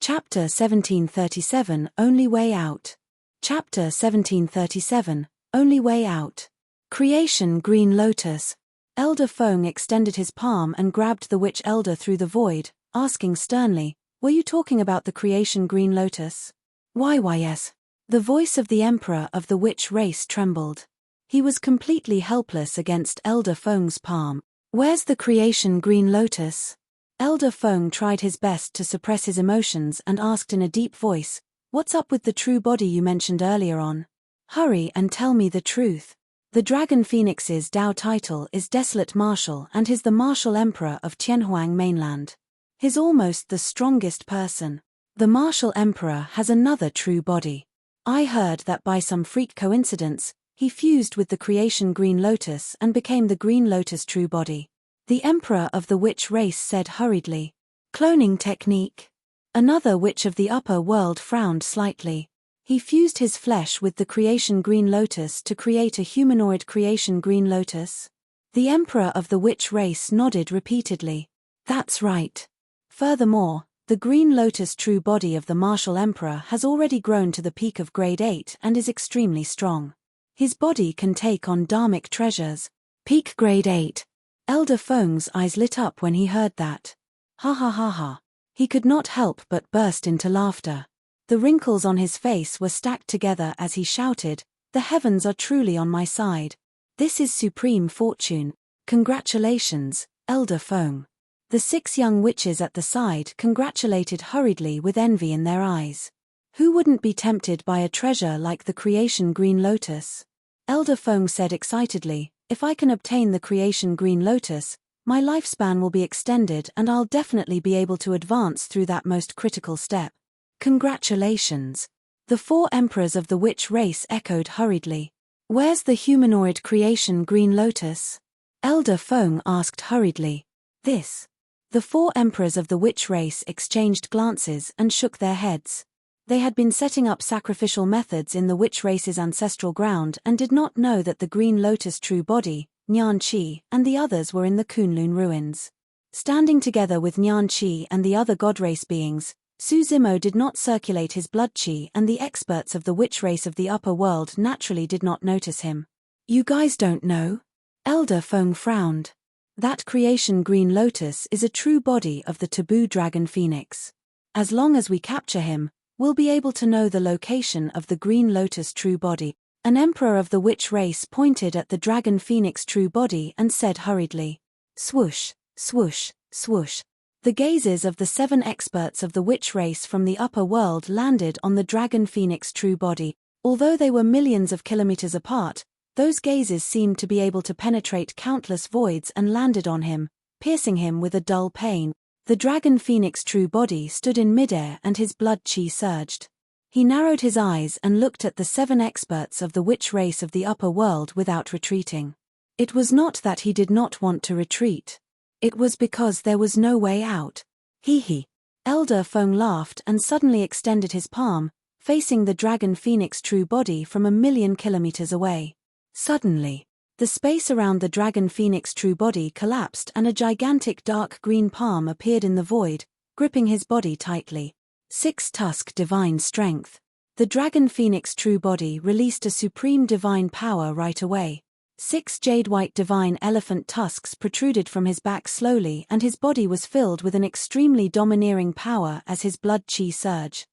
Chapter 1737 Only Way Out. Chapter 1737 Only Way Out. Creation Green Lotus. Elder Feng extended his palm and grabbed the witch elder through the void, asking sternly, "Were you talking about the creation Green Lotus?" Why yes. The voice of the emperor of the witch race trembled. He was completely helpless against Elder Feng's palm. "Where's the creation Green Lotus?" Elder Feng tried his best to suppress his emotions and asked in a deep voice, "What's up with the true body you mentioned earlier on? Hurry and tell me the truth." The Dragon Phoenix's Dao title is Desolate Marshal and he's the Martial Emperor of Tianhuang mainland. He's almost the strongest person. The Martial Emperor has another true body. I heard that by some freak coincidence, he fused with the creation Green Lotus and became the Green Lotus true body. The Emperor of the Witch race said hurriedly. Cloning technique. Another witch of the upper world frowned slightly. He fused his flesh with the creation Green Lotus to create a humanoid creation Green Lotus. The Emperor of the Witch race nodded repeatedly. That's right. Furthermore, the Green Lotus true body of the Martial Emperor has already grown to the peak of grade 8 and is extremely strong. His body can take on dharmic treasures. Peak grade 8. Elder Feng's eyes lit up when he heard that. Ha ha ha ha. He could not help but burst into laughter. The wrinkles on his face were stacked together as he shouted, "The heavens are truly on my side. This is supreme fortune. Congratulations, Elder Feng." The 6 young witches at the side congratulated hurriedly with envy in their eyes. Who wouldn't be tempted by a treasure like the creation Green Lotus? Elder Feng said excitedly, "If I can obtain the creation Green Lotus, my lifespan will be extended and I'll definitely be able to advance through that most critical step." Congratulations. The 4 emperors of the witch race echoed hurriedly. Where's the humanoid creation Green Lotus? Elder Feng asked hurriedly. This. The 4 emperors of the witch race exchanged glances and shook their heads. They had been setting up sacrificial methods in the witch race's ancestral ground and did not know that the Green Lotus true body, Nian Qi, and the others were in the Kunlun ruins. Standing together with Nian Qi and the other god race beings, Su Zimo did not circulate his blood qi and the experts of the witch race of the upper world naturally did not notice him. "You guys don't know?" Elder Feng frowned. "That creation Green Lotus is a true body of the taboo dragon phoenix. As long as we capture him, we'll be able to know the location of the Green Lotus true body." An emperor of the witch race pointed at the dragon phoenix true body and said hurriedly. Swoosh, swoosh, swoosh. The gazes of the 7 experts of the witch race from the upper world landed on the dragon phoenix true body. Although they were millions of kilometers apart, those gazes seemed to be able to penetrate countless voids and landed on him, piercing him with a dull pain. The dragon phoenix true body stood in midair and his blood qi surged. He narrowed his eyes and looked at the 7 experts of the witch race of the upper world without retreating. It was not that he did not want to retreat. It was because there was no way out. Hee. Elder Feng laughed and suddenly extended his palm, facing the dragon phoenix true body from 1,000,000 kilometers away. Suddenly, the space around the dragon phoenix true body collapsed and a gigantic dark green palm appeared in the void, gripping his body tightly. 6-tusk divine strength. The dragon phoenix true body released a supreme divine power right away. 6 jade-white divine elephant tusks protruded from his back slowly and his body was filled with an extremely domineering power as his blood qi surged.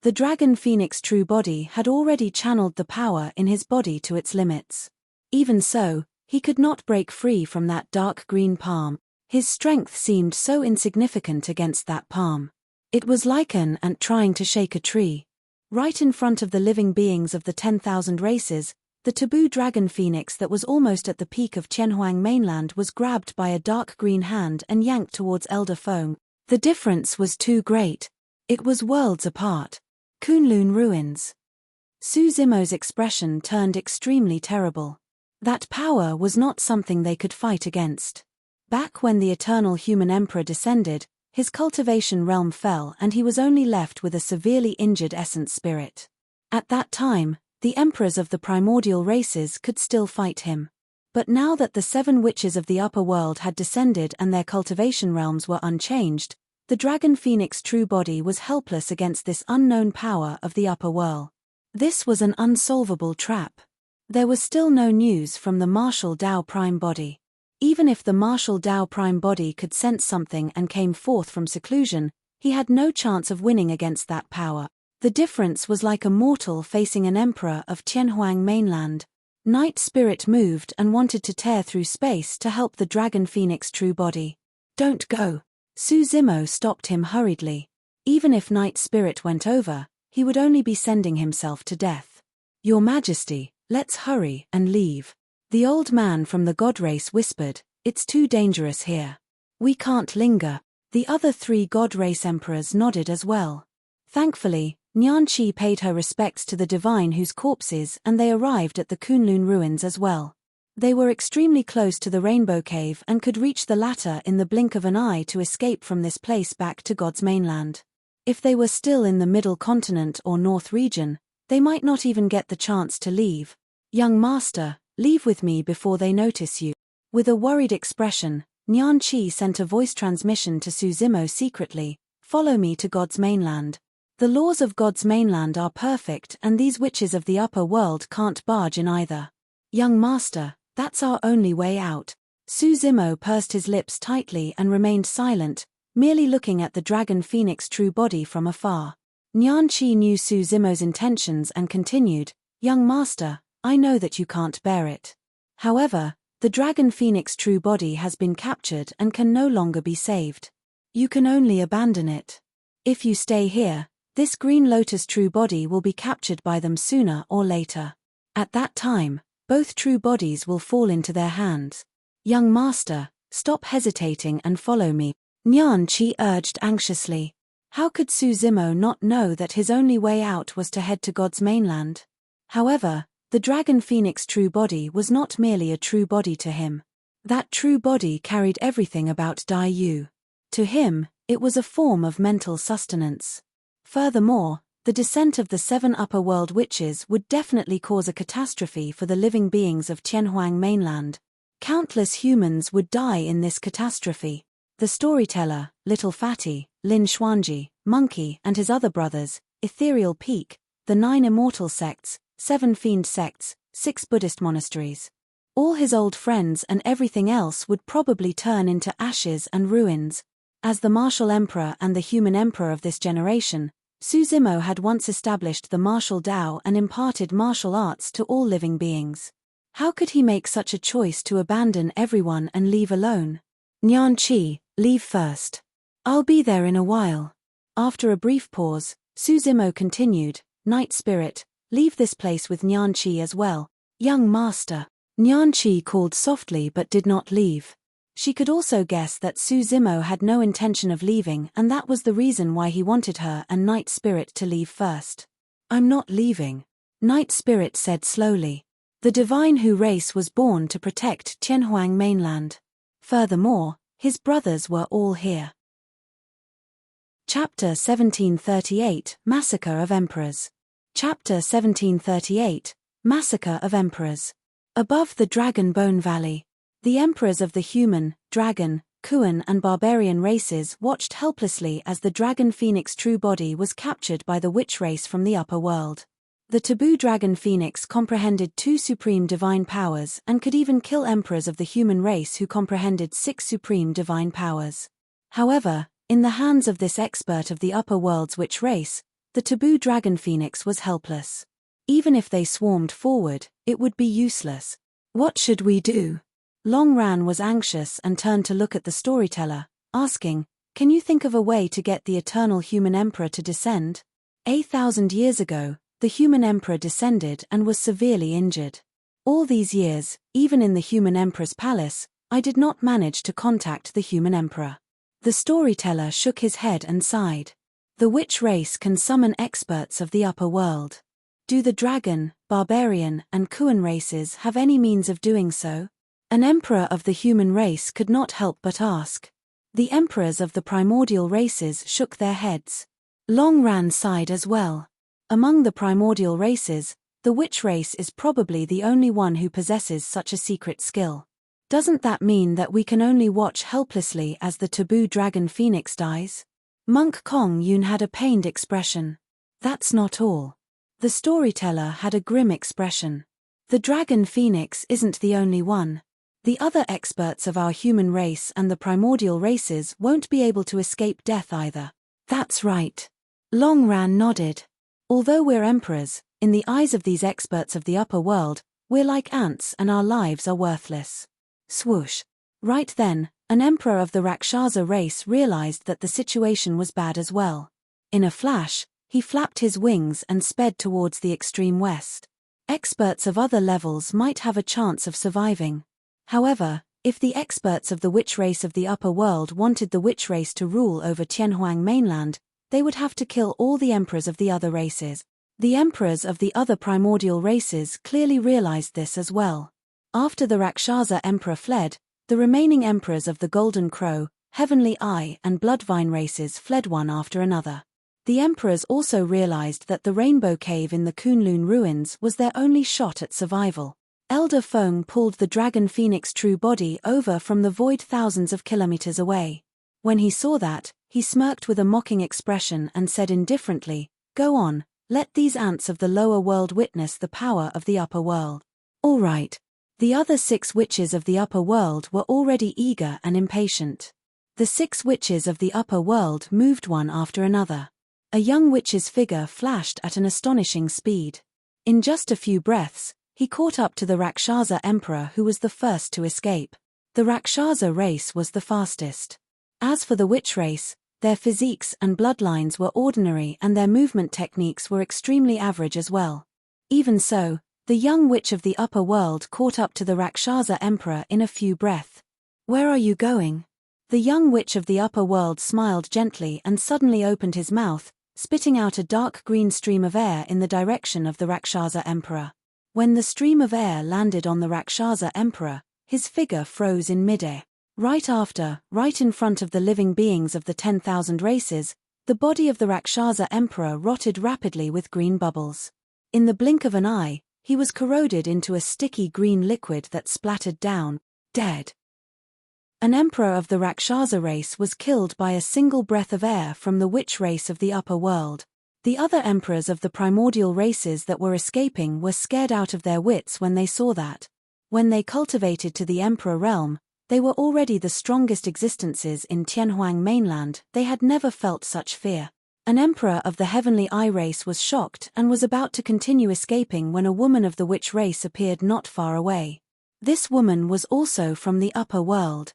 The dragon phoenix true body had already channeled the power in his body to its limits. Even so, he could not break free from that dark green palm. His strength seemed so insignificant against that palm. It was like an ant trying to shake a tree. Right in front of the living beings of the 10,000 races, the taboo dragon phoenix that was almost at the peak of Tianhuang mainland was grabbed by a dark green hand and yanked towards Elder Feng. The difference was too great. It was worlds apart. Kunlun ruins. Su Zimo's expression turned extremely terrible. That power was not something they could fight against. Back when the eternal human emperor descended, his cultivation realm fell and he was only left with a severely injured essence spirit. At that time, the emperors of the primordial races could still fight him. But now that the 7 witches of the upper world had descended and their cultivation realms were unchanged, The dragon phoenix true body was helpless against this unknown power of the upper world. This was an unsolvable trap. There was still no news from the martial Dao prime body. Even if the martial Dao prime body could sense something and came forth from seclusion, he had no chance of winning against that power. The difference was like a mortal facing an emperor of Tianhuang mainland. Night Spirit moved and wanted to tear through space to help the dragon phoenix true body. "Don't go." Su Zimo stopped him hurriedly. Even if Night Spirit went over, he would only be sending himself to death. "Your Majesty, let's hurry and leave." The old man from the god race whispered, "It's too dangerous here. We can't linger." The other 3 god race emperors nodded as well. Thankfully, Nian Qi paid her respects to the divine whose corpses, and they arrived at the Kunlun ruins as well. They were extremely close to the Rainbow Cave and could reach the latter in the blink of an eye to escape from this place back to God's mainland. If they were still in the Middle Continent or North region, they might not even get the chance to leave. "Young master, leave with me before they notice you." With a worried expression, Nian Qi sent a voice transmission to Su Zimo secretly, "Follow me to God's mainland. The laws of God's mainland are perfect and these witches of the upper world can't barge in either." "Young master, that's our only way out." Su Zimo pursed his lips tightly and remained silent, merely looking at the dragon phoenix true body from afar. Nian Qi knew Su Zimo's intentions and continued, "Young master, I know that you can't bear it. However, the dragon phoenix true body has been captured and can no longer be saved. You can only abandon it. If you stay here, this green lotus true body will be captured by them sooner or later. At that time, both true bodies will fall into their hands. Young master, stop hesitating and follow me." Nian Qi urged anxiously. How could Su Zimo not know that his only way out was to head to God's mainland? However, the dragon phoenix true body was not merely a true body to him. That true body carried everything about Dai Yu. To him, it was a form of mental sustenance. Furthermore, the descent of the 7 upper world witches would definitely cause a catastrophe for the living beings of Tianhuang mainland. Countless humans would die in this catastrophe. The storyteller, Little Fatty, Lin Xuanji, Monkey and his other brothers, Ethereal Peak, the 9 immortal sects, 7 fiend sects, 6 Buddhist monasteries. All his old friends and everything else would probably turn into ashes and ruins. As the martial emperor and the human emperor of this generation, Su Zimo had once established the martial Dao and imparted martial arts to all living beings. How could he make such a choice to abandon everyone and leave alone? "Nian Qi, leave first. I'll be there in a while." After a brief pause, Su Zimo continued, "Night Spirit, leave this place with Nian Qi as well." "Young master." Nian Qi called softly but did not leave. She could also guess that Su Zimo had no intention of leaving, and that was the reason why he wanted her and Night Spirit to leave first. "I'm not leaving," Night Spirit said slowly. The divine Hu race was born to protect Tianhuang mainland. Furthermore, his brothers were all here. Chapter 1738, Massacre of Emperors. Chapter 1738, Massacre of Emperors. Above the Dragon Bone Valley, the emperors of the human, dragon, Kuan and barbarian races watched helplessly as the dragon phoenix true body was captured by the witch race from the upper world. The taboo dragon phoenix comprehended 2 supreme divine powers and could even kill emperors of the human race who comprehended 6 supreme divine powers. However, in the hands of this expert of the upper world's witch race, the taboo dragon phoenix was helpless. Even if they swarmed forward, it would be useless. "What should we do?" Long Ran was anxious and turned to look at the storyteller, asking, "Can you think of a way to get the eternal human emperor to descend?" 8,000 years ago, the human emperor descended and was severely injured. All these years, even in the human emperor's palace, I did not manage to contact the human emperor. The storyteller shook his head and sighed. The witch race can summon experts of the upper world. Do the dragon, barbarian, and Kuan races have any means of doing so? An emperor of the human race could not help but ask. The emperors of the primordial races shook their heads. Long Ran sighed as well. Among the primordial races, the witch race is probably the only one who possesses such a secret skill. Doesn't that mean that we can only watch helplessly as the taboo dragon phoenix dies? Monk Kong Yun had a pained expression. That's not all. The storyteller had a grim expression. The dragon phoenix isn't the only one. The other experts of our human race and the primordial races won't be able to escape death either. That's right. Long Ran nodded. Although we're emperors, in the eyes of these experts of the upper world, we're like ants and our lives are worthless. Swoosh. Right then, an emperor of the Rakshasa race realized that the situation was bad as well. In a flash, he flapped his wings and sped towards the extreme west. Experts of other levels might have a chance of surviving. However, if the experts of the witch race of the upper world wanted the witch race to rule over Tianhuang mainland, they would have to kill all the emperors of the other races. The emperors of the other primordial races clearly realized this as well. After the Rakshasa emperor fled, the remaining emperors of the Golden Crow, Heavenly Eye and Bloodvine races fled one after another. The emperors also realized that the Rainbow Cave in the Kunlun ruins was their only shot at survival. Elder Feng pulled the Dragon Phoenix true body over from the void thousands of kilometers away. When he saw that, he smirked with a mocking expression and said indifferently, "Go on, let these ants of the lower world witness the power of the upper world." All right. The other 6 witches of the upper world were already eager and impatient. The 6 witches of the upper world moved one after another. A young witch's figure flashed at an astonishing speed. In just a few breaths, he caught up to the Rakshasa emperor who was the first to escape. The Rakshasa race was the fastest. As for the witch race, their physiques and bloodlines were ordinary and their movement techniques were extremely average as well. Even so, the young witch of the upper world caught up to the Rakshasa emperor in a few breaths. "Where are you going?" The young witch of the upper world smiled gently and suddenly opened his mouth, spitting out a dark green stream of air in the direction of the Rakshasa emperor. When the stream of air landed on the Rakshasa emperor, his figure froze in midair. Right in front of the living beings of the 10,000 races, the body of the Rakshasa emperor rotted rapidly with green bubbles. In the blink of an eye, he was corroded into a sticky green liquid that splattered down, dead. An emperor of the Rakshasa race was killed by a single breath of air from the witch race of the upper world. The other emperors of the primordial races that were escaping were scared out of their wits when they saw that. When they cultivated to the emperor realm, they were already the strongest existences in Tianhuang mainland. They had never felt such fear. An emperor of the Heavenly Eye race was shocked and was about to continue escaping when a woman of the witch race appeared not far away. This woman was also from the upper world.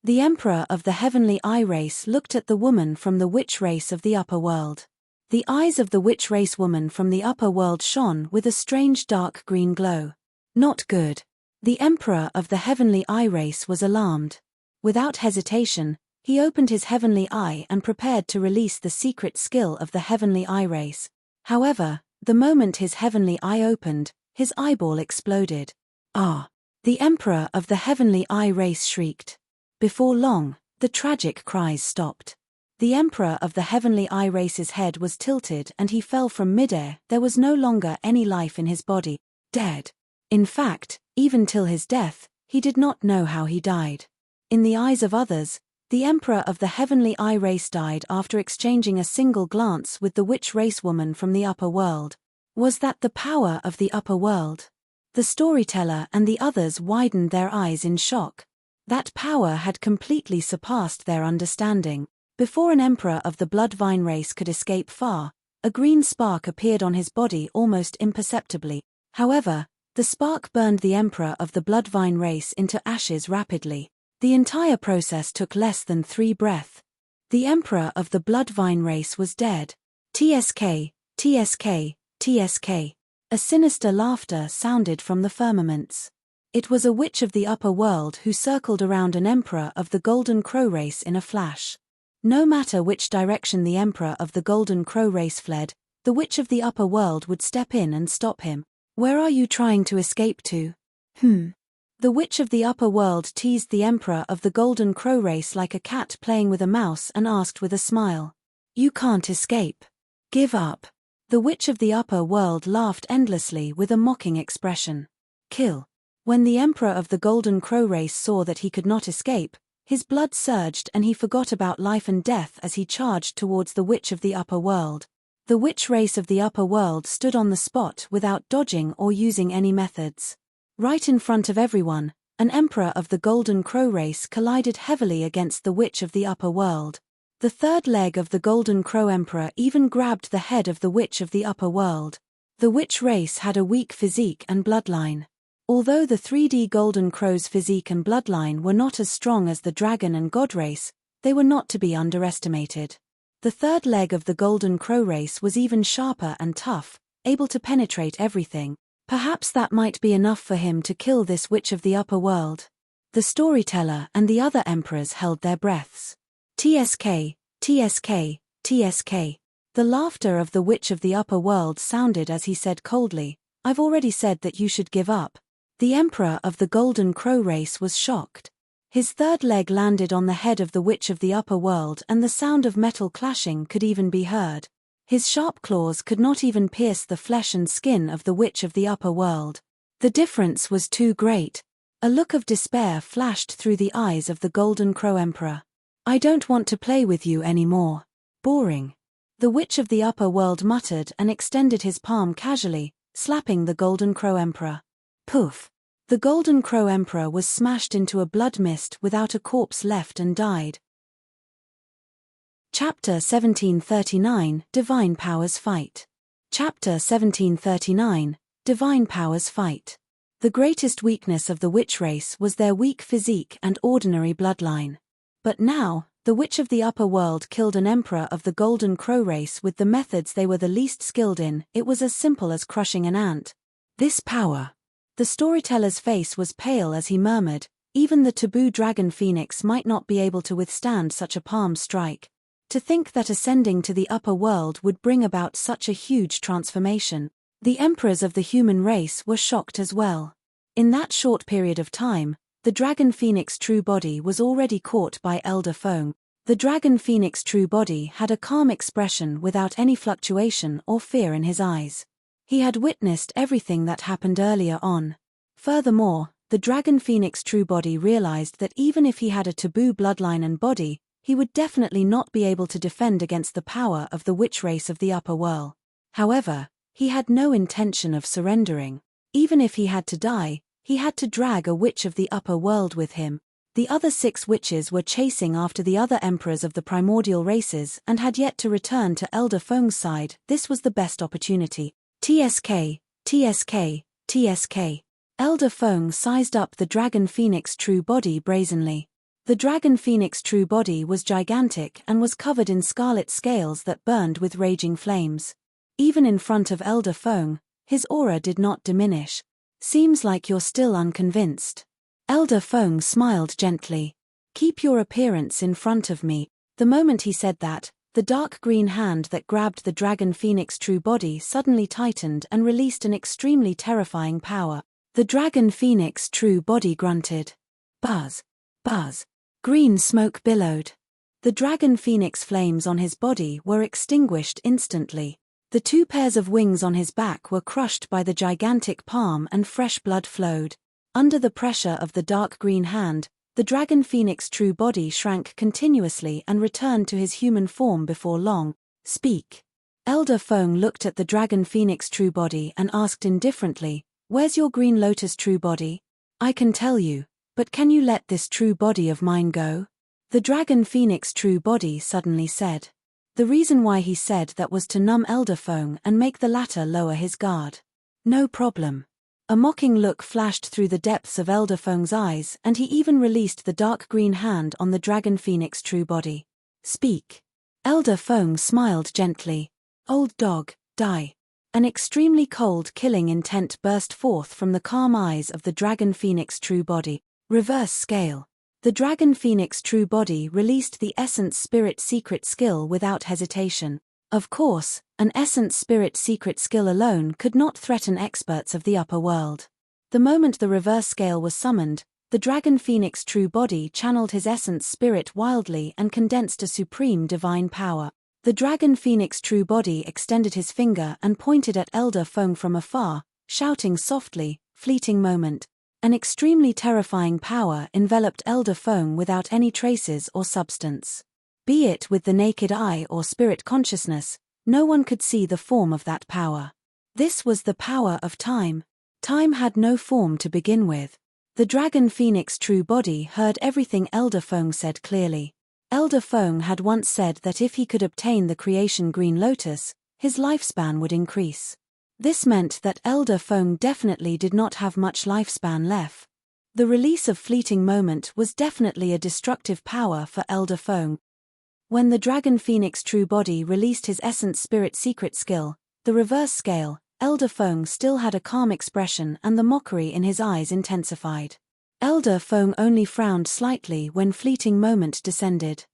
The emperor of the Heavenly Eye race looked at the woman from the witch race of the upper world. The eyes of the witch race woman from the upper world shone with a strange dark green glow. Not good. The emperor of the Heavenly Eye race was alarmed. Without hesitation, he opened his Heavenly Eye and prepared to release the secret skill of the Heavenly Eye race. However, the moment his Heavenly Eye opened, his eyeball exploded. "Ah!" The emperor of the Heavenly Eye race shrieked. Before long, the tragic cries stopped. The emperor of the Heavenly Eye race's head was tilted and he fell from midair. There was no longer any life in his body. Dead. In fact, even till his death, he did not know how he died. In the eyes of others, the emperor of the Heavenly Eye race died after exchanging a single glance with the witch race woman from the upper world. Was that the power of the upper world? The storyteller and the others widened their eyes in shock. That power had completely surpassed their understanding. Before an emperor of the Bloodvine race could escape far, a green spark appeared on his body almost imperceptibly. However, the spark burned the emperor of the Bloodvine race into ashes rapidly. The entire process took less than 3 breaths. The emperor of the Bloodvine race was dead. TSK, TSK, TSK. A sinister laughter sounded from the firmaments. It was a witch of the upper world who circled around an emperor of the Golden Crow race in a flash. No matter which direction the emperor of the Golden Crow race fled, the witch of the upper world would step in and stop him. "Where are you trying to escape to?" The witch of the upper world teased the emperor of the Golden Crow race like a cat playing with a mouse and asked with a smile. "You can't escape. Give up." The witch of the upper world laughed endlessly with a mocking expression. "Kill." When the emperor of the Golden Crow race saw that he could not escape, His blood surged and he forgot about life and death as he charged towards the witch of the upper world. The witch race of the upper world stood on the spot without dodging or using any methods. Right in front of everyone, an emperor of the Golden Crow race collided heavily against the witch of the upper world. The third leg of the Golden Crow Emperor even grabbed the head of the witch of the upper world. The witch race had a weak physique and bloodline. Although the 3D Golden Crow's physique and bloodline were not as strong as the dragon and god race, they were not to be underestimated. The third leg of the Golden Crow race was even sharper and tough, able to penetrate everything. Perhaps that might be enough for him to kill this witch of the upper world. The storyteller and the other emperors held their breaths. TSK, TSK, TSK. The laughter of the witch of the upper world sounded as he said coldly, "I've already said that you should give up." The emperor of the Golden Crow race was shocked. His third leg landed on the head of the witch of the upper world and the sound of metal clashing could even be heard. His sharp claws could not even pierce the flesh and skin of the witch of the upper world. The difference was too great. A look of despair flashed through the eyes of the Golden Crow Emperor. "I don't want to play with you anymore. Boring." The witch of the upper world muttered and extended his palm casually, slapping the Golden Crow Emperor. Poof! The Golden Crow Emperor was smashed into a blood mist without a corpse left and died. Chapter 1739, Divine Powers Fight. Chapter 1739, Divine Powers Fight. The greatest weakness of the witch race was their weak physique and ordinary bloodline. But now, the witch of the upper world killed an emperor of the Golden Crow race with the methods they were the least skilled in. It was as simple as crushing an ant. This power. The storyteller's face was pale as he murmured, "Even the taboo dragon phoenix might not be able to withstand such a palm strike." To think that ascending to the upper world would bring about such a huge transformation. The emperors of the human race were shocked as well. In that short period of time, the dragon phoenix true body was already caught by Elder Fong. The dragon phoenix true body had a calm expression without any fluctuation or fear in his eyes. He had witnessed everything that happened earlier on. Furthermore, the dragon phoenix true body realized that even if he had a taboo bloodline and body, he would definitely not be able to defend against the power of the witch race of the upper world. However, he had no intention of surrendering. Even if he had to die, he had to drag a witch of the upper world with him. The other 6 witches were chasing after the other emperors of the primordial races and had yet to return to Elder Fong's side. This was the best opportunity. TSK, TSK, TSK. Elder Fong sized up the dragon phoenix true body brazenly. The dragon phoenix true body was gigantic and was covered in scarlet scales that burned with raging flames. Even in front of Elder Fong, his aura did not diminish. "Seems like you're still unconvinced." Elder Fong smiled gently. "Keep your appearance in front of me." The moment he said that, the dark green hand that grabbed the dragon phoenix true body suddenly tightened and released an extremely terrifying power. The dragon phoenix true body grunted. Buzz. Buzz. Green smoke billowed. The dragon phoenix flames on his body were extinguished instantly. The 2 pairs of wings on his back were crushed by the gigantic palm and fresh blood flowed. Under the pressure of the dark green hand, the dragon phoenix true body shrank continuously and returned to his human form before long. "Speak." Elder Fong looked at the dragon phoenix true body and asked indifferently, "Where's your green lotus true body?" "I can tell you, but can you let this true body of mine go?" The dragon phoenix true body suddenly said. The reason why he said that was to numb Elder Fong and make the latter lower his guard. "No problem." A mocking look flashed through the depths of Elder Fong's eyes and he even released the dark green hand on the dragon phoenix true body. "Speak." Elder Fong smiled gently. "Old dog, die." An extremely cold killing intent burst forth from the calm eyes of the dragon phoenix true body. Reverse scale. The dragon phoenix true body released the essence spirit secret skill without hesitation. Of course, an essence spirit secret skill alone could not threaten experts of the upper world. The moment the reverse scale was summoned, the dragon phoenix true body channeled his essence spirit wildly and condensed a supreme divine power. The dragon phoenix true body extended his finger and pointed at Elder Fong from afar, shouting softly, "Fleeting moment." An extremely terrifying power enveloped Elder Feng without any traces or substance. Be it with the naked eye or spirit consciousness, no one could see the form of that power. This was the power of time. Time had no form to begin with. The dragon phoenix true body heard everything Elder Feng said clearly. Elder Feng had once said that if he could obtain the creation green lotus, his lifespan would increase. This meant that Elder Feng definitely did not have much lifespan left. The release of fleeting moment was definitely a destructive power for Elder Feng. When the dragon phoenix true body released his essence spirit secret skill, the reverse scale, Elder Feng still had a calm expression and the mockery in his eyes intensified. Elder Feng only frowned slightly when fleeting moment descended.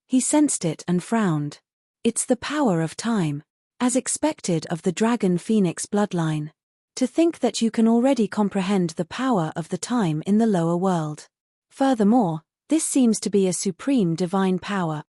He sensed it and frowned. It's the power of time. As expected of the dragon phoenix bloodline. To think that you can already comprehend the power of the time in the lower world. Furthermore, this seems to be a supreme divine power.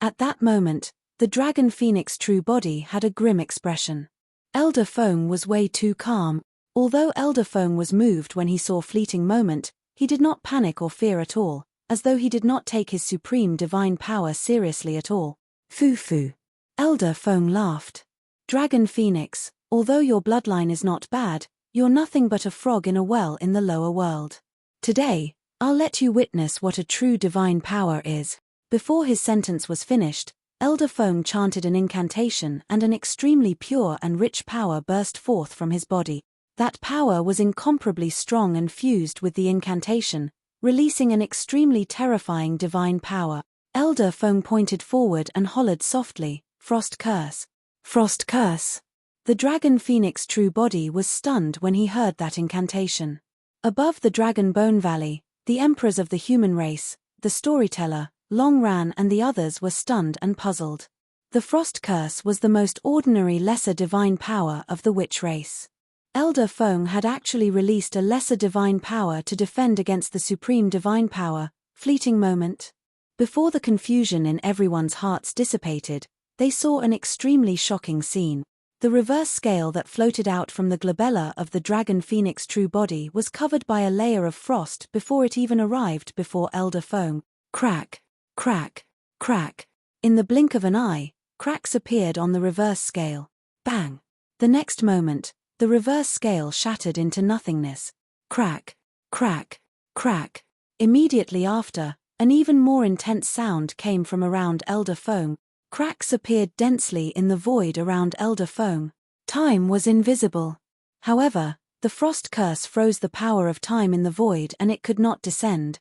At that moment, the dragon phoenix true body had a grim expression. Elder Feng was way too calm. Although Elder Feng was moved when he saw fleeting moment, he did not panic or fear at all, as though he did not take his supreme divine power seriously at all. Foo. Elder Feng laughed. Dragon Phoenix, although your bloodline is not bad, you're nothing but a frog in a well in the lower world. Today, I'll let you witness what a true divine power is. Before his sentence was finished, Elder Feng chanted an incantation and an extremely pure and rich power burst forth from his body. That power was incomparably strong and fused with the incantation, releasing an extremely terrifying divine power. Elder Feng pointed forward and hollered softly, "Frost curse! Frost curse!" The dragon phoenix true body was stunned when he heard that incantation. Above the Dragon Bone Valley, the emperors of the human race, the storyteller, Long Ran and the others were stunned and puzzled. The frost curse was the most ordinary lesser divine power of the witch race. Elder Feng had actually released a lesser divine power to defend against the supreme divine power, fleeting moment. Before the confusion in everyone's hearts dissipated, they saw an extremely shocking scene. The reverse scale that floated out from the glabella of the dragon phoenix true body was covered by a layer of frost before it even arrived before Elder Feng. Crack, crack, crack. In the blink of an eye, cracks appeared on the reverse scale. Bang! The next moment, the reverse scale shattered into nothingness. Crack, crack, crack. Immediately after, an even more intense sound came from around Elder Feng. Cracks appeared densely in the void around Elder Feng. Time was invisible. However, the frost curse froze the power of time in the void and it could not descend.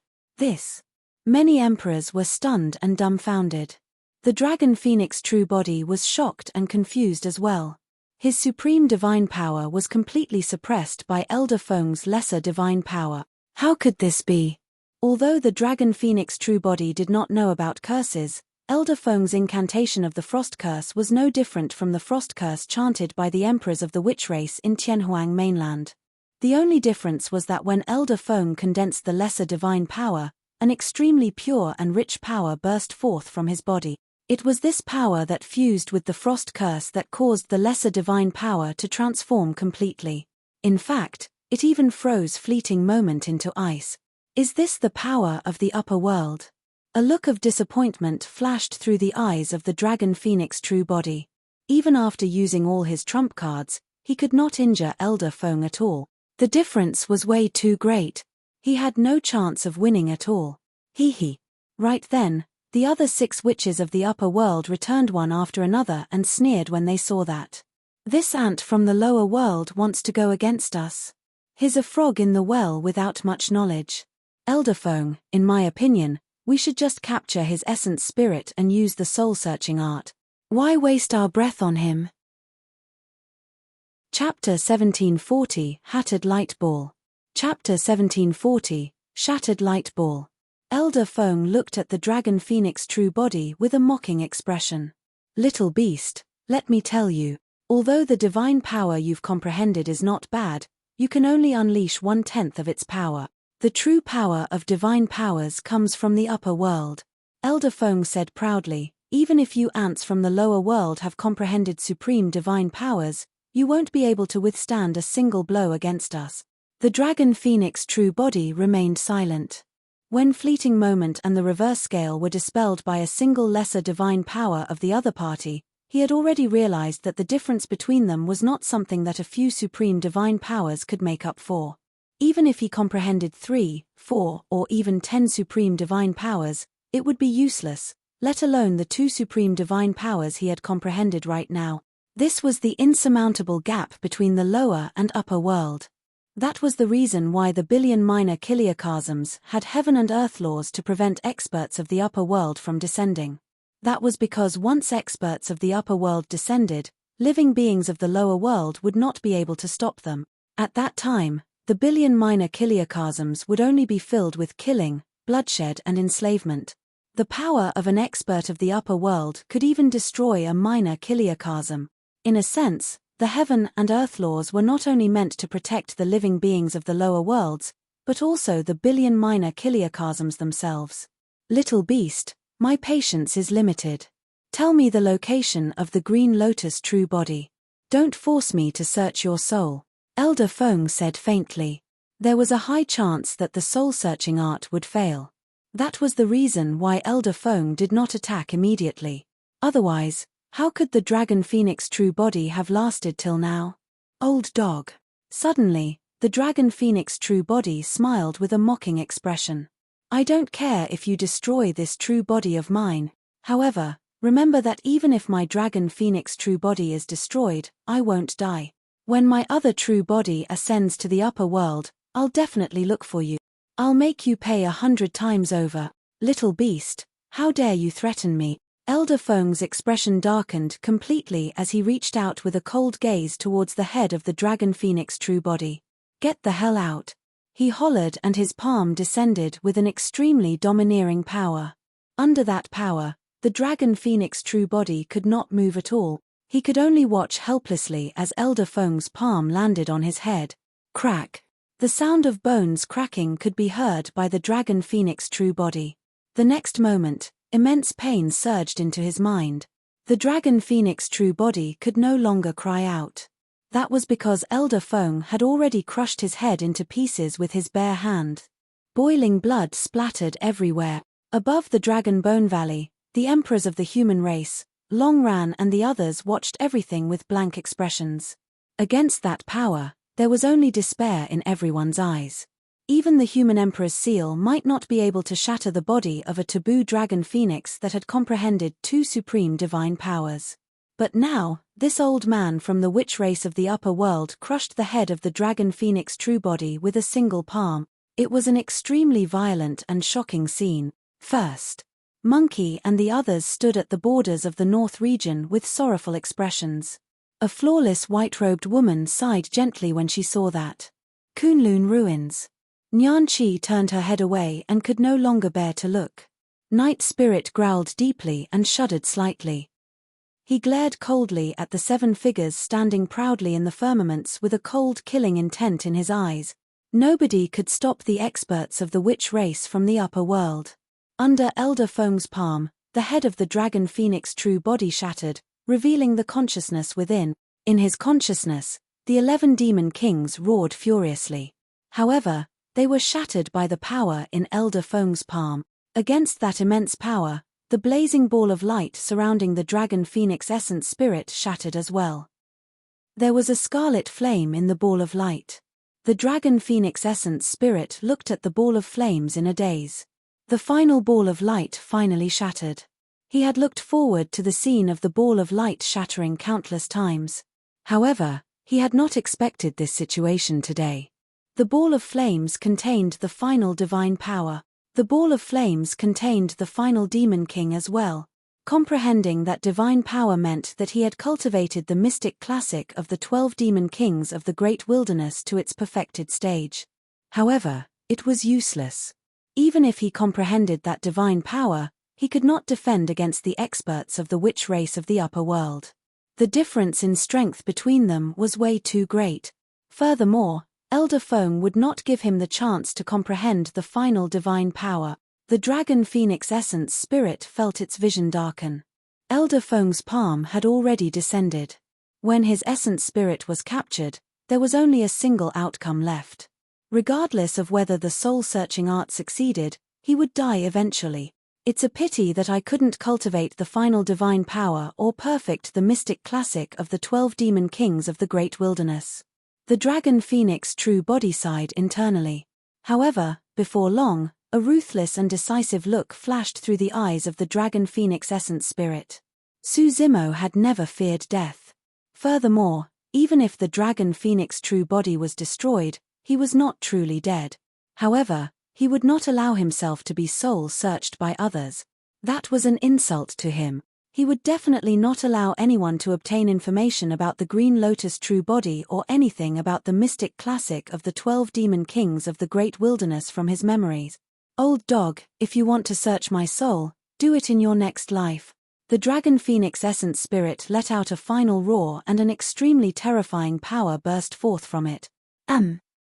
Many emperors were stunned and dumbfounded. The dragon phoenix true body was shocked and confused as well. His supreme divine power was completely suppressed by Elder Feng's lesser divine power. How could this be? Although the dragon phoenix true body did not know about curses, Elder Feng's incantation of the frost curse was no different from the frost curse chanted by the emperors of the witch race in Tianhuang mainland. The only difference was that when Elder Feng condensed the lesser divine power, an extremely pure and rich power burst forth from his body. It was this power that fused with the frost curse that caused the lesser divine power to transform completely. In fact, it even froze fleeting moment into ice. Is this the power of the upper world? A look of disappointment flashed through the eyes of the dragon phoenix true body. Even after using all his trump cards, he could not injure Elder Feng at all. The difference was way too great. He had no chance of winning at all. Right then, the other 6 witches of the upper world returned one after another and sneered when they saw that. This ant from the lower world wants to go against us. He's a frog in the well without much knowledge. Elder Feng, in my opinion, we should just capture his essence spirit and use the soul-searching art. Why waste our breath on him? Chapter 1740, Hattered Light Ball. Chapter 1740, Shattered Light Ball. Elder Feng looked at the dragon phoenix true body with a mocking expression. Little beast, let me tell you, although the divine power you've comprehended is not bad, you can only unleash 1/10 of its power. The true power of divine powers comes from the upper world. Elder Feng said proudly, even if you ants from the lower world have comprehended supreme divine powers, you won't be able to withstand a single blow against us. The dragon phoenix true body remained silent. When fleeting moment and the reverse scale were dispelled by a single lesser divine power of the other party, he had already realized that the difference between them was not something that a few supreme divine powers could make up for. Even if he comprehended 3, 4, or even 10 supreme divine powers, it would be useless, let alone the 2 supreme divine powers he had comprehended right now. This was the insurmountable gap between the lower and upper world. That was the reason why the billion minor kiliocosms had heaven and earth laws to prevent experts of the upper world from descending. That was because once experts of the upper world descended, living beings of the lower world would not be able to stop them. At that time, the billion minor kiliocosms would only be filled with killing, bloodshed and enslavement. The power of an expert of the upper world could even destroy a minor kiliocosm. In a sense, the heaven and earth laws were not only meant to protect the living beings of the lower worlds, but also the billion minor kiliocosms themselves. Little beast, my patience is limited. Tell me the location of the green lotus true body. Don't force me to search your soul. Elder Feng said faintly. There was a high chance that the soul-searching art would fail. That was the reason why Elder Feng did not attack immediately. Otherwise, how could the dragon phoenix true body have lasted till now? Old dog. Suddenly, the dragon phoenix true body smiled with a mocking expression. I don't care if you destroy this true body of mine. However, remember that even if my dragon phoenix true body is destroyed, I won't die. When my other true body ascends to the upper world, I'll definitely look for you. I'll make you pay 100 times over. Little beast, how dare you threaten me? Elder Feng's expression darkened completely as he reached out with a cold gaze towards the head of the dragon phoenix true body. Get the hell out. He hollered and his palm descended with an extremely domineering power. Under that power, the dragon phoenix true body could not move at all. He could only watch helplessly as Elder Feng's palm landed on his head. Crack. The sound of bones cracking could be heard by the dragon phoenix true body. The next moment, immense pain surged into his mind. The dragon phoenix true body could no longer cry out. That was because Elder Feng had already crushed his head into pieces with his bare hand. Boiling blood splattered everywhere. Above the Dragon Bone Valley, the emperors of the human race, Longran and the others watched everything with blank expressions. Against that power, there was only despair in everyone's eyes. Even the human emperor's seal might not be able to shatter the body of a taboo dragon phoenix that had comprehended 2 supreme divine powers. But now, this old man from the witch race of the upper world crushed the head of the dragon phoenix true body with a single palm. It was an extremely violent and shocking scene. First, Monkey and the others stood at the borders of the north region with sorrowful expressions. A flawless white-robed woman sighed gently when she saw that. Kunlun ruins. Nyan Chi turned her head away and could no longer bear to look. Night Spirit growled deeply and shuddered slightly. He glared coldly at the 7 figures standing proudly in the firmaments with a cold killing intent in his eyes. Nobody could stop the experts of the witch race from the upper world. Under Elder Feng's palm, the head of the dragon phoenix true body shattered, revealing the consciousness within. In his consciousness, the 11 demon kings roared furiously. However, they were shattered by the power in Elder Feng's palm. Against that immense power, the blazing ball of light surrounding the dragon phoenix essence spirit shattered as well. There was a scarlet flame in the ball of light. The dragon phoenix essence spirit looked at the ball of flames in a daze. The final ball of light finally shattered. He had looked forward to the scene of the ball of light shattering countless times. However, he had not expected this situation today. The ball of flames contained the final divine power. The ball of flames contained the final demon king as well. Comprehending that divine power meant that he had cultivated the mystic classic of the 12 demon kings of the great wilderness to its perfected stage. However, it was useless. Even if he comprehended that divine power, he could not defend against the experts of the witch race of the upper world. The difference in strength between them was way too great. Furthermore, Elder Feng would not give him the chance to comprehend the final divine power. The dragon phoenix essence spirit felt its vision darken. Elder Feng's palm had already descended. When his essence spirit was captured, there was only a single outcome left. Regardless of whether the soul-searching art succeeded, he would die eventually. It's a pity that I couldn't cultivate the final divine power or perfect the mystic classic of the 12 demon kings of the great wilderness. The dragon phoenix true body sighed internally. However, before long, a ruthless and decisive look flashed through the eyes of the dragon phoenix essence spirit. Suzimo had never feared death. Furthermore, even if the dragon phoenix true body was destroyed, he was not truly dead. However, he would not allow himself to be soul-searched by others. That was an insult to him. He would definitely not allow anyone to obtain information about the Green Lotus true body or anything about the mystic classic of the 12 demon kings of the great wilderness from his memories. Old dog, if you want to search my soul, do it in your next life. The dragon phoenix essence spirit let out a final roar and an extremely terrifying power burst forth from it.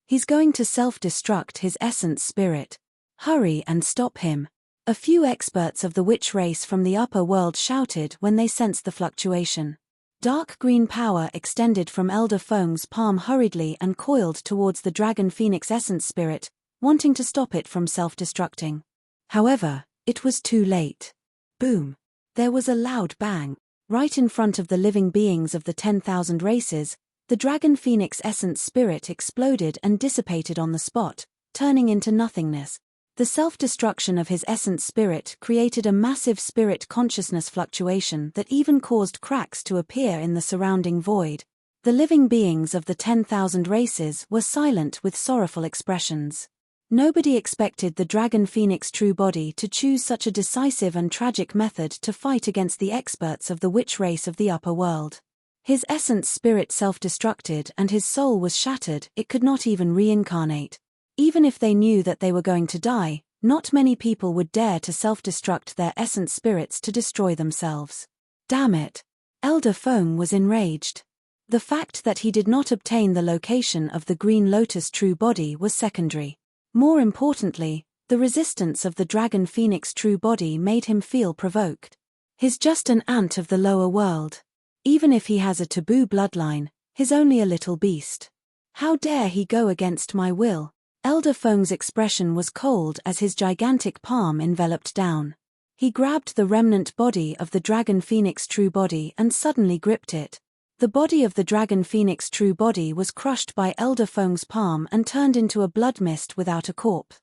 He's going to self-destruct his essence spirit. Hurry and stop him. A few experts of the witch race from the upper world shouted when they sensed the fluctuation. Dark green power extended from Elder Feng's palm hurriedly and coiled towards the dragon phoenix essence spirit, wanting to stop it from self-destructing. However, it was too late. Boom! There was a loud bang. Right in front of the living beings of the 10,000 races, the dragon phoenix essence spirit exploded and dissipated on the spot, turning into nothingness. The self-destruction of his essence spirit created a massive spirit consciousness fluctuation that even caused cracks to appear in the surrounding void. The living beings of the 10,000 races were silent with sorrowful expressions. Nobody expected the dragon phoenix true body to choose such a decisive and tragic method to fight against the experts of the witch race of the upper world. His essence spirit self-destructed and his soul was shattered. It could not even reincarnate. Even if they knew that they were going to die, not many people would dare to self-destruct their essence spirits to destroy themselves. Damn it! Elder Feng was enraged. The fact that he did not obtain the location of the Green Lotus true body was secondary. More importantly, the resistance of the dragon phoenix true body made him feel provoked. He's just an ant of the lower world. Even if he has a taboo bloodline, he's only a little beast. How dare he go against my will? Elder Feng's expression was cold as his gigantic palm enveloped down. He grabbed the remnant body of the dragon phoenix true body and suddenly gripped it. The body of the dragon phoenix true body was crushed by Elder Feng's palm and turned into a blood mist without a corpse.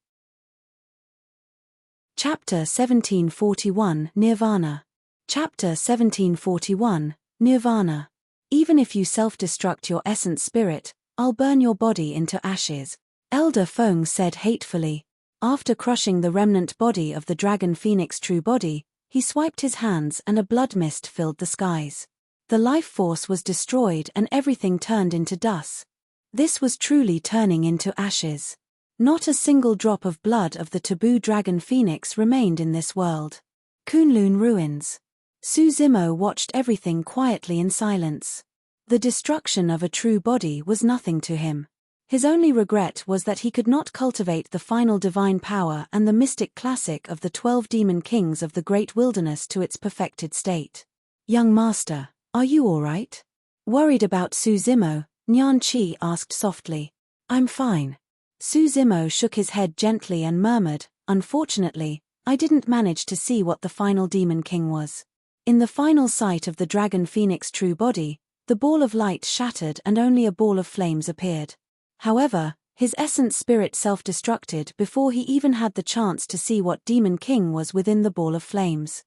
Chapter 1741 Nirvana. Chapter 1741 Nirvana. Even if you self-destruct your essence spirit, I'll burn your body into ashes. Elder Feng said hatefully. After crushing the remnant body of the dragon phoenix true body, he swiped his hands and a blood mist filled the skies. The life force was destroyed and everything turned into dust. This was truly turning into ashes. Not a single drop of blood of the taboo dragon phoenix remained in this world. Kunlun ruins. Suzimo watched everything quietly in silence. The destruction of a true body was nothing to him. His only regret was that he could not cultivate the final divine power and the mystic classic of the 12 demon kings of the great wilderness to its perfected state. Young master, are you all right? Worried about Suzimo, Nyan Qi asked softly. I'm fine. Suzimo shook his head gently and murmured, unfortunately, I didn't manage to see what the final demon king was. In the final sight of the dragon phoenix true body, the ball of light shattered and only a ball of flames appeared. However, his essence spirit self-destructed before he even had the chance to see what demon king was within the ball of flames.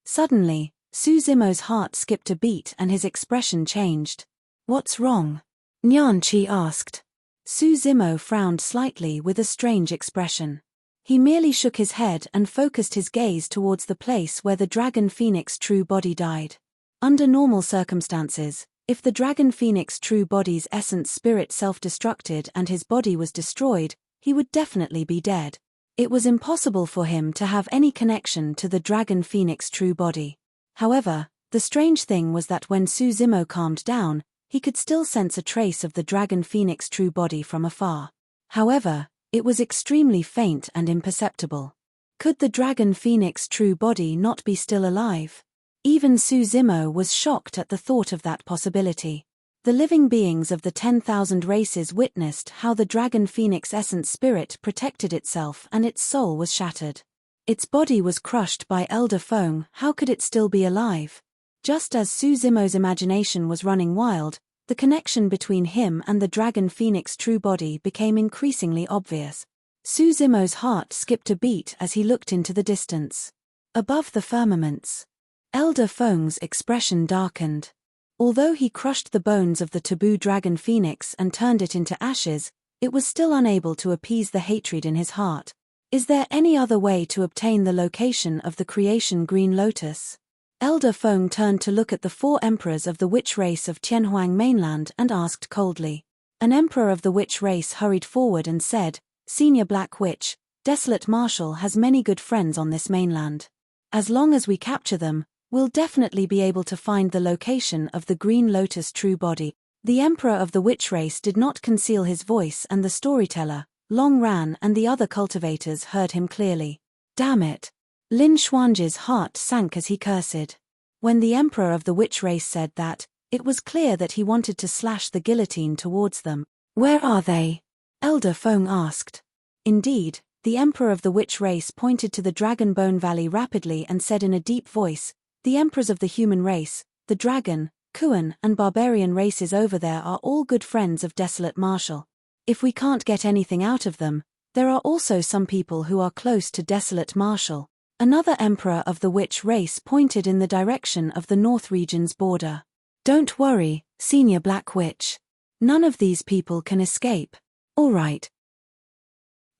Suddenly, Suzimo's heart skipped a beat and his expression changed. What's wrong? Nyan Qi asked. Suzimo frowned slightly with a strange expression. He merely shook his head and focused his gaze towards the place where the dragon phoenix true body died. Under normal circumstances, if the dragon phoenix true body's essence spirit self-destructed and his body was destroyed, he would definitely be dead. It was impossible for him to have any connection to the dragon phoenix true body. However, the strange thing was that when Suzimo calmed down, he could still sense a trace of the dragon phoenix true body from afar. However, it was extremely faint and imperceptible. Could the dragon phoenix true body not be still alive? Even Suzimo was shocked at the thought of that possibility. The living beings of the 10,000 races witnessed how the dragon phoenix essence spirit protected itself and its soul was shattered. Its body was crushed by Elder Feng. How could it still be alive? Just as Su Zimo's imagination was running wild, the connection between him and the dragon phoenix true body became increasingly obvious. Su Zimo's heart skipped a beat as he looked into the distance. Above the firmaments, Elder Feng's expression darkened. Although he crushed the bones of the taboo dragon phoenix and turned it into ashes, it was still unable to appease the hatred in his heart. Is there any other way to obtain the location of the creation green lotus? Elder Feng turned to look at the 4 emperors of the witch race of Tianhuang mainland and asked coldly. An emperor of the witch race hurried forward and said, "Senior Black Witch, Desolate Marshal has many good friends on this mainland. As long as we capture them, we'll definitely be able to find the location of the green lotus true body." The emperor of the witch race did not conceal his voice, and the storyteller, Long Ran, and the other cultivators heard him clearly. Damn it! Lin Xuanji's heart sank as he cursed. When the emperor of the witch race said that, it was clear that he wanted to slash the guillotine towards them. Where are they? Elder Feng asked. Indeed, the emperor of the witch race pointed to the Dragon Bone Valley rapidly and said in a deep voice, "The emperors of the human race, the dragon, Kuan, and barbarian races over there are all good friends of Desolate Marshal. If we can't get anything out of them, there are also some people who are close to Desolate Marshal." Another emperor of the witch race pointed in the direction of the North region's border. "Don't worry, Senior Black Witch. None of these people can escape. All right."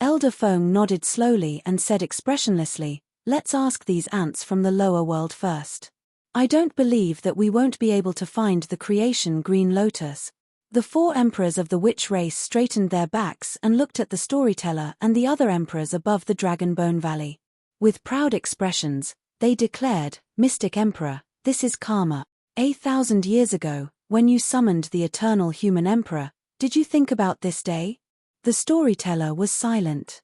Elder Feng nodded slowly and said expressionlessly, "Let's ask these ants from the lower world first. I don't believe that we won't be able to find the creation green lotus." The 4 emperors of the witch race straightened their backs and looked at the storyteller and the other emperors above the Dragon Bone Valley. With proud expressions, they declared, "Mystic Emperor, this is karma. 1,000 years ago, when you summoned the eternal human emperor, did you think about this day?" The storyteller was silent.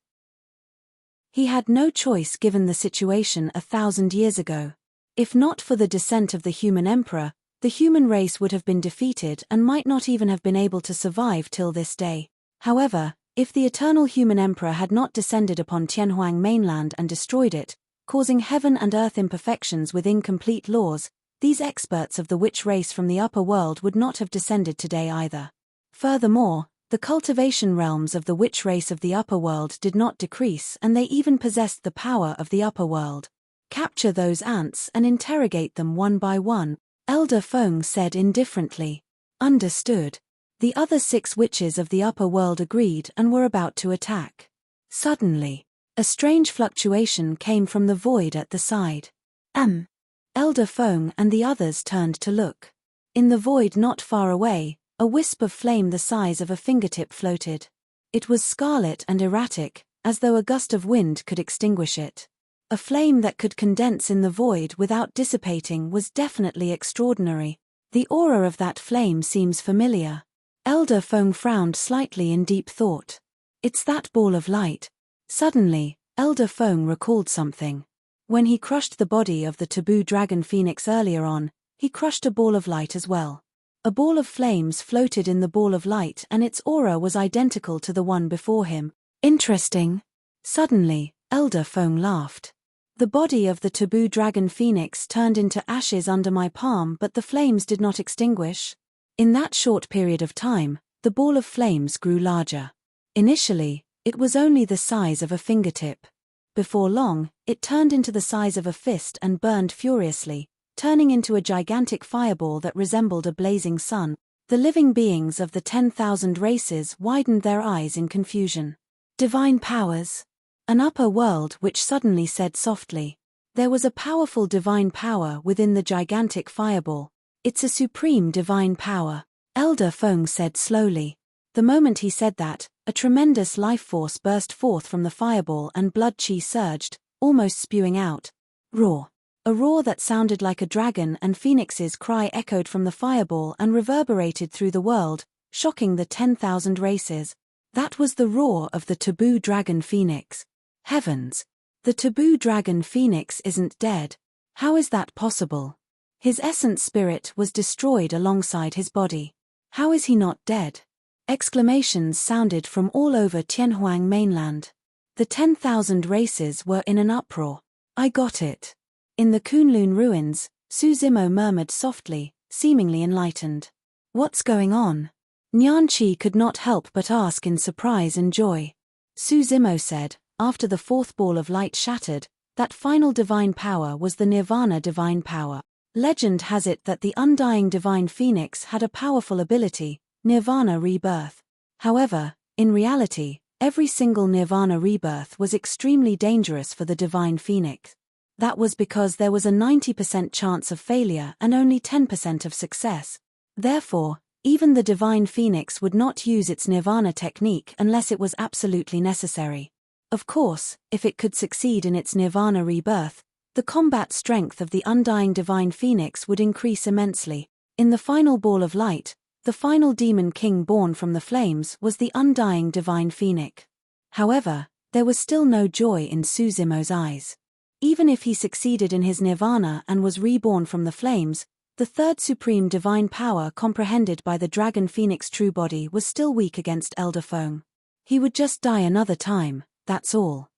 He had no choice given the situation 1,000 years ago. If not for the descent of the human emperor, the human race would have been defeated and might not even have been able to survive till this day. However, if the eternal human emperor had not descended upon Tianhuang mainland and destroyed it, causing heaven and earth imperfections with incomplete laws, these experts of the witch race from the upper world would not have descended today either. Furthermore, the cultivation realms of the witch race of the upper world did not decrease, and they even possessed the power of the upper world. "Capture those ants and interrogate them one by one," Elder Feng said indifferently. "Understood." The other 6 witches of the upper world agreed and were about to attack. Suddenly, a strange fluctuation came from the void at the side. Elder Feng and the others turned to look. In the void not far away, a wisp of flame the size of a fingertip floated. It was scarlet and erratic, as though a gust of wind could extinguish it. A flame that could condense in the void without dissipating was definitely extraordinary. The aura of that flame seems familiar. Elder Feng frowned slightly in deep thought. "It's that ball of light." Suddenly, Elder Feng recalled something. When he crushed the body of the taboo dragon phoenix earlier on, he crushed a ball of light as well. A ball of flames floated in the ball of light and its aura was identical to the one before him. Interesting. Suddenly, Elder Feng laughed. "The body of the taboo dragon phoenix turned into ashes under my palm, but the flames did not extinguish. In that short period of time, the ball of flames grew larger. Initially, it was only the size of a fingertip. Before long, it turned into the size of a fist and burned furiously, turning into a gigantic fireball that resembled a blazing sun." The living beings of the 10,000 races widened their eyes in confusion. "Divine powers." An upper world which suddenly said softly. There was a powerful divine power within the gigantic fireball. "It's a supreme divine power," Elder Feng said slowly. The moment he said that, a tremendous life force burst forth from the fireball and blood chi surged, almost spewing out. Roar. A roar that sounded like a dragon and phoenix's cry echoed from the fireball and reverberated through the world, shocking the 10,000 races. That was the roar of the taboo dragon phoenix. Heavens! The taboo dragon phoenix isn't dead. How is that possible? His essence spirit was destroyed alongside his body. How is he not dead? Exclamations sounded from all over Tianhuang mainland. The 10,000 races were in an uproar. I got it. In the Kunlun ruins, Su Zimo murmured softly, seemingly enlightened. What's going on? Nianqi could not help but ask in surprise and joy. Su Zimo said, after the fourth ball of light shattered, that final divine power was the Nirvana divine power. Legend has it that the undying divine phoenix had a powerful ability, Nirvana rebirth. However, in reality, every single Nirvana rebirth was extremely dangerous for the divine phoenix. That was because there was a 90% chance of failure and only 10% of success. Therefore, even the divine phoenix would not use its Nirvana technique unless it was absolutely necessary. Of course, if it could succeed in its Nirvana rebirth, the combat strength of the undying divine phoenix would increase immensely. In the final ball of light, the final demon king born from the flames was the undying divine phoenix. However, there was still no joy in Su Zimo's eyes. Even if he succeeded in his nirvana and was reborn from the flames, the third supreme divine power comprehended by the dragon phoenix true body was still weak against Elder Feng. He would just die another time, that's all.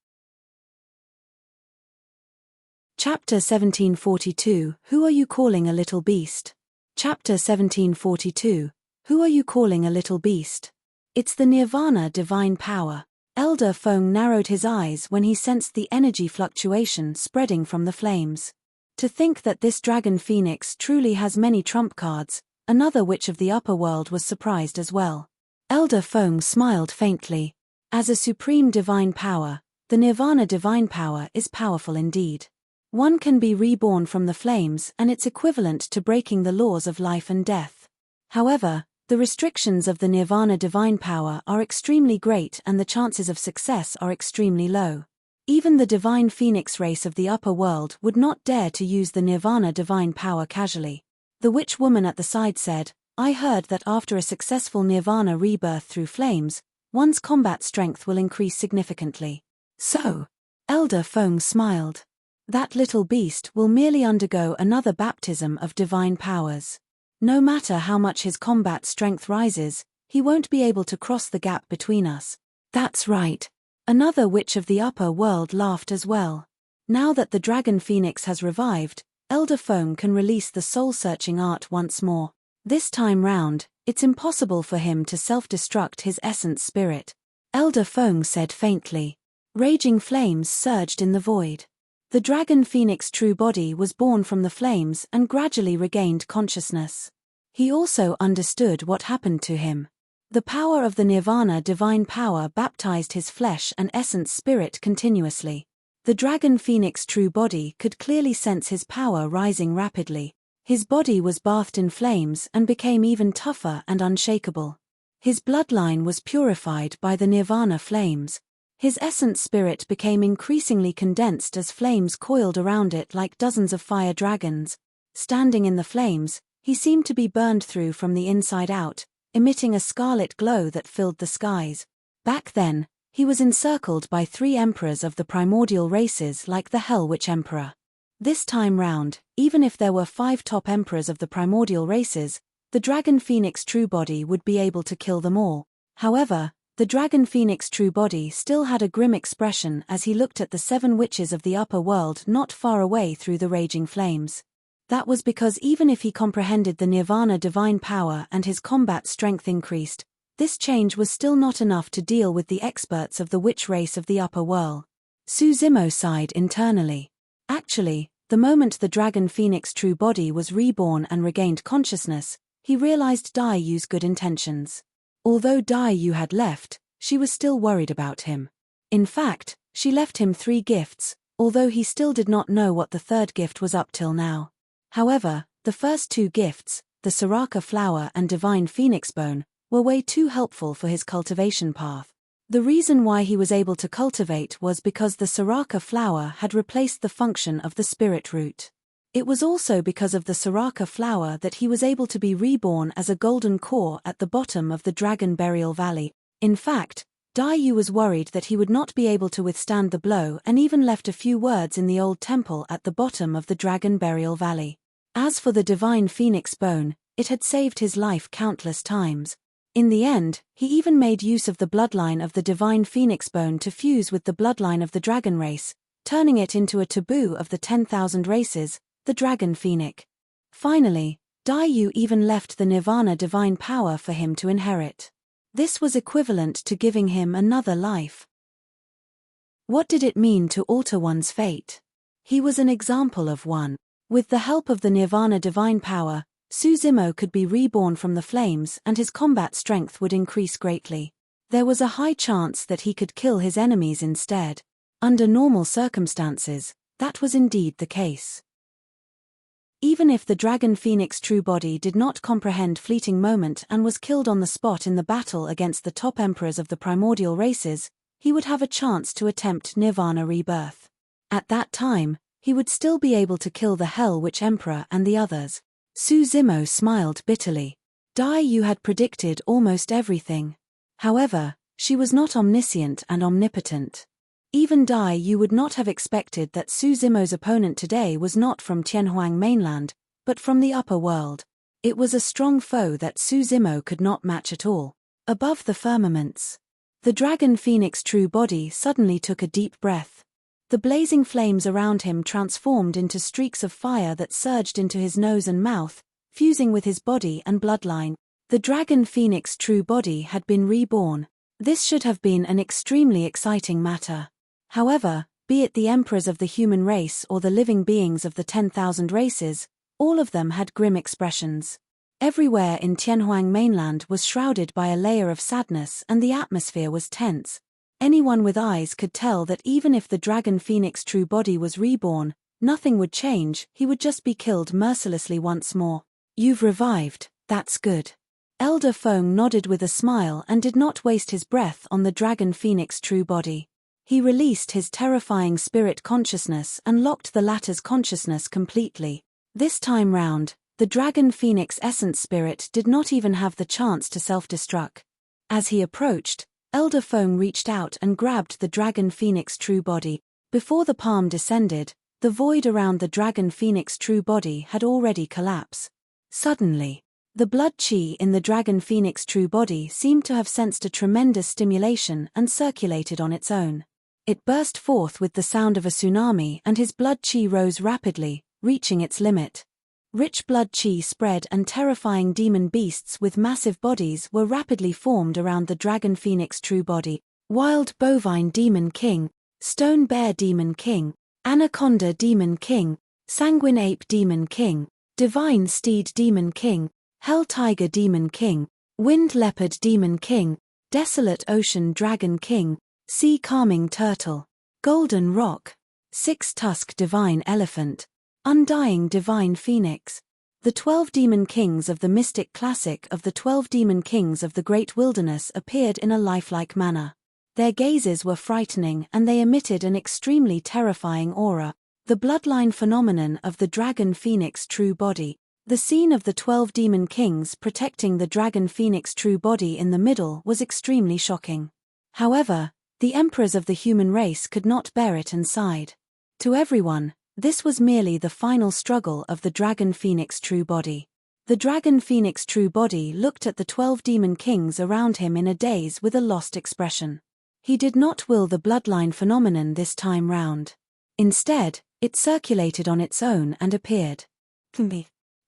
Chapter 1742, Who are you calling a little beast? Chapter 1742, Who are you calling a little beast? It's the Nirvana divine power. Elder Feng narrowed his eyes when he sensed the energy fluctuation spreading from the flames. To think that this dragon phoenix truly has many trump cards, another witch of the upper world was surprised as well. Elder Feng smiled faintly. As a supreme divine power, the Nirvana divine power is powerful indeed. One can be reborn from the flames and it's equivalent to breaking the laws of life and death. However, the restrictions of the Nirvana divine power are extremely great and the chances of success are extremely low. Even the divine phoenix race of the upper world would not dare to use the Nirvana divine power casually. The witch woman at the side said, I heard that after a successful Nirvana rebirth through flames, one's combat strength will increase significantly. So? Elder Feng smiled. That little beast will merely undergo another baptism of divine powers. No matter how much his combat strength rises, he won't be able to cross the gap between us. That's right. Another witch of the upper world laughed as well. Now that the dragon phoenix has revived, Elder Feng can release the soul-searching art once more. This time round, it's impossible for him to self-destruct his essence spirit. Elder Feng said faintly. Raging flames surged in the void. The dragon phoenix true body was born from the flames and gradually regained consciousness. He also understood what happened to him. The power of the Nirvana divine power baptized his flesh and essence spirit continuously. The dragon phoenix true body could clearly sense his power rising rapidly. His body was bathed in flames and became even tougher and unshakable. His bloodline was purified by the Nirvana flames. His essence spirit became increasingly condensed as flames coiled around it like dozens of fire dragons. Standing in the flames, he seemed to be burned through from the inside out, emitting a scarlet glow that filled the skies. Back then, he was encircled by 3 emperors of the primordial races like the Hell Witch Emperor. This time round, even if there were 5 top emperors of the primordial races, the dragon phoenix true body would be able to kill them all. However, the dragon phoenix true body still had a grim expression as he looked at the 7 witches of the upper world not far away through the raging flames. That was because even if he comprehended the Nirvana divine power and his combat strength increased, this change was still not enough to deal with the experts of the witch race of the upper world. Su Zimo sighed internally. Actually, the moment the dragon phoenix true body was reborn and regained consciousness, he realized Dai Yu's good intentions. Although Dai Yu had left, she was still worried about him. In fact, she left him 3 gifts, although he still did not know what the 3rd gift was up till now. However, the first 2 gifts, the Soraka flower and divine phoenix bone, were way too helpful for his cultivation path. The reason why he was able to cultivate was because the Soraka flower had replaced the function of the spirit root. It was also because of the Soraka flower that he was able to be reborn as a golden core at the bottom of the Dragon Burial Valley. In fact, Dai Yu was worried that he would not be able to withstand the blow and even left a few words in the old temple at the bottom of the Dragon Burial Valley. As for the divine phoenix bone, It had saved his life countless times. In the end, he even made use of the bloodline of the divine phoenix bone to fuse with the bloodline of the dragon race, turning it into a taboo of the 10,000 races, the dragon phoenix. Finally, Dai Yu even left the nirvana divine power for him to inherit. This was equivalent to giving him another life. What did it mean to alter one's fate? He was an example of one. With the help of the nirvana divine power, Su Zimo could be reborn from the flames and his combat strength would increase greatly. There was a high chance that he could kill his enemies instead. Under normal circumstances, that was indeed the case. Even if the dragon phoenix true body did not comprehend fleeting moment and was killed on the spot in the battle against the top emperors of the primordial races, he would have a chance to attempt nirvana rebirth. At that time, he would still be able to kill the Hell Witch Emperor and the others. Su Zimo smiled bitterly. Dai Yu had predicted almost everything. However, she was not omniscient and omnipotent. Even Dai Yu would not have expected that Su Zimo's opponent today was not from Tianhuang mainland, but from the upper world. It was a strong foe that Su Zimo could not match at all. Above the firmaments, the dragon phoenix true body suddenly took a deep breath. The blazing flames around him transformed into streaks of fire that surged into his nose and mouth, fusing with his body and bloodline. The dragon phoenix true body had been reborn. This should have been an extremely exciting matter. However, be it the emperors of the human race or the living beings of the 10,000 races, all of them had grim expressions. Everywhere in Tianhuang mainland was shrouded by a layer of sadness and the atmosphere was tense. Anyone with eyes could tell that even if the dragon phoenix true body was reborn, nothing would change, he would just be killed mercilessly once more. You've revived, that's good. Elder Feng nodded with a smile and did not waste his breath on the dragon phoenix true body. He released his terrifying spirit consciousness and locked the latter's consciousness completely. This time round, the dragon phoenix essence spirit did not even have the chance to self-destruct. As he approached, Elder Feng reached out and grabbed the dragon phoenix true body. Before the palm descended, the void around the dragon phoenix true body had already collapsed. Suddenly, the blood chi in the dragon phoenix true body seemed to have sensed a tremendous stimulation and circulated on its own. It burst forth with the sound of a tsunami and his blood chi rose rapidly, reaching its limit. Rich blood chi spread and terrifying demon beasts with massive bodies were rapidly formed around the dragon phoenix true body. Wild bovine demon king, stone bear demon king, anaconda demon king, sanguine ape demon king, divine steed demon king, hell tiger demon king, wind leopard demon king, desolate ocean dragon king, sea calming turtle, golden rock, six-tusk divine elephant, undying divine phoenix. The 12 demon kings of the mystic classic of the 12 demon kings of the great wilderness appeared in a lifelike manner. Their gazes were frightening and they emitted an extremely terrifying aura. The bloodline phenomenon of the dragon phoenix true body. The scene of the 12 demon kings protecting the dragon phoenix true body in the middle was extremely shocking. However, the emperors of the human race could not bear it and sighed. To everyone, this was merely the final struggle of the dragon phoenix true body. The dragon phoenix true body looked at the 12 demon kings around him in a daze with a lost expression. He did not will the bloodline phenomenon this time round. Instead, it circulated on its own and appeared.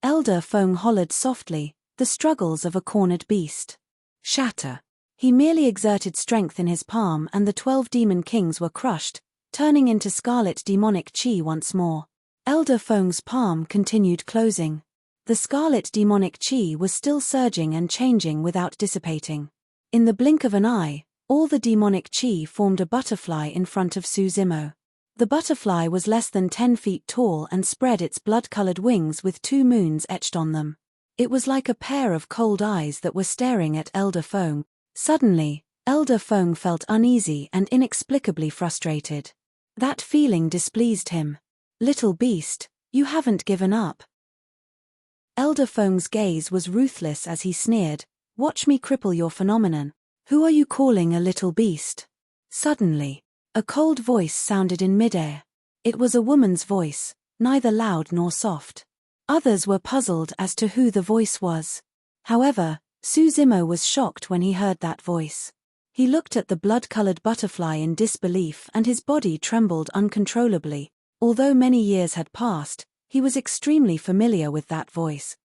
Elder Feng hollered softly, the struggles of a cornered beast. Shatter. He merely exerted strength in his palm and the 12 demon kings were crushed, turning into scarlet demonic chi once more. Elder Feng's palm continued closing. The scarlet demonic chi was still surging and changing without dissipating. In the blink of an eye, all the demonic chi formed a butterfly in front of Su Zimo. The butterfly was less than 10 feet tall and spread its blood-colored wings with 2 moons etched on them. It was like a pair of cold eyes that were staring at Elder Feng. Suddenly, Elder Feng felt uneasy and inexplicably frustrated. That feeling displeased him. Little beast, you haven't given up. Elder Feng's gaze was ruthless as he sneered, watch me cripple your phenomenon. Who are you calling a little beast? Suddenly, a cold voice sounded in midair. It was a woman's voice, neither loud nor soft. Others were puzzled as to who the voice was. However, Suzimo was shocked when he heard that voice. He looked at the blood-colored butterfly in disbelief and his body trembled uncontrollably. Although many years had passed, he was extremely familiar with that voice.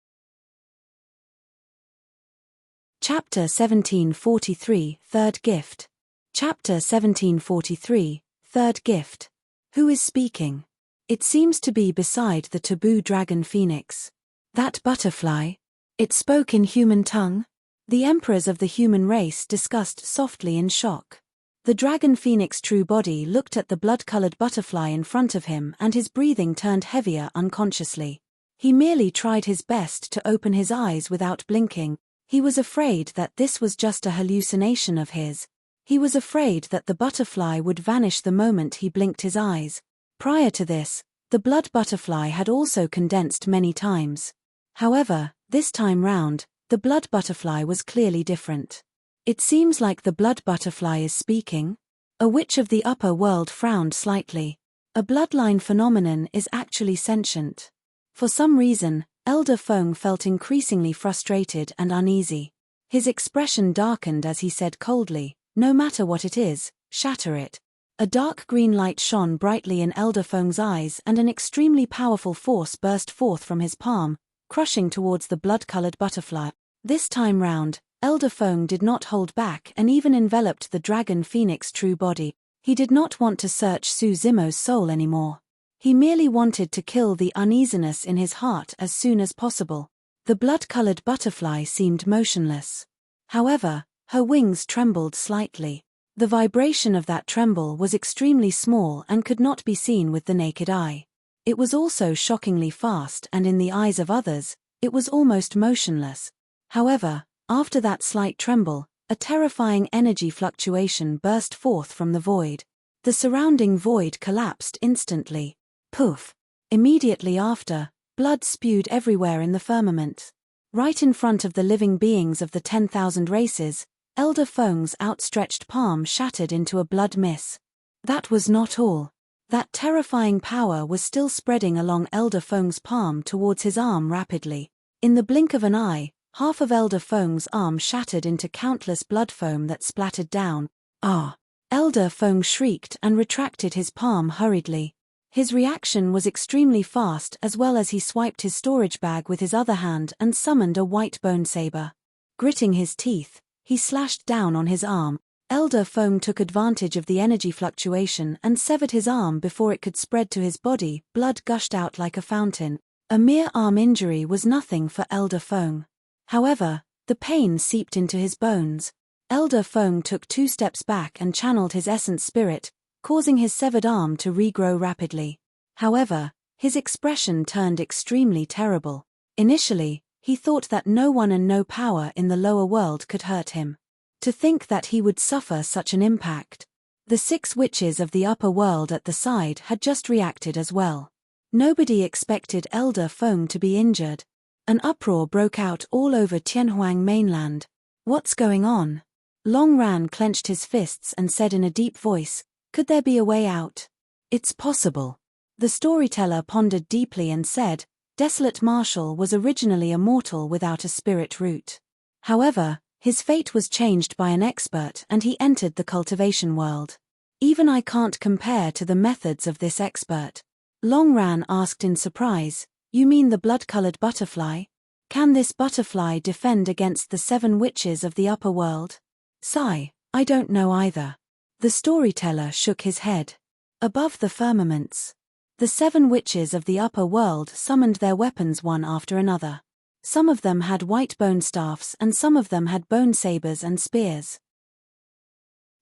Chapter 1743, Third Gift. Chapter 1743, Third Gift. Who is speaking? It seems to be beside the taboo dragon phoenix. That butterfly? It spoke in human tongue? The emperors of the human race discussed softly in shock. The dragon phoenix true body looked at the blood-colored butterfly in front of him and his breathing turned heavier unconsciously. He merely tried his best to open his eyes without blinking. He was afraid that this was just a hallucination of his. He was afraid that the butterfly would vanish the moment he blinked his eyes. Prior to this, the blood butterfly had also condensed many times. However, this time round, the blood butterfly was clearly different. It seems like the blood butterfly is speaking. A witch of the upper world frowned slightly. A bloodline phenomenon is actually sentient. For some reason, Elder Feng felt increasingly frustrated and uneasy. His expression darkened as he said coldly, "No matter what it is, shatter it." A dark green light shone brightly in Elder Feng's eyes and an extremely powerful force burst forth from his palm, crushing towards the blood-colored butterfly. This time round, Elder Feng did not hold back and even enveloped the dragon phoenix true body. He did not want to search Suzimo's soul anymore. He merely wanted to kill the uneasiness in his heart as soon as possible. The blood-colored butterfly seemed motionless. However, her wings trembled slightly. The vibration of that tremble was extremely small and could not be seen with the naked eye. It was also shockingly fast and in the eyes of others, it was almost motionless. However, after that slight tremble, a terrifying energy fluctuation burst forth from the void. The surrounding void collapsed instantly. Poof! Immediately after, blood spewed everywhere in the firmament. Right in front of the living beings of the 10,000 races, Elder Feng's outstretched palm shattered into a blood mist. That was not all. That terrifying power was still spreading along Elder Feng's palm towards his arm rapidly. In the blink of an eye, half of Elder Feng's arm shattered into countless blood foam that splattered down. Ah! Elder Feng shrieked and retracted his palm hurriedly. His reaction was extremely fast as well as he swiped his storage bag with his other hand and summoned a white bone saber. Gritting his teeth, he slashed down on his arm. Elder Feng took advantage of the energy fluctuation and severed his arm before it could spread to his body. Blood gushed out like a fountain. A mere arm injury was nothing for Elder Feng. However, the pain seeped into his bones. Elder Feng took 2 steps back and channeled his essence spirit, causing his severed arm to regrow rapidly. However, his expression turned extremely terrible. Initially, he thought that no one and no power in the lower world could hurt him. To think that he would suffer such an impact. The 6 witches of the upper world at the side had just reacted as well. Nobody expected Elder Feng to be injured. An uproar broke out all over Tianhuang mainland. What's going on? Long Ran clenched his fists and said in a deep voice, "Could there be a way out?" "It's possible." The storyteller pondered deeply and said, Desolate Marshal was originally a mortal without a spirit root. However, his fate was changed by an expert and he entered the cultivation world. Even I can't compare to the methods of this expert. Long Ran asked in surprise, "You mean the blood-colored butterfly? Can this butterfly defend against the 7 witches of the upper world?" "Sigh, I don't know either." The storyteller shook his head. Above the firmaments, the 7 witches of the upper world summoned their weapons one after another. Some of them had white bone staffs and some of them had bone sabers and spears.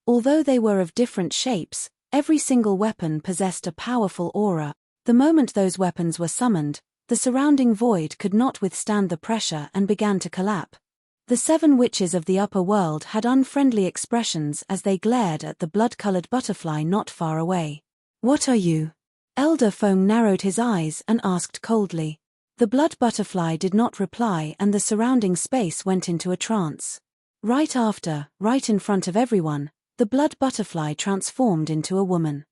Although they were of different shapes, every single weapon possessed a powerful aura. The moment those weapons were summoned, the surrounding void could not withstand the pressure and began to collapse. The 7 witches of the upper world had unfriendly expressions as they glared at the blood-colored butterfly not far away. "What are you?" Elder Feng narrowed his eyes and asked coldly. The blood butterfly did not reply and the surrounding space went into a trance. Right after, right in front of everyone, the blood butterfly transformed into a woman.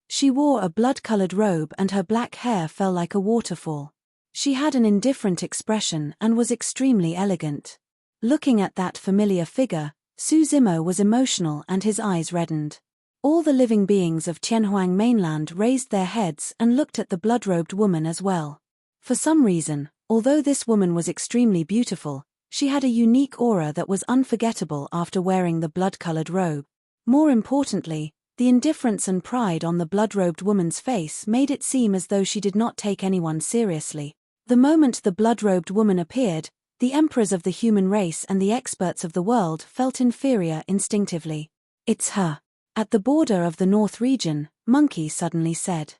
She wore a blood-colored robe and her black hair fell like a waterfall. She had an indifferent expression and was extremely elegant. Looking at that familiar figure, Su Zimo was emotional and his eyes reddened. All the living beings of Tianhuang mainland raised their heads and looked at the blood-robed woman as well. For some reason, although this woman was extremely beautiful, she had a unique aura that was unforgettable after wearing the blood-colored robe. More importantly, the indifference and pride on the blood-robed woman's face made it seem as though she did not take anyone seriously. The moment the blood-robed woman appeared, the emperors of the human race and the experts of the world felt inferior instinctively. "It's her." At the border of the North region, Monkey suddenly said.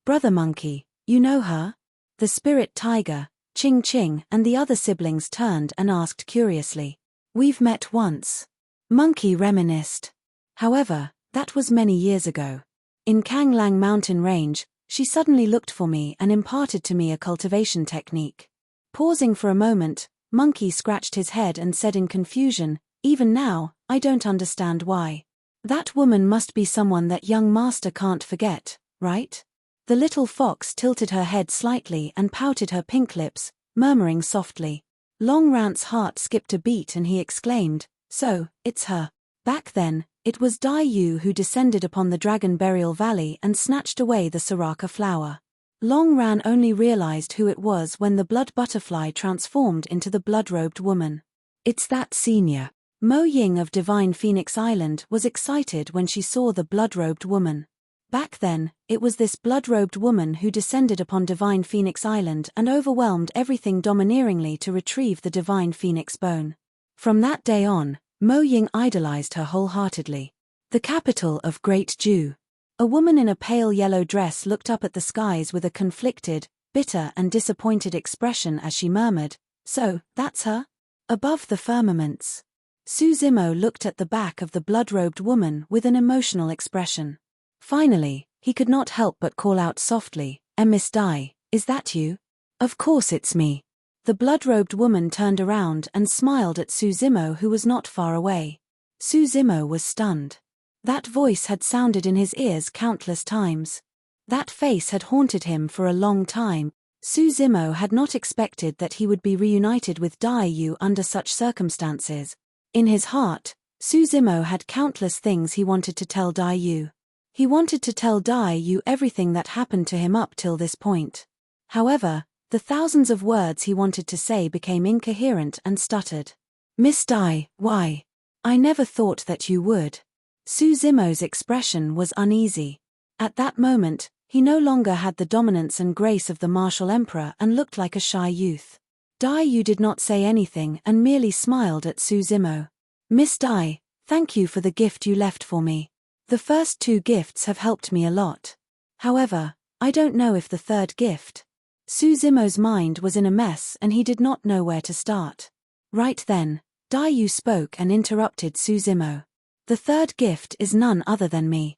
"Brother Monkey, you know her?" The spirit tiger, Ching Ching, and the other siblings turned and asked curiously. "We've met once." Monkey reminisced. "However, that was many years ago. In Kanglang mountain range, she suddenly looked for me and imparted to me a cultivation technique." Pausing for a moment, Monkey scratched his head and said in confusion, "Even now, I don't understand why. That woman must be someone that young master can't forget, right?" The little fox tilted her head slightly and pouted her pink lips, murmuring softly. Long Rant's heart skipped a beat and he exclaimed, "So, it's her." Back then, it was Dai Yu who descended upon the Dragon Burial Valley and snatched away the Soraka flower. Long Ran only realized who it was when the blood butterfly transformed into the blood-robed woman. "It's that senior." Mo Ying of Divine Phoenix Island was excited when she saw the blood-robed woman. Back then, it was this blood-robed woman who descended upon Divine Phoenix Island and overwhelmed everything domineeringly to retrieve the Divine Phoenix bone. From that day on, Mo Ying idolized her wholeheartedly. The capital of Great Ju. A woman in a pale yellow dress looked up at the skies with a conflicted, bitter and disappointed expression as she murmured, "So, that's her?" Above the firmaments, Su Zimo looked at the back of the blood-robed woman with an emotional expression. Finally, he could not help but call out softly, "Miss Dai, is that you?" "Of course it's me." The blood-robed woman turned around and smiled at Su Zimo, who was not far away. Su Zimo was stunned. That voice had sounded in his ears countless times. That face had haunted him for a long time. Su Zimo had not expected that he would be reunited with Dai Yu under such circumstances. In his heart, Su Zimo had countless things he wanted to tell Dai Yu. He wanted to tell Dai Yu everything that happened to him up till this point. However, the thousands of words he wanted to say became incoherent and stuttered. "Miss Dai, why? I never thought that you would." Su Zimo's expression was uneasy. At that moment, he no longer had the dominance and grace of the martial emperor and looked like a shy youth. Dai Yu did not say anything and merely smiled at Su Zimo. "Miss Dai, thank you for the gift you left for me. The first 2 gifts have helped me a lot. However, I don't know if the third gift." Su Zimo's mind was in a mess and he did not know where to start. Right then, Dai Yu spoke and interrupted Su Zimo. "The third gift is none other than me."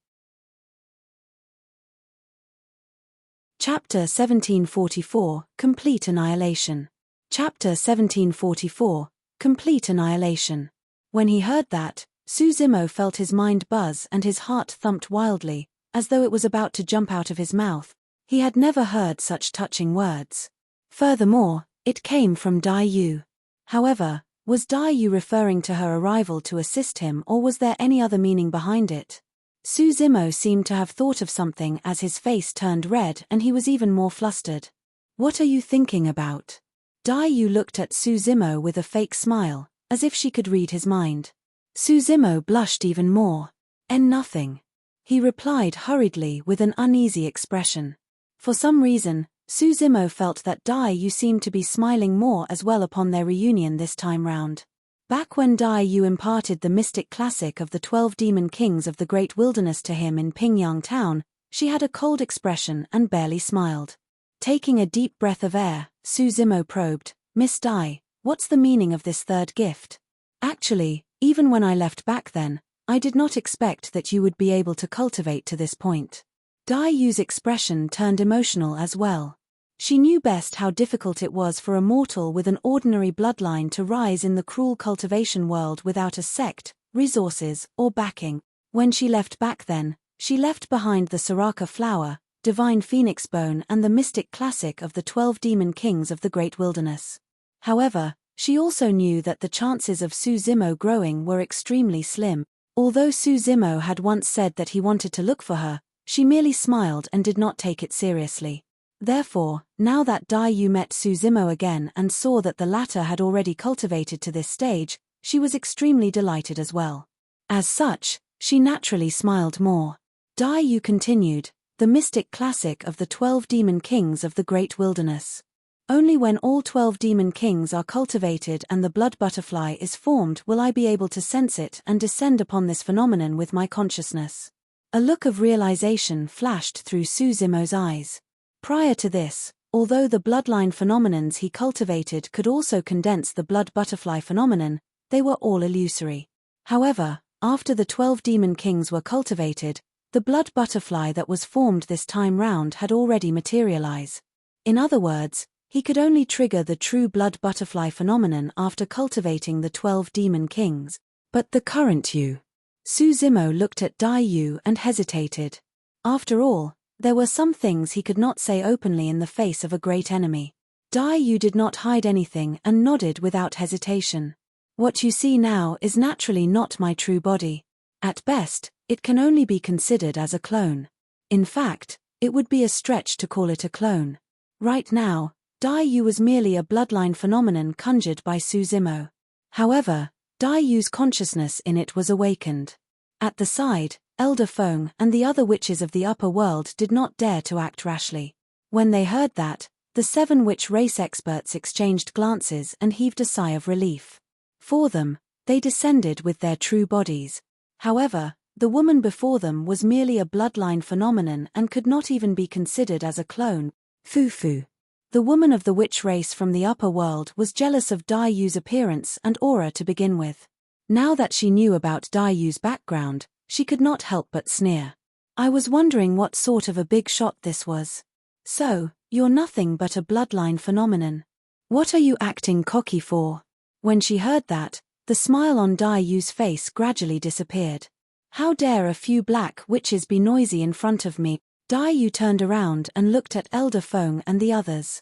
Chapter 1744, Complete Annihilation. Chapter 1744, Complete Annihilation. When he heard that, Su Zimo felt his mind buzz and his heart thumped wildly, as though it was about to jump out of his mouth. He had never heard such touching words. Furthermore, it came from Dai Yu. However, was Dai Yu referring to her arrival to assist him, or was there any other meaning behind it? Su Zimo seemed to have thought of something as his face turned red and he was even more flustered. "What are you thinking about?" Dai Yu looked at Su Zimo with a fake smile, as if she could read his mind. Su Zimo blushed even more. Nothing," he replied hurriedly with an uneasy expression. For some reason, Su Zimo felt that Dai Yu seemed to be smiling more as well upon their reunion this time round. Back when Dai Yu imparted the mystic classic of the 12 demon kings of the Great Wilderness to him in Pingyang Town, she had a cold expression and barely smiled. Taking a deep breath of air, Su Zimo probed, "Miss Dai, what's the meaning of this third gift? Actually, even when I left back then, I did not expect that you would be able to cultivate to this point." Dai Yu's expression turned emotional as well. She knew best how difficult it was for a mortal with an ordinary bloodline to rise in the cruel cultivation world without a sect, resources, or backing. When she left back then, she left behind the Soraka flower, divine phoenix bone and the mystic classic of the 12 demon kings of the great wilderness. However, she also knew that the chances of Su Zimo growing were extremely slim. Although Su Zimo had once said that he wanted to look for her, she merely smiled and did not take it seriously. Therefore, now that Dai Yu met Su Zimo again and saw that the latter had already cultivated to this stage, she was extremely delighted as well. As such, she naturally smiled more. Dai Yu continued, the mystic classic of the 12 demon kings of the great wilderness. Only when all 12 demon kings are cultivated and the blood butterfly is formed will I be able to sense it and descend upon this phenomenon with my consciousness. A look of realization flashed through Su Zimo's eyes. Prior to this, although the bloodline phenomenons he cultivated could also condense the blood butterfly phenomenon, they were all illusory. However, after the 12 demon kings were cultivated, the blood butterfly that was formed this time round had already materialized. In other words, he could only trigger the true blood butterfly phenomenon after cultivating the 12 demon kings. But the current Yu. Su Zimo looked at Dai Yu and hesitated. After all, there were some things he could not say openly in the face of a great enemy. Dai Yu did not hide anything and nodded without hesitation. What you see now is naturally not my true body. At best, it can only be considered as a clone. In fact, it would be a stretch to call it a clone. Right now, Dai Yu was merely a bloodline phenomenon conjured by Su Zimo. However, Dai Yu's consciousness in it was awakened. At the side, Elder Feng and the other witches of the upper world did not dare to act rashly. When they heard that, the 7 witch race experts exchanged glances and heaved a sigh of relief. For them, they descended with their true bodies. However, the woman before them was merely a bloodline phenomenon and could not even be considered as a clone. Fufu. The woman of the witch race from the upper world was jealous of Dai Yu's appearance and aura to begin with. Now that she knew about Dai Yu's background, she could not help but sneer. I was wondering what sort of a big shot this was. So, you're nothing but a bloodline phenomenon. What are you acting cocky for? When she heard that, the smile on Dai Yu's face gradually disappeared. How dare a few black witches be noisy in front of me? Dai Yu turned around and looked at Elder Feng and the others.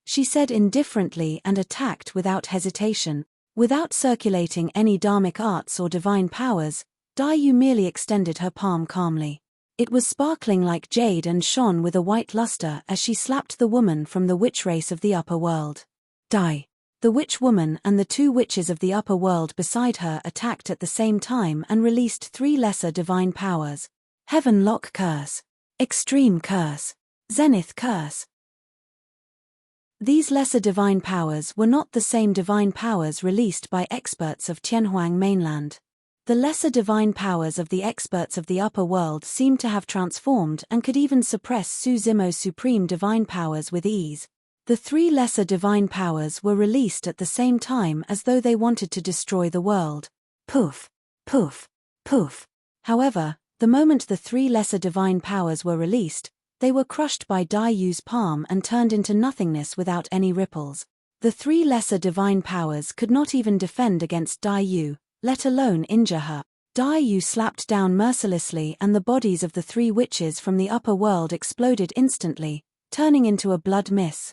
She said indifferently and attacked without hesitation. Without circulating any dharmic arts or divine powers, Dai Yu merely extended her palm calmly. It was sparkling like jade and shone with a white luster as she slapped the woman from the witch race of the upper world. Dai. The witch woman and the 2 witches of the upper world beside her attacked at the same time and released 3 lesser divine powers. Heaven Lock Curse, Extreme Curse, Zenith Curse. These lesser divine powers were not the same divine powers released by experts of Tianhuang mainland. The lesser divine powers of the experts of the upper world seemed to have transformed and could even suppress Su Zimo's supreme divine powers with ease. The 3 lesser divine powers were released at the same time as though they wanted to destroy the world. Poof, poof, poof. However, the moment the 3 lesser divine powers were released, they were crushed by Dai Yu's palm and turned into nothingness without any ripples. The 3 lesser divine powers could not even defend against Dai Yu, let alone injure her. Dai Yu slapped down mercilessly and the bodies of the 3 witches from the upper world exploded instantly, turning into a blood mist.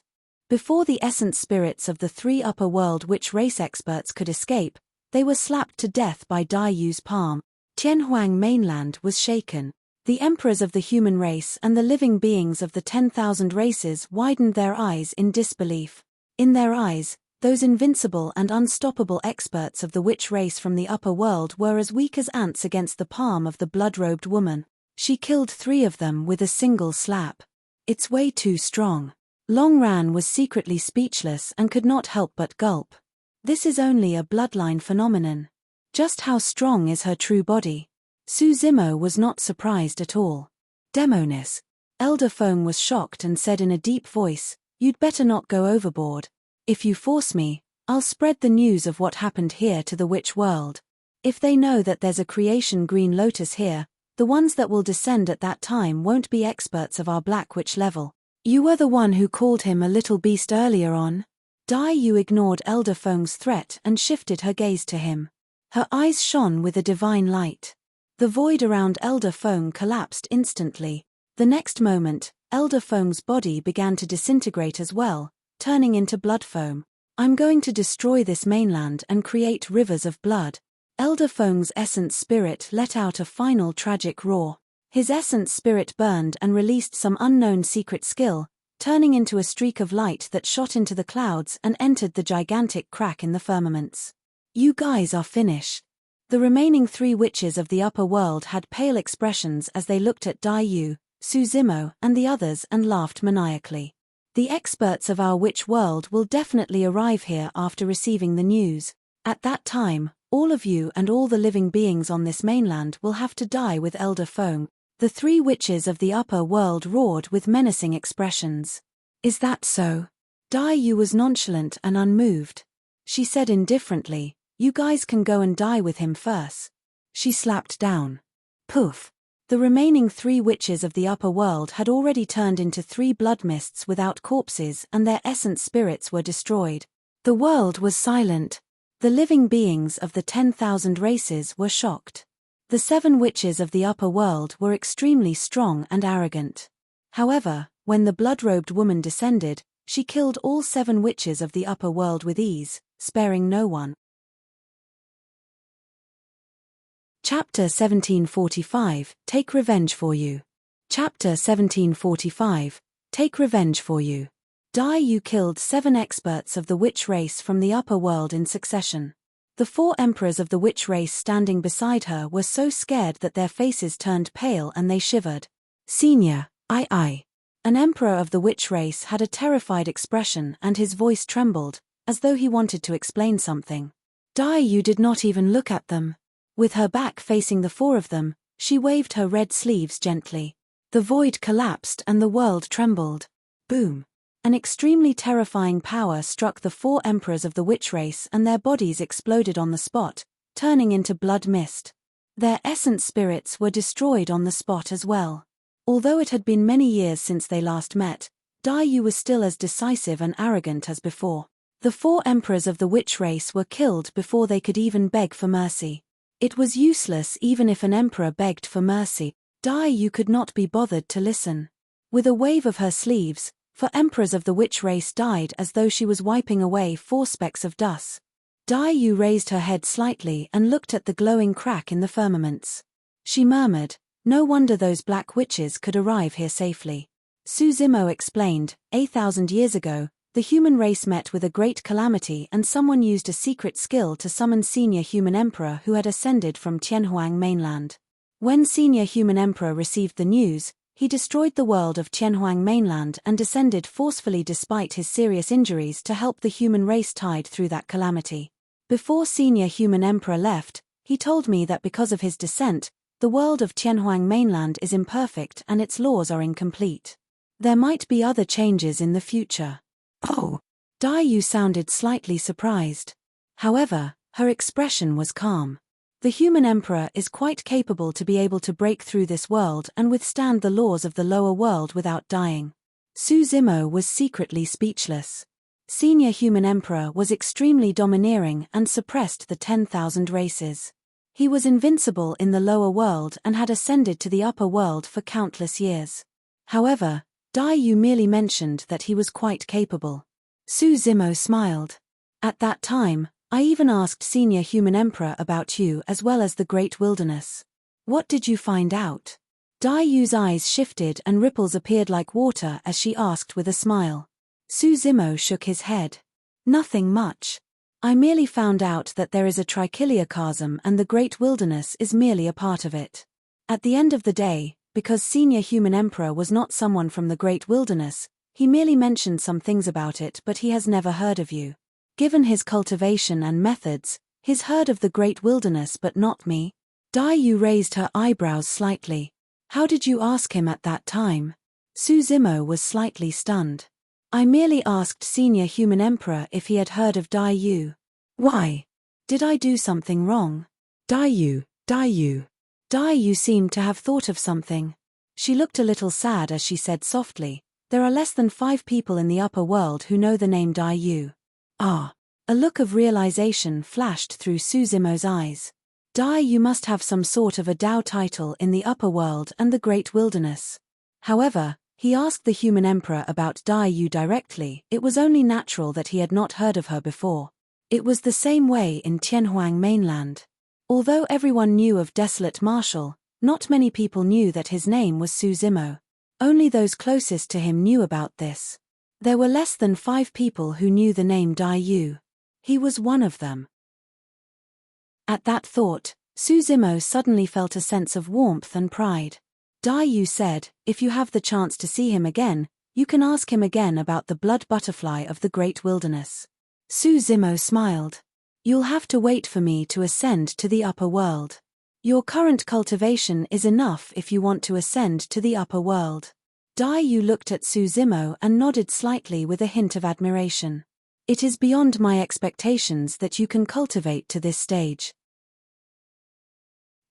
Before the essence spirits of the 3 upper world witch race experts could escape, they were slapped to death by Dai Yu's palm. Tianhuang mainland was shaken. The emperors of the human race and the living beings of the 10,000 races widened their eyes in disbelief. In their eyes, those invincible and unstoppable experts of the witch race from the upper world were as weak as ants against the palm of the blood-robed woman. She killed 3 of them with a single slap. It's way too strong. Long Ran was secretly speechless and could not help but gulp. This is only a bloodline phenomenon. Just how strong is her true body? Su Zimo was not surprised at all. Demonis. Elder Feng was shocked and said in a deep voice, "You'd better not go overboard. If you force me, I'll spread the news of what happened here to the witch world. If they know that there's a creation green lotus here, the ones that will descend at that time won't be experts of our black witch level." You were the one who called him a little beast earlier on. Dai Yu ignored Elder Feng's threat and shifted her gaze to him. Her eyes shone with a divine light. The void around Elder Feng collapsed instantly. The next moment, Elder Feng's body began to disintegrate as well, turning into blood foam. I'm going to destroy this mainland and create rivers of blood. Elder Feng's essence spirit let out a final tragic roar. His essence spirit burned and released some unknown secret skill, turning into a streak of light that shot into the clouds and entered the gigantic crack in the firmaments. You guys are finished. The remaining 3 witches of the upper world had pale expressions as they looked at Dai Yu, Su Zimo, and the others and laughed maniacally. The experts of our witch world will definitely arrive here after receiving the news. At that time, all of you and all the living beings on this mainland will have to die with Elder Feng. The 3 witches of the upper world roared with menacing expressions. Is that so? Dai Yu was nonchalant and unmoved. She said indifferently, you guys can go and die with him first. She slapped down. Poof. The remaining 3 witches of the upper world had already turned into 3 blood mists without corpses and their essence spirits were destroyed. The world was silent. The living beings of the 10,000 races were shocked. The 7 witches of the upper world were extremely strong and arrogant. However, when the blood-robed woman descended, she killed all 7 witches of the upper world with ease, sparing no one. Chapter 1745, Take Revenge for You. Chapter 1745, Take Revenge for You. Dai Yu killed 7 experts of the witch race from the upper world in succession. The 4 emperors of the witch race standing beside her were so scared that their faces turned pale and they shivered. Senior, I. An emperor of the witch race had a terrified expression and his voice trembled, as though he wanted to explain something. Dai Yu did not even look at them. With her back facing the 4 of them, she waved her red sleeves gently. The void collapsed and the world trembled. Boom. An extremely terrifying power struck the 4 emperors of the witch race and their bodies exploded on the spot, turning into blood mist. Their essence spirits were destroyed on the spot as well. Although it had been many years since they last met, Dai Yu was still as decisive and arrogant as before. The 4 emperors of the witch race were killed before they could even beg for mercy. It was useless even if an emperor begged for mercy. Dai Yu could not be bothered to listen. With a wave of her sleeves, 4 emperors of the witch race died as though she was wiping away 4 specks of dust. Dai Yu raised her head slightly and looked at the glowing crack in the firmaments. She murmured, no wonder those black witches could arrive here safely. Su Zimo explained, 8,000 years ago, the human race met with a great calamity and someone used a secret skill to summon Senior Human Emperor who had ascended from Tianhuang mainland. When Senior Human Emperor received the news, he destroyed the world of Tianhuang mainland and descended forcefully despite his serious injuries to help the human race tide through that calamity. Before Senior Human Emperor left, he told me that because of his descent, the world of Tianhuang mainland is imperfect and its laws are incomplete. There might be other changes in the future. Oh! Dai Yu sounded slightly surprised. However, her expression was calm. The human emperor is quite capable to be able to break through this world and withstand the laws of the lower world without dying. Su Zimo was secretly speechless. Senior Human Emperor was extremely domineering and suppressed the 10,000 races. He was invincible in the lower world and had ascended to the upper world for countless years. However, Dai Yu merely mentioned that he was quite capable. Su Zimo smiled. At that time, I even asked Senior Human Emperor about you as well as the Great Wilderness. What did you find out? Dai Yu's eyes shifted and ripples appeared like water as she asked with a smile. Su Zimo shook his head. Nothing much. I merely found out that there is a trichiliachasm and the Great Wilderness is merely a part of it. At the end of the day, because Senior Human Emperor was not someone from the Great Wilderness, he merely mentioned some things about it but he has never heard of you. Given his cultivation and methods, he's heard of the Great Wilderness but not me. Dai Yu raised her eyebrows slightly. How did you ask him at that time? Su Zimo was slightly stunned. I merely asked Senior Human Emperor if he had heard of Dai Yu. Why? Did I do something wrong? Dai Yu. Dai Yu seemed to have thought of something. She looked a little sad as she said softly, there are less than 5 people in the upper world who know the name Dai Yu. Ah. A look of realization flashed through Su Zimo's eyes. Dai Yu must have some sort of a Dao title in the upper world and the Great Wilderness. However, he asked the human emperor about Dai Yu directly. It was only natural that he had not heard of her before. It was the same way in Tianhuang mainland. Although everyone knew of Desolate Marshal, not many people knew that his name was Su Zimo. Only those closest to him knew about this. There were less than 5 people who knew the name Dai Yu. He was one of them. At that thought, Su Zimo suddenly felt a sense of warmth and pride. Dai Yu said, "If you have the chance to see him again, you can ask him again about the blood butterfly of the great wilderness." Su Zimo smiled. "You'll have to wait for me to ascend to the upper world. Your current cultivation is enough if you want to ascend to the upper world." Dai Yu looked at Su Zimo and nodded slightly with a hint of admiration. "It is beyond my expectations that you can cultivate to this stage.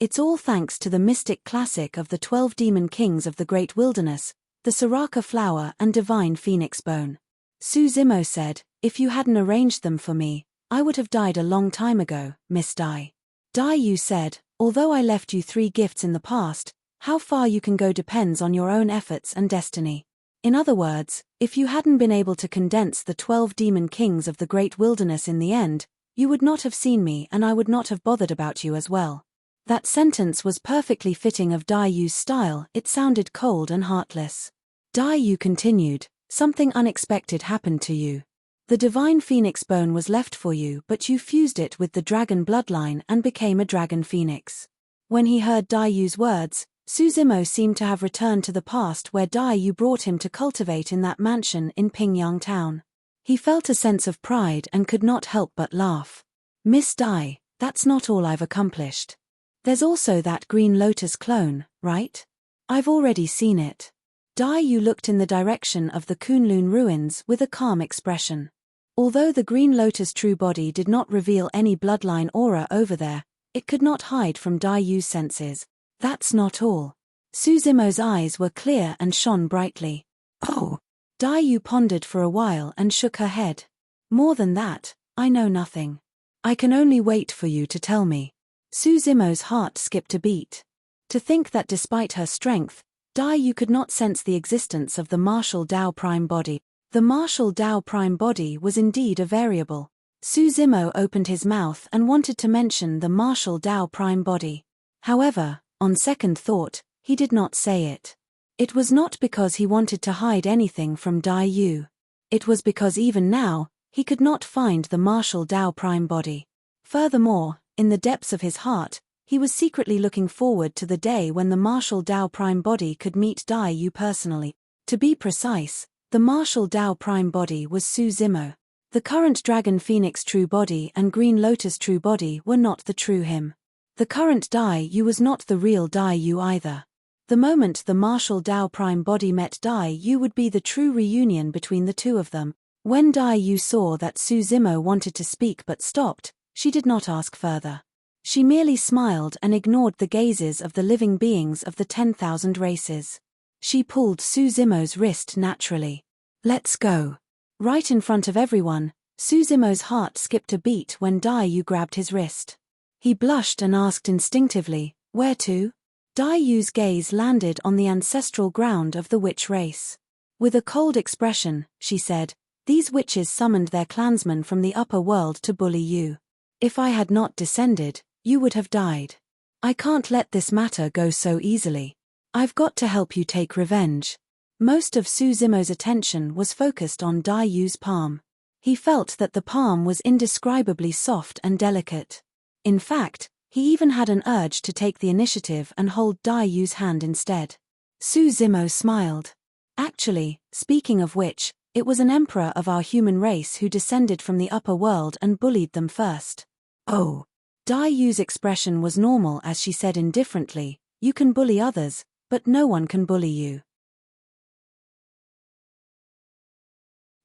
It's all thanks to the mystic classic of the 12 demon kings of the great wilderness, the Soraka flower and divine phoenix bone." Su Zimo said, "If you hadn't arranged them for me, I would have died a long time ago, Miss Dai." Dai Yu said, "Although I left you 3 gifts in the past, how far you can go depends on your own efforts and destiny. In other words, if you hadn't been able to condense the 12 demon kings of the great wilderness in the end, you would not have seen me and I would not have bothered about you as well." That sentence was perfectly fitting of Dai Yu's style. It sounded cold and heartless. Dai Yu continued, "Something unexpected happened to you. The divine phoenix bone was left for you, but you fused it with the dragon bloodline and became a dragon phoenix." When he heard Dai Yu's words, Su Zimo seemed to have returned to the past where Dai Yu brought him to cultivate in that mansion in Pingyang town. He felt a sense of pride and could not help but laugh. "Miss Dai, that's not all I've accomplished. There's also that green lotus clone, right? I've already seen it." Dai Yu looked in the direction of the Kunlun ruins with a calm expression. Although the green lotus true body did not reveal any bloodline aura over there, it could not hide from Dai Yu's senses. "That's not all." Su Zimo's eyes were clear and shone brightly. "Oh." Dai Yu pondered for a while and shook her head. "More than that, I know nothing. I can only wait for you to tell me." Su Zimo's heart skipped a beat. To think that despite her strength, Dai Yu could not sense the existence of the martial Dao prime body. The martial Dao prime body was indeed a variable. Su Zimo opened his mouth and wanted to mention the martial Dao prime body. However, on second thought, he did not say it. It was not because he wanted to hide anything from Dai Yu. It was because even now, he could not find the martial Dao prime body. Furthermore, in the depths of his heart, he was secretly looking forward to the day when the martial Dao prime body could meet Dai Yu personally. To be precise, the martial Dao prime body was Su Zimo. The current Dragon Phoenix true body and Green Lotus true body were not the true him. The current Dai Yu was not the real Dai Yu either. The moment the martial Dao prime body met Dai Yu would be the true reunion between the two of them. When Dai Yu saw that Su Zimo wanted to speak but stopped, she did not ask further. She merely smiled and ignored the gazes of the living beings of the 10,000 races. She pulled Su Zimo's wrist naturally. "Let's go." Right in front of everyone, Su Zimo's heart skipped a beat when Dai Yu grabbed his wrist. He blushed and asked instinctively, "Where to?" Dai Yu's gaze landed on the ancestral ground of the witch race. With a cold expression, she said, "These witches summoned their clansmen from the upper world to bully you. If I had not descended, you would have died. I can't let this matter go so easily. I've got to help you take revenge." Most of Su Zimo's attention was focused on Dai Yu's palm. He felt that the palm was indescribably soft and delicate. In fact, he even had an urge to take the initiative and hold Dai Yu's hand instead. Su Zimo smiled. "Actually, speaking of which, it was an emperor of our human race who descended from the upper world and bullied them first." "Oh." Dai Yu's expression was normal as she said indifferently, "You can bully others, but no one can bully you."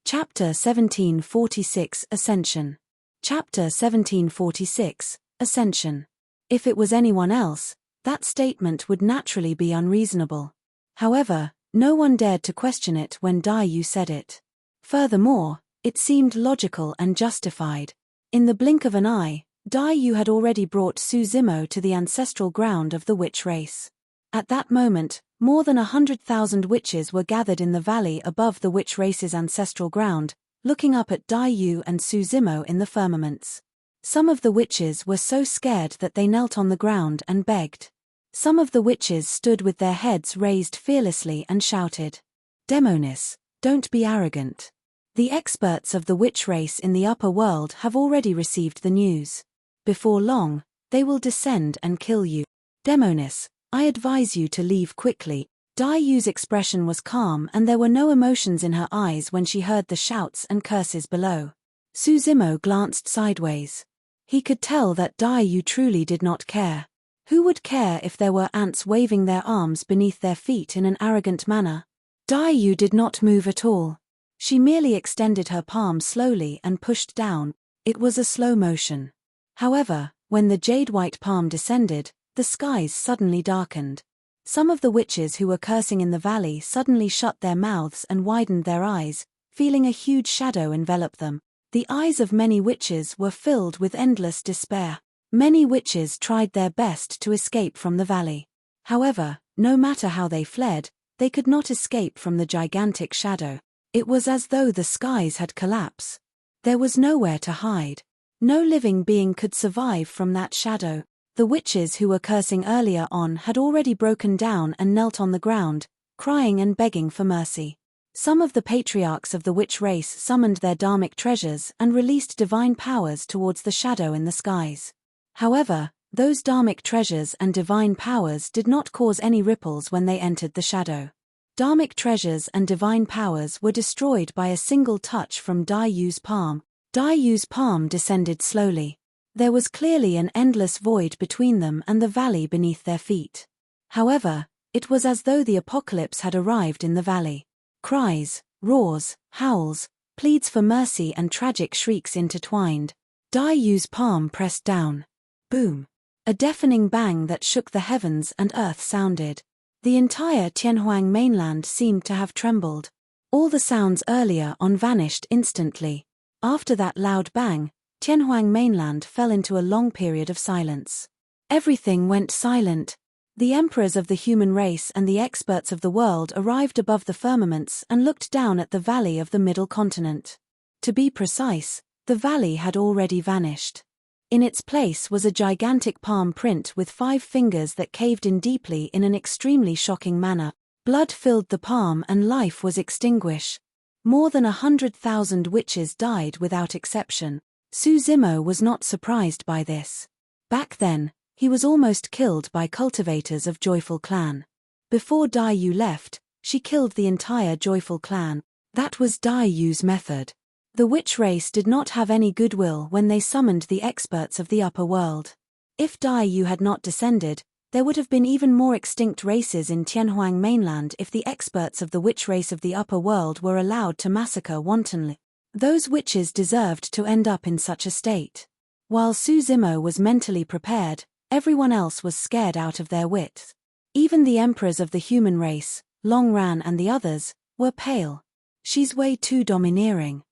Chapter 1746 Ascension. Chapter 1746 Ascension. If it was anyone else, that statement would naturally be unreasonable. However, no one dared to question it when Dai Yu said it. Furthermore, it seemed logical and justified. In the blink of an eye, Dai Yu had already brought Su Zimo to the ancestral ground of the witch race. At that moment, more than 100,000 witches were gathered in the valley above the witch race's ancestral ground, looking up at Dai Yu and Su Zimo in the firmaments. Some of the witches were so scared that they knelt on the ground and begged. Some of the witches stood with their heads raised fearlessly and shouted, "Demonis, don't be arrogant. The experts of the witch race in the upper world have already received the news. Before long, they will descend and kill you. Demonis, I advise you to leave quickly." Dai Yu's expression was calm and there were no emotions in her eyes when she heard the shouts and curses below. Su Zimo glanced sideways. He could tell that Dai Yu truly did not care. Who would care if there were ants waving their arms beneath their feet in an arrogant manner? Dai Yu did not move at all. She merely extended her palm slowly and pushed down. It was a slow motion. However, when the jade-white palm descended, the skies suddenly darkened. Some of the witches who were cursing in the valley suddenly shut their mouths and widened their eyes, feeling a huge shadow envelop them. The eyes of many witches were filled with endless despair. Many witches tried their best to escape from the valley. However, no matter how they fled, they could not escape from the gigantic shadow. It was as though the skies had collapsed. There was nowhere to hide. No living being could survive from that shadow. The witches who were cursing earlier on had already broken down and knelt on the ground, crying and begging for mercy. Some of the patriarchs of the witch race summoned their dharmic treasures and released divine powers towards the shadow in the skies. However, those dharmic treasures and divine powers did not cause any ripples when they entered the shadow. Dharmic treasures and divine powers were destroyed by a single touch from Dai Yu's palm. Dai Yu's palm descended slowly. There was clearly an endless void between them and the valley beneath their feet. However, it was as though the apocalypse had arrived in the valley. Cries, roars, howls, pleads for mercy and tragic shrieks intertwined. Dai Yu's palm pressed down. Boom! A deafening bang that shook the heavens and earth sounded. The entire Tianhuang mainland seemed to have trembled. All the sounds earlier on vanished instantly. After that loud bang, Tianhuang mainland fell into a long period of silence. Everything went silent. The emperors of the human race and the experts of the world arrived above the firmaments and looked down at the valley of the middle continent. To be precise, the valley had already vanished. In its place was a gigantic palm print with 5 fingers that caved in deeply in an extremely shocking manner. Blood filled the palm and life was extinguished. More than 100,000 witches died without exception. Su Zimo was not surprised by this. Back then, he was almost killed by cultivators of Joyful Clan. Before Dai Yu left, she killed the entire Joyful Clan. That was Dai Yu's method. The witch race did not have any goodwill when they summoned the experts of the upper world. If Dai Yu had not descended, there would have been even more extinct races in Tianhuang mainland if the experts of the witch race of the upper world were allowed to massacre wantonly. Those witches deserved to end up in such a state. While Su Zimo was mentally prepared, everyone else was scared out of their wits. Even the emperors of the human race, Long Ran and the others, were pale. She's way too domineering.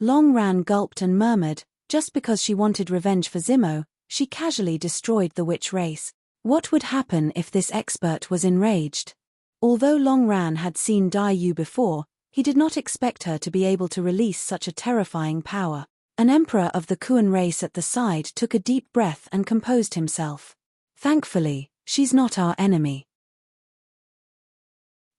Long Ran gulped and murmured, just because she wanted revenge for Zimo, she casually destroyed the witch race. What would happen if this expert was enraged? Although Long Ran had seen Dai Yu before, he did not expect her to be able to release such a terrifying power. An emperor of the Kuan race at the side took a deep breath and composed himself. Thankfully, she's not our enemy.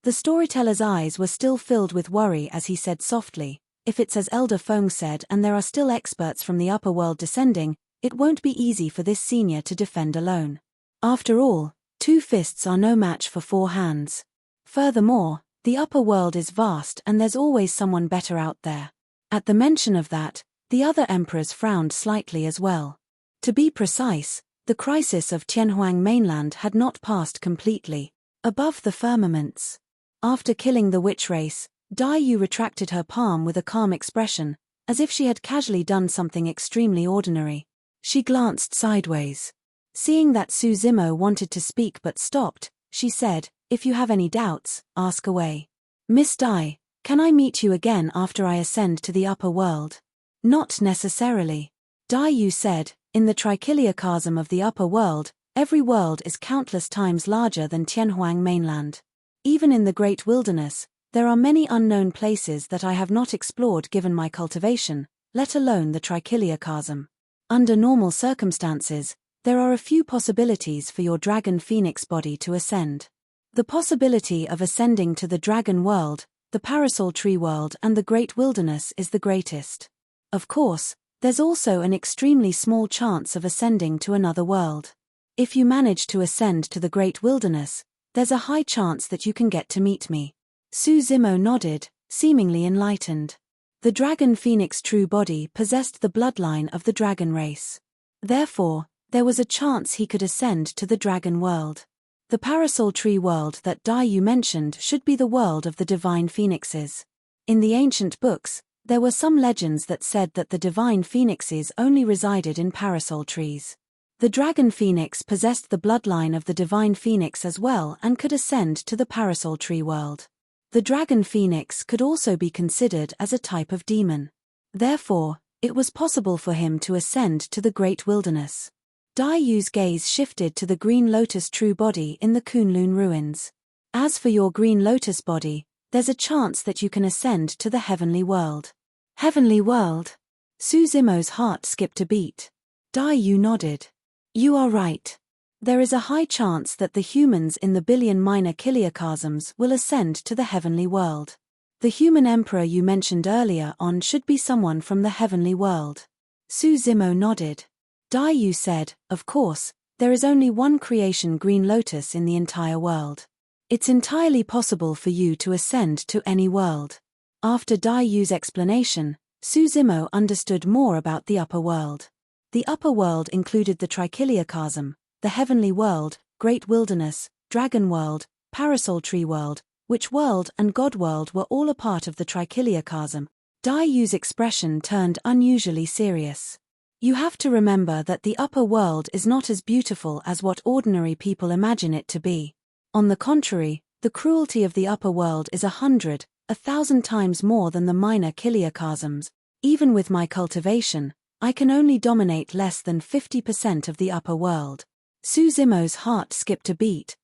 The storyteller's eyes were still filled with worry as he said softly, if it's as Elder Feng said and there are still experts from the upper world descending, it won't be easy for this senior to defend alone. After all, 2 fists are no match for 4 hands. Furthermore, the upper world is vast and there's always someone better out there. At the mention of that, the other emperors frowned slightly as well. To be precise, the crisis of Tianhuang mainland had not passed completely. Above the firmaments. After killing the witch race, Dai Yu retracted her palm with a calm expression, as if she had casually done something extremely ordinary. She glanced sideways. Seeing that Su Zimo wanted to speak but stopped, she said, if you have any doubts, ask away. Miss Dai, can I meet you again after I ascend to the upper world? Not necessarily. Dai Yu said, in the trichiliocosm of the upper world, Every world is countless times larger than Tianhuang mainland. Even in the great wilderness, there are many unknown places that I have not explored given my cultivation, let alone the Trichilia chasm. Under normal circumstances, there are a few possibilities for your dragon phoenix body to ascend. The possibility of ascending to the dragon world, the parasol tree world and the great wilderness is the greatest. Of course, there's also an extremely small chance of ascending to another world. If you manage to ascend to the great wilderness, there's a high chance that you can get to meet me. Su Zimo nodded, seemingly enlightened. The dragon phoenix true body possessed the bloodline of the dragon race. Therefore, there was a chance he could ascend to the dragon world. The parasol tree world that Dai Yu mentioned should be the world of the divine phoenixes. In the ancient books, there were some legends that said that the divine phoenixes only resided in parasol trees. The dragon phoenix possessed the bloodline of the divine phoenix as well and could ascend to the parasol tree world. The dragon phoenix could also be considered as a type of demon. Therefore, it was possible for him to ascend to the great wilderness. Dai Yu's gaze shifted to the green lotus true body in the Kunlun ruins. As for your green lotus body, there's a chance that you can ascend to the heavenly world. Heavenly world? Su Zimo's heart skipped a beat. Dai Yu nodded. You are right. There is a high chance that the humans in the billion minor chiliocosms will ascend to the heavenly world. The human emperor you mentioned earlier on should be someone from the heavenly world. Su Zimo nodded. Dai Yu said, of course, there is only one creation green lotus in the entire world. It's entirely possible for you to ascend to any world. After Dai Yu's explanation, Su Zimo understood more about the upper world. The upper world included the Trichilia chasm, the heavenly world, great wilderness, dragon world, parasol tree world, witch world and god world were all a part of the Trichilia chasm. Dai Yu's expression turned unusually serious. You have to remember that the upper world is not as beautiful as what ordinary people imagine it to be. On the contrary, the cruelty of the upper world is 100, 1,000 times more than the minor chiliocosms. Even with my cultivation, I can only dominate less than 50% of the upper world. Su Zimo's heart skipped a beat.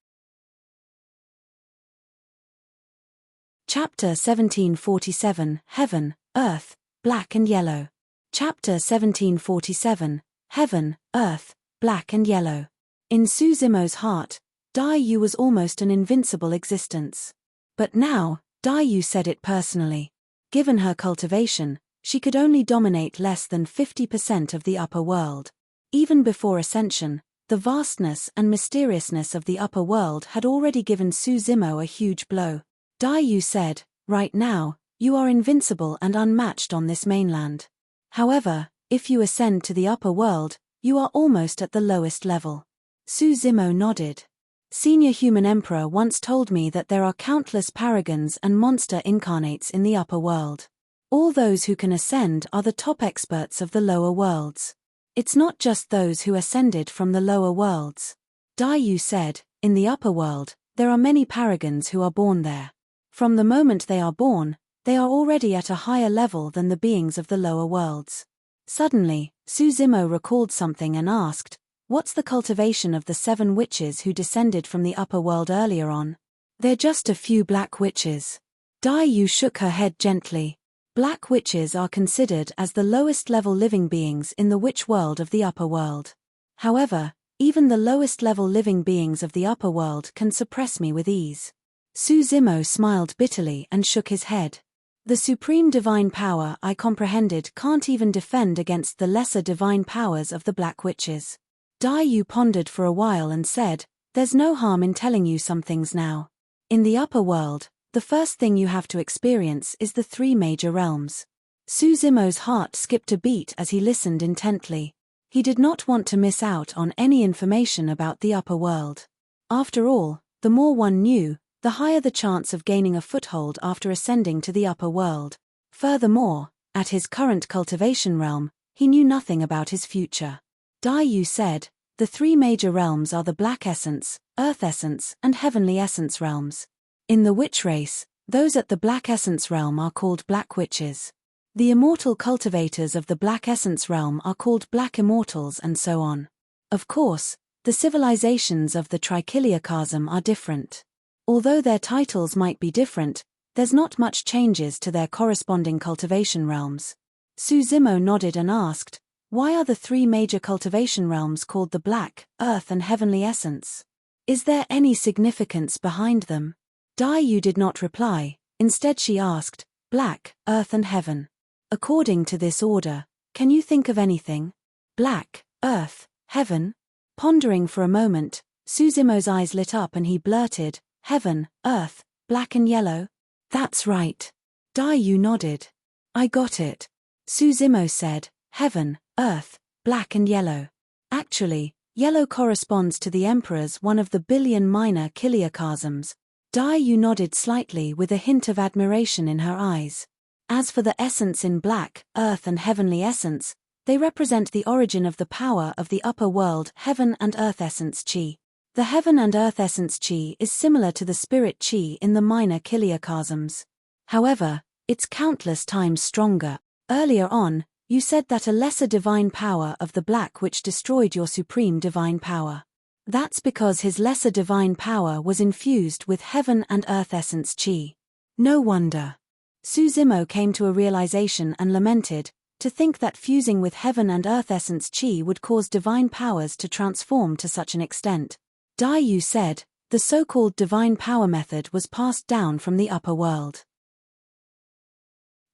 Chapter 1747, Heaven, Earth, Black and Yellow. Chapter 1747, Heaven, Earth, Black and Yellow. In Su Zimo's heart, Dai Yu was almost an invincible existence. But now, Dai Yu said it personally. Given her cultivation, she could only dominate less than 50% of the upper world. Even before ascension, the vastness and mysteriousness of the upper world had already given Su Zimo a huge blow. Dai Yu said, right now, you are invincible and unmatched on this mainland. However, if you ascend to the upper world, you are almost at the lowest level. Su Zimo nodded. Senior Human Emperor once told me that there are countless paragons and monster incarnates in the upper world. All those who can ascend are the top experts of the lower worlds. It's not just those who ascended from the lower worlds. Dai Yu said, in the upper world, there are many paragons who are born there. From the moment they are born, they are already at a higher level than the beings of the lower worlds. Suddenly, Su Zimo recalled something and asked, what's the cultivation of the 7 witches who descended from the upper world earlier on? They're just a few black witches. Dai Yu shook her head gently. Black witches are considered as the lowest level living beings in the witch world of the upper world. However, even the lowest level living beings of the upper world can suppress me with ease. Su Zimo smiled bitterly and shook his head. The supreme divine power I comprehended can't even defend against the lesser divine powers of the black witches. Dai Yu pondered for a while and said, there's no harm in telling you some things now. In the upper world, the first thing you have to experience is the 3 major realms. Su Zimo's heart skipped a beat as he listened intently. He did not want to miss out on any information about the upper world. After all, the more one knew, the higher the chance of gaining a foothold after ascending to the upper world. Furthermore, at his current cultivation realm, he knew nothing about his future. Dai Yu said, the 3 major realms are the Black Essence, Earth Essence and Heavenly Essence realms. In the witch race, those at the Black Essence realm are called Black Witches. The immortal cultivators of the Black Essence realm are called Black Immortals and so on. Of course, The civilizations of the Trichiliocosm are different. Although their titles might be different, there's not much changes to their corresponding cultivation realms. Suzimo nodded and asked, why are the three major cultivation realms called the Black, Earth and Heavenly Essence? Is there any significance behind them? Daiyu did not reply. Instead she asked, Black, Earth and Heaven. According to this order, can you think of anything? Black, Earth, Heaven? Pondering for a moment, Suzimo's eyes lit up and he blurted, Heaven, Earth, Black and Yellow? That's right. Daiyu nodded. I got it. Suzimo said, Heaven, Earth, Black and Yellow. Actually, yellow corresponds to the Emperor's one of the billion minor chiliocosms. Daiyu nodded slightly with a hint of admiration in her eyes. As for the essence in Black, Earth and Heavenly Essence, they represent the origin of the power of the upper world Heaven and Earth Essence Chi. The Heaven and Earth Essence Chi is similar to the Spirit Chi in the minor chiliocosms. However, it's countless times stronger. Earlier on, you said that a lesser divine power of the Black which destroyed your supreme divine power. That's because his lesser divine power was infused with Heaven and Earth Essence Chi. No wonder. Suzimo came to a realization and lamented, to think that fusing with Heaven and Earth Essence Chi would cause divine powers to transform to such an extent. Daiyu said, the so-called divine power method was passed down from the upper world.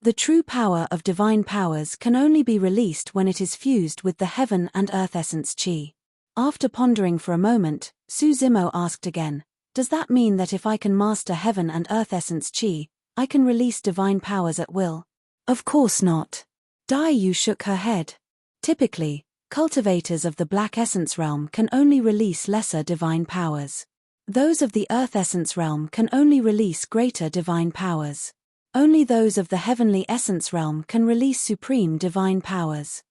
The true power of divine powers can only be released when it is fused with the Heaven and Earth Essence Chi. After pondering for a moment, Suzimo asked again, does that mean that if I can master Heaven and Earth Essence Chi, I can release divine powers at will? Of course not. Daiyu shook her head. Typically, cultivators of the Black Essence realm can only release lesser divine powers. Those of the Earth Essence realm can only release greater divine powers. Only those of the Heavenly Essence realm can release supreme divine powers.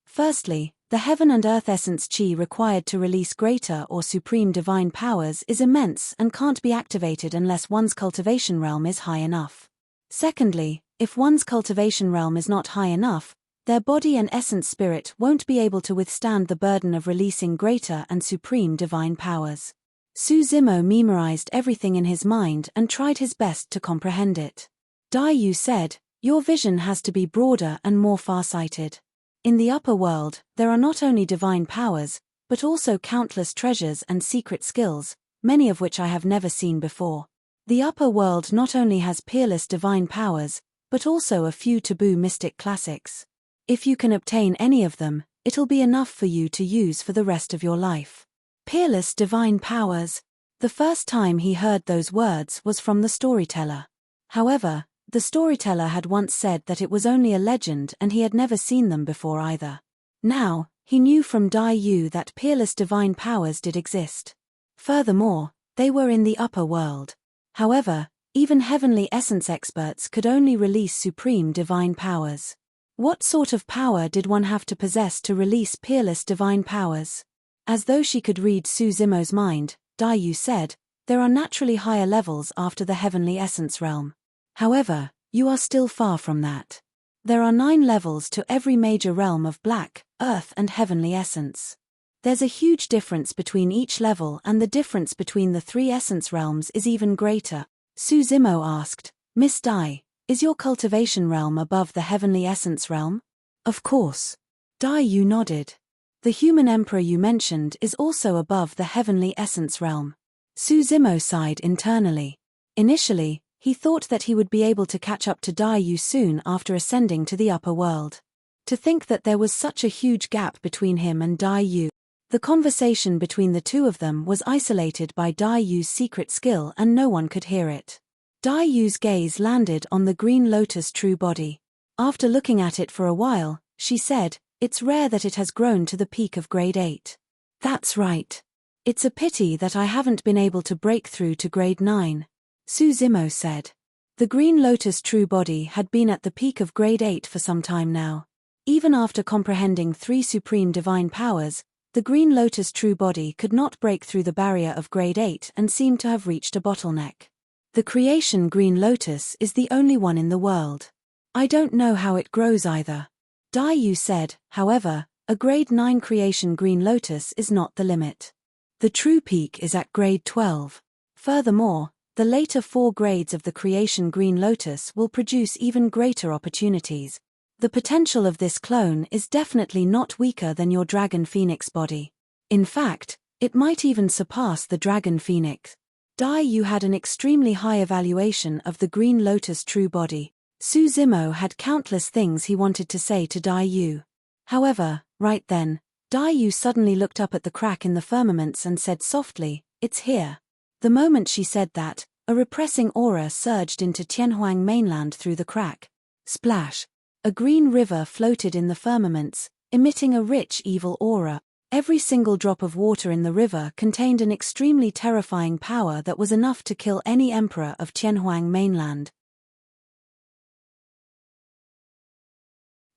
Firstly, the Heaven and Earth Essence Chi required to release greater or supreme divine powers is immense and can't be activated unless one's cultivation realm is high enough. Secondly, if one's cultivation realm is not high enough, their body and essence spirit won't be able to withstand the burden of releasing greater and supreme divine powers. Suzimo memorized everything in his mind and tried his best to comprehend it. Daiyu said, your vision has to be broader and more far-sighted. In the upper world, there are not only divine powers, but also countless treasures and secret skills, many of which I have never seen before. The upper world not only has peerless divine powers, but also a few taboo mystic classics. If you can obtain any of them, it'll be enough for you to use for the rest of your life. Peerless divine powers. The first time he heard those words was from the storyteller. However, the storyteller had once said that it was only a legend and he had never seen them before either. Now, he knew from Daiyu that peerless divine powers did exist. Furthermore, they were in the upper world. However, even heavenly essence experts could only release supreme divine powers. What sort of power did one have to possess to release peerless divine powers? As though she could read Suzimo's mind, Daiyu said, there are naturally higher levels after the heavenly essence realm. However, you are still far from that. There are 9 levels to every major realm of Black, Earth and Heavenly Essence. There's a huge difference between each level and the difference between the 3 essence realms is even greater. Suzimo asked, Miss Dai, is your cultivation realm above the Heavenly Essence realm? Of course. Daiyu nodded. The human emperor you mentioned is also above the Heavenly Essence realm. Suzimo sighed internally. Initially, he thought that he would be able to catch up to Daiyu soon after ascending to the upper world. To think that there was such a huge gap between him and Daiyu. The conversation between the two of them was isolated by Daiyu's secret skill and no one could hear it. Daiyu's gaze landed on the green lotus true body. After looking at it for a while, she said, it's rare that it has grown to the peak of grade 8. That's right. It's a pity that I haven't been able to break through to grade 9. Suzimo said. The green lotus true body had been at the peak of grade 8 for some time now. Even after comprehending 3 supreme divine powers, the green lotus true body could not break through the barrier of grade 8 and seemed to have reached a bottleneck. The creation green lotus is the only one in the world. I don't know how it grows either. Daiyu said, however, A grade 9 creation green lotus is not the limit. The true peak is at grade 12. Furthermore, the later 4 grades of the creation green lotus will produce even greater opportunities. The potential of this clone is definitely not weaker than your dragon phoenix body. In fact, it might even surpass the dragon phoenix. Dai Yu had an extremely high evaluation of the green lotus true body. Su Zimo had countless things he wanted to say to Dai Yu. However, right then, Dai Yu suddenly looked up at the crack in the firmaments and said softly, "It's here." The moment she said that, a repressing aura surged into Tianhuang mainland through the crack. Splash! A green river floated in the firmaments, emitting a rich evil aura. Every single drop of water in the river contained an extremely terrifying power that was enough to kill any emperor of Tianhuang mainland.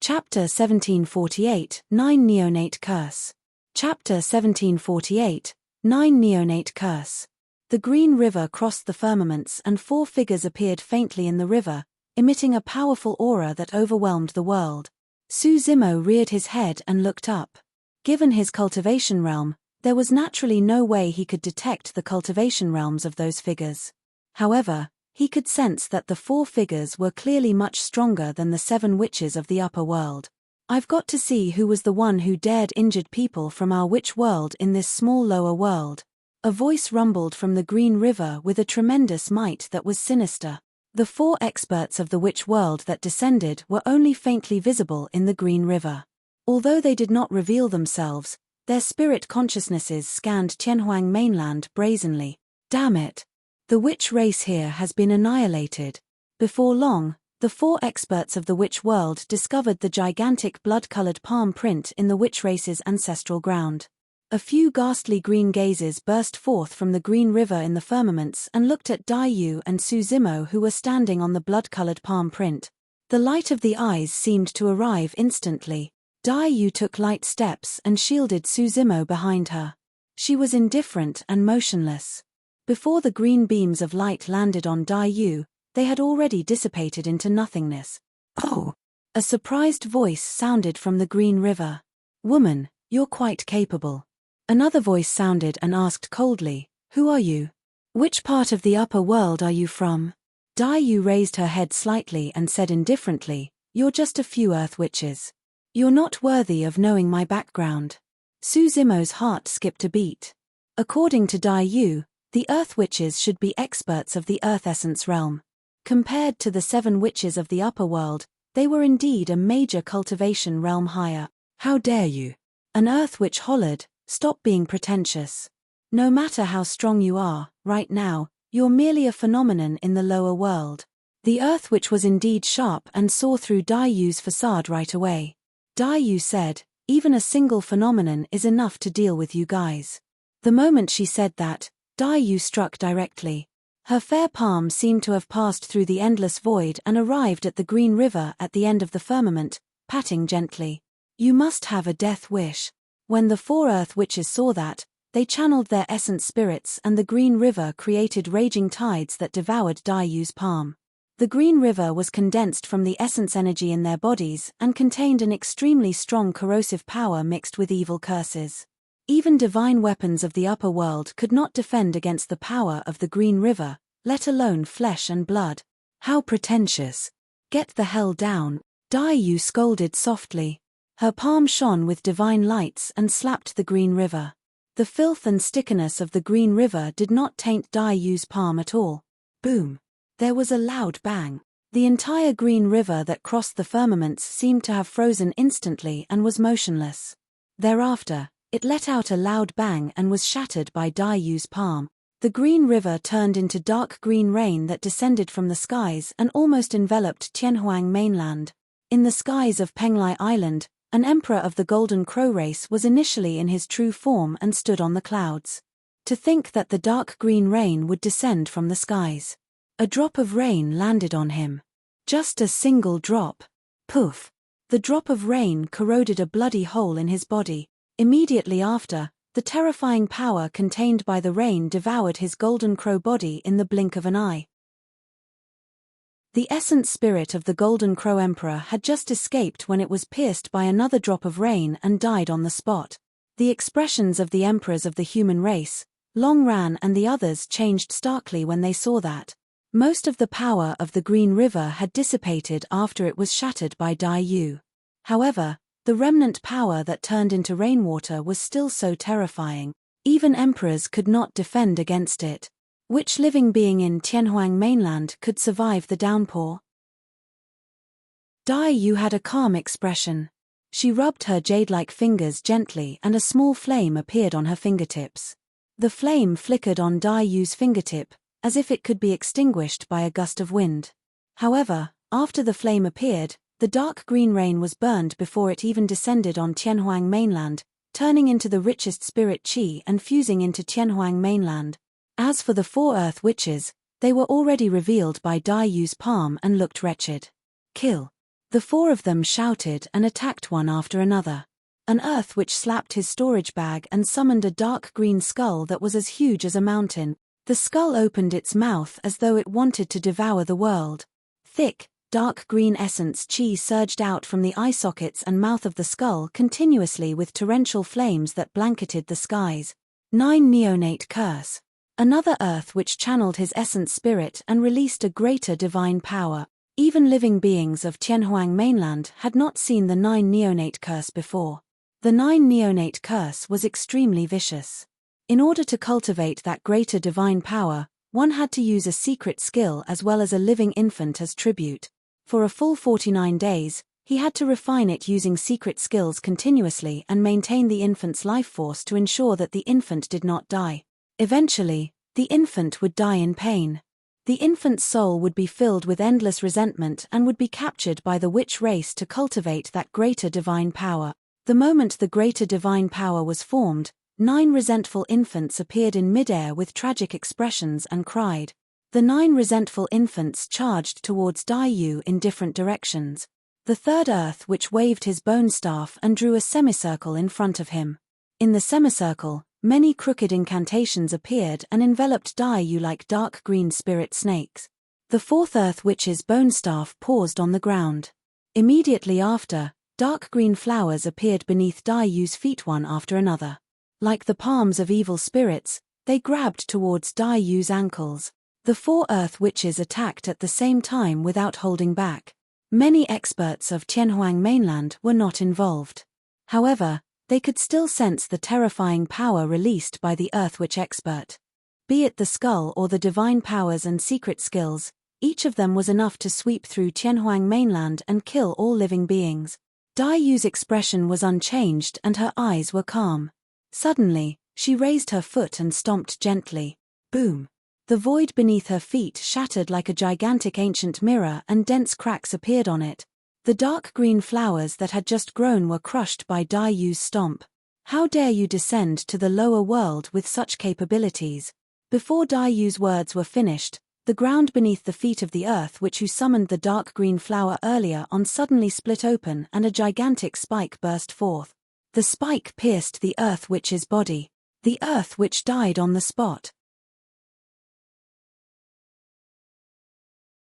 Chapter 1748, 9 Neonate Curse. Chapter 1748, 9 Neonate Curse. The green river crossed the firmaments and 4 figures appeared faintly in the river, emitting a powerful aura that overwhelmed the world. Su Zimo reared his head and looked up. Given his cultivation realm, there was naturally no way he could detect the cultivation realms of those figures. However, he could sense that the 4 figures were clearly much stronger than the 7 witches of the upper world. "I've got to see who was the one who dared injured people from our witch world in this small lower world." A voice rumbled from the green river with a tremendous might that was sinister. The 4 experts of the witch world that descended were only faintly visible in the green river. Although they did not reveal themselves, their spirit consciousnesses scanned Tianhuang mainland brazenly. Damn it! The witch race here has been annihilated. Before long, the 4 experts of the witch world discovered the gigantic blood-colored palm print in the witch race's ancestral ground. A few ghastly green gazes burst forth from the green river in the firmaments and looked at Dai Yu and Su Zimo, who were standing on the blood-colored palm print. The light of the eyes seemed to arrive instantly. Dai Yu took light steps and shielded Su Zimo behind her. She was indifferent and motionless. Before the green beams of light landed on Dai Yu, they had already dissipated into nothingness. "Oh!" A surprised voice sounded from the green river. "Woman, you're quite capable." Another voice sounded and asked coldly, "Who are you? Which part of the upper world are you from?" Dai Yu raised her head slightly and said indifferently, "You're just a few earth witches. You're not worthy of knowing my background." Su Zimo's heart skipped a beat. According to Dai Yu, the earth witches should be experts of the earth essence realm. Compared to the 7 witches of the upper world, they were indeed a major cultivation realm higher. "How dare you?" An earth witch hollered, "Stop being pretentious. No matter how strong you are, right now, you're merely a phenomenon in the lower world." The earth witch was indeed sharp and saw through Dai Yu's facade right away. Dai Yu said, "Even a single phenomenon is enough to deal with you guys." The moment she said that, Dai Yu struck directly. Her fair palm seemed to have passed through the endless void and arrived at the green river at the end of the firmament, patting gently. "You must have a death wish." When the 4 earth witches saw that, they channeled their essence spirits and the green river created raging tides that devoured Dai Yu's palm. The green river was condensed from the essence energy in their bodies and contained an extremely strong corrosive power mixed with evil curses. Even divine weapons of the upper world could not defend against the power of the green river, let alone flesh and blood. "How pretentious. Get the hell down." Dai Yu scolded softly. Her palm shone with divine lights and slapped the green river. The filth and stickiness of the green river did not taint Dai Yu's palm at all. Boom! There was a loud bang. The entire green river that crossed the firmaments seemed to have frozen instantly and was motionless. Thereafter, it let out a loud bang and was shattered by Dai Yu's palm. The green river turned into dark green rain that descended from the skies and almost enveloped Tianhuang mainland. In the skies of Penglai Island, an emperor of the Golden Crow race was initially in his true form and stood on the clouds. To think that the dark green rain would descend from the skies. A drop of rain landed on him. Just a single drop. Poof! The drop of rain corroded a bloody hole in his body. Immediately after, the terrifying power contained by the rain devoured his Golden Crow body in the blink of an eye. The essence spirit of the Golden Crow Emperor had just escaped when it was pierced by another drop of rain and died on the spot. The expressions of the emperors of the human race, Long Ran and the others, changed starkly when they saw that. Most of the power of the Green River had dissipated after it was shattered by Dai Yu. However, the remnant power that turned into rainwater was still so terrifying. Even emperors could not defend against it. Which living being in Tianhuang mainland could survive the downpour? Dai Yu had a calm expression. She rubbed her jade-like fingers gently and a small flame appeared on her fingertips. The flame flickered on Dai Yu's fingertip, as if it could be extinguished by a gust of wind. However, after the flame appeared, the dark green rain was burned before it even descended on Tianhuang mainland, turning into the richest spirit qi and fusing into Tianhuang mainland. As for the 4 earth witches, they were already revealed by Dai Yu's palm and looked wretched. Kill. The 4 of them shouted and attacked one after another. An earth witch slapped his storage bag and summoned a dark green skull that was as huge as a mountain. The skull opened its mouth as though it wanted to devour the world. Thick, dark green essence qi surged out from the eye sockets and mouth of the skull continuously with torrential flames that blanketed the skies. 9 Neonate Curse. Another earth witch channeled his essence spirit and released a greater divine power. Even living beings of Tianhuang mainland had not seen the 9 Neonate Curse before. The 9 Neonate Curse was extremely vicious. In order to cultivate that greater divine power, one had to use a secret skill as well as a living infant as tribute. For a full 49 days, he had to refine it using secret skills continuously and maintain the infant's life force to ensure that the infant did not die. Eventually, the infant would die in pain. The infant's soul would be filled with endless resentment and would be captured by the witch race to cultivate that greater divine power. The moment the greater divine power was formed, 9 resentful infants appeared in midair with tragic expressions and cried. The 9 resentful infants charged towards Dai Yu in different directions. The 3rd earth witch waved his bone staff and drew a semicircle in front of him. In the semicircle, many crooked incantations appeared and enveloped Dai Yu like dark green spirit snakes. The 4th earth witch's bone staff paused on the ground. Immediately after, dark green flowers appeared beneath Dai Yu's feet one after another. Like the palms of evil spirits, they grabbed towards Dai Yu's ankles. The 4 earth witches attacked at the same time without holding back. Many experts of Tianhuang mainland were not involved. However, they could still sense the terrifying power released by the earth witch expert. Be it the skull or the divine powers and secret skills, each of them was enough to sweep through Tianhuang mainland and kill all living beings. Dai Yu's expression was unchanged and her eyes were calm. Suddenly, she raised her foot and stomped gently. Boom! The void beneath her feet shattered like a gigantic ancient mirror and dense cracks appeared on it. The dark green flowers that had just grown were crushed by Dai Yu's stomp. How dare you descend to the lower world with such capabilities? Before Dai Yu's words were finished, the ground beneath the feet of the earth witch who summoned the dark green flower earlier on suddenly split open and a gigantic spike burst forth. The spike pierced the earth witch's body. The earth witch died on the spot.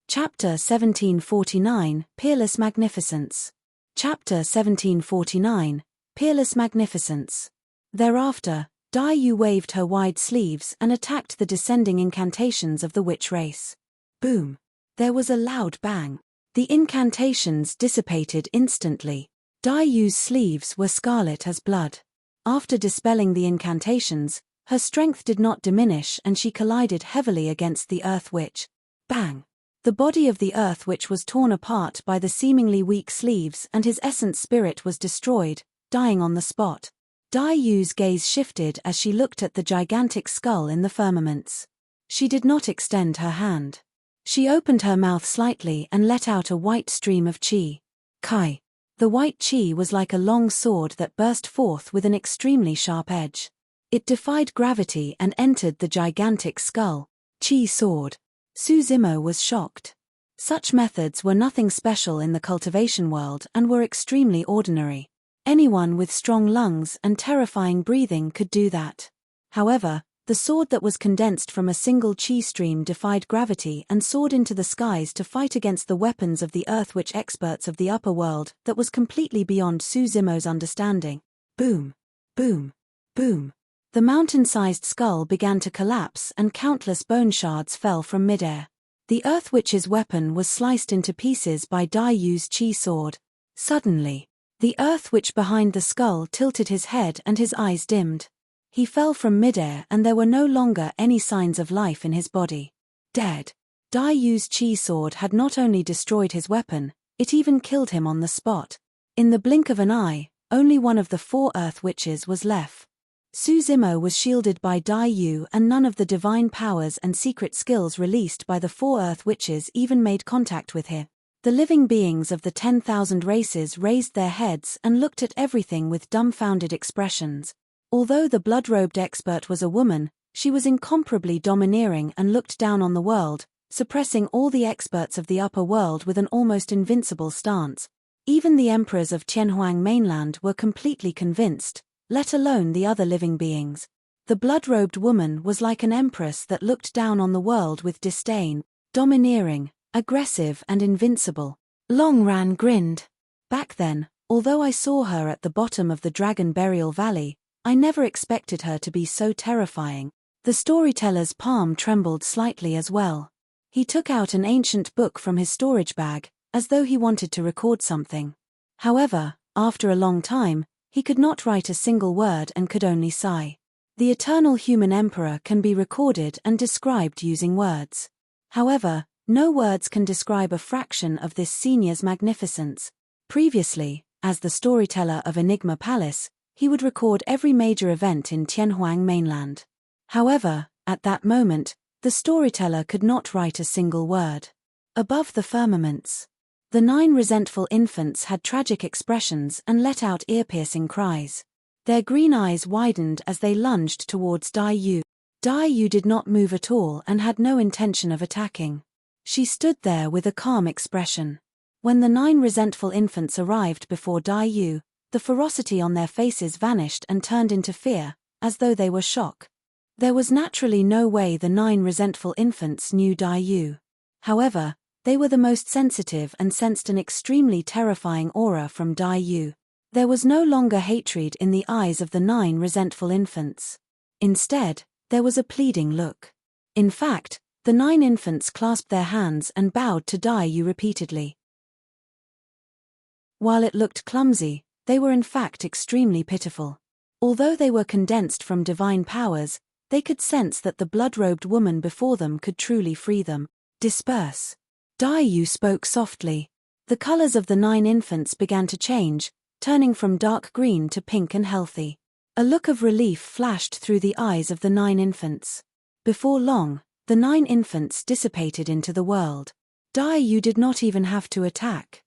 Chapter 1749, Peerless Magnificence. Chapter 1749, Peerless Magnificence. Thereafter, Dai Yu waved her wide sleeves and attacked the descending incantations of the witch race. Boom! There was a loud bang. The incantations dissipated instantly. Dai Yu's sleeves were scarlet as blood. After dispelling the incantations, her strength did not diminish and she collided heavily against the earth witch. Bang! The body of the earth witch was torn apart by the seemingly weak sleeves and his essence spirit was destroyed, dying on the spot. Dai Yu's gaze shifted as she looked at the gigantic skull in the firmaments. She did not extend her hand. She opened her mouth slightly and let out a white stream of qi. Kai. The white qi was like a long sword that burst forth with an extremely sharp edge. It defied gravity and entered the gigantic skull. Qi sword. Su Zimo was shocked. Such methods were nothing special in the cultivation world and were extremely ordinary. Anyone with strong lungs and terrifying breathing could do that. However, The sword that was condensed from a single chi stream defied gravity and soared into the skies to fight against the weapons of the Earth Witch experts of the upper world that was completely beyond Suzumo's understanding. Boom! Boom! Boom! The mountain-sized skull began to collapse and countless bone shards fell from midair. The Earth Witch's weapon was sliced into pieces by Dai Yu's chi sword. Suddenly, the Earth Witch behind the skull tilted his head and his eyes dimmed. He fell from midair and there were no longer any signs of life in his body. Dead. Dai Yu's chi sword had not only destroyed his weapon, it even killed him on the spot. In the blink of an eye, only one of the 4 Earth Witches was left. Suzumo was shielded by Dai Yu and none of the divine powers and secret skills released by the 4 Earth Witches even made contact with him. The living beings of the 10,000 races raised their heads and looked at everything with dumbfounded expressions. Although the blood-robed expert was a woman, she was incomparably domineering and looked down on the world, suppressing all the experts of the upper world with an almost invincible stance. Even the emperors of Tianhuang mainland were completely convinced, let alone the other living beings. The blood-robed woman was like an empress that looked down on the world with disdain, domineering, aggressive and invincible. Long Ran grinned. Back then, although I saw her at the bottom of the Dragon Burial Valley, I never expected her to be so terrifying. The storyteller's palm trembled slightly as well. He took out an ancient book from his storage bag, as though he wanted to record something. However, after a long time, he could not write a single word and could only sigh. The eternal human emperor can be recorded and described using words. However, no words can describe a fraction of this senior's magnificence. Previously, as the storyteller of Enigma Palace, he would record every major event in Tianhuang mainland. However, at that moment, the storyteller could not write a single word. Above the firmaments, the 9 resentful infants had tragic expressions and let out ear-piercing cries. Their green eyes widened as they lunged towards Dai Yu. Dai Yu did not move at all and had no intention of attacking. She stood there with a calm expression. When the 9 resentful infants arrived before Dai Yu, the ferocity on their faces vanished and turned into fear, as though they were shocked. There was naturally no way the 9 resentful infants knew Dai Yu. However, they were the most sensitive and sensed an extremely terrifying aura from Dai Yu. There was no longer hatred in the eyes of the 9 resentful infants. Instead, there was a pleading look. In fact, the 9 infants clasped their hands and bowed to Dai Yu repeatedly. While it looked clumsy, they were in fact extremely pitiful. Although they were condensed from divine powers, they could sense that the blood-robed woman before them could truly free them. Disperse. Dai Yu spoke softly. The colors of the 9 infants began to change, turning from dark green to pink and healthy. A look of relief flashed through the eyes of the 9 infants. Before long, the 9 infants dissipated into the world. Dai Yu did not even have to attack.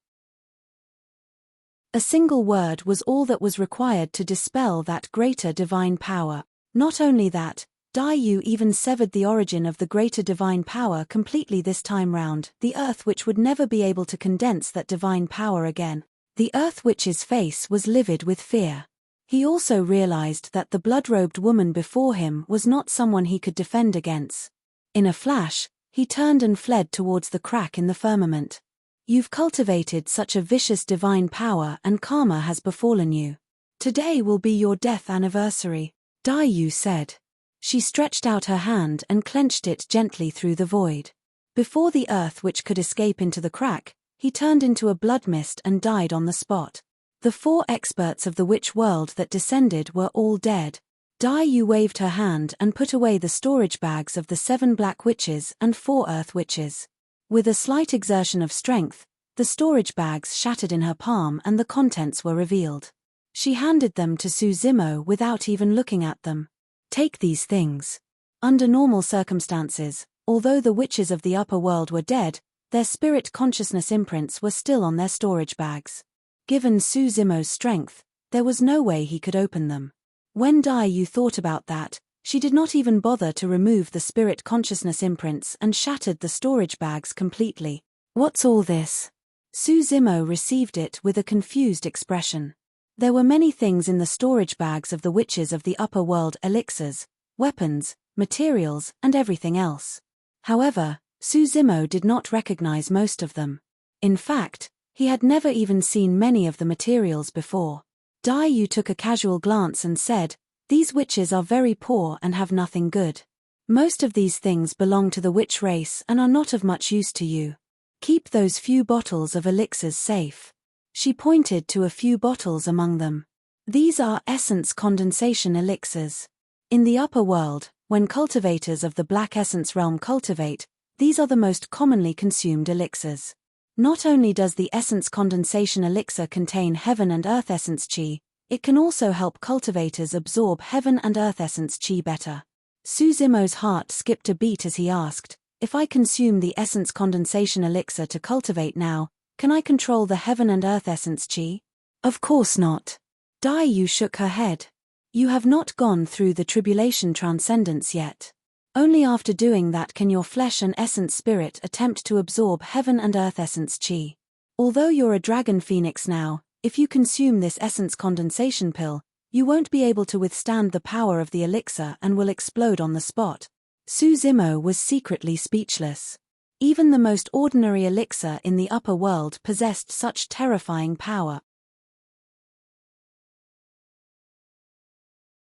A single word was all that was required to dispel that greater divine power. Not only that, Dai Yu even severed the origin of the greater divine power completely this time round. The Earth Witch would never be able to condense that divine power again. The Earth Witch's face was livid with fear. He also realized that the blood-robed woman before him was not someone he could defend against. In a flash, he turned and fled towards the crack in the firmament. You've cultivated such a vicious divine power and karma has befallen you. Today will be your death anniversary, Dai Yu said. She stretched out her hand and clenched it gently through the void. Before the Earth Witch could escape into the crack, he turned into a blood mist and died on the spot. The 4 experts of the witch world that descended were all dead. Dai Yu waved her hand and put away the storage bags of the 7 black witches and 4 earth witches. With a slight exertion of strength, the storage bags shattered in her palm and the contents were revealed. She handed them to Suzumo without even looking at them. Take these things. Under normal circumstances, although the witches of the upper world were dead, their spirit consciousness imprints were still on their storage bags. Given Suzumo's strength, there was no way he could open them. When Dai Yu thought about that, she did not even bother to remove the spirit consciousness imprints and shattered the storage bags completely. What's all this? Suzumo received it with a confused expression. There were many things in the storage bags of the witches of the upper world: elixirs, weapons, materials, and everything else. However, Su Zimo did not recognize most of them. In fact, he had never even seen many of the materials before. Dai Yu took a casual glance and said, "These witches are very poor and have nothing good. Most of these things belong to the witch race and are not of much use to you. Keep those few bottles of elixirs safe." She pointed to a few bottles among them. These are essence condensation elixirs. In the upper world, when cultivators of the Black Essence realm cultivate, these are the most commonly consumed elixirs. Not only does the essence condensation elixir contain heaven and earth essence chi, it can also help cultivators absorb heaven and earth essence chi better. Su Zimo's heart skipped a beat as he asked, "If I consume the essence condensation elixir to cultivate now, can I control the heaven and earth essence chi?" "Of course not." Dai Yu shook her head. "You have not gone through the tribulation transcendence yet. Only after doing that can your flesh and essence spirit attempt to absorb heaven and earth essence chi. Although you're a dragon phoenix now, if you consume this essence condensation pill, you won't be able to withstand the power of the elixir and will explode on the spot." Su Zimo was secretly speechless. Even the most ordinary elixir in the upper world possessed such terrifying power.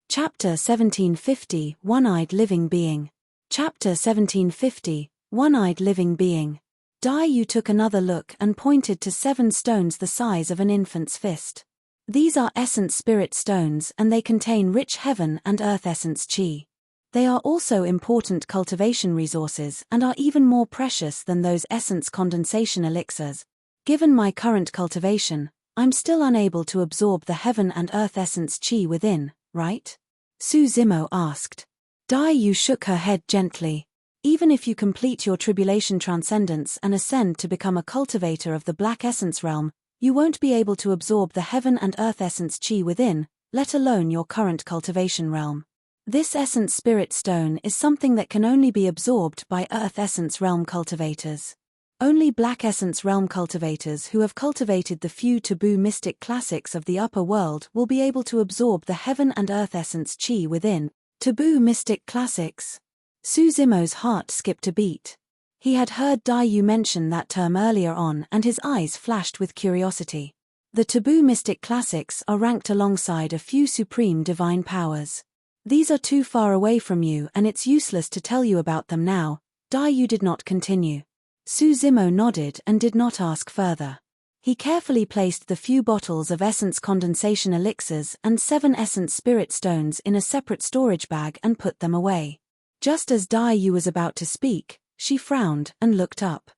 Chapter 1750, One-Eyed Living Being. Chapter 1750, One-Eyed Living Being. Dai Yu took another look and pointed to 7 stones the size of an infant's fist. These are essence spirit stones and they contain rich heaven and earth essence chi. They are also important cultivation resources and are even more precious than those essence condensation elixirs. Given my current cultivation, I'm still unable to absorb the heaven and earth essence chi within, right? Su Zimo asked. Dai Yu shook her head gently. Even if you complete your tribulation transcendence and ascend to become a cultivator of the Black Essence realm, you won't be able to absorb the heaven and earth essence chi within, let alone your current cultivation realm. This essence spirit stone is something that can only be absorbed by earth essence realm cultivators. Only Black Essence realm cultivators who have cultivated the few taboo mystic classics of the upper world will be able to absorb the heaven and earth essence chi within. Taboo mystic classics. Su Zimo's heart skipped a beat. He had heard Dai Yu mention that term earlier on and his eyes flashed with curiosity. The taboo mystic classics are ranked alongside a few supreme divine powers. These are too far away from you and it's useless to tell you about them now. Dai Yu did not continue. Su Zimo nodded and did not ask further. He carefully placed the few bottles of essence condensation elixirs and 7 essence spirit stones in a separate storage bag and put them away. Just as Dai Yu was about to speak, she frowned and looked up.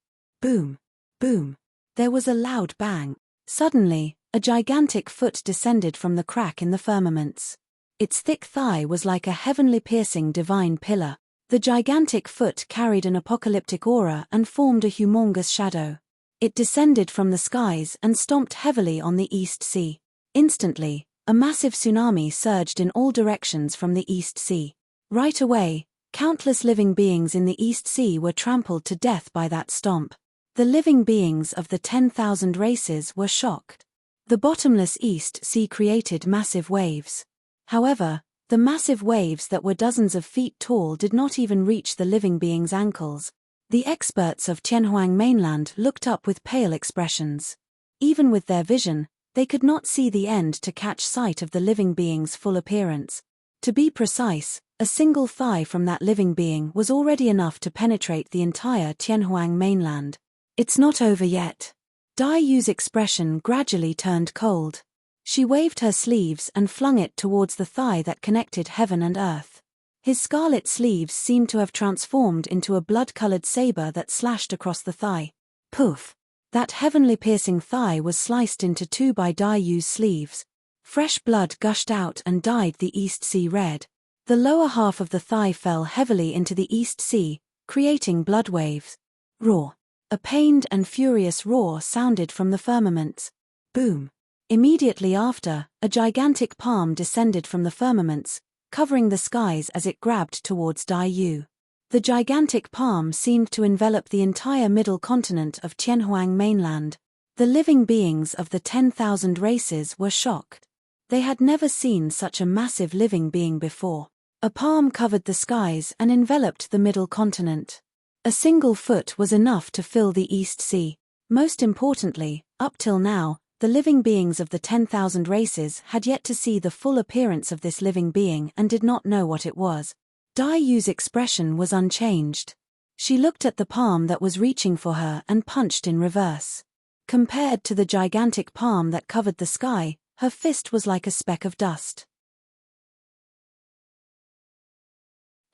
Boom! Boom! There was a loud bang. Suddenly, a gigantic foot descended from the crack in the firmaments. Its thick thigh was like a heavenly piercing divine pillar. The gigantic foot carried an apocalyptic aura and formed a humongous shadow. It descended from the skies and stomped heavily on the East Sea. Instantly, a massive tsunami surged in all directions from the East Sea. Right away, countless living beings in the East Sea were trampled to death by that stomp. The living beings of the 10,000 races were shocked. The bottomless East Sea created massive waves. However, the massive waves that were dozens of feet tall did not even reach the living beings' ankles. The experts of Tianhuang mainland looked up with pale expressions. Even with their vision, they could not see the end to catch sight of the living being's full appearance. To be precise, a single thigh from that living being was already enough to penetrate the entire Tianhuang mainland. It's not over yet. Dai Yu's expression gradually turned cold. She waved her sleeves and flung it towards the thigh that connected heaven and earth. His scarlet sleeves seemed to have transformed into a blood-colored saber that slashed across the thigh. Poof! That heavenly piercing thigh was sliced into 2 by Dai Yu's sleeves. Fresh blood gushed out and dyed the East Sea red. The lower half of the thigh fell heavily into the East Sea, creating blood waves. Roar! A pained and furious roar sounded from the firmaments. Boom! Immediately after, a gigantic palm descended from the firmaments, covering the skies as it grabbed towards Dai Yu. The gigantic palm seemed to envelop the entire middle continent of Tianhuang mainland. The living beings of the 10,000 races were shocked. They had never seen such a massive living being before. A palm covered the skies and enveloped the middle continent. A single foot was enough to fill the East Sea. Most importantly, up till now, the living beings of the 10,000 races had yet to see the full appearance of this living being and did not know what it was. Dai Yu's expression was unchanged. She looked at the palm that was reaching for her and punched in reverse. Compared to the gigantic palm that covered the sky, her fist was like a speck of dust.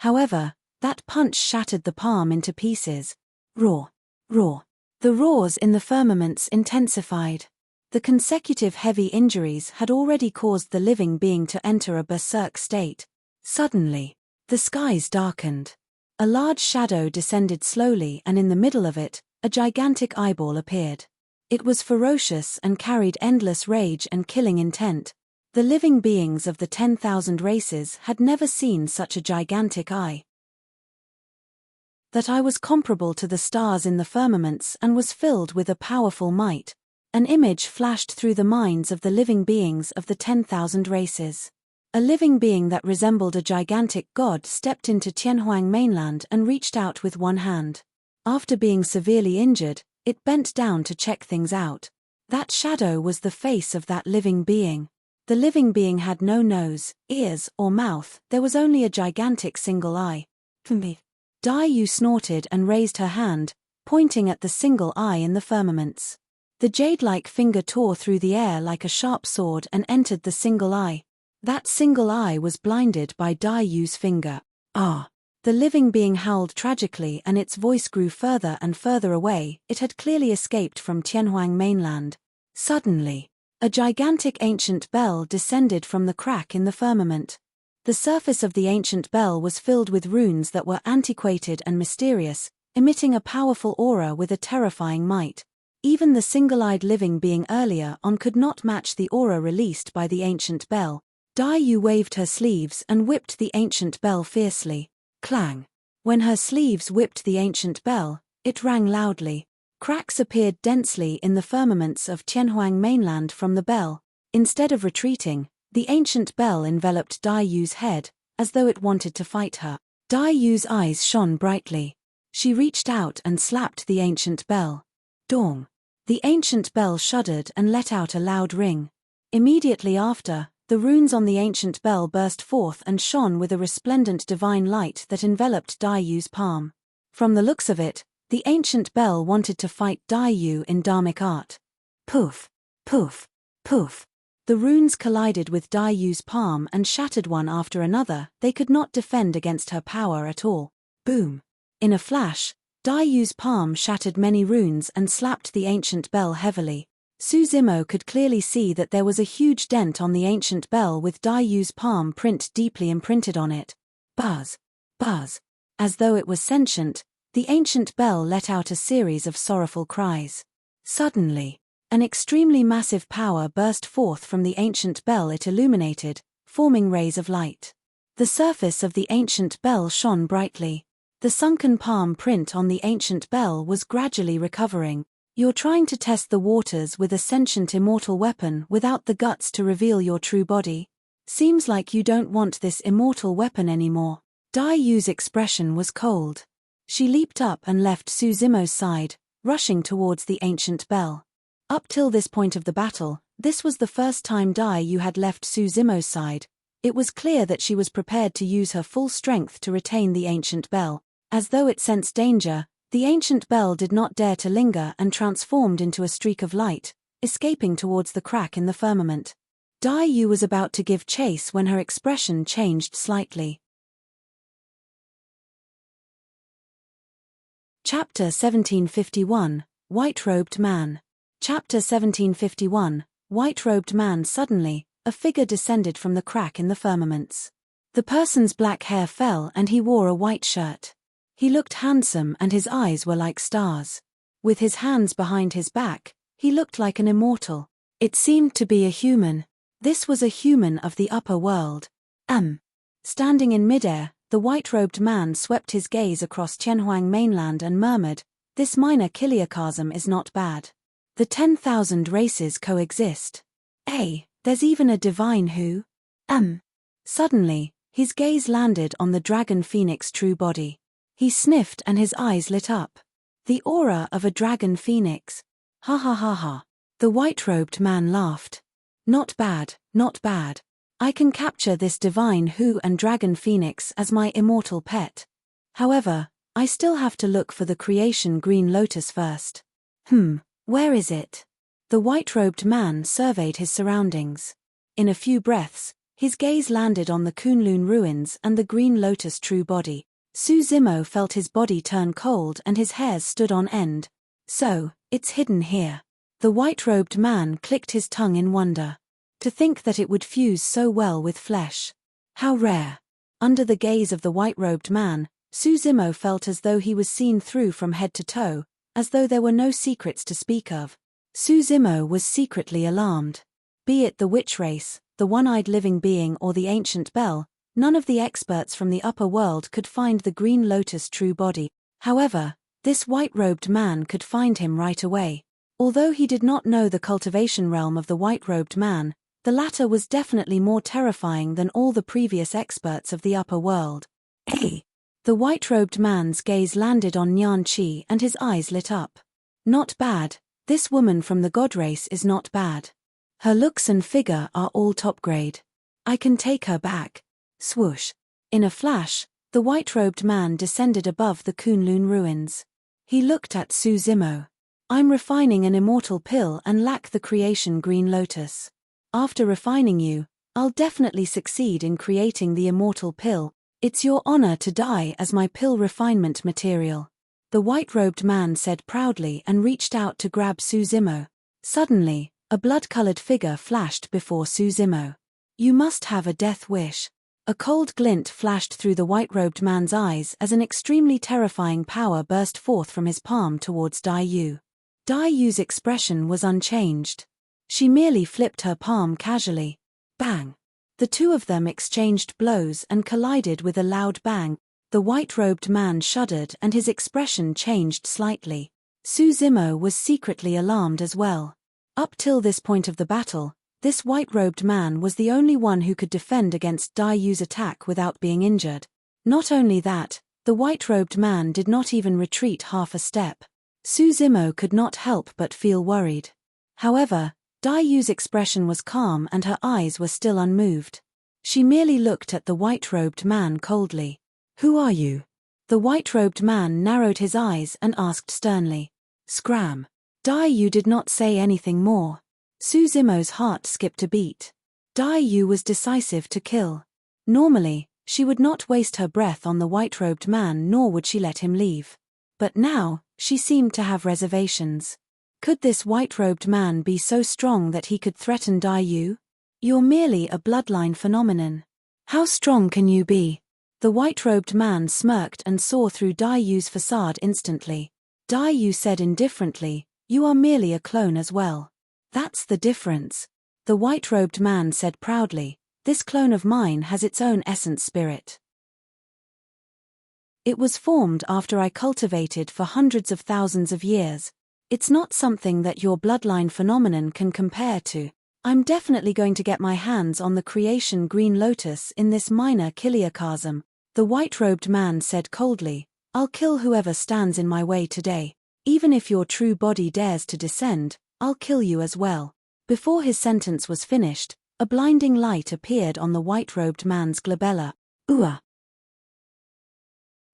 However, that punch shattered the palm into pieces. Roar! Roar! The roars in the firmaments intensified. The consecutive heavy injuries had already caused the living being to enter a berserk state. Suddenly, the skies darkened. A large shadow descended slowly, and in the middle of it, a gigantic eyeball appeared. It was ferocious and carried endless rage and killing intent. The living beings of the 10,000 races had never seen such a gigantic eye. That eye was comparable to the stars in the firmaments and was filled with a powerful might. An image flashed through the minds of the living beings of the 10,000 races. A living being that resembled a gigantic god stepped into Tianhuang mainland and reached out with one hand. After being severely injured, it bent down to check things out. That shadow was the face of that living being. The living being had no nose, ears, or mouth, there was only a gigantic single eye. Dai Yu snorted and raised her hand, pointing at the single eye in the firmaments. The jade-like finger tore through the air like a sharp sword and entered the single eye. That single eye was blinded by Dai Yu's finger. Ah! The living being howled tragically and its voice grew further and further away. It had clearly escaped from Tianhuang mainland. Suddenly, a gigantic ancient bell descended from the crack in the firmament. The surface of the ancient bell was filled with runes that were antiquated and mysterious, emitting a powerful aura with a terrifying might. Even the single-eyed living being earlier on could not match the aura released by the ancient bell. Dai Yu waved her sleeves and whipped the ancient bell fiercely. Clang! When her sleeves whipped the ancient bell, it rang loudly. Cracks appeared densely in the firmaments of Tianhuang mainland from the bell. Instead of retreating, the ancient bell enveloped Dai Yu's head, as though it wanted to fight her. Dai Yu's eyes shone brightly. She reached out and slapped the ancient bell. Dong! The ancient bell shuddered and let out a loud ring. Immediately after, the runes on the ancient bell burst forth and shone with a resplendent divine light that enveloped Dai Yu's palm. From the looks of it, the ancient bell wanted to fight Dai Yu in Dharmic art. Poof! Poof! Poof! The runes collided with Dai Yu's palm and shattered one after another. They could not defend against her power at all. Boom! In a flash, Dai Yu's palm shattered many runes and slapped the ancient bell heavily. Su Zimo could clearly see that there was a huge dent on the ancient bell with Dai Yu's palm print deeply imprinted on it. Buzz! Buzz! As though it was sentient, the ancient bell let out a series of sorrowful cries. Suddenly, an extremely massive power burst forth from the ancient bell it illuminated, forming rays of light. The surface of the ancient bell shone brightly. The sunken palm print on the ancient bell was gradually recovering. You're trying to test the waters with a sentient immortal weapon without the guts to reveal your true body? Seems like you don't want this immortal weapon anymore. Dai Yu's expression was cold. She leaped up and left Su Zimo's side, rushing towards the ancient bell. Up till this point of the battle, this was the first time Dai Yu had left Su Zimo's side. It was clear that she was prepared to use her full strength to retain the ancient bell. As though it sensed danger, the ancient bell did not dare to linger and transformed into a streak of light, escaping towards the crack in the firmament. Dai Yu was about to give chase when her expression changed slightly. Chapter 1751, White-Robed Man. Chapter 1751, White-Robed Man. Suddenly, a figure descended from the crack in the firmaments. The person's black hair fell and he wore a white shirt. He looked handsome and his eyes were like stars. With his hands behind his back, he looked like an immortal. It seemed to be a human. This was a human of the upper world. Standing in midair, the white-robed man swept his gaze across Tianhuang mainland and murmured, "This minor chiliocosm is not bad. The 10,000 races coexist. There's even a divine who?" Suddenly, His gaze landed on the dragon phoenix true body. He sniffed and his eyes lit up. The aura of a dragon phoenix. Ha ha ha ha. The white-robed man laughed. Not bad, not bad. I can capture this divine Hu and dragon phoenix as my immortal pet. However, I still have to look for the creation green lotus first. Where is it? The white-robed man surveyed his surroundings. In a few breaths, his gaze landed on the Kunlun ruins and the green lotus true body. Su Zimo felt his body turn cold and his hairs stood on end. So, it's hidden here. The white-robed man clicked his tongue in wonder. To think that it would fuse so well with flesh. How rare. Under the gaze of the white-robed man, Su Zimo felt as though he was seen through from head to toe, as though there were no secrets to speak of. Su Zimo was secretly alarmed. Be it the witch race, the one-eyed living being or the ancient bell, none of the experts from the upper world could find the green lotus true body. However, this white-robed man could find him right away. Although he did not know the cultivation realm of the white-robed man, the latter was definitely more terrifying than all the previous experts of the upper world. Hey! The white-robed man's gaze landed on Nyan Chi and his eyes lit up. Not bad, this woman from the god race is not bad. Her looks and figure are all top grade. I can take her back. Swoosh. In a flash, the white-robed man descended above the Kunlun ruins. He looked at Su Zimo. I'm refining an immortal pill and lack the creation green lotus. After refining you, I'll definitely succeed in creating the immortal pill. It's your honor to die as my pill refinement material. The white-robed man said proudly and reached out to grab Su Zimo. Suddenly, a blood-colored figure flashed before Su Zimo. You must have a death wish. A cold glint flashed through the white-robed man's eyes as an extremely terrifying power burst forth from his palm towards Dai Yu. Dai Yu's expression was unchanged. She merely flipped her palm casually. Bang! The two of them exchanged blows and collided with a loud bang. The white-robed man shuddered and his expression changed slightly. Su Zimo was secretly alarmed as well. Up till this point of the battle, this white-robed man was the only one who could defend against Dai Yu's attack without being injured. Not only that, the white-robed man did not even retreat half a step. Su Zimo could not help but feel worried. However, Dai Yu's expression was calm and her eyes were still unmoved. She merely looked at the white-robed man coldly. Who are you? The white-robed man narrowed his eyes and asked sternly. Scram. Dai Yu did not say anything more. Su Zimo's heart skipped a beat. Dai Yu was decisive to kill. Normally, she would not waste her breath on the white-robed man nor would she let him leave. But now, she seemed to have reservations. Could this white-robed man be so strong that he could threaten Dai Yu? You're merely a bloodline phenomenon. How strong can you be? The white-robed man smirked and saw through Dai Yu's facade instantly. Dai Yu said indifferently, you are merely a clone as well. That's the difference. The white-robed man said proudly, this clone of mine has its own essence spirit. It was formed after I cultivated for hundreds of thousands of years. It's not something that your bloodline phenomenon can compare to. I'm definitely going to get my hands on the creation green lotus in this minor kiliocosm. The white-robed man said coldly, I'll kill whoever stands in my way today. Even if your true body dares to descend, I'll kill you as well. Before his sentence was finished, a blinding light appeared on the white-robed man's glabella. Ooh!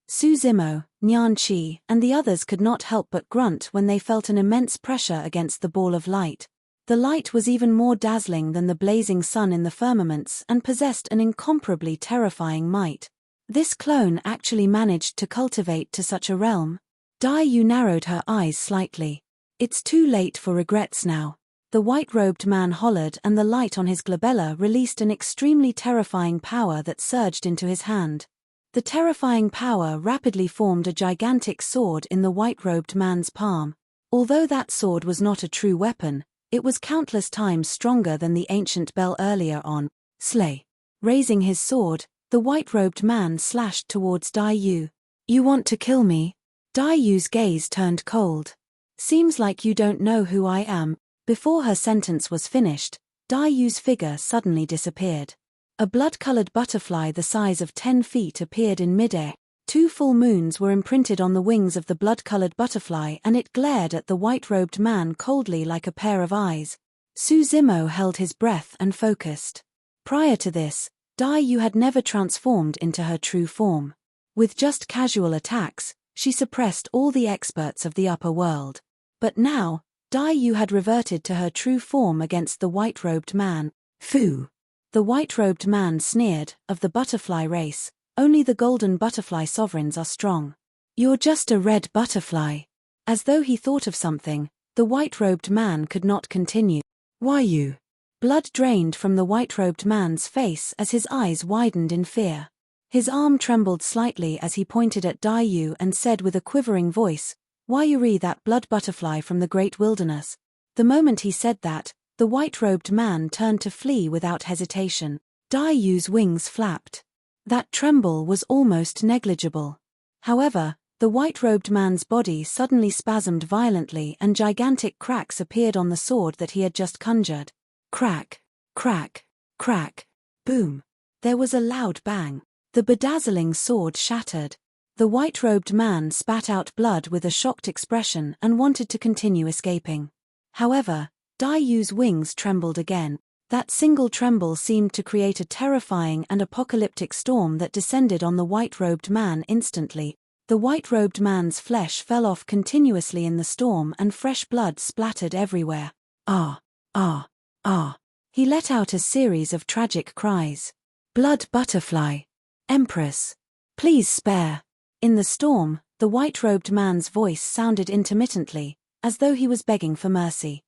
Su Zimo, Nyan Chi, and the others could not help but grunt when they felt an immense pressure against the ball of light. The light was even more dazzling than the blazing sun in the firmaments and possessed an incomparably terrifying might. This clone actually managed to cultivate to such a realm. Dai Yu narrowed her eyes slightly. It's too late for regrets now. The white-robed man hollered and the light on his glabella released an extremely terrifying power that surged into his hand. The terrifying power rapidly formed a gigantic sword in the white-robed man's palm. Although that sword was not a true weapon, it was countless times stronger than the ancient bell earlier on. Slay. Raising his sword, the white-robed man slashed towards Dai Yu. You want to kill me? Dai Yu's gaze turned cold. Seems like you don't know who I am. Before her sentence was finished, Dai Yu's figure suddenly disappeared. A blood-colored butterfly the size of 10 feet appeared in midair. 2 full moons were imprinted on the wings of the blood-colored butterfly, and it glared at the white-robed man coldly like a pair of eyes. Su Zimo held his breath and focused. Prior to this, Dai Yu had never transformed into her true form. With just casual attacks, she suppressed all the experts of the upper world. But now, Dai Yu had reverted to her true form against the white-robed man. Fu! The white-robed man sneered, of the butterfly race, only the golden butterfly sovereigns are strong. You're just a red butterfly. As though he thought of something, the white-robed man could not continue. Why you? Blood drained from the white-robed man's face as his eyes widened in fear. His arm trembled slightly as he pointed at Dai Yu and said with a quivering voice, "Why you re that blood butterfly from the great wilderness?" The moment he said that, the white-robed man turned to flee without hesitation. Dai Yu's wings flapped. That tremble was almost negligible. However, the white-robed man's body suddenly spasmed violently and gigantic cracks appeared on the sword that he had just conjured. Crack, crack, crack, boom. There was a loud bang. The bedazzling sword shattered. The white-robed man spat out blood with a shocked expression and wanted to continue escaping. However, Dai Yu's wings trembled again. That single tremble seemed to create a terrifying and apocalyptic storm that descended on the white-robed man instantly. The white-robed man's flesh fell off continuously in the storm and fresh blood splattered everywhere. Ah, ah, ah. He let out a series of tragic cries. Blood butterfly. Empress. Please spare. In the storm, the white-robed man's voice sounded intermittently, as though he was begging for mercy.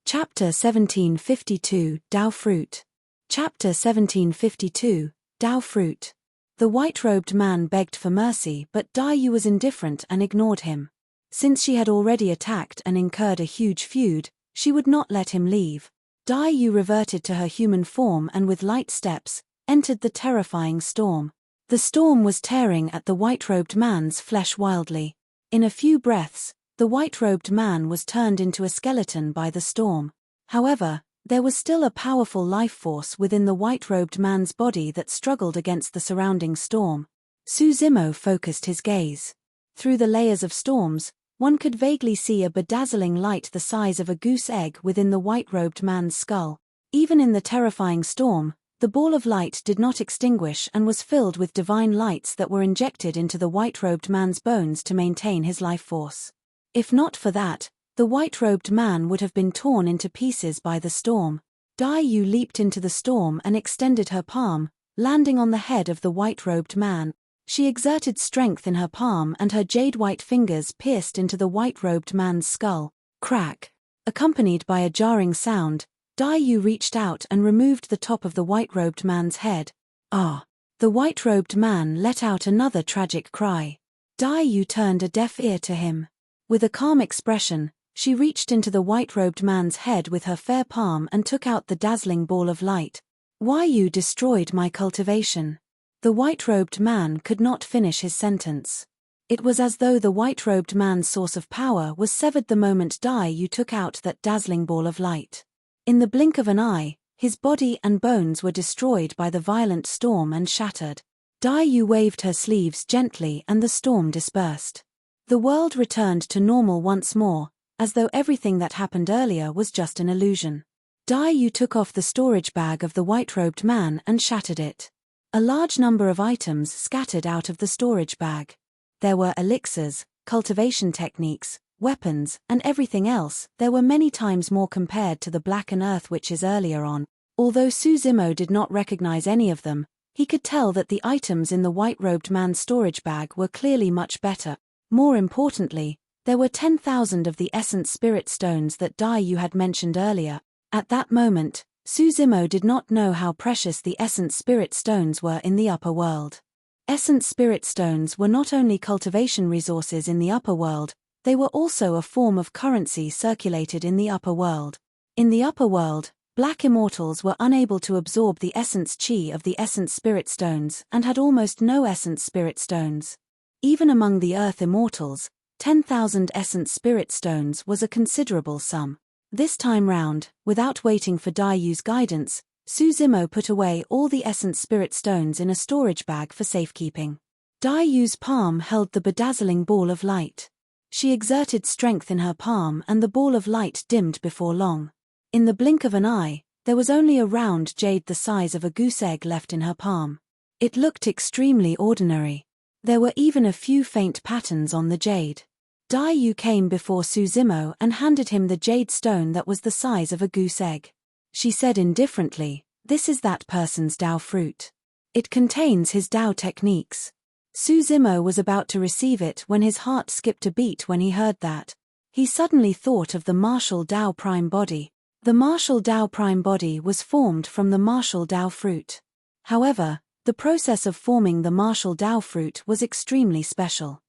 Chapter 1752, Dao Fruit. Chapter 1752, Dao Fruit. The white-robed man begged for mercy, but Dai Yu was indifferent and ignored him. Since she had already attacked and incurred a huge feud, she would not let him leave. Dai Yu reverted to her human form and with light steps, entered the terrifying storm. The storm was tearing at the white-robed man's flesh wildly. In a few breaths, the white-robed man was turned into a skeleton by the storm. However, there was still a powerful life force within the white-robed man's body that struggled against the surrounding storm. Su Zimo focused his gaze. Through the layers of storms, one could vaguely see a bedazzling light the size of a goose egg within the white-robed man's skull. Even in the terrifying storm, the ball of light did not extinguish and was filled with divine lights that were injected into the white-robed man's bones to maintain his life force. If not for that, the white-robed man would have been torn into pieces by the storm. Dai Yu leaped into the storm and extended her palm, landing on the head of the white-robed man. She exerted strength in her palm and her jade-white fingers pierced into the white-robed man's skull. Crack! Accompanied by a jarring sound, Dai Yu reached out and removed the top of the white-robed man's head. Ah! The white-robed man let out another tragic cry. Dai Yu turned a deaf ear to him. With a calm expression, she reached into the white-robed man's head with her fair palm and took out the dazzling ball of light. Why you destroyed my cultivation? The white-robed man could not finish his sentence. It was as though the white-robed man's source of power was severed the moment Dai Yu took out that dazzling ball of light. In the blink of an eye, his body and bones were destroyed by the violent storm and shattered. Dai Yu waved her sleeves gently and the storm dispersed. The world returned to normal once more, as though everything that happened earlier was just an illusion. Dai Yu took off the storage bag of the white-robed man and shattered it. A large number of items scattered out of the storage bag. There were elixirs, cultivation techniques, weapons, and everything else. There were many times more compared to the Black and Earth Witches earlier on. Although Su Zimo did not recognize any of them, he could tell that the items in the white-robed man's storage bag were clearly much better. More importantly, there were 10,000 of the essence spirit stones that Dai Yu had mentioned earlier. At that moment, Su Zimo did not know how precious the essence spirit stones were in the upper world. Essence spirit stones were not only cultivation resources in the upper world, they were also a form of currency circulated in the upper world. In the upper world, black immortals were unable to absorb the essence chi of the essence spirit stones and had almost no essence spirit stones. Even among the earth immortals, 10,000 essence spirit stones was a considerable sum. This time round, without waiting for Daiyu's guidance, Suzimo put away all the essence spirit stones in a storage bag for safekeeping. Daiyu's palm held the bedazzling ball of light. She exerted strength in her palm and the ball of light dimmed before long. In the blink of an eye, there was only a round jade the size of a goose egg left in her palm. It looked extremely ordinary. There were even a few faint patterns on the jade. Daiyu came before Suzimo and handed him the jade stone that was the size of a goose egg. She said indifferently, "This is that person's Dao fruit. It contains his Dao techniques." Suzimo was about to receive it when his heart skipped a beat when he heard that. He suddenly thought of the martial Dao prime body. The martial Dao prime body was formed from the martial Dao fruit. However, the process of forming the martial Dao fruit was extremely special.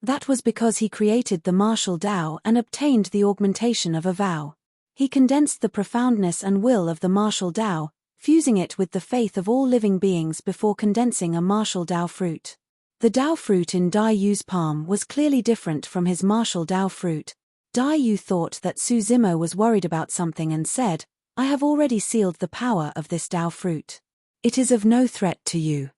That was because he created the martial Dao and obtained the augmentation of a vow. He condensed the profoundness and will of the martial Dao, fusing it with the faith of all living beings before condensing a martial Dao fruit. The Dao fruit in Daiyu's palm was clearly different from his martial Dao fruit. Daiyu thought that Suzimo was worried about something and said, "I have already sealed the power of this Dao fruit. It is of no threat to you.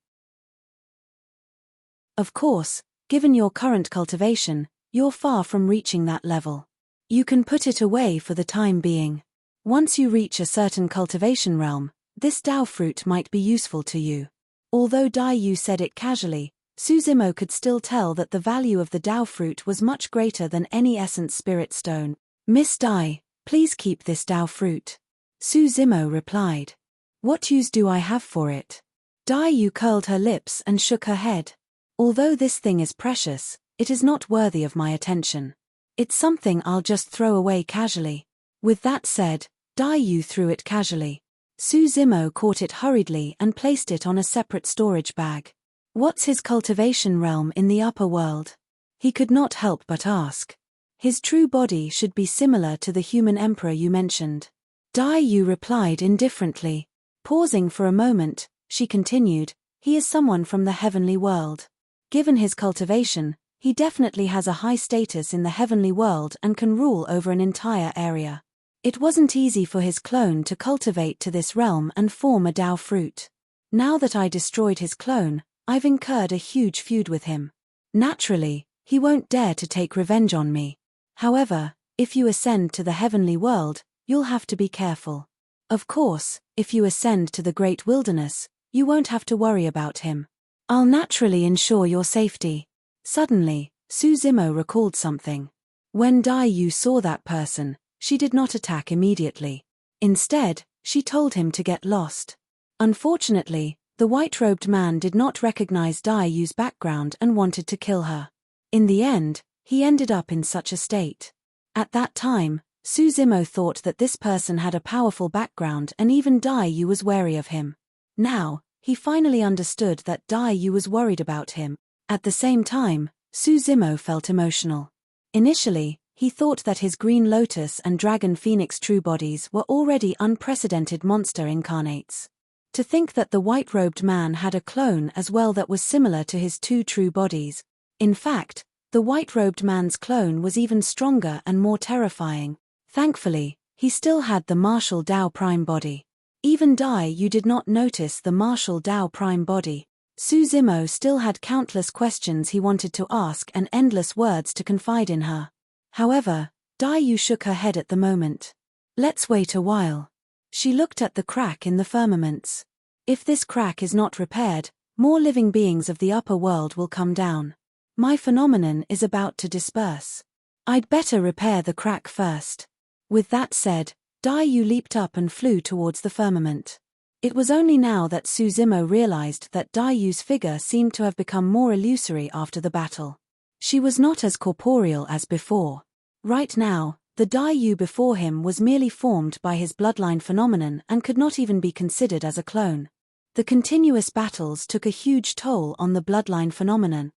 Of course, given your current cultivation, you're far from reaching that level. You can put it away for the time being. Once you reach a certain cultivation realm, this Dao fruit might be useful to you." Although Daiyu said it casually, Suzimo could still tell that the value of the Dao fruit was much greater than any essence spirit stone. "Miss Dai, please keep this Dao fruit." Suzimo replied. "What use do I have for it?" Daiyu curled her lips and shook her head. "Although this thing is precious, it is not worthy of my attention. It's something I'll just throw away casually." With that said, Daiyu threw it casually. Suzimo caught it hurriedly and placed it on a separate storage bag. "What's his cultivation realm in the upper world?" He could not help but ask. "His true body should be similar to the human emperor you mentioned." Daiyu replied indifferently. Pausing for a moment, she continued, "He is someone from the heavenly world. Given his cultivation, he definitely has a high status in the heavenly world and can rule over an entire area. It wasn't easy for his clone to cultivate to this realm and form a Dao fruit. Now that I destroyed his clone, I've incurred a huge feud with him. Naturally, he won't dare to take revenge on me. However, if you ascend to the heavenly world, you'll have to be careful. Of course, if you ascend to the great wilderness, you won't have to worry about him. I'll naturally ensure your safety." Suddenly, Suzimo recalled something. When Daiyu saw that person, she did not attack immediately. Instead, she told him to get lost. Unfortunately, the white-robed man did not recognize Daiyu's background and wanted to kill her. In the end, he ended up in such a state. At that time, Suzimo thought that this person had a powerful background and even Daiyu was wary of him. Now, he finally understood that Daiyu was worried about him. At the same time, Suzimo felt emotional. Initially, he thought that his green lotus and dragon phoenix true bodies were already unprecedented monster incarnates. To think that the white-robed man had a clone as well that was similar to his two true bodies. In fact, the white-robed man's clone was even stronger and more terrifying. Thankfully, he still had the martial Dao prime body. Even Daiyu did not notice the martial Dao prime body. Suzimo still had countless questions he wanted to ask and endless words to confide in her. However, Daiyu shook her head at the moment. "Let's wait a while." She looked at the crack in the firmaments. "If this crack is not repaired, more living beings of the upper world will come down. My phenomenon is about to disperse. I'd better repair the crack first." With that said, Daiyu leaped up and flew towards the firmament. It was only now that Suzimo realized that Daiyu's figure seemed to have become more illusory after the battle. She was not as corporeal as before. Right now, the Daiyu before him was merely formed by his bloodline phenomenon and could not even be considered as a clone. The continuous battles took a huge toll on the bloodline phenomenon.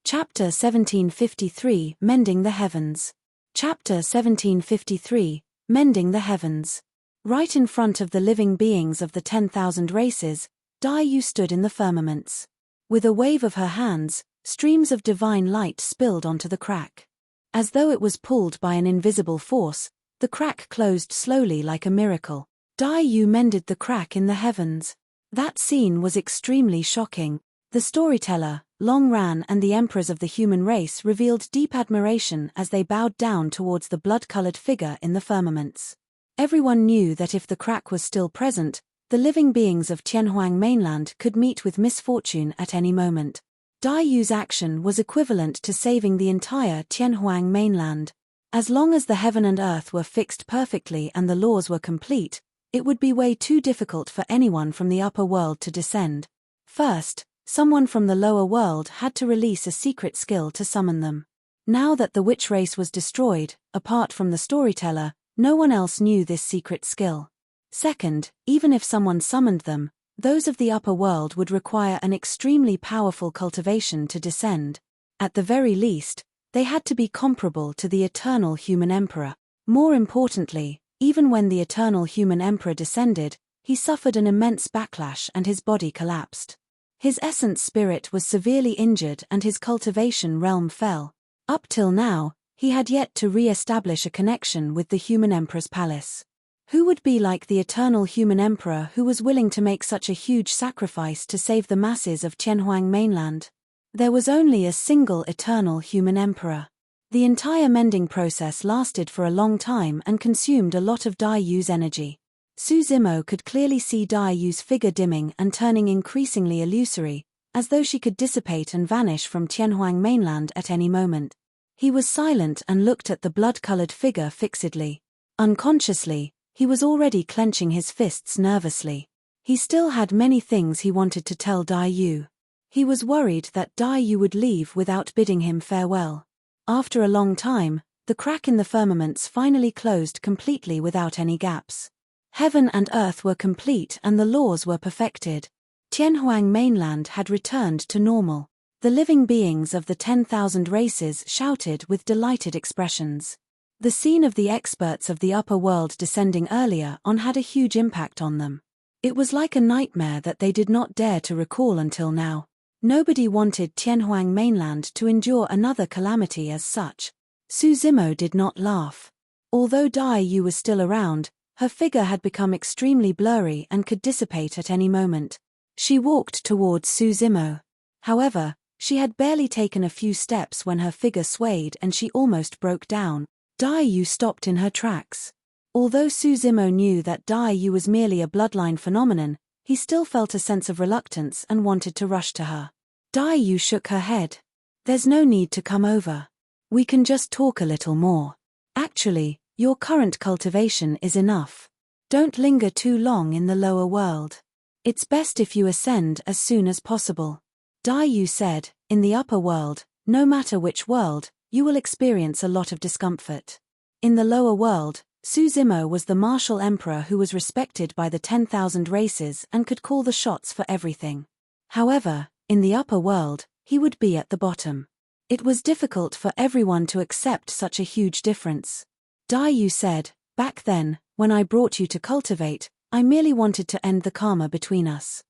Chapter 1753, Mending the Heavens. Chapter 1753, Mending the Heavens. Right in front of the living beings of the 10,000 races, Daiyu stood in the firmaments. With a wave of her hands, streams of divine light spilled onto the crack. As though it was pulled by an invisible force, the crack closed slowly like a miracle. Dai Yu mended the crack in the heavens. That scene was extremely shocking. The storyteller, Long Ran, and the emperors of the human race revealed deep admiration as they bowed down towards the blood-colored figure in the firmaments. Everyone knew that if the crack was still present, the living beings of Tianhuang mainland could meet with misfortune at any moment. Dai Yu's action was equivalent to saving the entire Tianhuang mainland. As long as the heaven and earth were fixed perfectly and the laws were complete, it would be way too difficult for anyone from the upper world to descend. First, someone from the lower world had to release a secret skill to summon them. Now that the witch race was destroyed, apart from the storyteller, no one else knew this secret skill. Second, even if someone summoned them, those of the upper world would require an extremely powerful cultivation to descend. At the very least, they had to be comparable to the eternal human emperor. More importantly, even when the eternal human emperor descended, he suffered an immense backlash and his body collapsed. His essence spirit was severely injured and his cultivation realm fell. Up till now, he had yet to re-establish a connection with the human emperor's palace. Who would be like the eternal human emperor who was willing to make such a huge sacrifice to save the masses of Tianhuang mainland? There was only a single eternal human emperor. The entire mending process lasted for a long time and consumed a lot of Dai Yu's energy. Su Zimo could clearly see Dai Yu's figure dimming and turning increasingly illusory, as though she could dissipate and vanish from Tianhuang mainland at any moment. He was silent and looked at the blood-colored figure fixedly. Unconsciously, he was already clenching his fists nervously. He still had many things he wanted to tell Dai Yu. He was worried that Dai Yu would leave without bidding him farewell. After a long time, the crack in the firmaments finally closed completely without any gaps. Heaven and earth were complete and the laws were perfected. Tianhuang mainland had returned to normal. The living beings of the 10,000 races shouted with delighted expressions. The scene of the experts of the upper world descending earlier on had a huge impact on them. It was like a nightmare that they did not dare to recall until now. Nobody wanted Tianhuang mainland to endure another calamity as such. Su Zimo did not laugh. Although Dai Yu was still around, her figure had become extremely blurry and could dissipate at any moment. She walked towards Su Zimo. However, she had barely taken a few steps when her figure swayed and she almost broke down. Dai Yu stopped in her tracks. Although Su Zimo knew that Dai Yu was merely a bloodline phenomenon, he still felt a sense of reluctance and wanted to rush to her. Dai Yu shook her head. "There's no need to come over. We can just talk a little more. Actually, your current cultivation is enough. Don't linger too long in the lower world. It's best if you ascend as soon as possible." Dai Yu said, "In the upper world, no matter which world, you will experience a lot of discomfort. In the lower world, Su Zimo was the martial emperor who was respected by the 10,000 races and could call the shots for everything. However, in the upper world, he would be at the bottom. It was difficult for everyone to accept such a huge difference." Dai Yu said, "Back then, when I brought you to cultivate, I merely wanted to end the karma between us.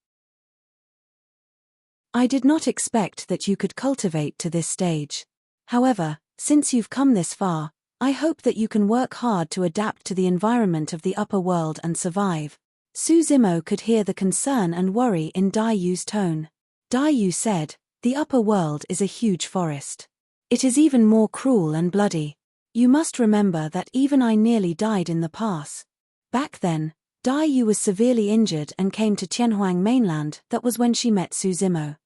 I did not expect that you could cultivate to this stage. However, since you've come this far, I hope that you can work hard to adapt to the environment of the upper world and survive." Su Zimo could hear the concern and worry in Dai Yu's tone. Dai Yu said, "The upper world is a huge forest. It is even more cruel and bloody. You must remember that even I nearly died in the pass. Back then, Dai Yu was severely injured and came to Tianhuang mainland. That was when she met Su Zimo.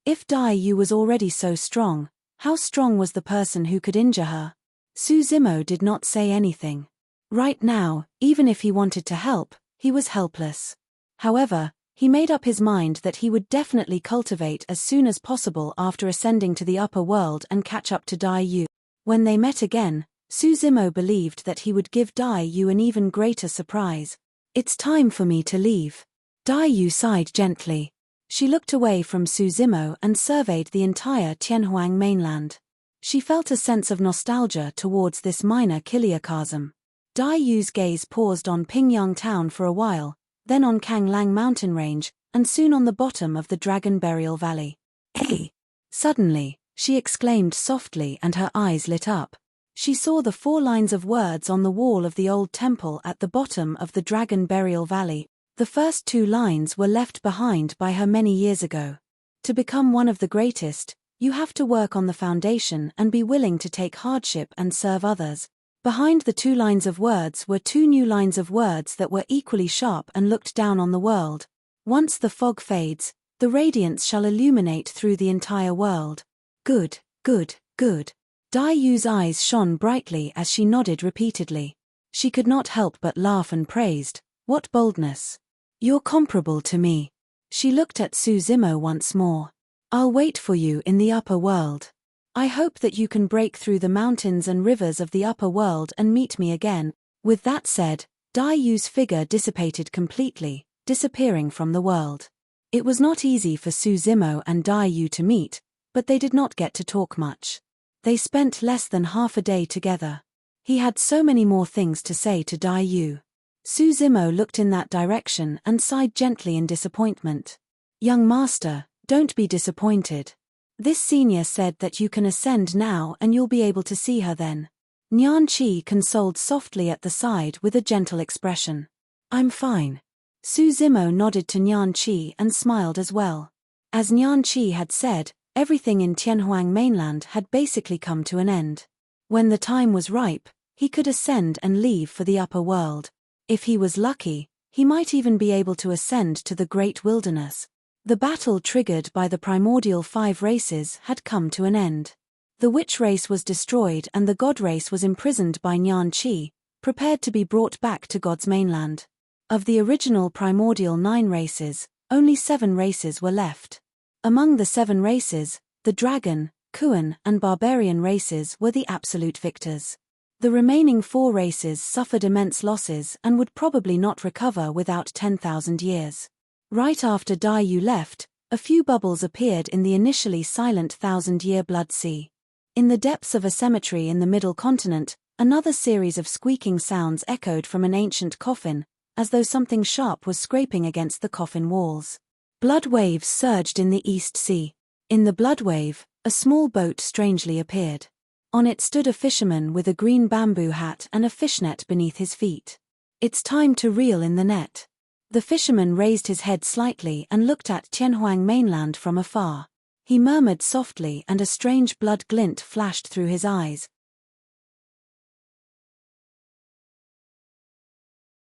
If Dai Yu was already so strong, how strong was the person who could injure her?" Su Zimo did not say anything. Right now, even if he wanted to help, he was helpless. However, he made up his mind that he would definitely cultivate as soon as possible after ascending to the upper world and catch up to Dai Yu. When they met again, Su Zimo believed that he would give Dai Yu an even greater surprise. "It's time for me to leave." Dai Yu sighed gently. She looked away from Su Zimo and surveyed the entire Tianhuang mainland. She felt a sense of nostalgia towards this minor chiliocosm. Dai Yu's gaze paused on Pingyang town for a while, then on Kanglang mountain range, and soon on the bottom of the Dragon Burial Valley. Hey! Suddenly, she exclaimed softly and her eyes lit up. She saw the 4 lines of words on the wall of the old temple at the bottom of the Dragon Burial Valley. The first 2 lines were left behind by her many years ago. To become one of the greatest, you have to work on the foundation and be willing to take hardship and serve others. Behind the 2 lines of words were 2 new lines of words that were equally sharp and looked down on the world. Once the fog fades, the radiance shall illuminate through the entire world. Good, good, good. Dai Yu's eyes shone brightly as she nodded repeatedly. She could not help but laugh and praised, "What boldness! You're comparable to me." She looked at Su Zimo once more. "I'll wait for you in the upper world. I hope that you can break through the mountains and rivers of the upper world and meet me again." With that said, Dai Yu's figure dissipated completely, disappearing from the world. It was not easy for Su Zimo and Dai Yu to meet, but they did not get to talk much. They spent less than half a day together. He had so many more things to say to Dai Yu. Su Zimo looked in that direction and sighed gently in disappointment. "Young master, don't be disappointed. This senior said that you can ascend now and you'll be able to see her then." Nyan Chi consoled softly at the side with a gentle expression. "I'm fine." Su Zimo nodded to Nyan Chi and smiled as well. As Nyan Chi had said, everything in Tianhuang mainland had basically come to an end. When the time was ripe, he could ascend and leave for the upper world. If he was lucky, he might even be able to ascend to the great wilderness. The battle triggered by the primordial 5 races had come to an end. The witch race was destroyed and the god race was imprisoned by Nyan Chi, prepared to be brought back to God's mainland. Of the original primordial 9 races, only 7 races were left. Among the 7 races, the dragon, Kuan, and barbarian races were the absolute victors. The remaining 4 races suffered immense losses and would probably not recover without 10,000 years. Right after Dai Yu left, a few bubbles appeared in the initially silent 1,000-year Blood Sea. In the depths of a cemetery in the Middle Continent, another series of squeaking sounds echoed from an ancient coffin, as though something sharp was scraping against the coffin walls. Blood waves surged in the East Sea. In the blood wave, a small boat strangely appeared. On it stood a fisherman with a green bamboo hat and a fishnet beneath his feet. "It's time to reel in the net." The fisherman raised his head slightly and looked at Tianhuang mainland from afar. He murmured softly and a strange blood glint flashed through his eyes.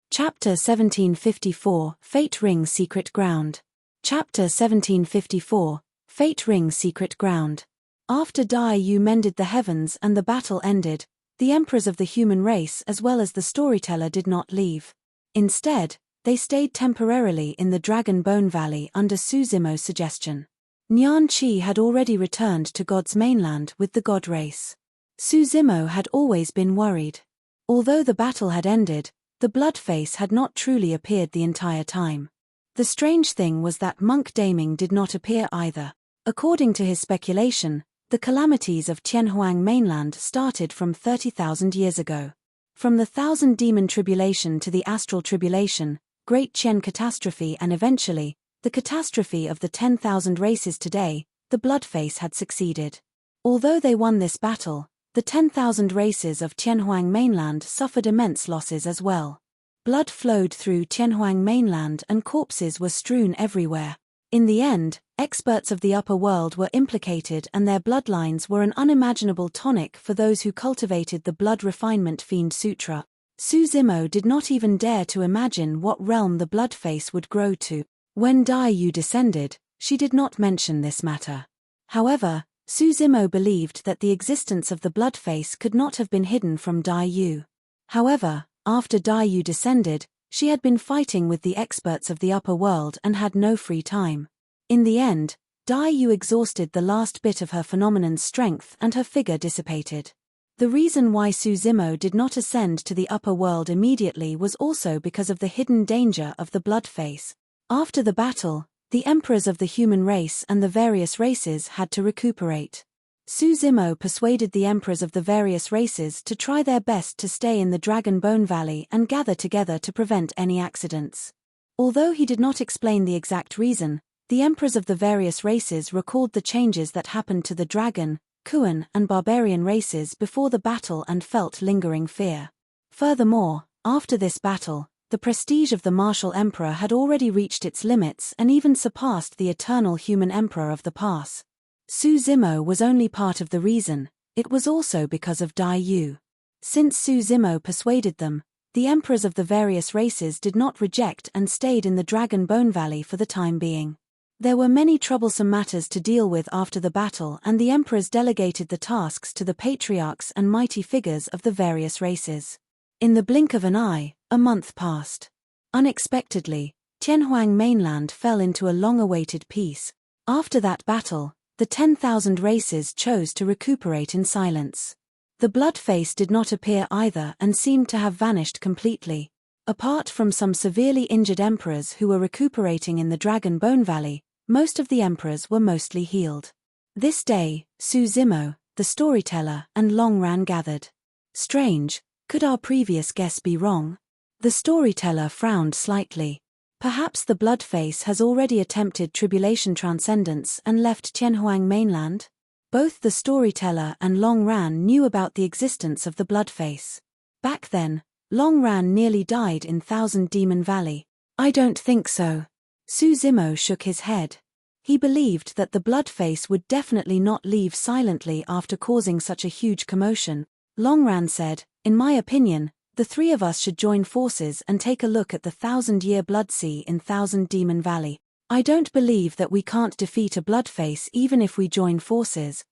Chapter 1754, Fate Ring Secret Ground. Chapter 1754, Fate Ring Secret Ground. After Dai Yu mended the heavens and the battle ended, the emperors of the human race as well as the storyteller did not leave. Instead, they stayed temporarily in the Dragon Bone Valley under Su Zimo's suggestion. Nyan Chi had already returned to God's mainland with the god race. Su Zimo had always been worried. Although the battle had ended, the blood face had not truly appeared the entire time. The strange thing was that Monk Daming did not appear either. According to his speculation, the calamities of Tianhuang mainland started from 30,000 years ago. From the 1,000-demon tribulation to the astral tribulation, Great Qian catastrophe and eventually, the catastrophe of the 10,000 races today, the Bloodface had succeeded. Although they won this battle, the 10,000 races of Tianhuang mainland suffered immense losses as well. Blood flowed through Tianhuang mainland and corpses were strewn everywhere. In the end, experts of the upper world were implicated and their bloodlines were an unimaginable tonic for those who cultivated the blood refinement fiend sutra. Su Zimo did not even dare to imagine what realm the Bloodface would grow to. When Dai Yu descended, she did not mention this matter. However, Su Zimo believed that the existence of the Bloodface could not have been hidden from Dai Yu. However, after Dai Yu descended, she had been fighting with the experts of the upper world and had no free time. In the end, Dai Yu exhausted the last bit of her phenomenon's strength and her figure dissipated. The reason why Su Zimo did not ascend to the upper world immediately was also because of the hidden danger of the Bloodface. After the battle, the emperors of the human race and the various races had to recuperate. Su Zimo persuaded the emperors of the various races to try their best to stay in the Dragon Bone Valley and gather together to prevent any accidents. Although he did not explain the exact reason, the emperors of the various races recalled the changes that happened to the dragon, Kuan, and barbarian races before the battle and felt lingering fear. Furthermore, after this battle, the prestige of the martial emperor had already reached its limits and even surpassed the eternal human emperor of the past. Su Zimo was only part of the reason, it was also because of Dai Yu. Since Su Zimo persuaded them, the emperors of the various races did not reject and stayed in the Dragon Bone Valley for the time being. There were many troublesome matters to deal with after the battle, and the emperors delegated the tasks to the patriarchs and mighty figures of the various races. In the blink of an eye, a month passed. Unexpectedly, Tianhuang mainland fell into a long-awaited peace. After that battle, the 10,000 races chose to recuperate in silence. The Bloodface did not appear either and seemed to have vanished completely. Apart from some severely injured emperors who were recuperating in the Dragon Bone Valley, most of the emperors were mostly healed. This day, Su Zimo, the storyteller, and Long Ran gathered. Strange, could our previous guess be wrong? The storyteller frowned slightly. Perhaps the Bloodface has already attempted tribulation transcendence and left Tianhuang mainland? Both the storyteller and Long Ran knew about the existence of the Bloodface. Back then, Long Ran nearly died in Thousand Demon Valley. I don't think so. Su Zimo shook his head. He believed that the Bloodface would definitely not leave silently after causing such a huge commotion. Long Ran said, in my opinion, the three of us should join forces and take a look at the 1,000-year Blood Sea in Thousand Demon Valley. I don't believe that we can't defeat a Bloodface even if we join forces.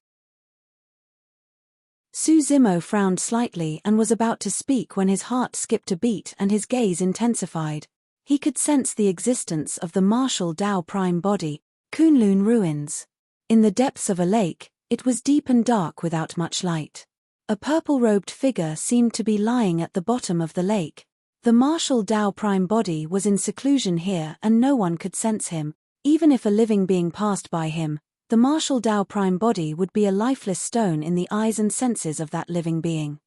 Su Zimo frowned slightly and was about to speak when his heart skipped a beat and his gaze intensified. He could sense the existence of the martial Dao Prime body, Kunlun ruins. In the depths of a lake, it was deep and dark without much light. A purple-robed figure seemed to be lying at the bottom of the lake. The martial Dao Prime body was in seclusion here and no one could sense him. Even if a living being passed by him, the martial Dao Prime body would be a lifeless stone in the eyes and senses of that living being.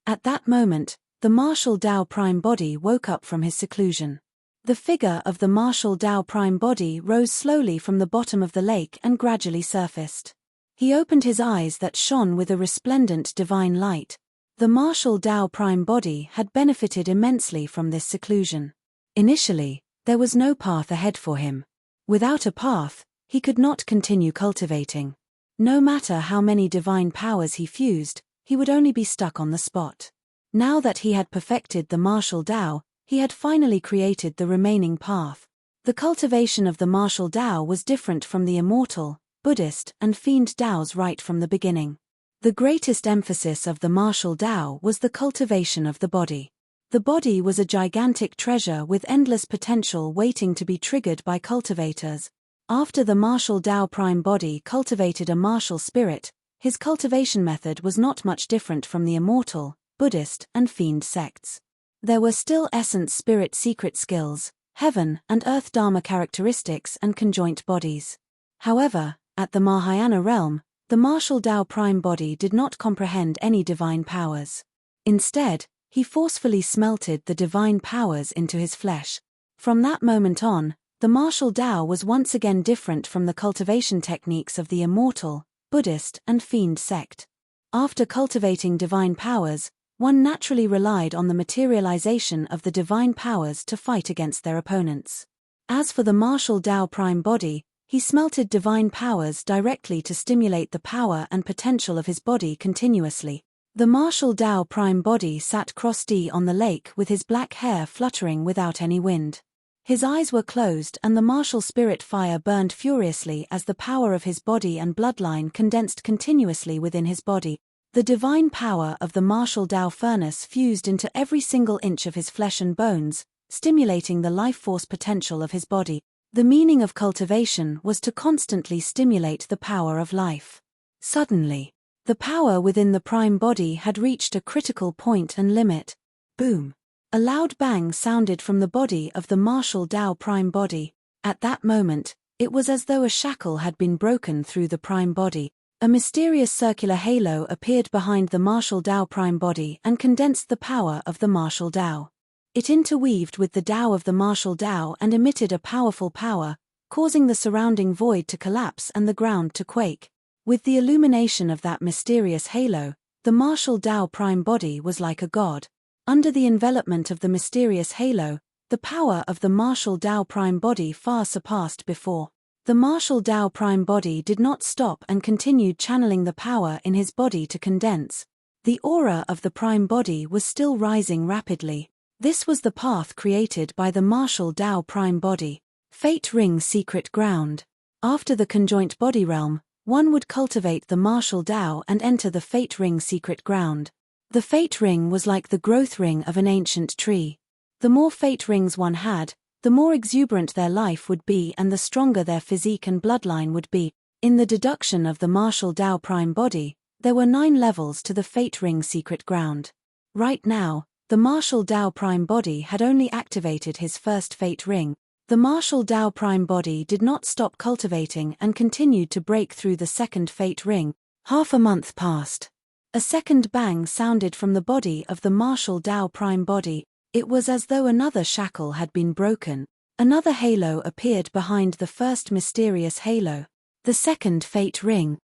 At that moment, the martial Dao Prime body woke up from his seclusion. The figure of the martial Dao Prime body rose slowly from the bottom of the lake and gradually surfaced. He opened his eyes that shone with a resplendent divine light. The martial Dao Prime body had benefited immensely from this seclusion. Initially, there was no path ahead for him. Without a path, he could not continue cultivating. No matter how many divine powers he fused, he would only be stuck on the spot. Now that he had perfected the martial Dao, he had finally created the remaining path. The cultivation of the martial Dao was different from the Immortal, Buddhist, and Fiend Daos right from the beginning. The greatest emphasis of the martial Dao was the cultivation of the body. The body was a gigantic treasure with endless potential waiting to be triggered by cultivators. After the martial Dao Prime body cultivated a martial spirit, his cultivation method was not much different from the Immortal, Buddhist, and Fiend sects. There were still essence spirit secret skills, heaven and earth dharma characteristics and conjoint bodies. However, at the Mahayana realm, the martial Dao Prime body did not comprehend any divine powers. Instead, he forcefully smelted the divine powers into his flesh. From that moment on, the martial Dao was once again different from the cultivation techniques of the Immortal, Buddhist, and Fiend sect. After cultivating divine powers, one naturally relied on the materialization of the divine powers to fight against their opponents. As for the martial Dao Prime body, he smelted divine powers directly to stimulate the power and potential of his body continuously. The martial Dao Prime body sat cross-D on the lake with his black hair fluttering without any wind. His eyes were closed and the martial spirit fire burned furiously as the power of his body and bloodline condensed continuously within his body. The divine power of the martial Dao furnace fused into every single inch of his flesh and bones, stimulating the life force potential of his body. The meaning of cultivation was to constantly stimulate the power of life. Suddenly, the power within the prime body had reached a critical point and limit. Boom! A loud bang sounded from the body of the martial Dao Prime body. At that moment, it was as though a shackle had been broken through the prime body. A mysterious circular halo appeared behind the martial Dao Prime body and condensed the power of the martial Dao. It interweaved with the Tao of the martial Tao and emitted a powerful power, causing the surrounding void to collapse and the ground to quake. With the illumination of that mysterious halo, the martial Tao prime body was like a god. Under the envelopment of the mysterious halo, the power of the martial Tao prime body far surpassed before. The martial Tao prime body did not stop and continued channeling the power in his body to condense. The aura of the prime body was still rising rapidly. This was the path created by the martial Tao prime body. Fate Ring Secret Ground. After the conjoint body realm, one would cultivate the martial Tao and enter the Fate Ring Secret Ground. The Fate Ring was like the growth ring of an ancient tree. The more Fate Rings one had, the more exuberant their life would be and the stronger their physique and bloodline would be. In the deduction of the martial Tao prime body, there were 9 levels to the Fate Ring Secret Ground. Right now, the martial Tao prime body had only activated his first Fate Ring. The martial Tao prime body did not stop cultivating and continued to break through the second Fate Ring. Half a month passed. A second bang sounded from the body of the martial Tao prime body. It was as though another shackle had been broken. Another halo appeared behind the first mysterious halo. The second Fate Ring.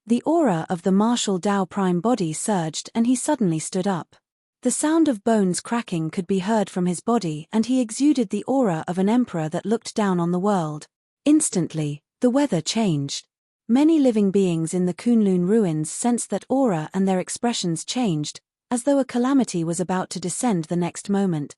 The aura of the martial Tao prime body surged and he suddenly stood up. The sound of bones cracking could be heard from his body and he exuded the aura of an emperor that looked down on the world. Instantly, the weather changed. Many living beings in the Kunlun ruins sensed that aura and their expressions changed, as though a calamity was about to descend the next moment.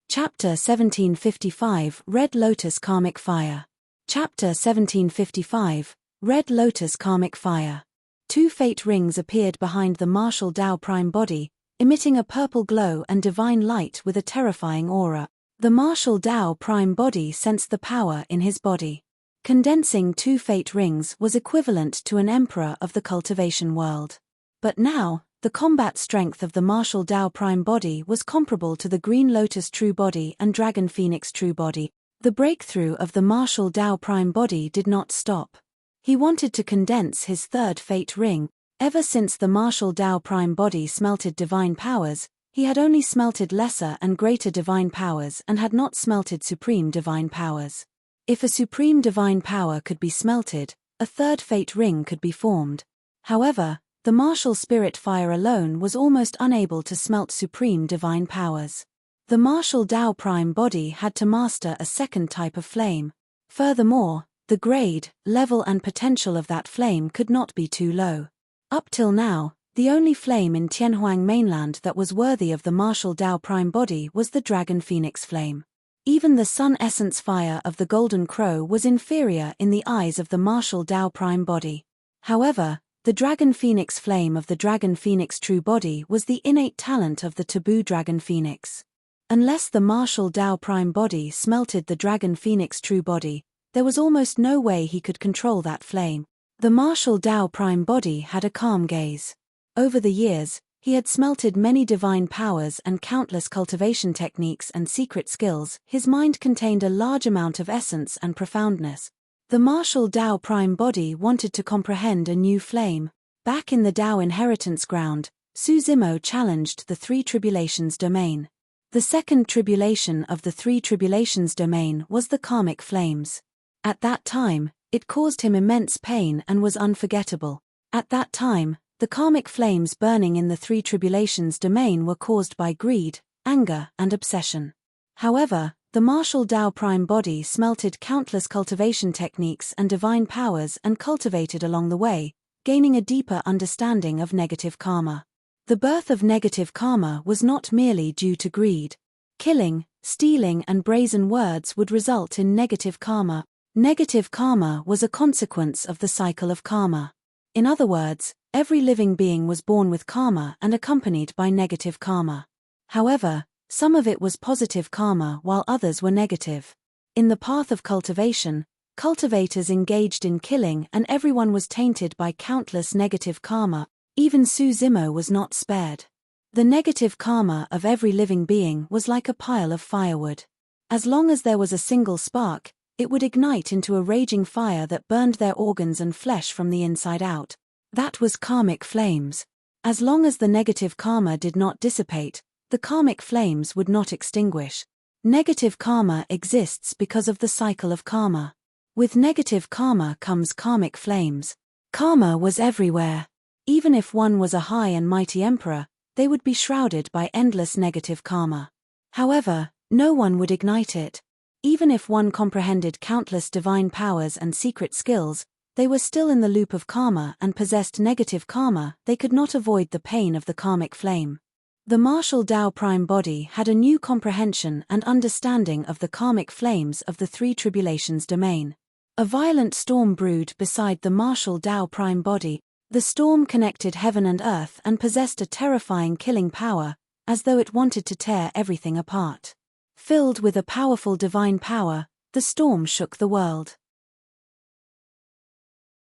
Chapter 1755 Red Lotus Karmic Fire. Chapter 1755 Red Lotus Karmic Fire. 2 Fate Rings appeared behind the martial Tao prime body, emitting a purple glow and divine light with a terrifying aura. The martial Tao prime body sensed the power in his body. Condensing 2 Fate Rings was equivalent to an emperor of the cultivation world. But now, the combat strength of the martial Tao prime body was comparable to the Green Lotus true body and Dragon Phoenix true body. The breakthrough of the martial Tao prime body did not stop. He wanted to condense his third Fate Ring. Ever since the martial Tao prime body smelted divine powers, he had only smelted lesser and greater divine powers and had not smelted supreme divine powers. If a supreme divine power could be smelted, a third Fate Ring could be formed. However, the martial spirit fire alone was almost unable to smelt supreme divine powers. The martial Tao prime body had to master a second type of flame. Furthermore, the grade, level and potential of that flame could not be too low. Up till now, the only flame in Tianhuang mainland that was worthy of the martial Tao prime body was the Dragon Phoenix flame. Even the sun essence fire of the Golden Crow was inferior in the eyes of the martial Tao prime body. However, the Dragon Phoenix flame of the Dragon Phoenix true body was the innate talent of the taboo Dragon Phoenix. Unless the martial Tao prime body smelted the Dragon Phoenix true body, there was almost no way he could control that flame. The martial Tao prime body had a calm gaze. Over the years, he had smelted many divine powers and countless cultivation techniques and secret skills. His mind contained a large amount of essence and profoundness. The martial Tao prime body wanted to comprehend a new flame. Back in the Tao inheritance ground, Su Zimo challenged the 3 tribulations domain. The second tribulation of the 3 tribulations domain was the karmic flames. At that time, it caused him immense pain and was unforgettable. At that time, the karmic flames burning in the 3 tribulations domain were caused by greed, anger, and obsession. However, the martial Tao prime body smelted countless cultivation techniques and divine powers and cultivated along the way, gaining a deeper understanding of negative karma. The birth of negative karma was not merely due to greed. Killing, stealing, and brazen words would result in negative karma. Negative karma was a consequence of the cycle of karma. In other words, every living being was born with karma and accompanied by negative karma. However, some of it was positive karma while others were negative. In the path of cultivation, cultivators engaged in killing and everyone was tainted by countless negative karma. Even Su Zimo was not spared. The negative karma of every living being was like a pile of firewood. As long as there was a single spark, it would ignite into a raging fire that burned their organs and flesh from the inside out. That was karmic flames. As long as the negative karma did not dissipate, the karmic flames would not extinguish. Negative karma exists because of the cycle of karma. With negative karma comes karmic flames. Karma was everywhere. Even if one was a high and mighty emperor, they would be shrouded by endless negative karma. However, no one would ignite it. Even if one comprehended countless divine powers and secret skills, they were still in the loop of karma and possessed negative karma. They could not avoid the pain of the karmic flame. The martial Tao prime body had a new comprehension and understanding of the karmic flames of the three tribulations domain. A violent storm brewed beside the martial Tao prime body. The storm connected heaven and earth and possessed a terrifying killing power, as though it wanted to tear everything apart. Filled with a powerful divine power, the storm shook the world.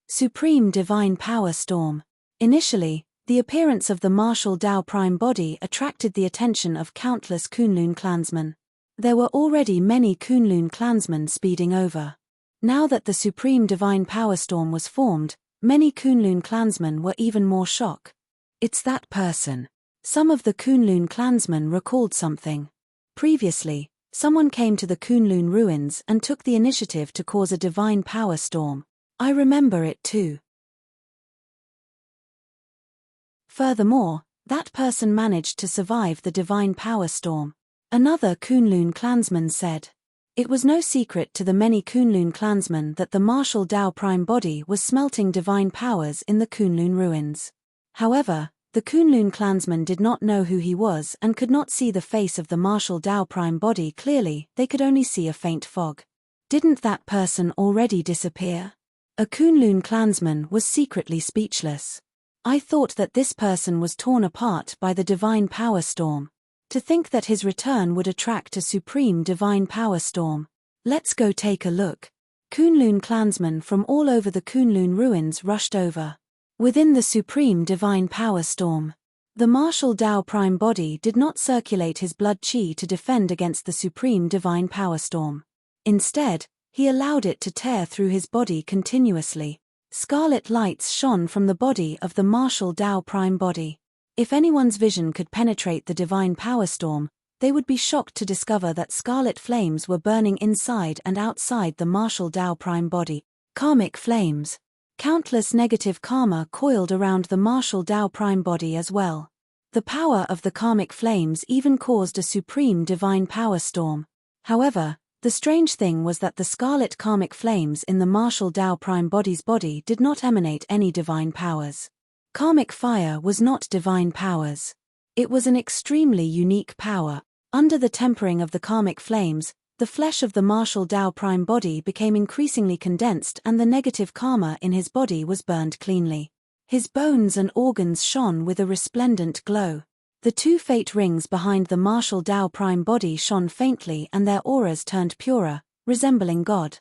Supreme Divine Power Storm. Initially, the appearance of the martial Tao prime body attracted the attention of countless Kunlun clansmen. There were already many Kunlun clansmen speeding over. Now that the Supreme Divine Power Storm was formed, many Kunlun clansmen were even more shocked. It's that person. Some of the Kunlun clansmen recalled something. Previously, someone came to the Kunlun ruins and took the initiative to cause a divine power storm. I remember it too. Furthermore, that person managed to survive the divine power storm. Another Kunlun clansman said. It was no secret to the many Kunlun clansmen that the martial Tao prime body was smelting divine powers in the Kunlun ruins. However, the Kunlun clansmen did not know who he was and could not see the face of the martial Tao prime body clearly. They could only see a faint fog. Didn't that person already disappear? A Kunlun clansman was secretly speechless. I thought that this person was torn apart by the divine power storm. To think that his return would attract a supreme divine power storm. Let's go take a look. Kunlun clansmen from all over the Kunlun ruins rushed over. Within the supreme divine power storm, the martial Tao prime body did not circulate his blood chi to defend against the supreme divine power storm. Instead, he allowed it to tear through his body continuously. Scarlet lights shone from the body of the martial Tao prime body. If anyone's vision could penetrate the divine power storm, they would be shocked to discover that scarlet flames were burning inside and outside the martial Tao prime body. Karmic flames. Countless negative karma coiled around the martial Tao prime body as well. The power of the karmic flames even caused a supreme divine power storm. However, the strange thing was that the scarlet karmic flames in the martial Tao prime body's body did not emanate any divine powers. Karmic fire was not divine powers. It was an extremely unique power. Under the tempering of the karmic flames, the flesh of the martial Tao prime body became increasingly condensed and the negative karma in his body was burned cleanly. His bones and organs shone with a resplendent glow. The two fate rings behind the martial Tao prime body shone faintly and their auras turned purer, resembling God.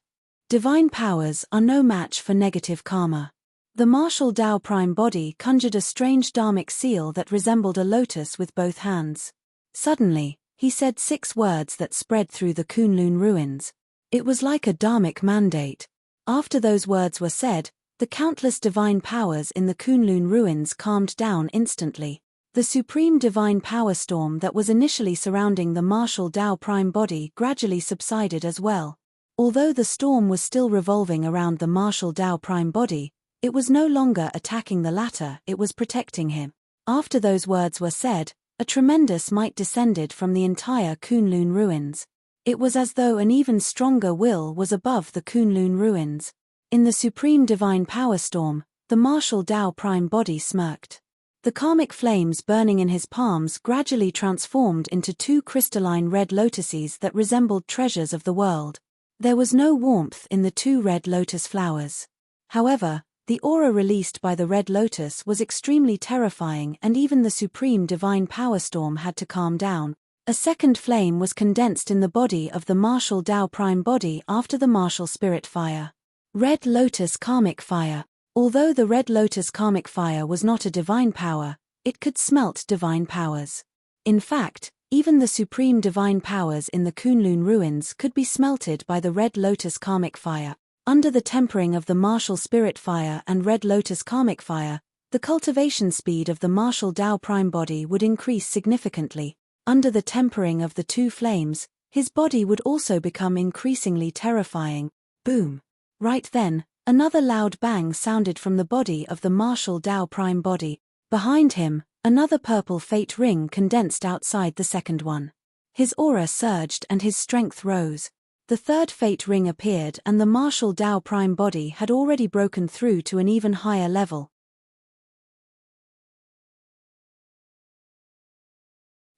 Divine powers are no match for negative karma. The martial Tao prime body conjured a strange dharmic seal that resembled a lotus with both hands. Suddenly, he said 6 words that spread through the Kunlun ruins. It was like a dharmic mandate. After those words were said, the countless divine powers in the Kunlun ruins calmed down instantly. The supreme divine power storm that was initially surrounding the martial Tao prime body gradually subsided as well. Although the storm was still revolving around the martial Tao prime body, it was no longer attacking the latter, it was protecting him. After those words were said, a tremendous might descended from the entire Kunlun ruins. It was as though an even stronger will was above the Kunlun ruins. In the supreme divine power storm, the martial Tao prime body smirked. The karmic flames burning in his palms gradually transformed into 2 crystalline red lotuses that resembled treasures of the world. There was no warmth in the 2 red lotus flowers. However, the aura released by the red lotus was extremely terrifying and even the supreme divine power storm had to calm down. A second flame was condensed in the body of the martial Tao prime body after the martial spirit fire. Red lotus karmic fire. Although the red lotus karmic fire was not a divine power, it could smelt divine powers. In fact, even the supreme divine powers in the Kunlun ruins could be smelted by the red lotus karmic fire. Under the tempering of the martial spirit fire and red lotus karmic fire, The cultivation speed of the martial Tao prime body would increase significantly. Under the tempering of the two flames, his body would also become increasingly terrifying. Boom! Right then, another loud bang sounded from the body of the martial Tao prime body. Behind him, another purple fate ring condensed outside the second one. His aura surged and his strength rose. The third fate ring appeared and the martial Tao prime body had already broken through to an even higher level.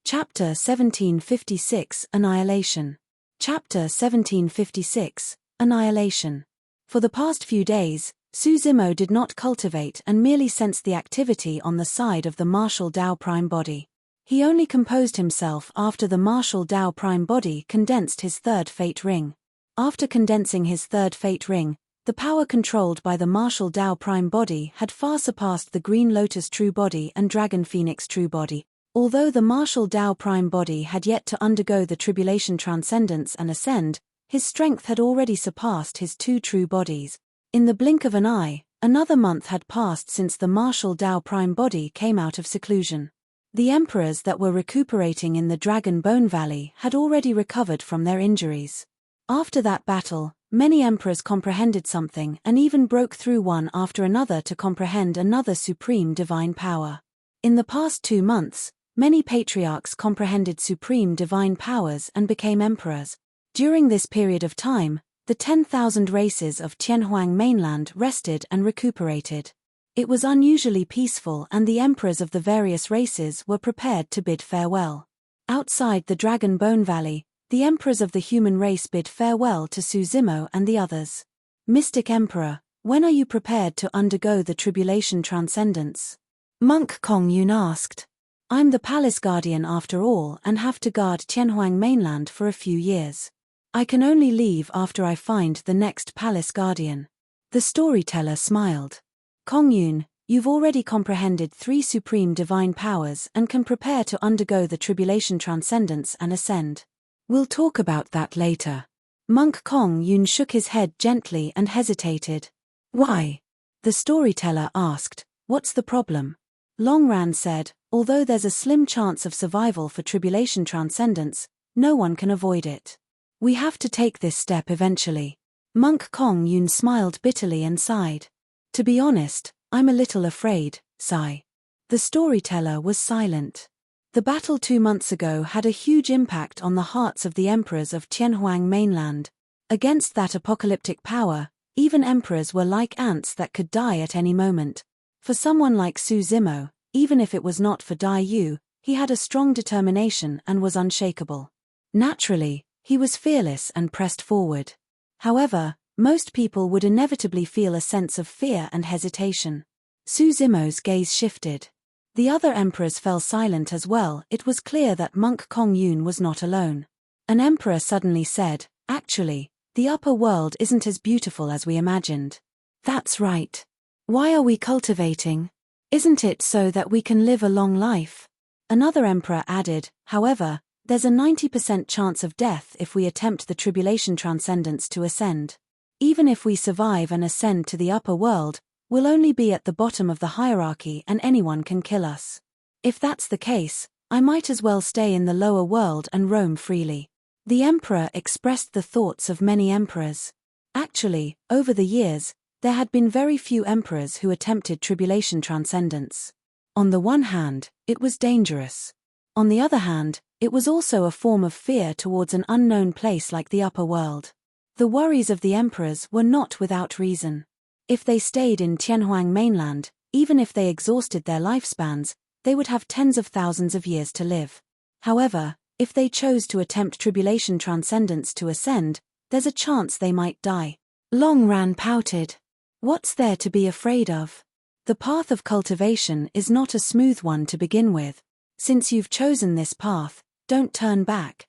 Chapter 1756 Annihilation. Chapter 1756 Annihilation. For the past few days, Suzimo did not cultivate and merely sensed the activity on the side of the martial Tao prime body. He only composed himself after the martial Tao prime body condensed his third fate ring. After condensing his third fate ring, the power controlled by the martial Tao prime body had far surpassed the Green Lotus true body and Dragon Phoenix true body. Although the martial Tao prime body had yet to undergo the tribulation transcendence and ascend, his strength had already surpassed his two true bodies. In the blink of an eye, another month had passed since the martial Tao prime body came out of seclusion. The emperors that were recuperating in the Dragon Bone Valley had already recovered from their injuries. After that battle, many emperors comprehended something and even broke through one after another to comprehend another supreme divine power. In the past 2 months, many patriarchs comprehended supreme divine powers and became emperors. During this period of time, the 10,000 races of Tianhuang mainland rested and recuperated. It was unusually peaceful and the emperors of the various races were prepared to bid farewell. Outside the Dragon Bone Valley, the emperors of the human race bid farewell to Suzimo and the others. Mystic Emperor, when are you prepared to undergo the tribulation transcendence? Monk Kong Yun asked. I'm the palace guardian after all and have to guard Tianhuang mainland for a few years. I can only leave after I find the next palace guardian. The storyteller smiled. Kong Yun, you've already comprehended 3 supreme divine powers and can prepare to undergo the tribulation transcendence and ascend. We'll talk about that later. Monk Kong Yun shook his head gently and hesitated. Why? The storyteller asked. What's the problem? Longran said, although there's a slim chance of survival for tribulation transcendence, no one can avoid it. We have to take this step eventually. Monk Kong Yun smiled bitterly and sighed. To be honest, I'm a little afraid, sigh. The storyteller was silent. The battle 2 months ago had a huge impact on the hearts of the emperors of Tianhuang mainland. Against that apocalyptic power, even emperors were like ants that could die at any moment. For someone like Suzimo, even if it was not for Dai Yu, he had a strong determination and was unshakable. Naturally, he was fearless and pressed forward. However, most people would inevitably feel a sense of fear and hesitation. Suzimo's gaze shifted. The other emperors fell silent as well. It was clear that Monk Kong Yun was not alone. An emperor suddenly said, actually, the upper world isn't as beautiful as we imagined. That's right. Why are we cultivating? Isn't it so that we can live a long life? Another emperor added, however, there's a 90% chance of death if we attempt the tribulation transcendence to ascend. Even if we survive and ascend to the upper world, we'll only be at the bottom of the hierarchy and anyone can kill us. If that's the case, I might as well stay in the lower world and roam freely. The emperor expressed the thoughts of many emperors. Actually, over the years, there had been very few emperors who attempted tribulation transcendence. On the one hand, it was dangerous. On the other hand, it was also a form of fear towards an unknown place like the upper world. The worries of the emperors were not without reason. If they stayed in Tianhuang mainland, even if they exhausted their lifespans, they would have tens of thousands of years to live. However, if they chose to attempt tribulation transcendence to ascend, there's a chance they might die. Longran pouted. What's there to be afraid of? The path of cultivation is not a smooth one to begin with. Since you've chosen this path, don't turn back.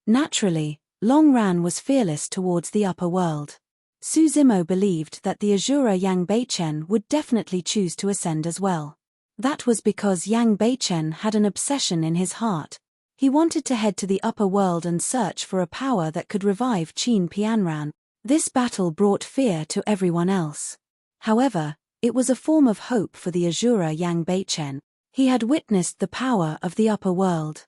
Naturally, Longran was fearless towards the upper world. Suzimo believed that the Azura Yang Beichen would definitely choose to ascend as well. That was because Yang Beichen had an obsession in his heart. He wanted to head to the upper world and search for a power that could revive Qin Pianran. This battle brought fear to everyone else. However, It was a form of hope for the Azura Yang Beichen. He had witnessed the power of the upper world.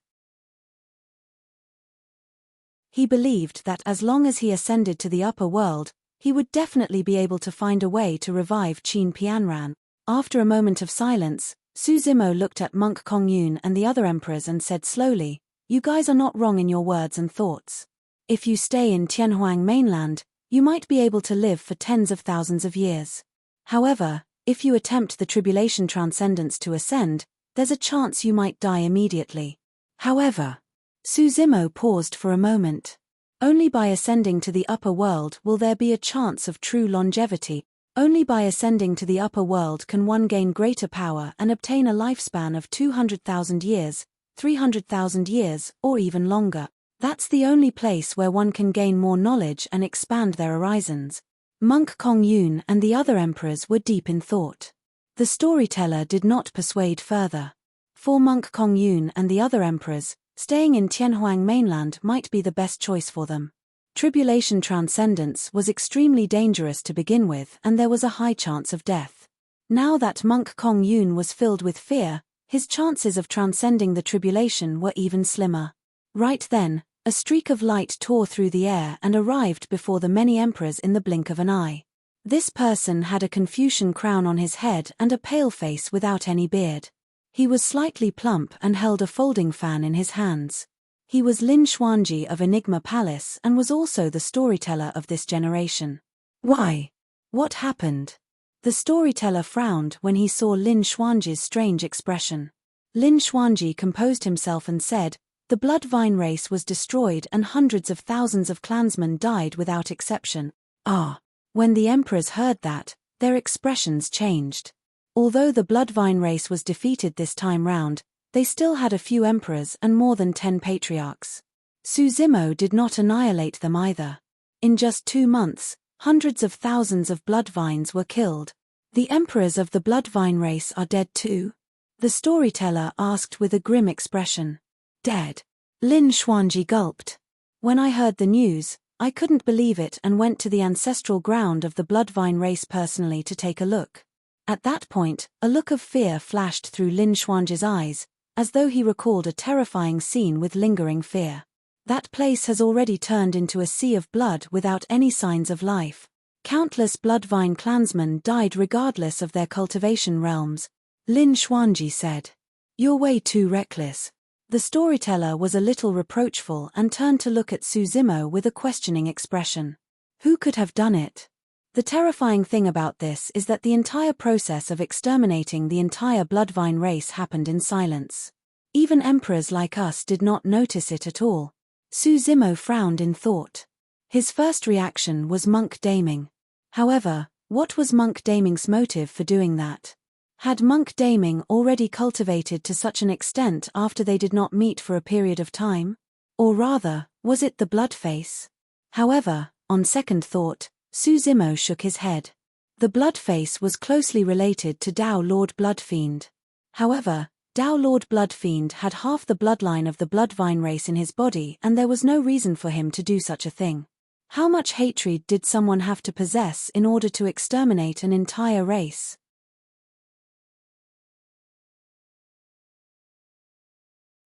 He believed that as long as he ascended to the upper world, he would definitely be able to find a way to revive Qin Pianran. After a moment of silence, Su Zimo looked at Monk Kongyun and the other emperors and said slowly, "You guys are not wrong in your words and thoughts. If you stay in Tianhuang mainland, you might be able to live for tens of thousands of years. However, if you attempt the tribulation transcendence to ascend, there's a chance you might die immediately." However, Su Zimo paused for a moment. Only by ascending to the upper world will there be a chance of true longevity. Only by ascending to the upper world can one gain greater power and obtain a lifespan of 200,000 years, 300,000 years, or even longer. That's the only place where one can gain more knowledge and expand their horizons. Monk Kongyun and the other emperors were deep in thought. The storyteller did not persuade further. For Monk Kongyun and the other emperors, staying in Tianhuang mainland might be the best choice for them. Tribulation transcendence was extremely dangerous to begin with, and there was a high chance of death. Now that Monk Kongyun was filled with fear, his chances of transcending the tribulation were even slimmer. Right then, a streak of light tore through the air and arrived before the many emperors in the blink of an eye. This person had a Confucian crown on his head and a pale face without any beard. He was slightly plump and held a folding fan in his hands. He was Lin Xuanji of Enigma Palace and was also the storyteller of this generation. Why? What happened? The storyteller frowned when he saw Lin Xuanji's strange expression. Lin Xuanji composed himself and said, "The Bloodvine race was destroyed and hundreds of thousands of clansmen died without exception." When the emperors heard that, their expressions changed. Although the Bloodvine race was defeated this time round, they still had a few emperors and more than 10 patriarchs. Su Zimo did not annihilate them either. In just 2 months, hundreds of thousands of Bloodvines were killed. The emperors of the Bloodvine race are dead too? The storyteller asked with a grim expression. Dead? Lin Xuanji gulped. When I heard the news, I couldn't believe it and went to the ancestral ground of the Bloodvine race personally to take a look. At that point, a look of fear flashed through Lin Xuanji's eyes, as though he recalled a terrifying scene with lingering fear. That place has already turned into a sea of blood without any signs of life. Countless Bloodvine clansmen died regardless of their cultivation realms. Lin Xuanji said. "You're way too reckless." The storyteller was a little reproachful and turned to look at Su Zimo with a questioning expression. Who could have done it? The terrifying thing about this is that the entire process of exterminating the entire Bloodvine race happened in silence. Even emperors like us did not notice it at all. Su Zimo frowned in thought. His first reaction was Monk Daming. However, what was Monk Daming's motive for doing that? Had Monk Daming already cultivated to such an extent after they did not meet for a period of time? Or rather, was it the Bloodface? However, on second thought, Su Zimo shook his head. The Bloodface was closely related to Dao Lord Bloodfiend. However, Dao Lord Bloodfiend had half the bloodline of the Bloodvine race in his body and there was no reason for him to do such a thing. How much hatred did someone have to possess in order to exterminate an entire race?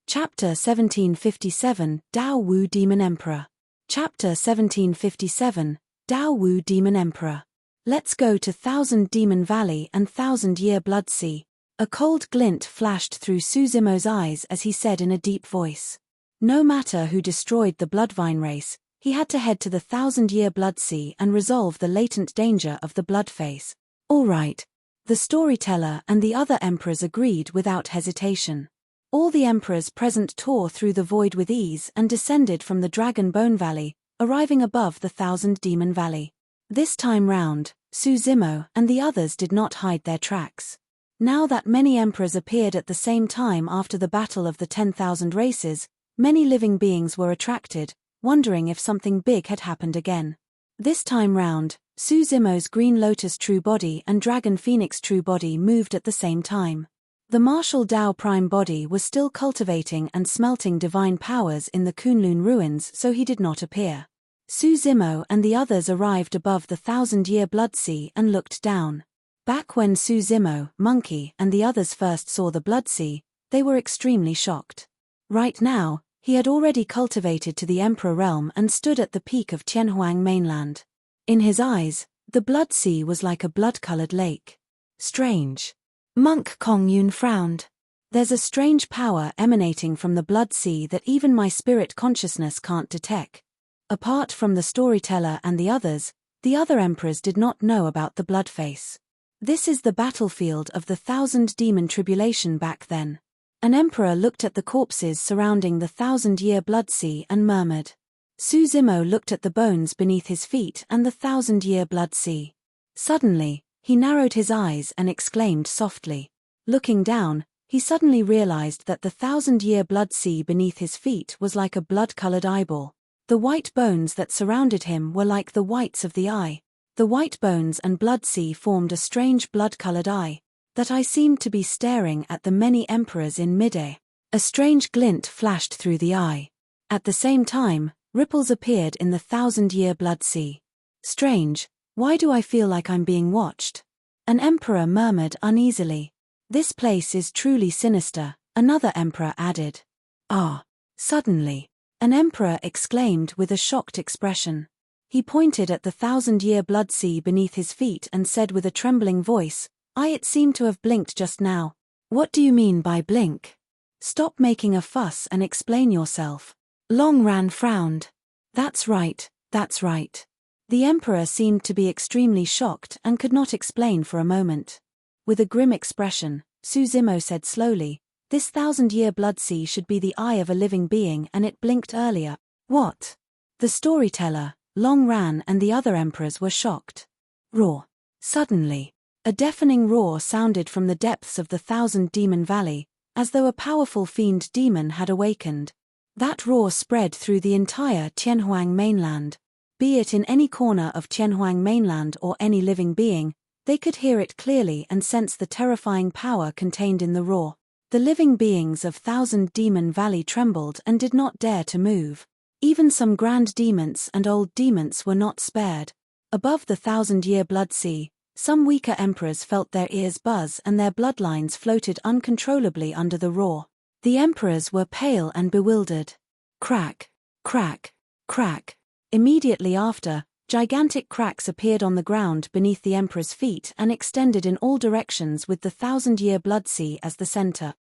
Chapter 1757, Dao Wu Demon Emperor. Chapter 1757, Dao Wu Demon Emperor. Let's go to Thousand Demon Valley and Thousand Year Blood Sea. A cold glint flashed through Su Zimo's eyes as he said in a deep voice. No matter who destroyed the Bloodvine race, he had to head to the Thousand Year Blood Sea and resolve the latent danger of the Bloodface. All right. The storyteller and the other emperors agreed without hesitation. All the emperors present tore through the void with ease and descended from the Dragon Bone Valley, arriving above the Thousand Demon Valley. This time round, Su Zimo and the others did not hide their tracks. Now that many emperors appeared at the same time after the battle of the 10,000 races, many living beings were attracted, wondering if something big had happened again. This time round, Su Zimo's Green Lotus True Body and Dragon Phoenix True Body moved at the same time. The martial Dao Prime Body was still cultivating and smelting divine powers in the Kunlun ruins, so he did not appear. Su Zimo and the others arrived above the Thousand Year Blood Sea and looked down. Back when Suzimo, Monkey, and the others first saw the Blood Sea, they were extremely shocked. Right now, he had already cultivated to the Emperor realm and stood at the peak of Tianhuang mainland. In his eyes, the Blood Sea was like a blood-colored lake. Strange. Monk Kong Yun frowned. There's a strange power emanating from the Blood Sea that even my spirit consciousness can't detect. Apart from the storyteller and the other emperors did not know about the Blood Face. This is the battlefield of the 1,000-demon tribulation back then. An emperor looked at the corpses surrounding the 1,000-year Blood Sea and murmured. Suzimo looked at the bones beneath his feet and the 1,000-year Blood Sea. Suddenly, he narrowed his eyes and exclaimed softly. Looking down, he suddenly realized that the 1,000-year Blood Sea beneath his feet was like a blood-colored eyeball. The white bones that surrounded him were like the whites of the eye. The white bones and Blood Sea formed a strange blood-colored eye. That eye seemed to be staring at the many emperors in midair. A strange glint flashed through the eye. At the same time, ripples appeared in the 1,000-year Blood Sea. Strange, why do I feel like I'm being watched? An emperor murmured uneasily. This place is truly sinister, another emperor added. Ah! Suddenly, an emperor exclaimed with a shocked expression. He pointed at the 1,000-year Blood Sea beneath his feet and said with a trembling voice, It seemed to have blinked just now. What do you mean by blink? Stop making a fuss and explain yourself. Long Ran frowned. That's right, that's right. The emperor seemed to be extremely shocked and could not explain for a moment. With a grim expression, Suzimo said slowly, this 1,000-year Blood Sea should be the eye of a living being and it blinked earlier. What? The storyteller, Long Ran and the other emperors were shocked. Roar. Suddenly, a deafening roar sounded from the depths of the 1,000-demon valley, as though a powerful fiend demon had awakened. That roar spread through the entire Tianhuang mainland. Be it in any corner of Tianhuang mainland or any living being, they could hear it clearly and sense the terrifying power contained in the roar. The living beings of 1,000-demon valley trembled and did not dare to move. Even some grand demons and old demons were not spared. Above the 1,000-year Blood Sea, some weaker emperors felt their ears buzz and their bloodlines floated uncontrollably under the roar. The emperors were pale and bewildered. Crack, crack, crack. Immediately after, gigantic cracks appeared on the ground beneath the emperor's feet and extended in all directions with the 1,000-year Blood Sea as the center.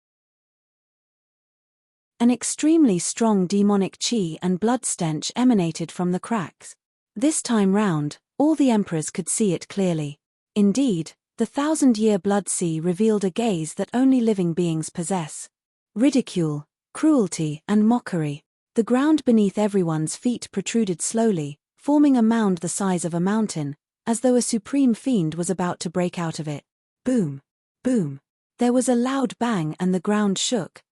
An extremely strong demonic chi and blood stench emanated from the cracks. This time round, all the emperors could see it clearly. Indeed, the 1,000-year Blood Sea revealed a gaze that only living beings possess. Ridicule, cruelty, and mockery. The ground beneath everyone's feet protruded slowly, forming a mound the size of a mountain, as though a supreme fiend was about to break out of it. Boom! Boom! There was a loud bang and the ground shook.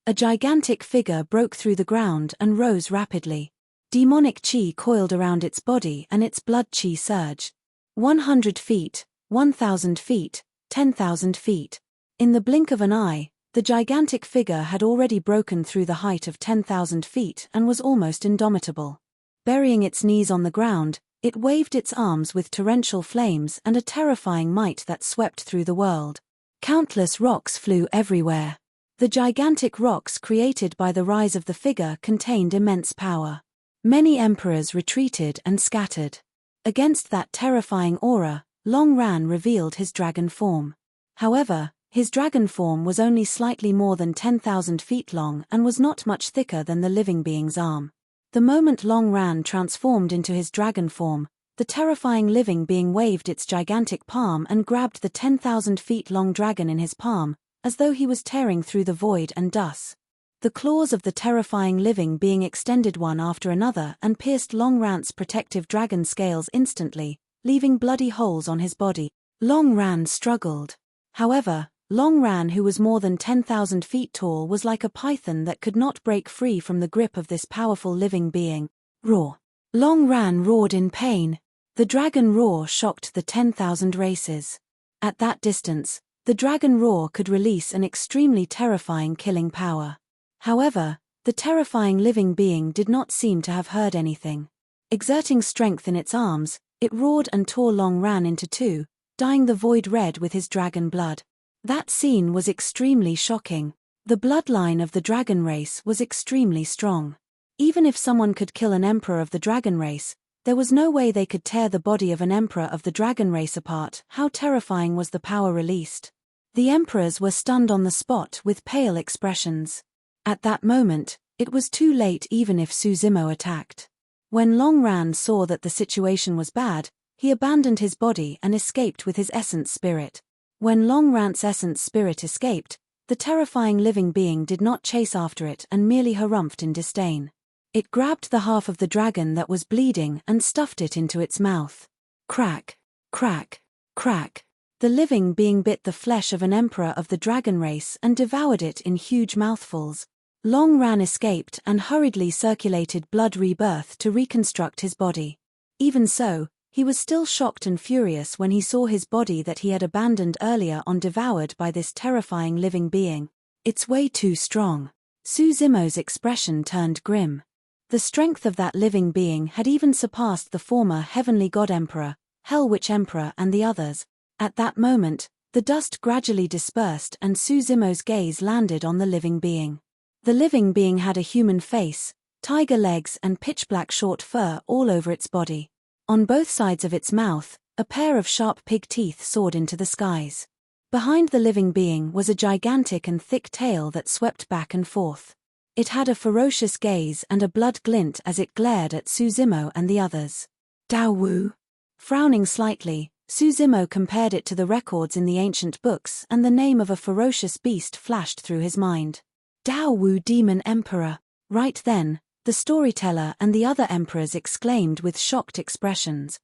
A gigantic figure broke through the ground and rose rapidly. Demonic chi coiled around its body and its blood chi surged. 100 feet, 1,000 feet, 10,000 feet. In the blink of an eye, the gigantic figure had already broken through the height of 10,000 feet and was almost indomitable. Burying its knees on the ground, it waved its arms with torrential flames and a terrifying might that swept through the world. Countless rocks flew everywhere. The gigantic rocks created by the rise of the figure contained immense power. Many emperors retreated and scattered. Against that terrifying aura, Long Ran revealed his dragon form. However, his dragon form was only slightly more than 10,000 feet long and was not much thicker than the living being's arm. The moment Long Ran transformed into his dragon form, the terrifying living being waved its gigantic palm and grabbed the 10,000 feet long dragon in his palm, as though he was tearing through the void and dust. The claws of the terrifying living being extended one after another and pierced Long Ran's protective dragon scales instantly, leaving bloody holes on his body. Long Ran struggled. However, Long Ran, who was more than 10,000 feet tall, was like a python that could not break free from the grip of this powerful living being. Roar. Long Ran roared in pain. The dragon roar shocked the 10,000 races. At that distance, the dragon roar could release an extremely terrifying killing power. However, the terrifying living being did not seem to have heard anything. Exerting strength in its arms, It roared and tore Long Ran into two, dyeing the void red with his dragon blood. That scene was extremely shocking. The bloodline of the dragon race was extremely strong. Even if someone could kill an emperor of the dragon race, there was no way they could tear the body of an emperor of the dragon race apart. How terrifying was the power released? The emperors were stunned on the spot with pale expressions. At that moment, it was too late even if Suzimo attacked. When Long Ran saw that the situation was bad, he abandoned his body and escaped with his essence spirit. When Long Ran's essence spirit escaped, the terrifying living being did not chase after it and merely harumphed in disdain. It grabbed the half of the dragon that was bleeding and stuffed it into its mouth. Crack, crack, crack. The living being bit the flesh of an emperor of the dragon race and devoured it in huge mouthfuls. Long Ran escaped and hurriedly circulated blood rebirth to reconstruct his body. Even so, he was still shocked and furious when he saw his body that he had abandoned earlier on devoured by this terrifying living being. It's way too strong. Suzimo's expression turned grim. The strength of that living being had even surpassed the former Heavenly God Emperor, Hell Witch Emperor and the others. At that moment, the dust gradually dispersed and Suzimo's gaze landed on the living being. The living being had a human face, tiger legs and pitch-black short fur all over its body. On both sides of its mouth, a pair of sharp pig teeth soared into the skies. Behind the living being was a gigantic and thick tail that swept back and forth. It had a ferocious gaze and a blood glint as it glared at Suzimo and the others. Dao Wu. Frowning slightly, Suzimo compared it to the records in the ancient books and the name of a ferocious beast flashed through his mind. Dao Wu Demon Emperor. Right then, the storyteller and the other emperors exclaimed with shocked expressions.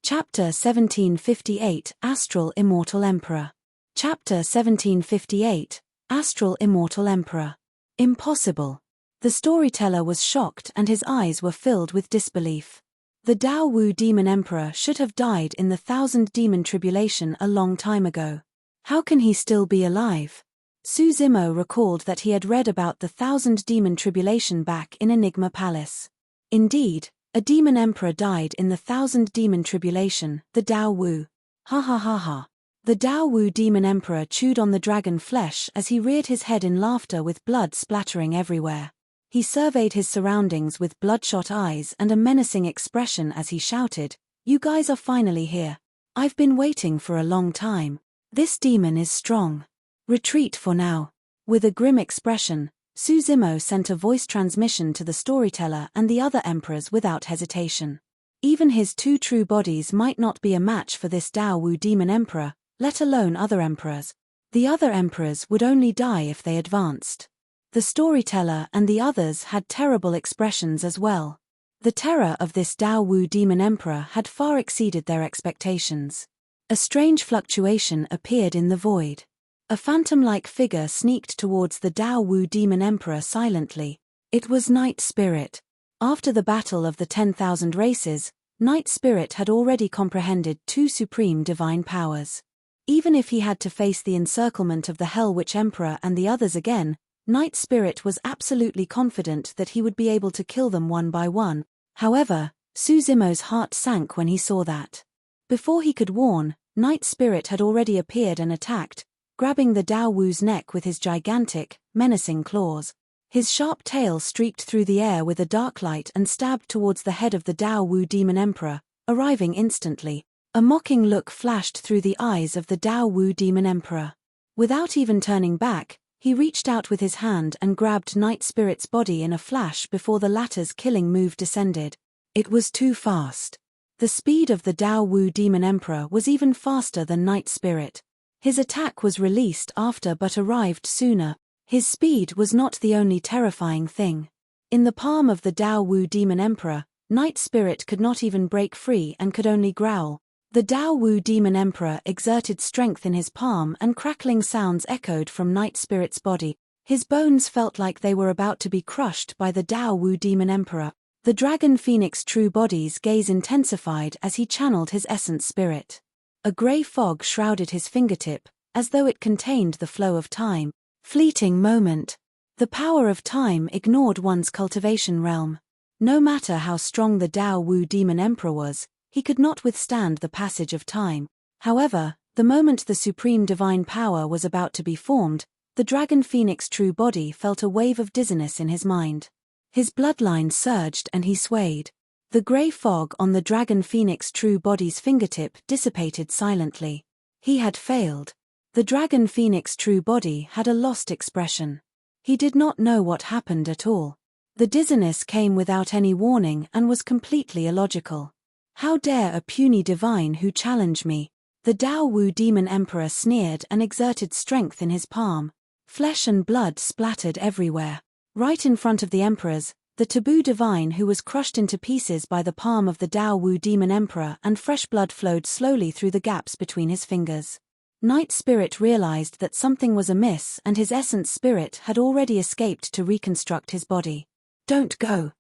Chapter 1758 Astral Immortal Emperor. Chapter 1758 Astral Immortal Emperor. Impossible. The storyteller was shocked and his eyes were filled with disbelief. The Dao Wu Demon Emperor should have died in the Thousand Demon Tribulation a long time ago. How can he still be alive? Suzimo recalled that he had read about the Thousand Demon Tribulation back in Enigma Palace. Indeed, a demon emperor died in the Thousand Demon Tribulation, the Dao Wu. Ha ha ha ha. The Dao Wu Demon Emperor chewed on the dragon flesh as he reared his head in laughter with blood splattering everywhere. He surveyed his surroundings with bloodshot eyes and a menacing expression as he shouted, "You guys are finally here. I've been waiting for a long time. This demon is strong. Retreat for now." With a grim expression, Suzimo sent a voice transmission to the storyteller and the other emperors without hesitation. Even his two true bodies might not be a match for this Dao Wu Demon Emperor, let alone other emperors. The other emperors would only die if they advanced. The storyteller and the others had terrible expressions as well. The terror of this Dao Wu Demon Emperor had far exceeded their expectations. A strange fluctuation appeared in the void. A phantom-like figure sneaked towards the Dao Wu Demon Emperor silently. It was Night Spirit. After the battle of the 10,000 races, Night Spirit had already comprehended two supreme divine powers. Even if he had to face the encirclement of the Hell Witch Emperor and the others again, Night Spirit was absolutely confident that he would be able to kill them one by one. However, Suzimo's heart sank when he saw that. Before he could warn, Night Spirit had already appeared and attacked, grabbing the Dao Wu's neck with his gigantic, menacing claws. His sharp tail streaked through the air with a dark light and stabbed towards the head of the Dao Wu Demon Emperor, arriving instantly. A mocking look flashed through the eyes of the Dao Wu Demon Emperor. Without even turning back, he reached out with his hand and grabbed Night Spirit's body in a flash before the latter's killing move descended. It was too fast. The speed of the Dao Wu Demon Emperor was even faster than Night Spirit. His attack was released after but arrived sooner. His speed was not the only terrifying thing. In the palm of the Dao Wu Demon Emperor, Night Spirit could not even break free and could only growl. The Dao Wu Demon Emperor exerted strength in his palm and crackling sounds echoed from Night Spirit's body. His bones felt like they were about to be crushed by the Dao Wu Demon Emperor. The Dragon Phoenix True Body's gaze intensified as he channeled his essence spirit. A grey fog shrouded his fingertip, as though it contained the flow of time. Fleeting moment. The power of time ignored one's cultivation realm. No matter how strong the Dao Wu Demon Emperor was, he could not withstand the passage of time. However, the moment the supreme divine power was about to be formed, the Dragon Phoenix true body felt a wave of dizziness in his mind. His bloodline surged and he swayed. The grey fog on the Dragon Phoenix true body's fingertip dissipated silently. He had failed. The Dragon Phoenix true body had a lost expression. He did not know what happened at all. The dizziness came without any warning and was completely illogical. How dare a puny divine who challenge me? The Dao Wu Demon Emperor sneered and exerted strength in his palm. Flesh and blood splattered everywhere. Right in front of the emperors, the taboo divine who was crushed into pieces by the palm of the Dao Wu Demon Emperor, and fresh blood flowed slowly through the gaps between his fingers. Night Spirit realized that something was amiss and his essence spirit had already escaped to reconstruct his body. Don't go.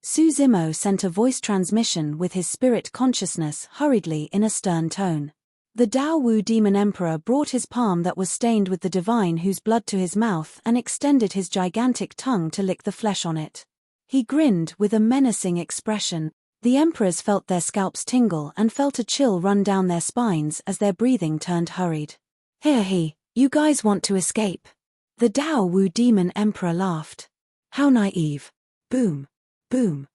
Su Zimo sent a voice transmission with his spirit consciousness hurriedly in a stern tone. The Dao Wu Demon Emperor brought his palm that was stained with the divine whose blood to his mouth and extended his gigantic tongue to lick the flesh on it. He grinned with a menacing expression. The emperors felt their scalps tingle and felt a chill run down their spines as their breathing turned hurried. Here you guys want to escape? The Dao Wu Demon Emperor laughed. How naive. Boom. Boom.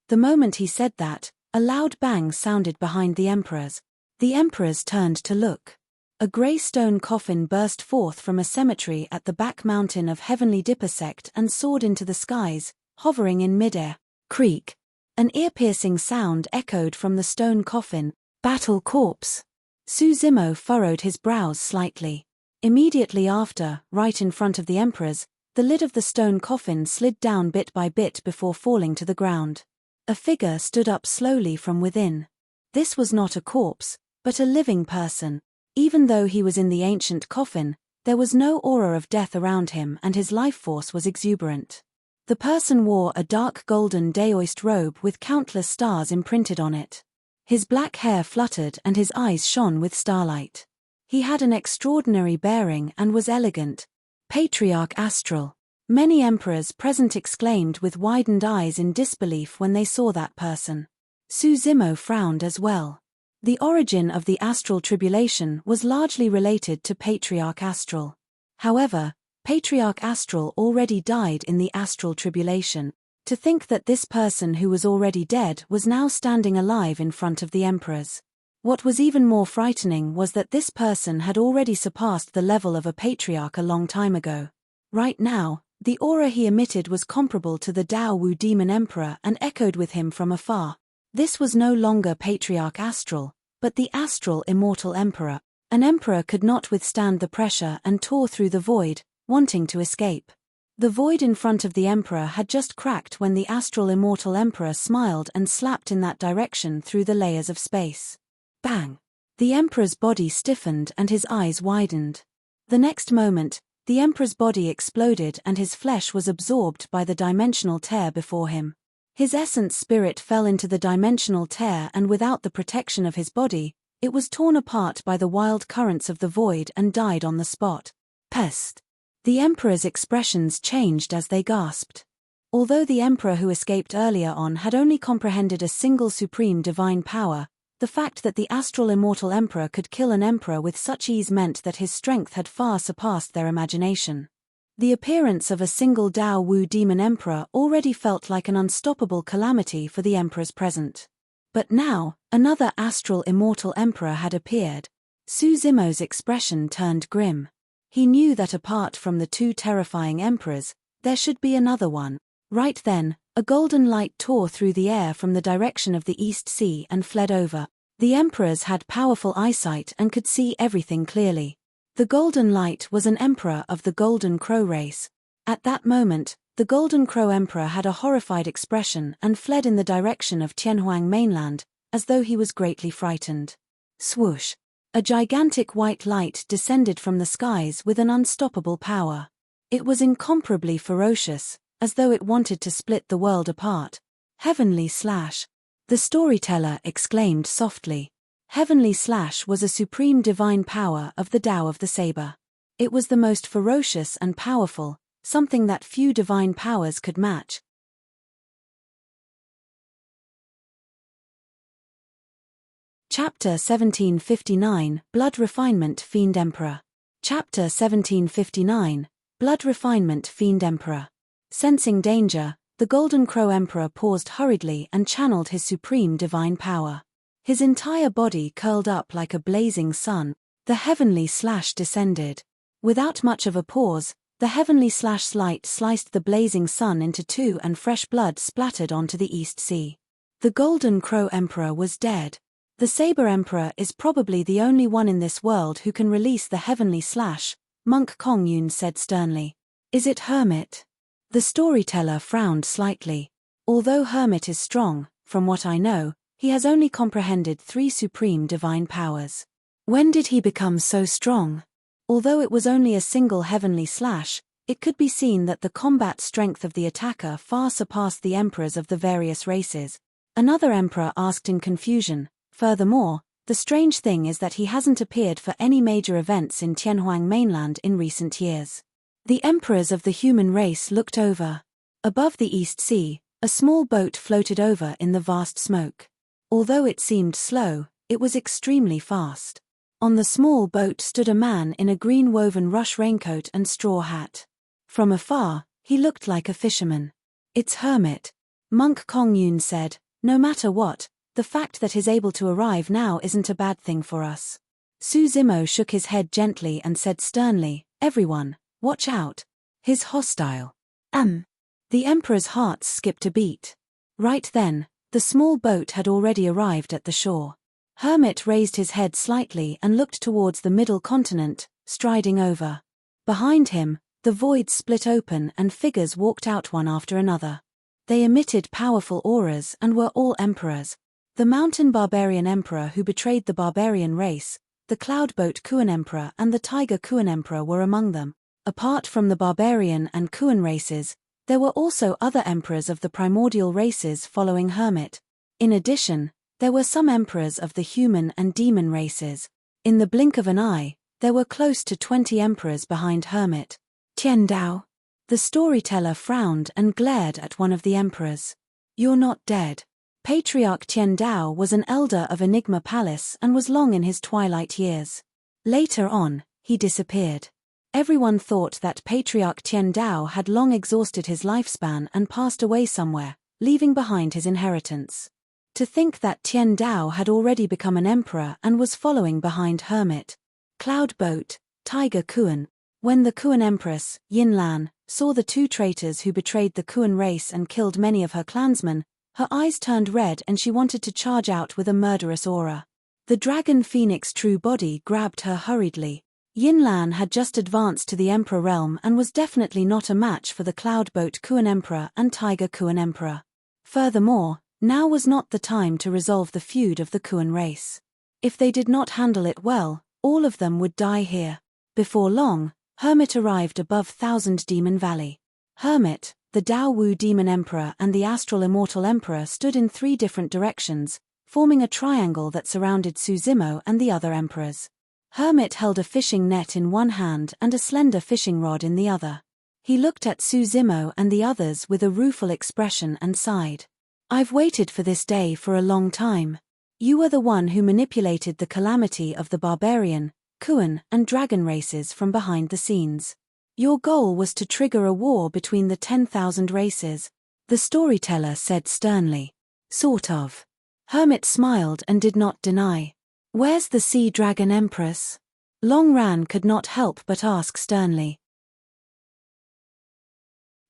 The moment he said that, a loud bang sounded behind the emperors. The emperors turned to look. A grey stone coffin burst forth from a cemetery at the back mountain of Heavenly Dipper sect and soared into the skies, hovering in midair. Creak. An ear-piercing sound echoed from the stone coffin. Battle corpse. Su Zimo furrowed his brows slightly. Immediately after, right in front of the emperors, the lid of the stone coffin slid down bit by bit before falling to the ground. A figure stood up slowly from within. This was not a corpse, but a living person. Even though he was in the ancient coffin, there was no aura of death around him and his life force was exuberant. The person wore a dark golden daoist robe with countless stars imprinted on it. His black hair fluttered and his eyes shone with starlight. He had an extraordinary bearing and was elegant. Patriarch Astral. Many emperors present exclaimed with widened eyes in disbelief when they saw that person. Su Zimo frowned as well. The origin of the astral tribulation was largely related to Patriarch Astral. However, Patriarch Astral already died in the astral tribulation. To think that this person who was already dead was now standing alive in front of the emperors. What was even more frightening was that this person had already surpassed the level of a patriarch a long time ago. Right now, the aura he emitted was comparable to the Dao Wu Demon Emperor and echoed with him from afar. This was no longer Patriarch Astral, but the astral Immortal Emperor. An emperor could not withstand the pressure and tore through the void, wanting to escape. The void in front of the emperor had just cracked when the astral Immortal Emperor smiled and slapped in that direction through the layers of space. Bang! The emperor's body stiffened and his eyes widened. The next moment, the emperor's body exploded and his flesh was absorbed by the dimensional tear before him. His essence spirit fell into the dimensional tear and without the protection of his body, it was torn apart by the wild currents of the void and died on the spot. Pest! The emperor's expressions changed as they gasped. Although the emperor who escaped earlier on had only comprehended a single supreme divine power, the fact that the astral Immortal Emperor could kill an emperor with such ease meant that his strength had far surpassed their imagination. The appearance of a single Dao Wu Demon Emperor already felt like an unstoppable calamity for the emperors present. But now, another astral Immortal Emperor had appeared. Su Zimo's expression turned grim. He knew that apart from the two terrifying emperors, there should be another one. Right then, a golden light tore through the air from the direction of the East Sea and fled over. The emperors had powerful eyesight and could see everything clearly. The golden light was an emperor of the Golden Crow race. At that moment, the Golden Crow Emperor had a horrified expression and fled in the direction of Tianhuang mainland, as though he was greatly frightened. Swoosh! A gigantic white light descended from the skies with an unstoppable power. It was incomparably ferocious, as though it wanted to split the world apart. Heavenly slash! The storyteller exclaimed softly. Heavenly Slash was a supreme divine power of the Tao of the Saber. It was the most ferocious and powerful, something that few divine powers could match. Chapter 1759, Blood Refinement Fiend Emperor. Chapter 1759, Blood Refinement Fiend Emperor. Sensing danger, the Golden Crow Emperor paused hurriedly and channeled his supreme divine power. His entire body curled up like a blazing sun. The Heavenly Slash descended. Without much of a pause, the Heavenly Slash's light sliced the blazing sun into two and fresh blood splattered onto the East Sea. The Golden Crow Emperor was dead. The Saber Emperor is probably the only one in this world who can release the Heavenly Slash, Monk Kongyun said sternly. Is it Hermit? The storyteller frowned slightly. Although Hermit is strong, from what I know, he has only comprehended 3 supreme divine powers. When did he become so strong? Although it was only a single Heavenly Slash, it could be seen that the combat strength of the attacker far surpassed the emperors of the various races. Another emperor asked in confusion. Furthermore, the strange thing is that he hasn't appeared for any major events in Tianhuang mainland in recent years. The emperors of the human race looked over. Above the East Sea, a small boat floated over in the vast smoke. Although it seemed slow, it was extremely fast. On the small boat stood a man in a green woven rush raincoat and straw hat. From afar, he looked like a fisherman. It's Hermit, Monk Kongyun said. No matter what, the fact that he's able to arrive now isn't a bad thing for us. Su Zimo shook his head gently and said sternly, everyone, watch out. He's hostile. The emperor's heart skipped a beat. Right then, the small boat had already arrived at the shore. Hermit raised his head slightly and looked towards the middle continent, striding over. Behind him, the void split open and figures walked out one after another. They emitted powerful auras and were all emperors. The mountain barbarian emperor who betrayed the barbarian race, the cloudboat Kuan emperor and the tiger Kuan emperor were among them. Apart from the barbarian and Kuan races, there were also other emperors of the primordial races following Hermit. In addition, there were some emperors of the human and demon races. In the blink of an eye, there were close to 20 emperors behind Hermit. Tian Dao. The storyteller frowned and glared at one of the emperors. You're not dead. Patriarch Tian Dao was an elder of Enigma Palace and was long in his twilight years. Later on, he disappeared. Everyone thought that Patriarch Tian Dao had long exhausted his lifespan and passed away somewhere, leaving behind his inheritance. To think that Tian Dao had already become an emperor and was following behind Hermit. Cloudboat, Tiger Kuan. When the Kuan Empress, Yin Lan, saw the 2 traitors who betrayed the Kuan race and killed many of her clansmen, her eyes turned red and she wanted to charge out with a murderous aura. The dragon phoenix true body grabbed her hurriedly. Yin Lan had just advanced to the Emperor realm and was definitely not a match for the Cloudboat Kuan Emperor and Tiger Kuan Emperor. Furthermore, now was not the time to resolve the feud of the Kuan race. If they did not handle it well, all of them would die here. Before long, Hermit arrived above Thousand Demon Valley. Hermit, the Dao Wu Demon Emperor and the Astral Immortal Emperor stood in 3 different directions, forming a triangle that surrounded Su Zimo and the other emperors. Hermit held a fishing net in one hand and a slender fishing rod in the other. He looked at Su Zimo and the others with a rueful expression and sighed. I've waited for this day for a long time. You were the one who manipulated the calamity of the barbarian, Kuan, and dragon races from behind the scenes. Your goal was to trigger a war between the 10,000 races, the storyteller said sternly. Sort of. Hermit smiled and did not deny. Where's the Sea Dragon Empress? Long Ran could not help but ask sternly.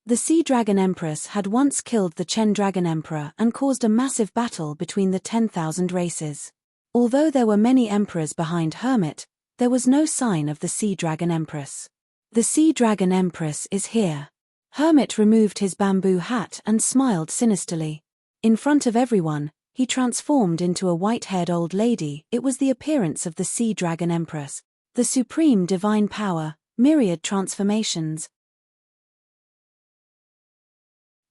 The Sea Dragon Empress had once killed the Chen Dragon Emperor and caused a massive battle between the 10,000 races. Although there were many emperors behind Hermit, there was no sign of the Sea Dragon Empress. The Sea Dragon Empress is here. Hermit removed his bamboo hat and smiled sinisterly. In front of everyone, he transformed into a white-haired old lady. It was the appearance of the Sea Dragon Empress, the supreme divine power, myriad transformations.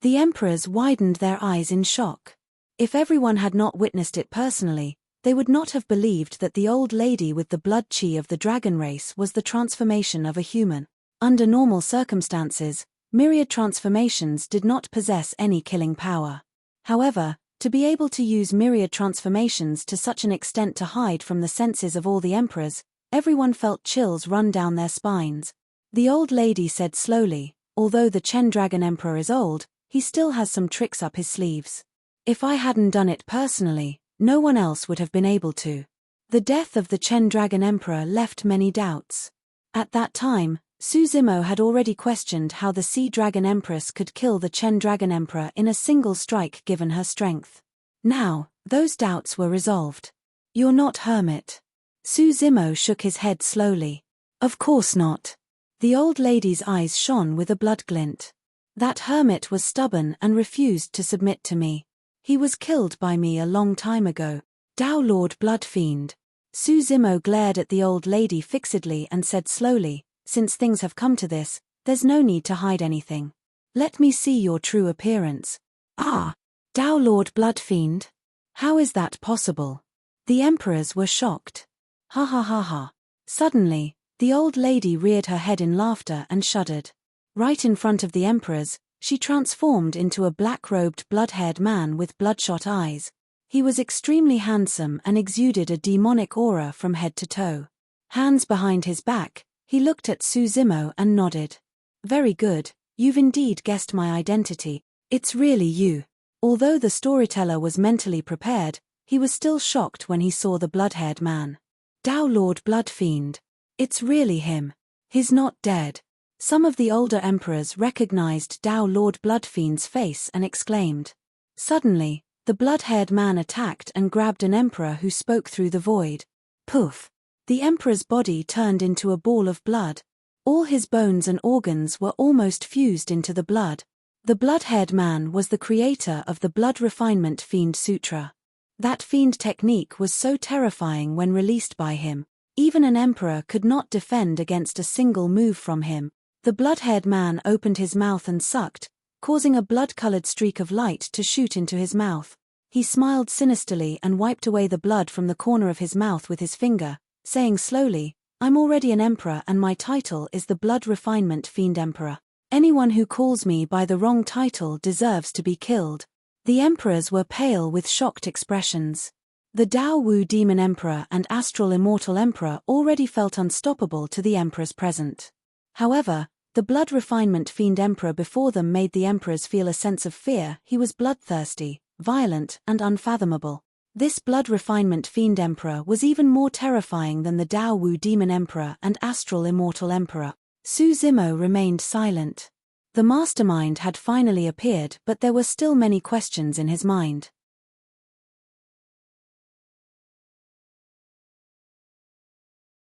The emperors widened their eyes in shock. If everyone had not witnessed it personally, they would not have believed that the old lady with the blood chi of the dragon race was the transformation of a human. Under normal circumstances, myriad transformations did not possess any killing power. However, to be able to use myriad transformations to such an extent to hide from the senses of all the emperors, everyone felt chills run down their spines. The old lady said slowly, although the Chen Dragon Emperor is old, he still has some tricks up his sleeves. If I hadn't done it personally, no one else would have been able to. The death of the Chen Dragon Emperor left many doubts. At that time, Su Zimo had already questioned how the Sea Dragon Empress could kill the Chen Dragon Emperor in a single strike given her strength. Now, those doubts were resolved. You're not hermit. Su Zimo shook his head slowly. Of course not. The old lady's eyes shone with a blood glint. That hermit was stubborn and refused to submit to me. He was killed by me a long time ago. Tao Lord Blood Fiend. Su Zimo glared at the old lady fixedly and said slowly, since things have come to this, there's no need to hide anything. Let me see your true appearance. Ah! Tao Lord Blood Fiend? How is that possible? The emperors were shocked. Ha ha ha ha. Suddenly, the old lady reared her head in laughter and shuddered. Right in front of the emperors, she transformed into a black-robed blood-haired man with bloodshot eyes. He was extremely handsome and exuded a demonic aura from head to toe. Hands behind his back, he looked at Su Zimo and nodded. Very good, you've indeed guessed my identity. It's really you. Although the storyteller was mentally prepared, he was still shocked when he saw the blood-haired man. Tao Lord Blood Fiend. It's really him. He's not dead. Some of the older emperors recognized Tao Lord Blood Fiend's face and exclaimed. Suddenly, the blood-haired man attacked and grabbed an emperor who spoke through the void. Poof! The emperor's body turned into a ball of blood. All his bones and organs were almost fused into the blood. The blood-haired man was the creator of the Blood Refinement Fiend Sutra. That fiend technique was so terrifying when released by him, even an emperor could not defend against a single move from him. The blood-haired man opened his mouth and sucked, causing a blood-colored streak of light to shoot into his mouth. He smiled sinisterly and wiped away the blood from the corner of his mouth with his finger, saying slowly, I'm already an emperor and my title is the Blood Refinement Fiend Emperor. Anyone who calls me by the wrong title deserves to be killed. The emperors were pale with shocked expressions. The Dao Wu Demon Emperor and Astral Immortal Emperor already felt unstoppable to the emperors present. However, the Blood Refinement Fiend Emperor before them made the emperors feel a sense of fear. He was bloodthirsty, violent, and unfathomable. This Blood Refinement Fiend Emperor was even more terrifying than the Dao Wu Demon Emperor and Astral Immortal Emperor. Su Zimo remained silent. The mastermind had finally appeared, but there were still many questions in his mind.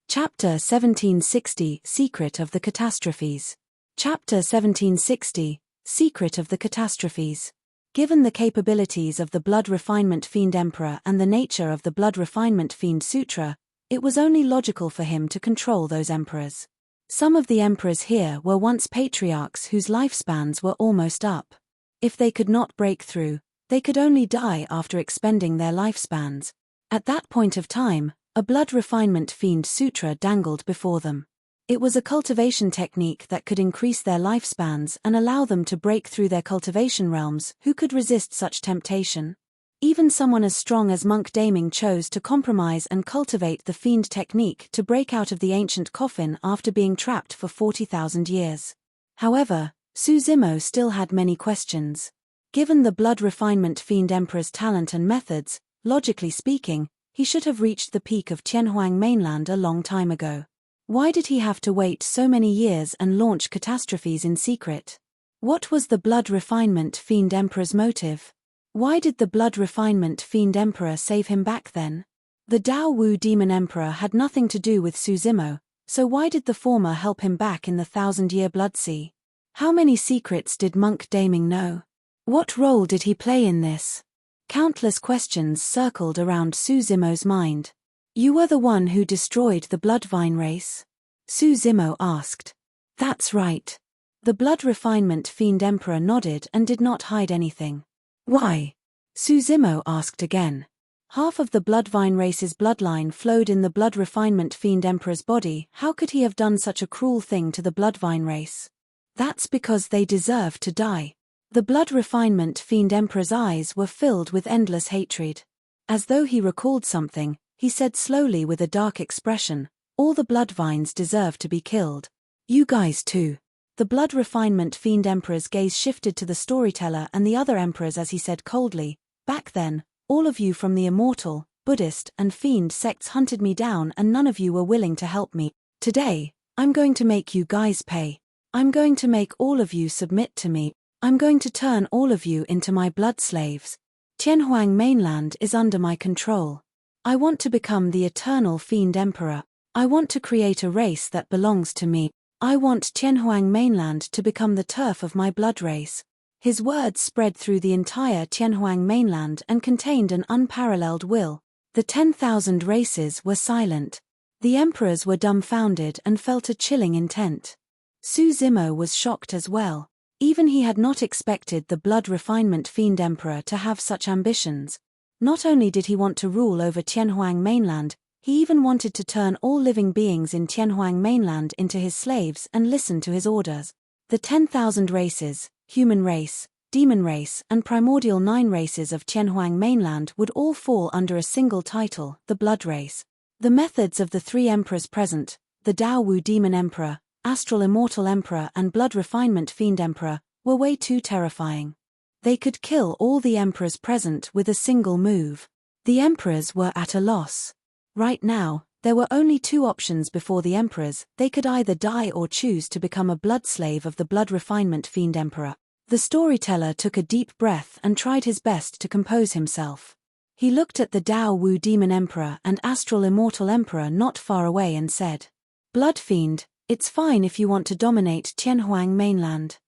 Chapter 1760 – Secret of the Catastrophes. Chapter 1760 – Secret of the Catastrophes. Given the capabilities of the Blood Refinement Fiend Emperor and the nature of the Blood Refinement Fiend Sutra, it was only logical for him to control those emperors. Some of the emperors here were once patriarchs whose lifespans were almost up. If they could not break through, they could only die after expending their lifespans. At that point of time, a Blood Refinement Fiend Sutra dangled before them. It was a cultivation technique that could increase their lifespans and allow them to break through their cultivation realms. Who could resist such temptation? Even someone as strong as Monk Daming chose to compromise and cultivate the fiend technique to break out of the ancient coffin after being trapped for 40,000 years. However, Su Zimo still had many questions. Given the Blood Refinement Fiend Emperor's talent and methods, logically speaking, he should have reached the peak of Tianhuang mainland a long time ago. Why did he have to wait so many years and launch catastrophes in secret? What was the Blood Refinement Fiend Emperor's motive? Why did the Blood Refinement Fiend Emperor save him back then? The Dao Wu Demon Emperor had nothing to do with Su Zimo, so why did the former help him back in the 1000-year Blood Sea? How many secrets did Monk Daming know? What role did he play in this? Countless questions circled around Su Zimo's mind. You were the one who destroyed the Bloodvine race? Su Zimo asked. That's right. The Blood Refinement Fiend Emperor nodded and did not hide anything. Why? Su Zimo asked again. Half of the Bloodvine race's bloodline flowed in the Blood Refinement Fiend Emperor's body. How could he have done such a cruel thing to the Bloodvine race? That's because they deserve to die. The Blood Refinement Fiend Emperor's eyes were filled with endless hatred. As though he recalled something, he said slowly with a dark expression, "All the Bloodvines deserve to be killed. You guys too." The Blood Refinement Fiend Emperor's gaze shifted to the storyteller and the other emperors as he said coldly, "Back then, all of you from the Immortal, Buddhist, and Fiend sects hunted me down and none of you were willing to help me. Today, I'm going to make you guys pay. I'm going to make all of you submit to me. I'm going to turn all of you into my blood slaves. Tianhuang mainland is under my control. I want to become the eternal Fiend Emperor. I want to create a race that belongs to me. I want Tianhuang mainland to become the turf of my blood race." His words spread through the entire Tianhuang mainland and contained an unparalleled will. The 10,000 races were silent. The emperors were dumbfounded and felt a chilling intent. Su Zimo was shocked as well. Even he had not expected the Blood Refinement Fiend Emperor to have such ambitions. Not only did he want to rule over Tianhuang mainland, he even wanted to turn all living beings in Tianhuang mainland into his slaves and listen to his orders. The 10,000 races, human race, demon race, and primordial 9 races of Tianhuang mainland would all fall under a single title, the Blood Race. The methods of the 3 emperors present, the Dao Wu Demon Emperor, Astral Immortal Emperor and Blood Refinement Fiend Emperor, were way too terrifying. They could kill all the emperors present with a single move. The emperors were at a loss. Right now, there were only 2 options before the emperors. They could either die or choose to become a blood slave of the Blood Refinement Fiend Emperor. The storyteller took a deep breath and tried his best to compose himself. He looked at the Dao Wu Demon Emperor and Astral Immortal Emperor not far away and said, "Blood Fiend, it's fine if you want to dominate Tianhuang mainland.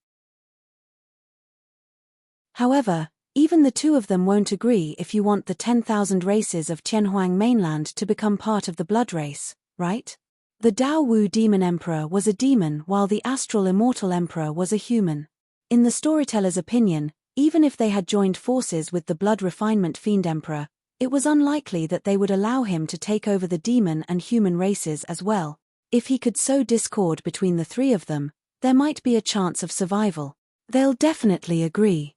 However, even the 2 of them won't agree if you want the 10,000 races of Tianhuang mainland to become part of the blood race, right?" The Dao Wu Demon Emperor was a demon while the Astral Immortal Emperor was a human. In the storyteller's opinion, even if they had joined forces with the Blood Refinement Fiend Emperor, it was unlikely that they would allow him to take over the demon and human races as well. If he could sow discord between the 3 of them, there might be a chance of survival. They'll definitely agree.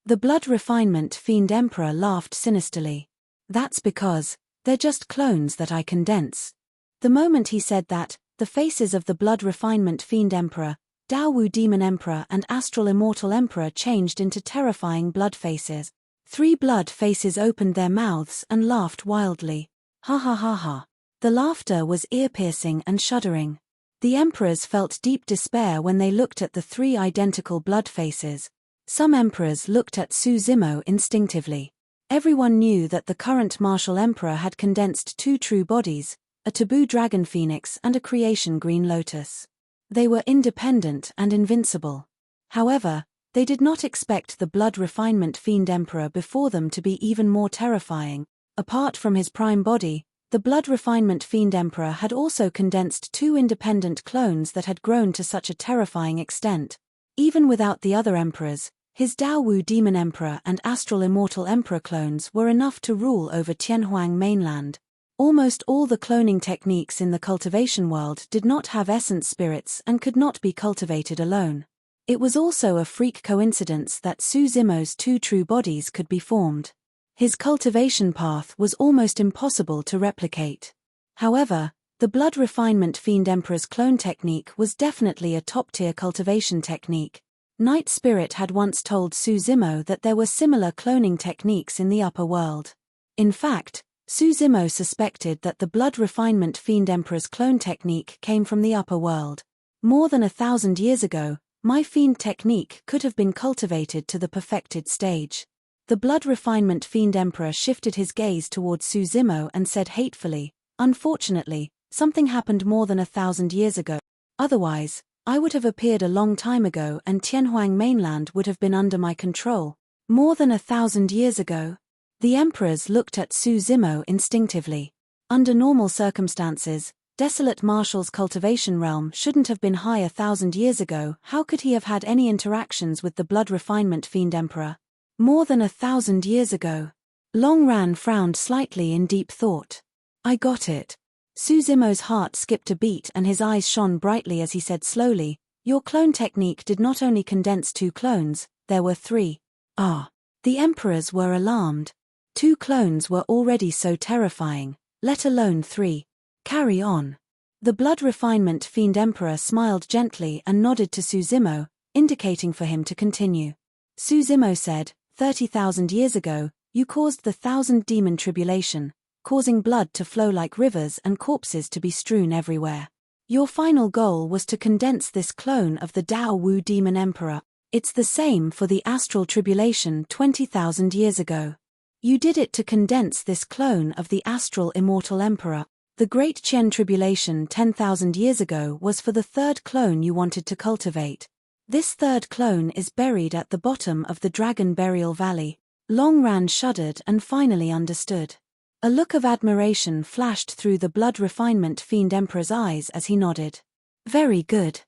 The Blood Refinement Fiend Emperor laughed sinisterly. "That's because they're just clones that I condense." The moment he said that, the faces of the Blood Refinement Fiend Emperor, Dao Wu Demon Emperor and Astral Immortal Emperor changed into terrifying blood faces. 3 blood faces opened their mouths and laughed wildly. Ha ha ha ha. The laughter was ear-piercing and shuddering. The emperors felt deep despair when they looked at the 3 identical blood faces. Some emperors looked at Su Zimo instinctively. Everyone knew that the current martial emperor had condensed 2 true bodies, a taboo dragon phoenix and a creation green lotus. They were independent and invincible. However, they did not expect the Blood Refinement Fiend Emperor before them to be even more terrifying. Apart from his prime body, the Blood Refinement Fiend Emperor had also condensed 2 independent clones that had grown to such a terrifying extent. Even without the other emperors, his Dao Wu Demon Emperor and Astral Immortal Emperor clones were enough to rule over Tianhuang mainland. Almost all the cloning techniques in the cultivation world did not have essence spirits and could not be cultivated alone. It was also a freak coincidence that Su Zimo's 2 true bodies could be formed. His cultivation path was almost impossible to replicate. However, the Blood Refinement Fiend Emperor's clone technique was definitely a top-tier cultivation technique. Night Spirit had once told Su Zimo that there were similar cloning techniques in the upper world. In fact, Su Zimo suspected that the Blood Refinement Fiend Emperor's clone technique came from the upper world. More than 1,000 years ago, my fiend technique could have been cultivated to the perfected stage. The Blood Refinement Fiend Emperor shifted his gaze towards Su Zimo and said hatefully, "Unfortunately, something happened more than 1,000 years ago. Otherwise, I would have appeared a long time ago and Tianhuang mainland would have been under my control." More than 1,000 years ago? The emperors looked at Su Zimo instinctively. Under normal circumstances, Desolate Marshall's cultivation realm shouldn't have been high 1,000 years ago. How could he have had any interactions with the Blood Refinement Fiend Emperor? More than 1,000 years ago. Longran frowned slightly in deep thought. I got it. Suzimo's heart skipped a beat and his eyes shone brightly as he said slowly, your clone technique did not only condense 2 clones, there were 3. Ah. The emperors were alarmed. 2 clones were already so terrifying, let alone 3. Carry on. The blood refinement fiend emperor smiled gently and nodded to Suzimo, indicating for him to continue. Suzimo said, 30,000 years ago, you caused the 1,000 demon tribulation, causing blood to flow like rivers and corpses to be strewn everywhere. Your final goal was to condense this clone of the Dao Wu demon emperor. It's the same for the astral tribulation 20,000 years ago. You did it to condense this clone of the astral immortal emperor. The Great Qian tribulation 10,000 years ago was for the 3rd clone you wanted to cultivate. This 3rd clone is buried at the bottom of the Dragon Burial Valley. Longran shuddered and finally understood. A look of admiration flashed through the blood refinement fiend emperor's eyes as he nodded. Very good.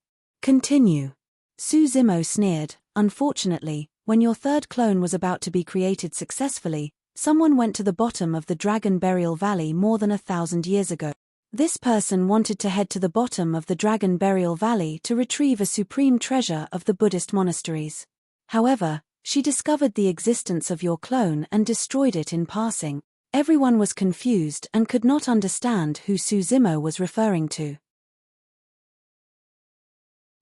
Continue. Suzimo sneered. Unfortunately, when your 3rd clone was about to be created successfully, someone went to the bottom of the Dragon Burial Valley more than 1,000 years ago. This person wanted to head to the bottom of the Dragon Burial Valley to retrieve a supreme treasure of the Buddhist monasteries. However, she discovered the existence of your clone and destroyed it in passing. Everyone was confused and could not understand who Suzimo was referring to.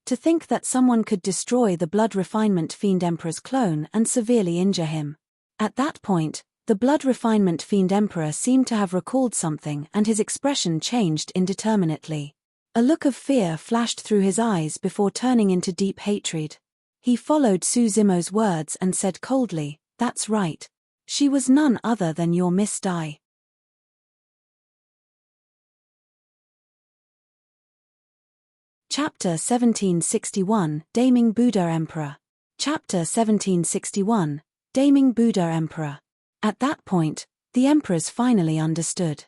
To think that someone could destroy the blood refinement fiend emperor's clone and severely injure him. At that point, the blood refinement fiend emperor seemed to have recalled something and his expression changed indeterminately. A look of fear flashed through his eyes before turning into deep hatred. He followed Suzimo's words and said coldly, that's right. She was none other than your misty. Chapter 1761, Daming Buddha Emperor. Chapter 1761, Daming Buddha Emperor. At that point, the emperors finally understood.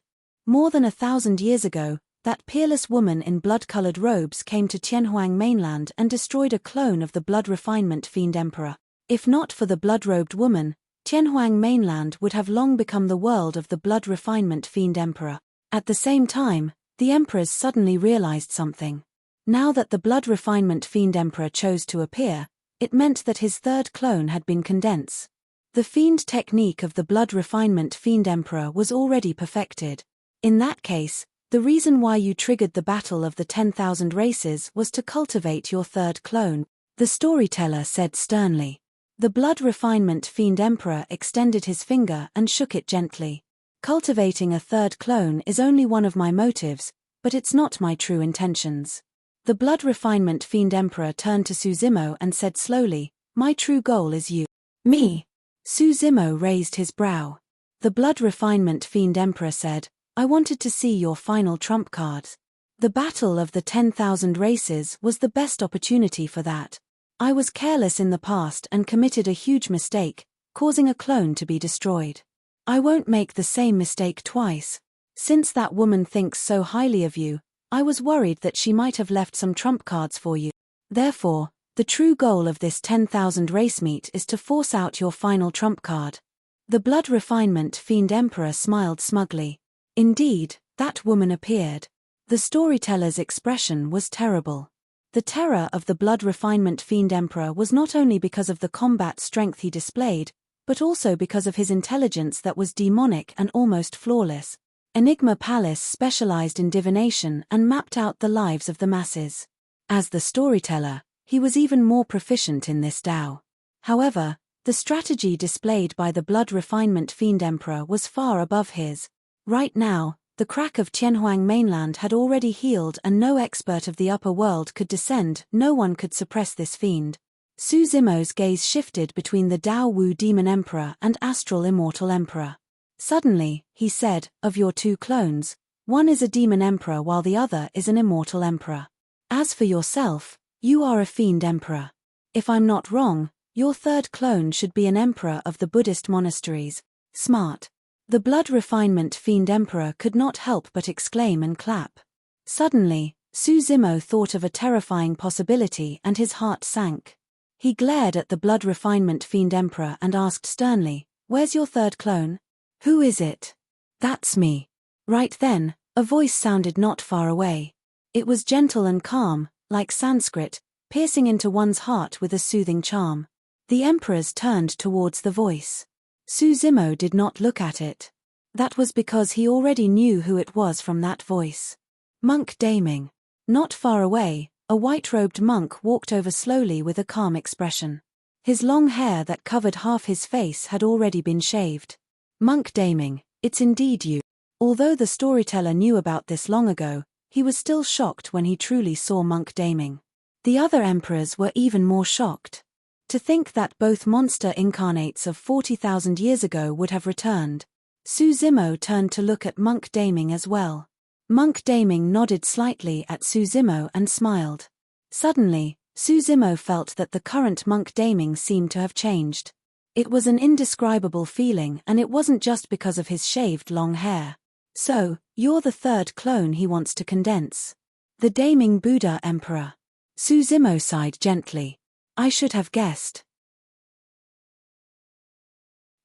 More than 1,000 years ago, that peerless woman in blood-colored robes came to Tianhuang mainland and destroyed a clone of the blood refinement fiend emperor. If not for the blood-robed woman, Tianhuang mainland would have long become the world of the blood refinement fiend emperor. At the same time, the emperors suddenly realized something. Now that the blood refinement fiend emperor chose to appear, it meant that his 3rd clone had been condensed. The fiend technique of the blood refinement fiend emperor was already perfected. In that case, the reason why you triggered the battle of the 10,000 races was to cultivate your 3rd clone, the storyteller said sternly. The blood refinement fiend emperor extended his finger and shook it gently. Cultivating a 3rd clone is only one of my motives, but it's not my true intentions. The blood refinement fiend emperor turned to Suzimo and said slowly, my true goal is you. Me. Suzimo raised his brow. The blood refinement fiend emperor said, I wanted to see your final trump cards. The battle of the 10,000 races was the best opportunity for that. I was careless in the past and committed a huge mistake, causing a clone to be destroyed. I won't make the same mistake twice. Since that woman thinks so highly of you, I was worried that she might have left some trump cards for you. Therefore, the true goal of this 10,000 race meet is to force out your final trump card. The blood refinement fiend emperor smiled smugly. Indeed, that woman appeared. The storyteller's expression was terrible. The terror of the blood refinement fiend emperor was not only because of the combat strength he displayed, but also because of his intelligence that was demonic and almost flawless. Enigma Palace specialized in divination and mapped out the lives of the masses. As the storyteller, he was even more proficient in this Dao. However, the strategy displayed by the blood refinement fiend emperor was far above his. Right now, the crack of Tianhuang mainland had already healed and no expert of the upper world could descend, no one could suppress this fiend. Suzimo's gaze shifted between the Dao Wu demon emperor and astral immortal emperor. Suddenly, he said, of your 2 clones, one is a demon emperor while the other is an immortal emperor. As for yourself, you are a fiend emperor. If I'm not wrong, your 3rd clone should be an emperor of the Buddhist monasteries. Smart. The blood refinement fiend emperor could not help but exclaim and clap. Suddenly, Suzimo thought of a terrifying possibility and his heart sank. He glared at the blood refinement fiend emperor and asked sternly, "Where's your third clone? Who is it?" "That's me." Right then, a voice sounded not far away. It was gentle and calm, like Sanskrit, piercing into one's heart with a soothing charm. The emperors turned towards the voice. Suzimo did not look at it. That was because he already knew who it was from that voice. Monk Daming. Not far away, a white-robed monk walked over slowly with a calm expression. His long hair that covered half his face had already been shaved. "Monk Daming, it's indeed you." Although the storyteller knew about this long ago, he was still shocked when he truly saw Monk Daming. The other emperors were even more shocked. To think that both monster incarnates of 40,000 years ago would have returned. Suzimo turned to look at Monk Daming as well. Monk Daming nodded slightly at Suzimo and smiled. Suddenly, Suzimo felt that the current Monk Daming seemed to have changed. It was an indescribable feeling, and it wasn't just because of his shaved long hair. "So, you're the third clone he wants to condense." The Daming Buddha Emperor. Suzimo sighed gently. "I should have guessed."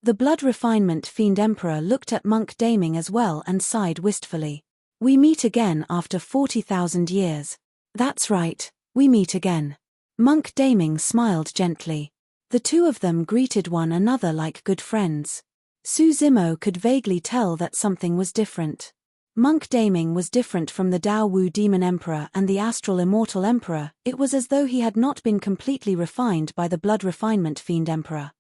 The blood refinement fiend emperor looked at Monk Daming as well and sighed wistfully. "We meet again after 40,000 years. That's right, we meet again." Monk Daming smiled gently. The two of them greeted one another like good friends. Suzimo could vaguely tell that something was different. Monk Daming was different from the Dao Wu Demon Emperor and the Astral Immortal Emperor. It was as though he had not been completely refined by the blood refinement fiend emperor.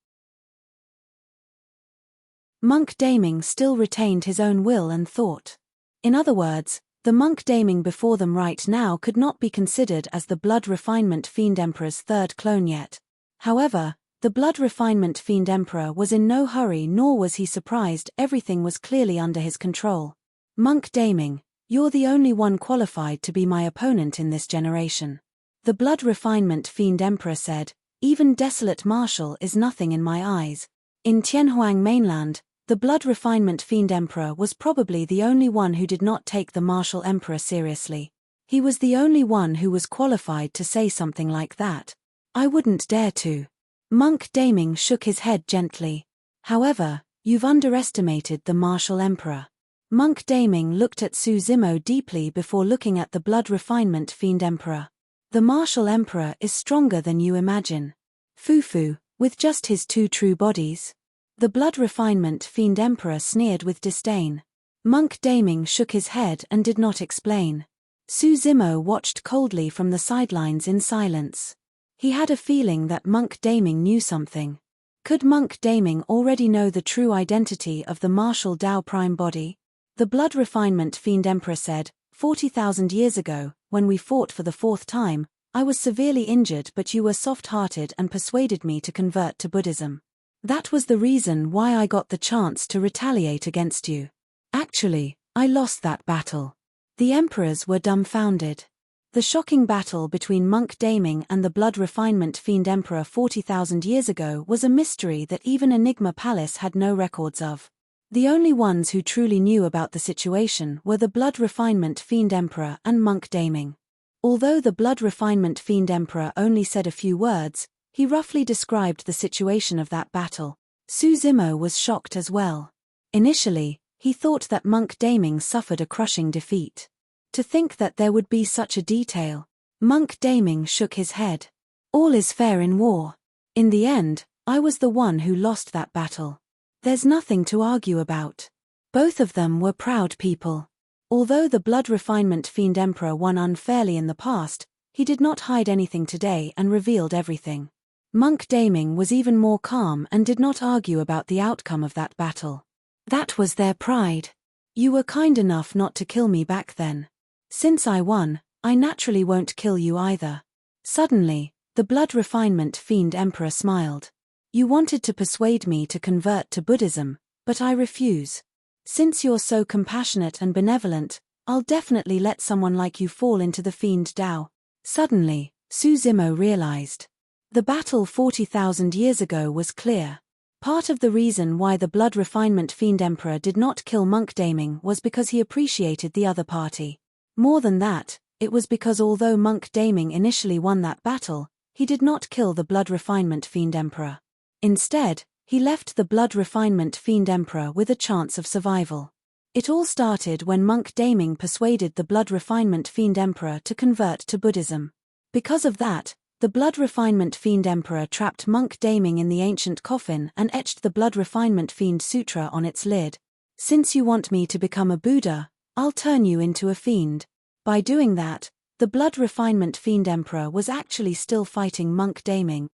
Monk Daming still retained his own will and thought. In other words, the Monk Daming before them right now could not be considered as the blood refinement fiend emperor's third clone yet. However, the blood refinement fiend emperor was in no hurry, nor was he surprised. Everything was clearly under his control. "Monk Daming, you're the only one qualified to be my opponent in this generation." The blood refinement fiend emperor said, "Even desolate martial is nothing in my eyes." In Tianhuang mainland, the blood refinement fiend emperor was probably the only one who did not take the martial emperor seriously. He was the only one who was qualified to say something like that. "I wouldn't dare to." Monk Daming shook his head gently. "However, you've underestimated the martial emperor." Monk Daming looked at Suzimo deeply before looking at the blood refinement fiend emperor. "The martial emperor is stronger than you imagine. Fufu, with just his two true bodies." The blood refinement fiend emperor sneered with disdain. Monk Daming shook his head and did not explain. Suzimo watched coldly from the sidelines in silence. He had a feeling that Monk Daming knew something. Could Monk Daming already know the true identity of the martial Dao Prime body? The blood refinement fiend emperor said, 40,000 years ago, when we fought for the fourth time, I was severely injured, but you were soft-hearted and persuaded me to convert to Buddhism. That was the reason why I got the chance to retaliate against you. Actually, I lost that battle." The emperors were dumbfounded. The shocking battle between Monk Daming and the blood refinement fiend emperor 40,000 years ago was a mystery that even Enigma Palace had no records of. The only ones who truly knew about the situation were the blood refinement fiend emperor and Monk Daming. Although the blood refinement fiend emperor only said a few words, he roughly described the situation of that battle. Suzimo was shocked as well. Initially, he thought that Monk Daming suffered a crushing defeat. To think that there would be such a detail. Monk Daming shook his head. "All is fair in war. In the end, I was the one who lost that battle. There's nothing to argue about." Both of them were proud people. Although the blood refinement fiend emperor won unfairly in the past, he did not hide anything today and revealed everything. Monk Daming was even more calm and did not argue about the outcome of that battle. That was their pride. "You were kind enough not to kill me back then. Since I won, I naturally won't kill you either." Suddenly, the blood refinement fiend emperor smiled. "You wanted to persuade me to convert to Buddhism, but I refuse. Since you're so compassionate and benevolent, I'll definitely let someone like you fall into the fiend Dao." Suddenly, Suzimo realized. The battle 40,000 years ago was clear. Part of the reason why the blood refinement fiend emperor did not kill Monk Daming was because he appreciated the other party. More than that, it was because although Monk Daming initially won that battle, he did not kill the Blood Refinement Fiend Emperor. Instead, he left the Blood Refinement Fiend Emperor with a chance of survival. It all started when monk Daming persuaded the Blood Refinement Fiend Emperor to convert to Buddhism. Because of that, the Blood Refinement Fiend Emperor trapped monk Daming in the ancient coffin and etched the Blood Refinement Fiend Sutra on its lid. "Since you want me to become a Buddha, I'll turn you into a fiend." By doing that, the Blood Refinement Fiend Emperor was actually still fighting monk Daming.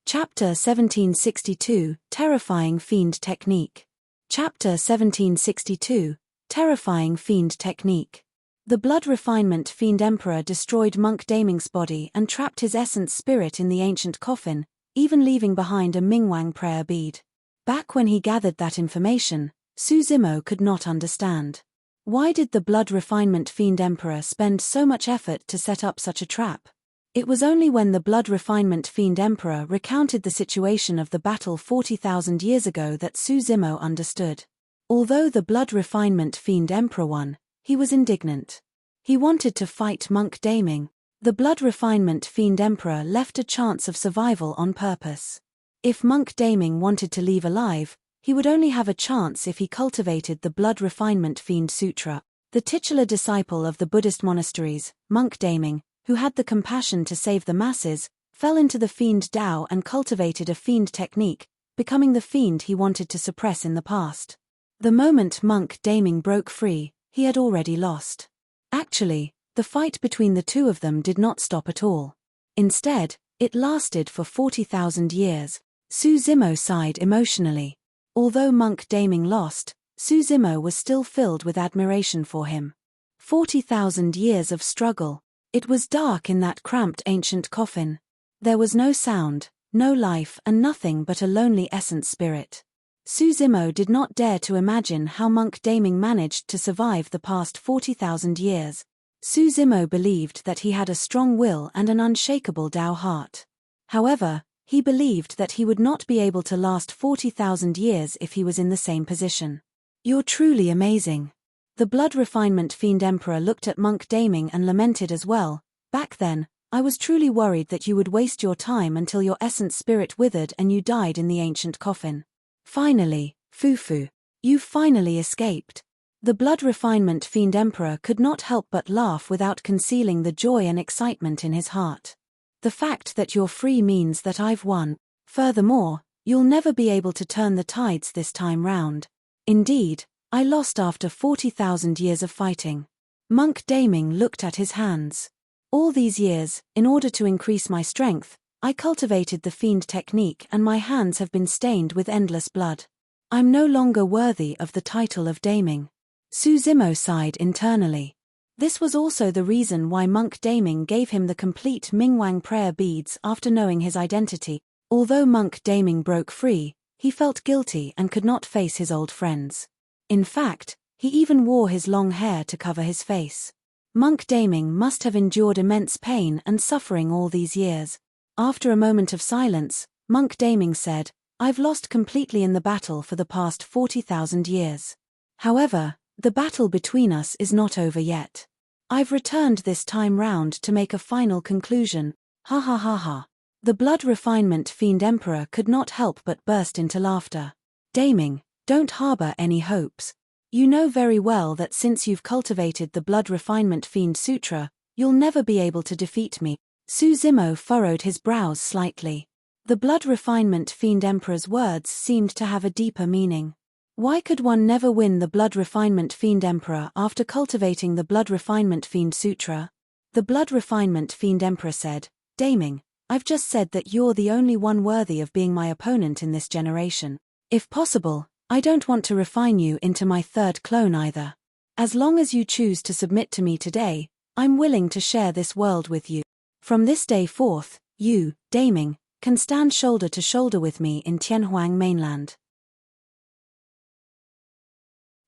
Chapter 1762, Terrifying Fiend Technique. Chapter 1762, Terrifying Fiend Technique. The Blood Refinement Fiend Emperor destroyed monk Daming's body and trapped his essence spirit in the ancient coffin, even leaving behind a Mingwang prayer bead. Back when he gathered that information, Su Zimo could not understand. Why did the Blood Refinement Fiend Emperor spend so much effort to set up such a trap? It was only when the Blood Refinement Fiend Emperor recounted the situation of the battle 40,000 years ago that Su Zimo understood. Although the Blood Refinement Fiend Emperor won, he was indignant. He wanted to fight monk Daming. The Blood Refinement Fiend Emperor left a chance of survival on purpose. If monk Daming wanted to leave alive, he would only have a chance if he cultivated the Blood Refinement Fiend Sutra. The titular disciple of the Buddhist monasteries, monk Daming, who had the compassion to save the masses, fell into the fiend Tao and cultivated a fiend technique, becoming the fiend he wanted to suppress in the past. The moment monk Daming broke free, he had already lost. Actually, the fight between the two of them did not stop at all. Instead, it lasted for 40,000 years. Su Zimo sighed emotionally. Although monk Daming lost, Su Zimo was still filled with admiration for him. 40,000 years of struggle. It was dark in that cramped ancient coffin. There was no sound, no life and nothing but a lonely essence spirit. Su Zimo did not dare to imagine how monk Daming managed to survive the past 40,000 years. Su Zimo believed that he had a strong will and an unshakable Tao heart. However, he believed that he would not be able to last 40,000 years if he was in the same position. "You're truly amazing." The Blood Refinement Fiend Emperor looked at monk Daming and lamented as well. "Back then, I was truly worried that you would waste your time until your essence spirit withered and you died in the ancient coffin. Finally, Fufu. You finally escaped." The Blood Refinement Fiend Emperor could not help but laugh without concealing the joy and excitement in his heart. "The fact that you're free means that I've won. Furthermore, you'll never be able to turn the tides this time round. Indeed, I lost after 40,000 years of fighting." Monk Daming looked at his hands. "All these years, in order to increase my strength, I cultivated the fiend technique and my hands have been stained with endless blood. I'm no longer worthy of the title of Daming." Su Zimo sighed internally. This was also the reason why monk Daming gave him the complete Mingwang prayer beads after knowing his identity. Although monk Daming broke free, he felt guilty and could not face his old friends. In fact, he even wore his long hair to cover his face. Monk Daming must have endured immense pain and suffering all these years. After a moment of silence, monk Daming said, "I've lost completely in the battle for the past 40,000 years. However, the battle between us is not over yet. I've returned this time round to make a final conclusion. Ha ha ha ha." The Blood Refinement Fiend Emperor could not help but burst into laughter. "Daming, don't harbor any hopes. You know very well that since you've cultivated the Blood Refinement Fiend Sutra, you'll never be able to defeat me." Su Zimo furrowed his brows slightly. The Blood Refinement Fiend Emperor's words seemed to have a deeper meaning. Why could one never win the Blood Refinement Fiend Emperor after cultivating the Blood Refinement Fiend Sutra? The Blood Refinement Fiend Emperor said, "Daming, I've just said that you're the only one worthy of being my opponent in this generation. If possible, I don't want to refine you into my third clone either. As long as you choose to submit to me today, I'm willing to share this world with you. From this day forth, you, Daming, can stand shoulder to shoulder with me in Tianhuang mainland.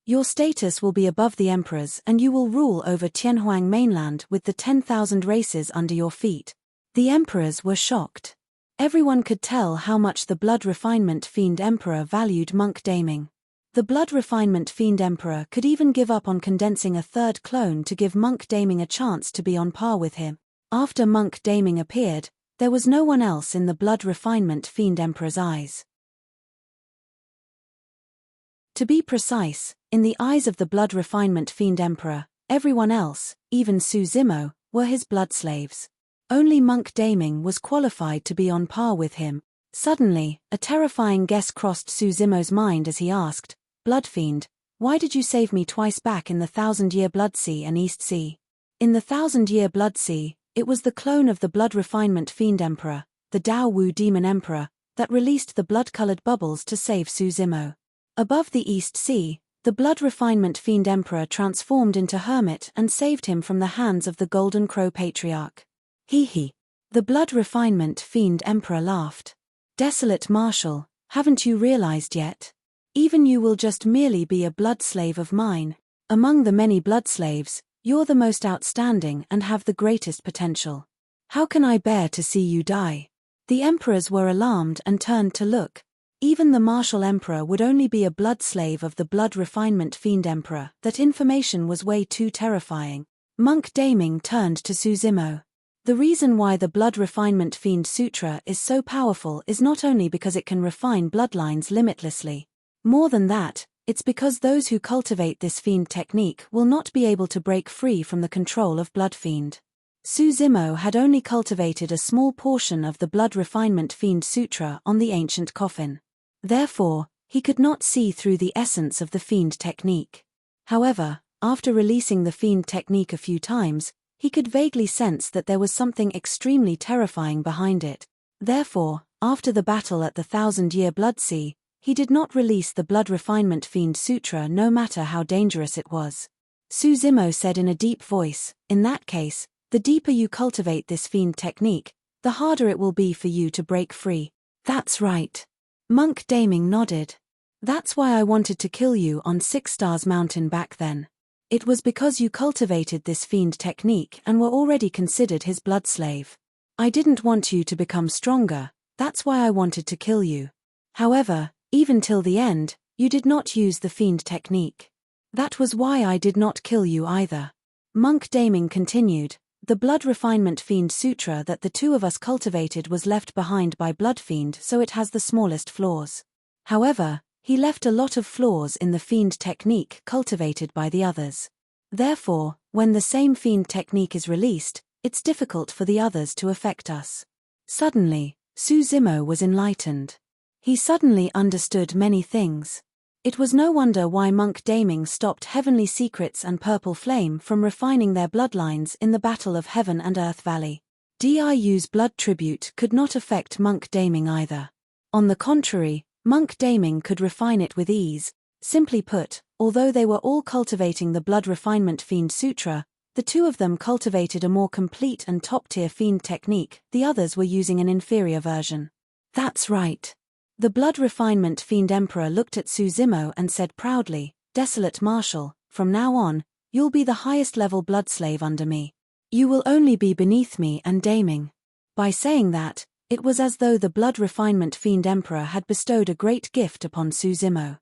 Your status will be above the emperor's and you will rule over Tianhuang mainland with the 10,000 races under your feet." The emperors were shocked. Everyone could tell how much the Blood Refinement Fiend Emperor valued monk Daming. The Blood Refinement Fiend Emperor could even give up on condensing a third clone to give Monk Daming a chance to be on par with him. After Monk Daming appeared, there was no one else in the Blood Refinement Fiend Emperor's eyes. To be precise, in the eyes of the Blood Refinement Fiend Emperor, everyone else, even Su Zimo, were his blood slaves. Only Monk Daming was qualified to be on par with him. Suddenly, a terrifying guess crossed Su Zimo's mind as he asked, "Bloodfiend, why did you save me twice back in the 1000-year Blood Sea and East Sea?" In the 1000-year Blood Sea, it was the clone of the Blood Refinement Fiend Emperor, the Dao Wu Demon Emperor, that released the blood-colored bubbles to save Su Zimo. Above the East Sea, the Blood Refinement Fiend Emperor transformed into Hermit and saved him from the hands of the Golden Crow Patriarch. Hee. The Blood Refinement Fiend Emperor laughed. "Desolate Marshal, haven't you realized yet? Even you will just merely be a blood slave of mine. Among the many blood slaves, you're the most outstanding and have the greatest potential. How can I bear to see you die?" The emperors were alarmed and turned to look. Even the Martial Emperor would only be a blood slave of the Blood Refinement Fiend Emperor. That information was way too terrifying. Monk Daming turned to Su Zimo. The reason why the Blood Refinement Fiend Sutra is so powerful is not only because it can refine bloodlines limitlessly. More than that, it's because those who cultivate this fiend technique will not be able to break free from the control of Bloodfiend. Su Zimo had only cultivated a small portion of the Blood Refinement Fiend Sutra on the ancient coffin. Therefore, he could not see through the essence of the fiend technique. However, after releasing the fiend technique a few times, he could vaguely sense that there was something extremely terrifying behind it. Therefore, after the battle at the 1000-year Blood Sea, he did not release the Blood Refinement Fiend Sutra no matter how dangerous it was. Su Zimo said in a deep voice, "In that case, the deeper you cultivate this fiend technique, the harder it will be for you to break free." "That's right." Monk Daming nodded. "That's why I wanted to kill you on Six Stars Mountain back then. It was because you cultivated this fiend technique and were already considered his blood slave. I didn't want you to become stronger, that's why I wanted to kill you. However, even till the end, you did not use the fiend technique. That was why I did not kill you either." Monk Daming continued, "The Blood Refinement Fiend Sutra that the two of us cultivated was left behind by Bloodfiend, so it has the smallest flaws. However, he left a lot of flaws in the fiend technique cultivated by the others. Therefore, when the same fiend technique is released, it's difficult for the others to affect us." Suddenly, Su Zimo was enlightened. He suddenly understood many things. It was no wonder why Monk Daming stopped Heavenly Secrets and Purple Flame from refining their bloodlines in the Battle of Heaven and Earth Valley. Diu's blood tribute could not affect Monk Daming either. On the contrary, Monk Daming could refine it with ease. Simply put, although they were all cultivating the Blood Refinement Fiend Sutra, the two of them cultivated a more complete and top-tier fiend technique, the others were using an inferior version. "That's right." The Blood Refinement Fiend Emperor looked at Su Zimo and said proudly, "Desolate Marshal, from now on, you'll be the highest level blood slave under me. You will only be beneath me and Daming." By saying that, it was as though the Blood Refinement Fiend Emperor had bestowed a great gift upon Su Zimo.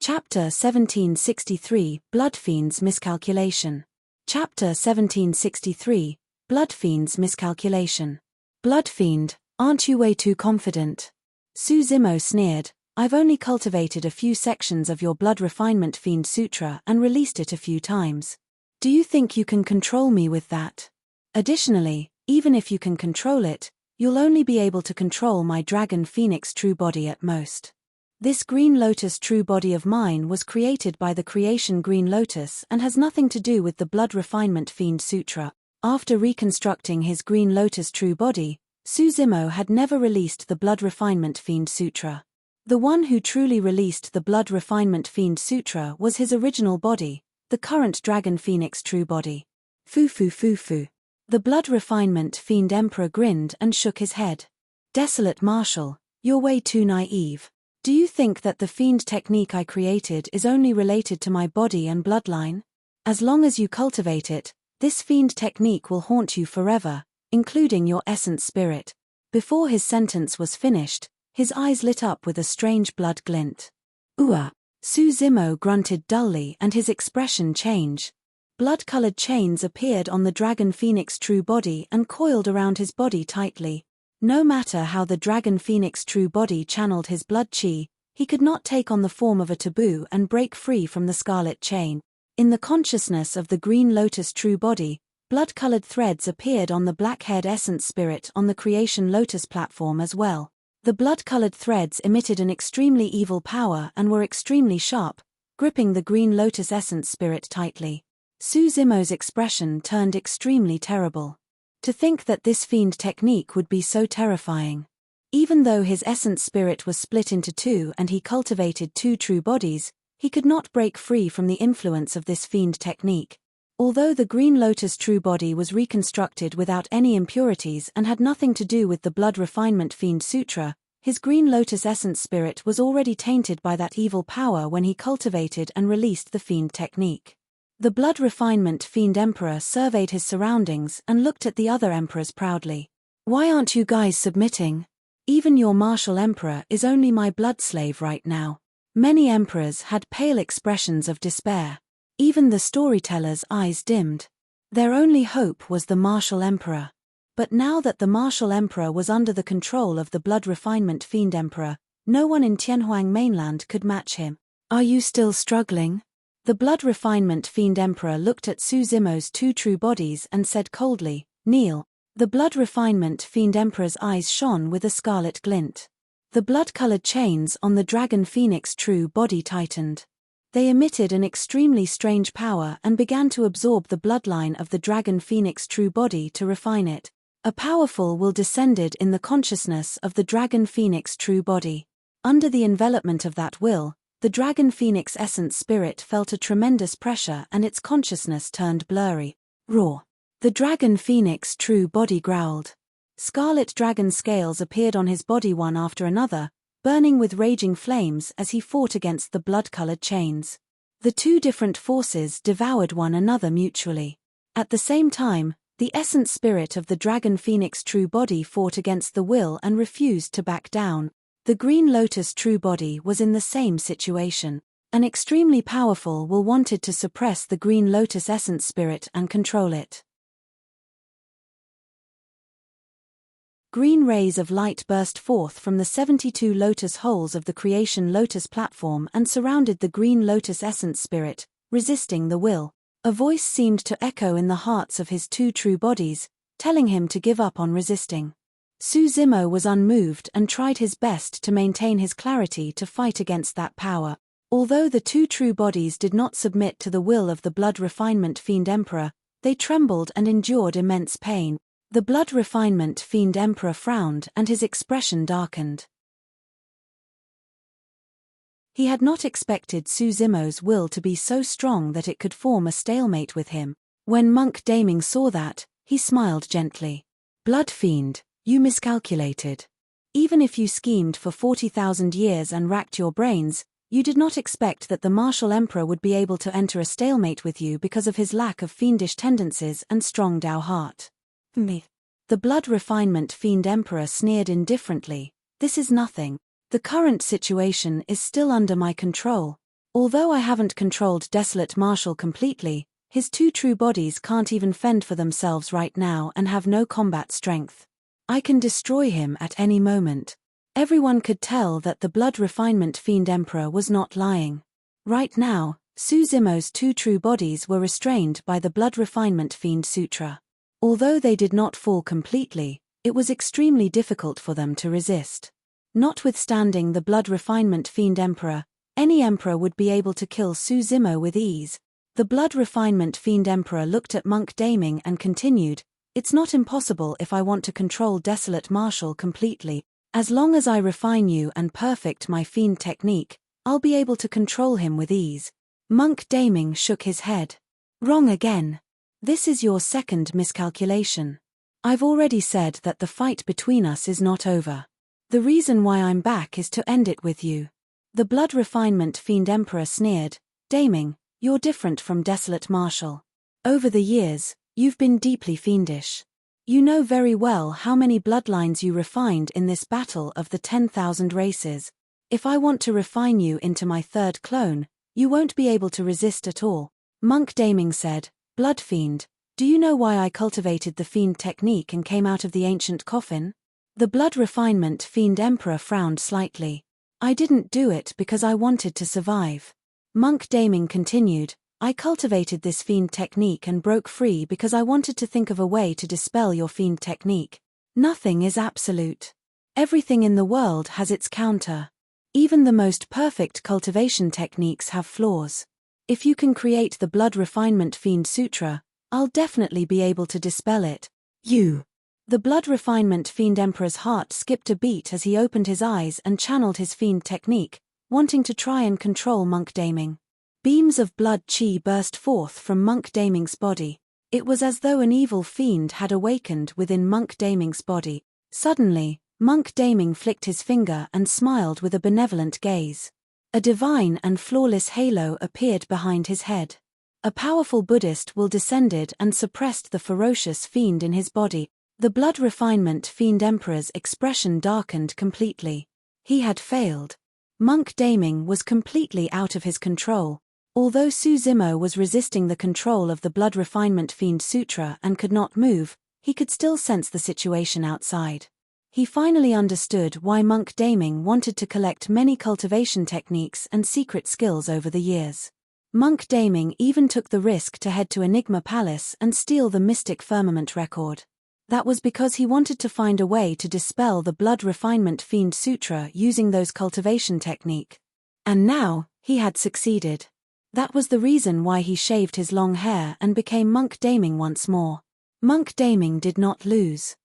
Chapter 1763, Bloodfiend's Miscalculation. Chapter 1763, Bloodfiend's Miscalculation. "Bloodfiend, aren't you way too confident?" Su Zimo sneered, "I've only cultivated a few sections of your Blood Refinement Fiend Sutra and released it a few times. Do you think you can control me with that? Additionally, even if you can control it, you'll only be able to control my Dragon Phoenix true body at most. This Green Lotus true body of mine was created by the creation Green Lotus and has nothing to do with the Blood Refinement Fiend Sutra." After reconstructing his Green Lotus true body, Su Zimo had never released the Blood Refinement Fiend Sutra. The one who truly released the Blood Refinement Fiend Sutra was his original body, the current Dragon Phoenix true body. Foo. The Blood Refinement Fiend Emperor grinned and shook his head. "Desolate Marshal, you're way too naive. Do you think that the fiend technique I created is only related to my body and bloodline? As long as you cultivate it, this fiend technique will haunt you forever, including your essence spirit. Before his sentence was finished, his eyes lit up with a strange blood glint. "Ua!" Su Zimo grunted dully and his expression changed. Blood-colored chains appeared on the Dragon Phoenix true body and coiled around his body tightly. No matter how the Dragon Phoenix true body channeled his blood chi, he could not take on the form of a taboo and break free from the scarlet chain. In the consciousness of the Green Lotus true body, blood-colored threads appeared on the black-haired essence spirit on the Creation Lotus platform as well. The blood-colored threads emitted an extremely evil power and were extremely sharp, gripping the Green Lotus essence spirit tightly. Su Zimo's expression turned extremely terrible. To think that this fiend technique would be so terrifying. Even though his essence spirit was split into two and he cultivated two true bodies, he could not break free from the influence of this fiend technique. Although the Green Lotus true body was reconstructed without any impurities and had nothing to do with the Blood Refinement Fiend Sutra, his Green Lotus essence spirit was already tainted by that evil power when he cultivated and released the fiend technique. The Blood Refinement Fiend Emperor surveyed his surroundings and looked at the other emperors proudly. "Why aren't you guys submitting? Even your martial emperor is only my blood slave right now." Many emperors had pale expressions of despair. Even the storyteller's eyes dimmed. Their only hope was the martial emperor. But now that the martial emperor was under the control of the Blood Refinement Fiend Emperor, no one in Tianhuang mainland could match him. "Are you still struggling?" The Blood Refinement Fiend Emperor looked at Su Zimo's two true bodies and said coldly, "Kneel." The Blood Refinement Fiend Emperor's eyes shone with a scarlet glint. The blood-colored chains on the Dragon Phoenix true body tightened. They emitted an extremely strange power and began to absorb the bloodline of the Dragon Phoenix true body to refine it. A powerful will descended in the consciousness of the Dragon Phoenix true body. Under the envelopment of that will, the Dragon Phoenix essence spirit felt a tremendous pressure and its consciousness turned blurry. Roar! The Dragon Phoenix true body growled. Scarlet dragon scales appeared on his body one after another, burning with raging flames as he fought against the blood-colored chains. The two different forces devoured one another mutually. At the same time, the essence spirit of the Dragon Phoenix true body fought against the will and refused to back down. The Green Lotus true body was in the same situation. An extremely powerful will wanted to suppress the Green Lotus essence spirit and control it. Green rays of light burst forth from the 72 lotus holes of the Creation Lotus platform and surrounded the Green Lotus essence spirit, resisting the will. A voice seemed to echo in the hearts of his two true bodies, telling him to give up on resisting. Su Zimo was unmoved and tried his best to maintain his clarity to fight against that power. Although the two true bodies did not submit to the will of the Blood Refinement Fiend Emperor, they trembled and endured immense pain. The Blood Refinement Fiend Emperor frowned and his expression darkened. He had not expected Su Zimo's will to be so strong that it could form a stalemate with him. When Monk Daming saw that, he smiled gently. "Blood Fiend, you miscalculated. Even if you schemed for 40,000 years and racked your brains, you did not expect that the martial emperor would be able to enter a stalemate with you because of his lack of fiendish tendencies and strong Dao heart." "Me." The Blood Refinement Fiend Emperor sneered indifferently. "This is nothing. The current situation is still under my control. Although I haven't controlled Desolate Marshal completely, his two true bodies can't even fend for themselves right now and have no combat strength. I can destroy him at any moment." Everyone could tell that the Blood Refinement Fiend Emperor was not lying. Right now, Su Zimo's two true bodies were restrained by the Blood Refinement Fiend Sutra. Although they did not fall completely, it was extremely difficult for them to resist. Notwithstanding the Blood Refinement Fiend Emperor, any emperor would be able to kill Su Zimo with ease. The Blood Refinement Fiend Emperor looked at Monk Daming and continued, "It's not impossible if I want to control Desolate Marshal completely. As long as I refine you and perfect my fiend technique, I'll be able to control him with ease." Monk Daming shook his head. "Wrong again. This is your second miscalculation. I've already said that the fight between us is not over. The reason why I'm back is to end it with you." The Blood Refinement Fiend Emperor sneered, "Daming, you're different from Desolate Marshal. Over the years, you've been deeply fiendish. You know very well how many bloodlines you refined in this battle of the 10,000 races. If I want to refine you into my third clone, you won't be able to resist at all. Monk Daming said, Blood Fiend, do you know why I cultivated the Fiend technique and came out of the ancient coffin? The Blood Refinement Fiend Emperor frowned slightly. I didn't do it because I wanted to survive. Monk Daming continued, I cultivated this Fiend technique and broke free because I wanted to think of a way to dispel your Fiend technique. Nothing is absolute. Everything in the world has its counter. Even the most perfect cultivation techniques have flaws. If you can create the Blood Refinement Fiend Sutra, I'll definitely be able to dispel it. You. The Blood Refinement Fiend Emperor's heart skipped a beat as he opened his eyes and channeled his Fiend technique, wanting to try and control Monk Daming. Beams of blood chi burst forth from Monk Daming's body. It was as though an evil fiend had awakened within Monk Daming's body. Suddenly, Monk Daming flicked his finger and smiled with a benevolent gaze. A divine and flawless halo appeared behind his head. A powerful Buddhist will descended and suppressed the ferocious fiend in his body. The Blood Refinement Fiend Emperor's expression darkened completely. He had failed. Monk Daming was completely out of his control. Although Su Zimo was resisting the control of the Blood Refinement Fiend Sutra and could not move, he could still sense the situation outside. He finally understood why Monk Daming wanted to collect many cultivation techniques and secret skills over the years. Monk Daming even took the risk to head to Enigma Palace and steal the Mystic Firmament record. That was because he wanted to find a way to dispel the Blood Refinement Fiend Sutra using those cultivation technique. And now, he had succeeded. That was the reason why he shaved his long hair and became Monk Daming once more. Monk Daming did not lose.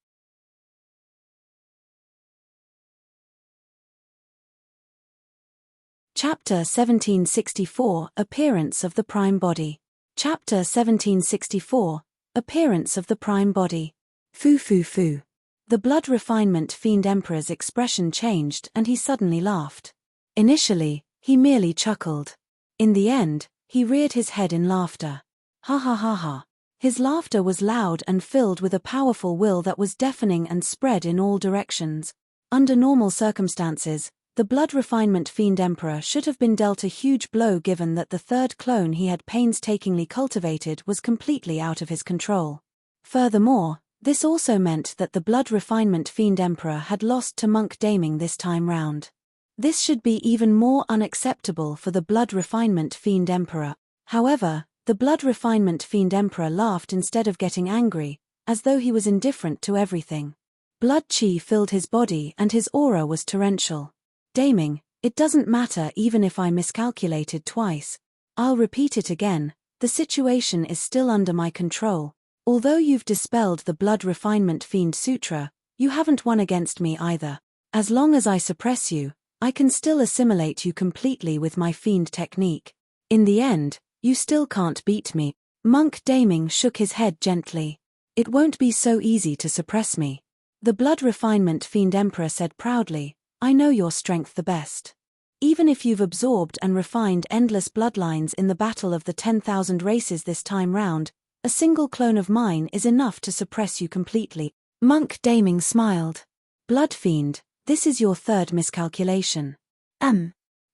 Chapter 1764 Appearance of the Prime Body. Chapter 1764 Appearance of the Prime Body. Foo foo foo. The Blood Refinement Fiend Emperor's expression changed and he suddenly laughed. Initially, he merely chuckled. In the end, he reared his head in laughter. Ha ha ha ha. His laughter was loud and filled with a powerful will that was deafening and spread in all directions. Under normal circumstances, the Blood Refinement Fiend Emperor should have been dealt a huge blow given that the third clone he had painstakingly cultivated was completely out of his control. Furthermore, this also meant that the Blood Refinement Fiend Emperor had lost to Monk Daming this time round. This should be even more unacceptable for the Blood Refinement Fiend Emperor. However, the Blood Refinement Fiend Emperor laughed instead of getting angry, as though he was indifferent to everything. Blood chi filled his body and his aura was torrential. Daming, it doesn't matter even if I miscalculated twice. I'll repeat it again, the situation is still under my control. Although you've dispelled the Blood Refinement Fiend Sutra, you haven't won against me either. As long as I suppress you, I can still assimilate you completely with my fiend technique. In the end, you still can't beat me. Monk Daming shook his head gently. It won't be so easy to suppress me. The Blood Refinement Fiend Emperor said proudly, I know your strength the best. Even if you've absorbed and refined endless bloodlines in the battle of the 10,000 races this time round, a single clone of mine is enough to suppress you completely. Monk Daming smiled. Blood Fiend, this is your third miscalculation.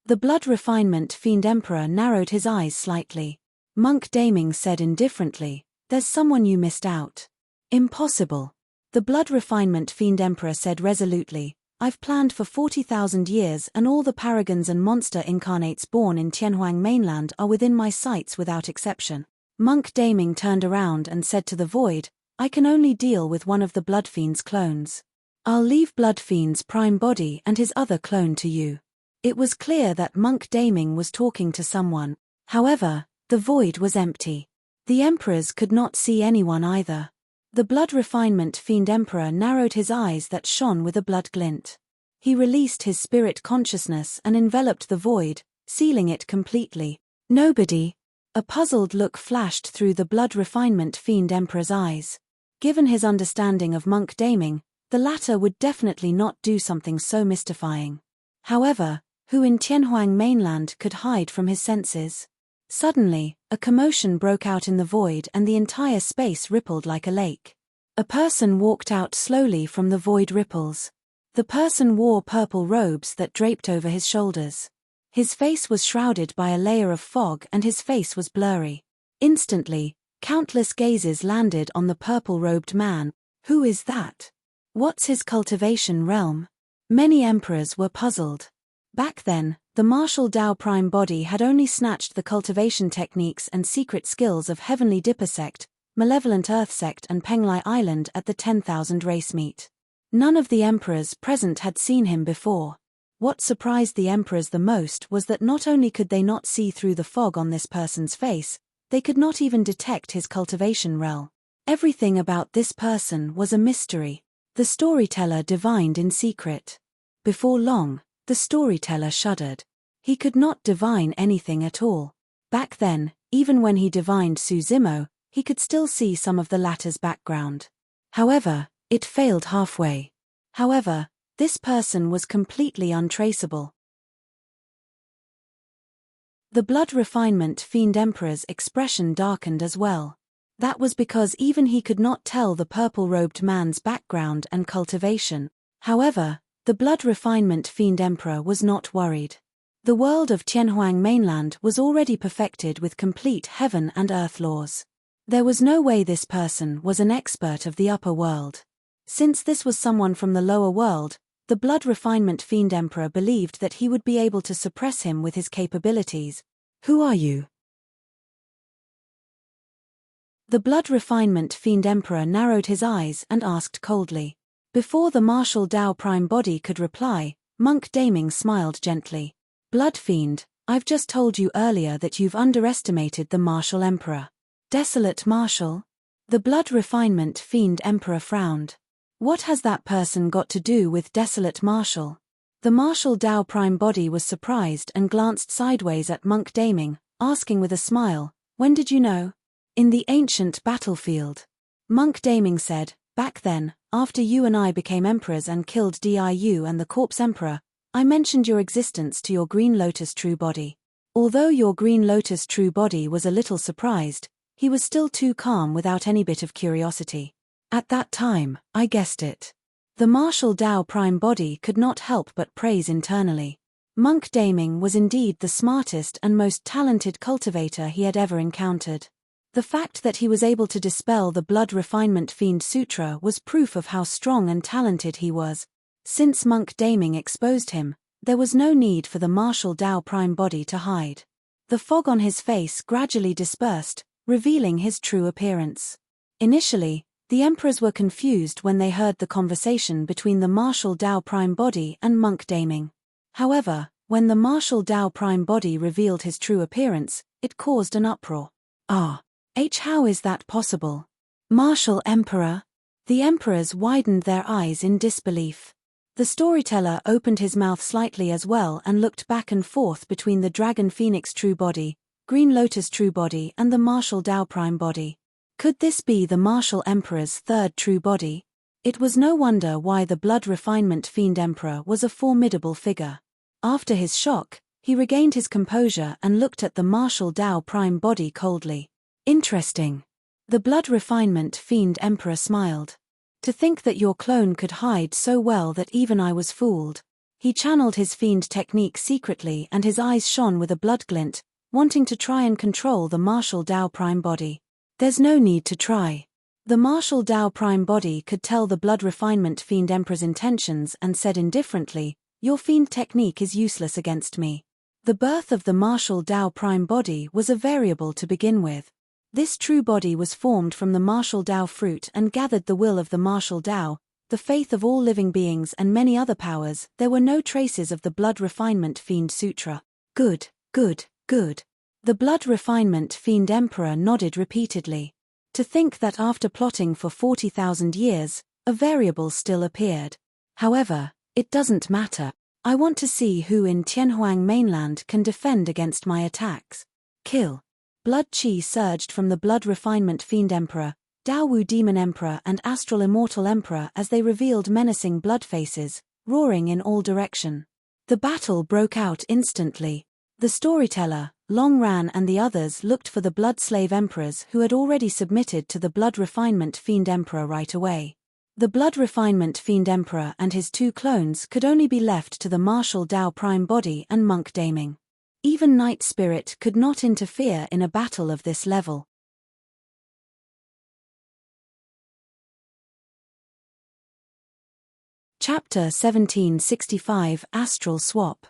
The Blood Refinement Fiend Emperor narrowed his eyes slightly. Monk Daming said indifferently, there's someone you missed out. Impossible. The Blood Refinement Fiend Emperor said resolutely, I've planned for 40,000 years and all the paragons and monster incarnates born in Tianhuang mainland are within my sights without exception. Monk Daming turned around and said to the void, I can only deal with one of the Blood Fiend's clones. I'll leave Blood Fiend's prime body and his other clone to you. It was clear that Monk Daming was talking to someone. However, the void was empty. The emperors could not see anyone either. The Blood Refinement Fiend Emperor narrowed his eyes that shone with a blood glint. He released his spirit consciousness and enveloped the void, sealing it completely. Nobody. A puzzled look flashed through the Blood Refinement Fiend Emperor's eyes. Given his understanding of Monk Daming, the latter would definitely not do something so mystifying. However, who in Tianhuang mainland could hide from his senses? Suddenly, a commotion broke out in the void and the entire space rippled like a lake. A person walked out slowly from the void ripples. The person wore purple robes that draped over his shoulders. His face was shrouded by a layer of fog and his face was blurry. Instantly, countless gazes landed on the purple-robed man. Who is that? What's his cultivation realm? Many emperors were puzzled. Back then, the martial Tao prime body had only snatched the cultivation techniques and secret skills of Heavenly Dipper sect, Malevolent Earth sect and Penglai Island at the 10,000 race meet. None of the emperors present had seen him before. What surprised the emperors the most was that not only could they not see through the fog on this person's face, they could not even detect his cultivation realm. Everything about this person was a mystery. The storyteller divined in secret. Before long, the storyteller shuddered. He could not divine anything at all. Back then, even when he divined Suzimo, he could still see some of the latter's background. However, it failed halfway. However, this person was completely untraceable. The blood refinement fiend emperor's expression darkened as well. That was because even he could not tell the purple-robed man's background and cultivation. However, the blood refinement fiend emperor was not worried. The world of Tianhuang mainland was already perfected with complete heaven and earth laws. There was no way this person was an expert of the upper world. Since this was someone from the lower world, the blood refinement fiend emperor believed that he would be able to suppress him with his capabilities. Who are you? The blood refinement fiend emperor narrowed his eyes and asked coldly. Before the martial Tao prime body could reply, Monk Daming smiled gently. Blood fiend, I've just told you earlier that you've underestimated the martial emperor. Desolate martial? The blood refinement fiend emperor frowned. What has that person got to do with desolate martial? The martial Tao prime body was surprised and glanced sideways at Monk Daming, asking with a smile, when did you know? In the ancient battlefield. Monk Daming said, back then, after you and I became emperors and killed Diu and the corpse emperor, I mentioned your existence to your Green Lotus true body. Although your Green Lotus true body was a little surprised, he was still too calm without any bit of curiosity. At that time, I guessed it. The martial Tao prime body could not help but praise internally. Monk Daming was indeed the smartest and most talented cultivator he had ever encountered. The fact that he was able to dispel the blood refinement fiend sutra was proof of how strong and talented he was. Since Monk Daming exposed him, there was no need for the martial Tao prime body to hide. The fog on his face gradually dispersed, revealing his true appearance. Initially, the emperors were confused when they heard the conversation between the martial Tao prime body and Monk Daming. However, when the martial Tao prime body revealed his true appearance, it caused an uproar. How is that possible? Martial Emperor? The emperors widened their eyes in disbelief. The storyteller opened his mouth slightly as well and looked back and forth between the Dragon Phoenix true body, Green Lotus true body and the martial Tao prime body. Could this be the martial emperor's third true body? It was no wonder why the blood refinement fiend emperor was a formidable figure. After his shock, he regained his composure and looked at the martial Tao prime body coldly. Interesting. The blood refinement fiend emperor smiled. To think that your clone could hide so well that even I was fooled. He channeled his fiend technique secretly and his eyes shone with a blood glint, wanting to try and control the martial Tao prime body. There's no need to try. The martial Tao prime body could tell the blood refinement fiend emperor's intentions and said indifferently, your fiend technique is useless against me. The birth of the martial Tao prime body was a variable to begin with. This true body was formed from the martial Tao fruit and gathered the will of the martial Tao, the faith of all living beings and many other powers. There were no traces of the blood refinement fiend sutra. Good, good, good. The blood refinement fiend emperor nodded repeatedly. To think that after plotting for 40,000 years, a variable still appeared. However, it doesn't matter. I want to see who in Tianhuang mainland can defend against my attacks. Kill. Blood chi surged from the blood refinement fiend emperor, Daowu demon emperor and astral immortal emperor as they revealed menacing blood faces, roaring in all direction. The battle broke out instantly. The storyteller, Long Ran and the others looked for the blood slave emperors who had already submitted to the blood refinement fiend emperor right away. The blood refinement fiend emperor and his two clones could only be left to the martial Tao prime body and monk Daming. Even Night Spirit could not interfere in a battle of this level. Chapter 1765 Astral Swap.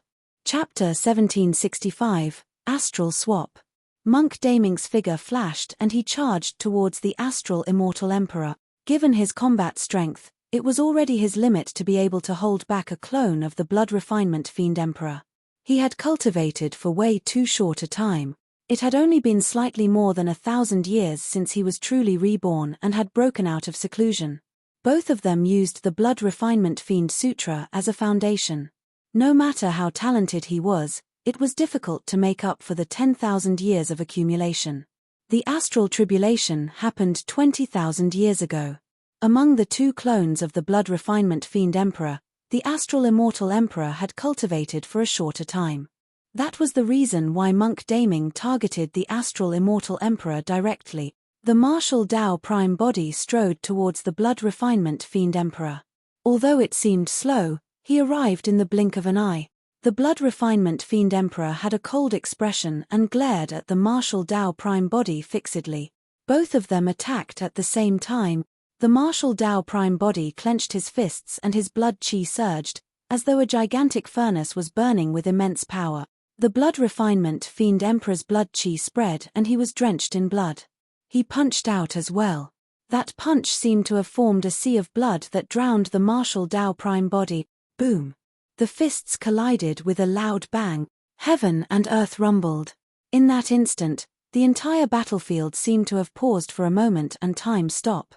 Chapter 1765 Astral Swap. Monk Daming's figure flashed and he charged towards the astral Immortal Emperor. Given his combat strength, it was already his limit to be able to hold back a clone of the blood refinement fiend Emperor. He had cultivated for way too short a time. It had only been slightly more than 1,000 years since he was truly reborn and had broken out of seclusion. Both of them used the blood refinement fiend sutra as a foundation. No matter how talented he was, it was difficult to make up for the 10,000 years of accumulation. The astral tribulation happened 20,000 years ago. Among the two clones of the blood refinement fiend emperor, the astral immortal emperor had cultivated for a shorter time. That was the reason why monk Daming targeted the astral immortal emperor directly. The martial Tao prime body strode towards the blood refinement fiend emperor. Although it seemed slow, he arrived in the blink of an eye. The blood refinement fiend emperor had a cold expression and glared at the martial Tao prime body fixedly. Both of them attacked at the same time. The martial Tao prime body clenched his fists and his blood chi surged, as though a gigantic furnace was burning with immense power. The blood refinement fiend emperor's blood chi spread and he was drenched in blood. He punched out as well. That punch seemed to have formed a sea of blood that drowned the martial Tao prime body. Boom! The fists collided with a loud bang. Heaven and earth rumbled. In that instant, the entire battlefield seemed to have paused for a moment and time stop.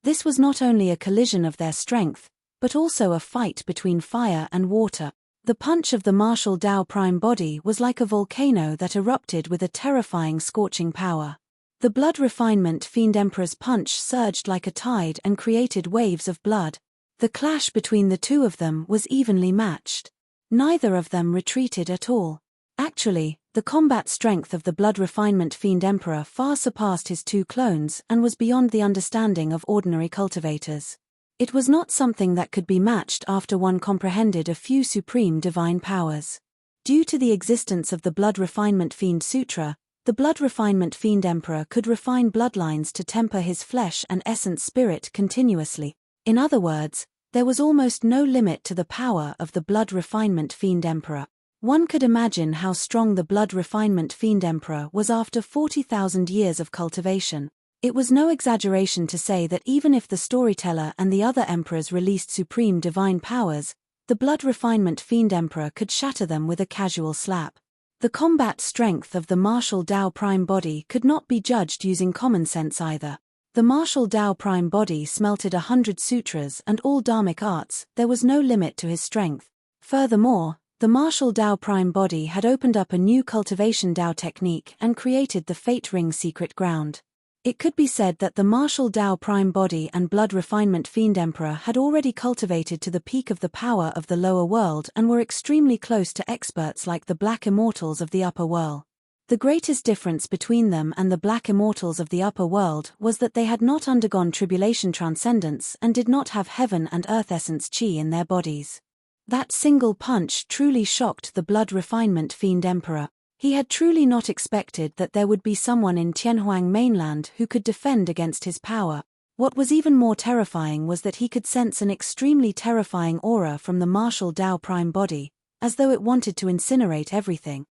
This was not only a collision of their strength, but also a fight between fire and water. The punch of the martial Tao prime body was like a volcano that erupted with a terrifying scorching power. The blood refinement fiend emperor's punch surged like a tide and created waves of blood. The clash between the two of them was evenly matched. Neither of them retreated at all. Actually, the combat strength of the blood refinement fiend emperor far surpassed his two clones and was beyond the understanding of ordinary cultivators. It was not something that could be matched after one comprehended a few supreme divine powers. Due to the existence of the blood refinement fiend sutra, the blood refinement fiend emperor could refine bloodlines to temper his flesh and essence spirit continuously. In other words, there was almost no limit to the power of the blood refinement fiend emperor. One could imagine how strong the blood refinement fiend emperor was after 40,000 years of cultivation. It was no exaggeration to say that even if the storyteller and the other emperors released supreme divine powers, the blood refinement fiend emperor could shatter them with a casual slap. The combat strength of the martial Tao prime body could not be judged using common sense either. The martial Tao prime body smelted 100 sutras and all dharmic arts. There was no limit to his strength. Furthermore, the martial Tao prime body had opened up a new cultivation Tao technique and created the Fate Ring secret ground. It could be said that the martial Tao prime body and blood refinement fiend emperor had already cultivated to the peak of the power of the lower world and were extremely close to experts like the black immortals of the upper world. The greatest difference between them and the black immortals of the upper world was that they had not undergone tribulation transcendence and did not have heaven and earth essence chi in their bodies. That single punch truly shocked the blood refinement fiend emperor. He had truly not expected that there would be someone in Tianhuang mainland who could defend against his power. What was even more terrifying was that he could sense an extremely terrifying aura from the martial Tao prime body, as though it wanted to incinerate everything.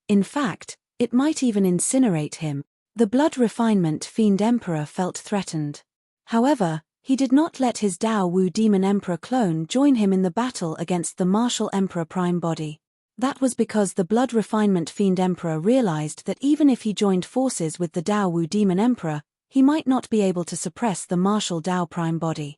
In fact, it might even incinerate him. The blood refinement fiend emperor felt threatened. However, he did not let his Dao Wu demon emperor clone join him in the battle against the martial emperor prime body. That was because the blood refinement fiend emperor realized that even if he joined forces with the Dao Wu demon emperor, he might not be able to suppress the martial Dao prime body.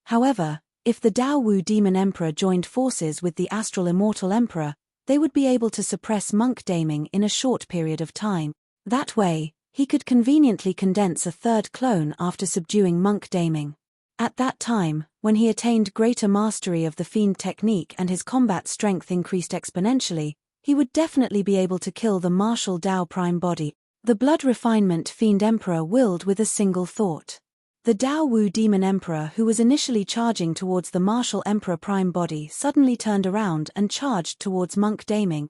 However, if the Dao Wu demon emperor joined forces with the astral immortal emperor, they would be able to suppress monk Daming in a short period of time. That way, he could conveniently condense a third clone after subduing monk Daming. At that time, When he attained greater mastery of the fiend technique and his combat strength increased exponentially, he would definitely be able to kill the martial Dao prime body. The blood refinement fiend emperor willed with a single thought. The Dao Wu demon emperor, who was initially charging towards the martial emperor prime body, suddenly turned around and charged towards Monk Daming.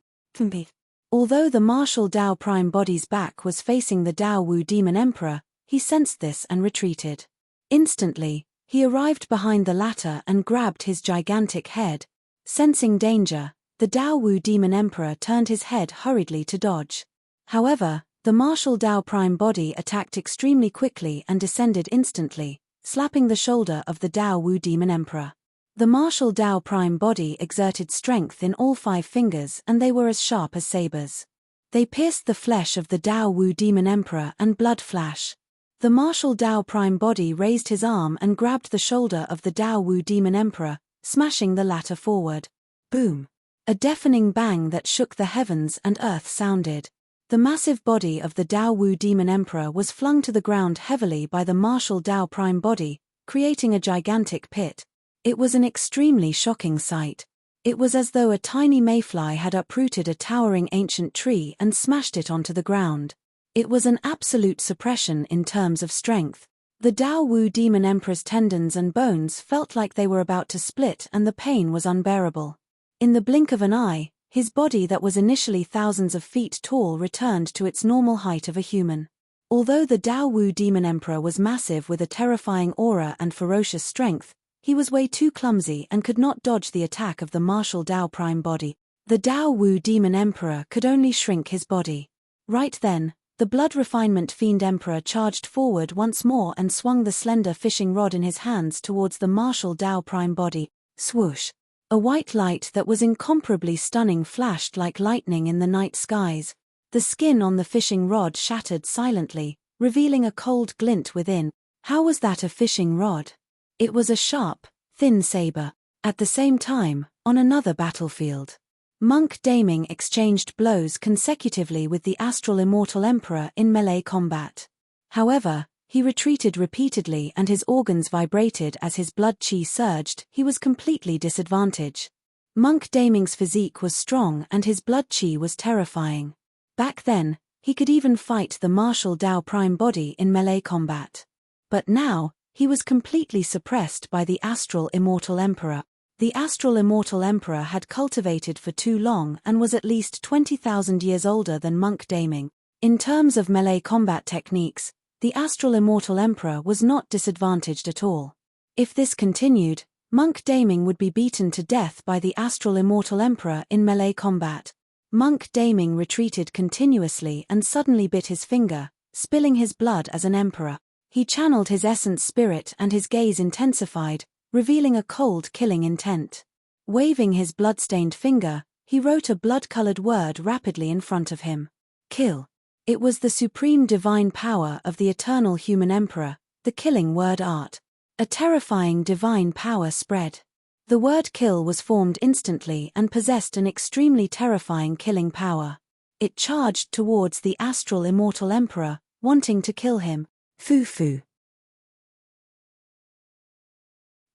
Although the martial Dao prime body's back was facing the Dao Wu demon emperor, he sensed this and retreated. Instantly, he arrived behind the latter and grabbed his gigantic head. Sensing danger, the Dao Wu demon emperor turned his head hurriedly to dodge. However, the martial Dao prime body attacked extremely quickly and descended instantly, slapping the shoulder of the Dao Wu demon emperor. The martial Dao prime body exerted strength in all 5 fingers and they were as sharp as sabers. They pierced the flesh of the Dao Wu demon emperor and blood flashed. The martial Dao prime body raised his arm and grabbed the shoulder of the Dao Wu demon emperor, smashing the latter forward. Boom! A deafening bang that shook the heavens and earth sounded. The massive body of the Dao Wu demon emperor was flung to the ground heavily by the martial Dao prime body, creating a gigantic pit. It was an extremely shocking sight. It was as though a tiny mayfly had uprooted a towering ancient tree and smashed it onto the ground. It was an absolute suppression in terms of strength. The Dao Wu demon emperor's tendons and bones felt like they were about to split and the pain was unbearable. In the blink of an eye, his body that was initially thousands of feet tall returned to its normal height of a human. Although the Dao Wu demon emperor was massive with a terrifying aura and ferocious strength, he was way too clumsy and could not dodge the attack of the martial Dao prime body. The Dao Wu demon emperor could only shrink his body. Right then, the blood refinement fiend emperor charged forward once more and swung the slender fishing rod in his hands towards the martial Dao prime body. Swoosh! A white light that was incomparably stunning flashed like lightning in the night skies. The skin on the fishing rod shattered silently, revealing a cold glint within. How was that a fishing rod? It was a sharp, thin saber. At the same time, on another battlefield, Monk Daming exchanged blows consecutively with the astral immortal emperor in melee combat. However, he retreated repeatedly and his organs vibrated as his blood chi surged. He was completely disadvantaged. Monk Daming's physique was strong and his blood chi was terrifying. Back then, he could even fight the martial Dao prime body in melee combat. But now, he was completely suppressed by the astral immortal emperor. The astral immortal emperor had cultivated for too long and was at least 20,000 years older than Monk Daming. In terms of melee combat techniques, the astral immortal emperor was not disadvantaged at all. If this continued, Monk Daming would be beaten to death by the astral immortal emperor in melee combat. Monk Daming retreated continuously and suddenly bit his finger, spilling his blood as an emperor. He channeled his essence spirit and his gaze intensified, revealing a cold killing intent. Waving his blood-stained finger, he wrote a blood-colored word rapidly in front of him. Kill. It was the supreme divine power of the eternal human emperor, the killing word art. A terrifying divine power spread. The word kill was formed instantly and possessed an extremely terrifying killing power. It charged towards the astral immortal emperor, wanting to kill him. Foo-foo.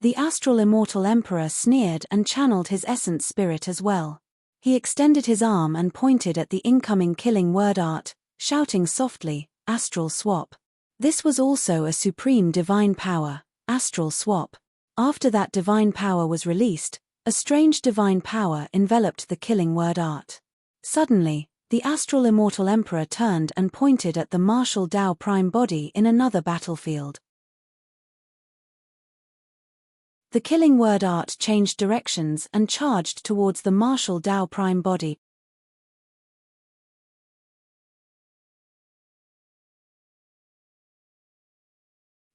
The astral immortal emperor sneered and channeled his essence spirit as well. He extended his arm and pointed at the incoming killing word art, shouting softly, "Astral swap." This was also a supreme divine power, astral swap. After that divine power was released, a strange divine power enveloped the killing word art. Suddenly, the astral immortal emperor turned and pointed at the martial Dao prime body in another battlefield. The killing word art changed directions and charged towards the martial Dao prime body.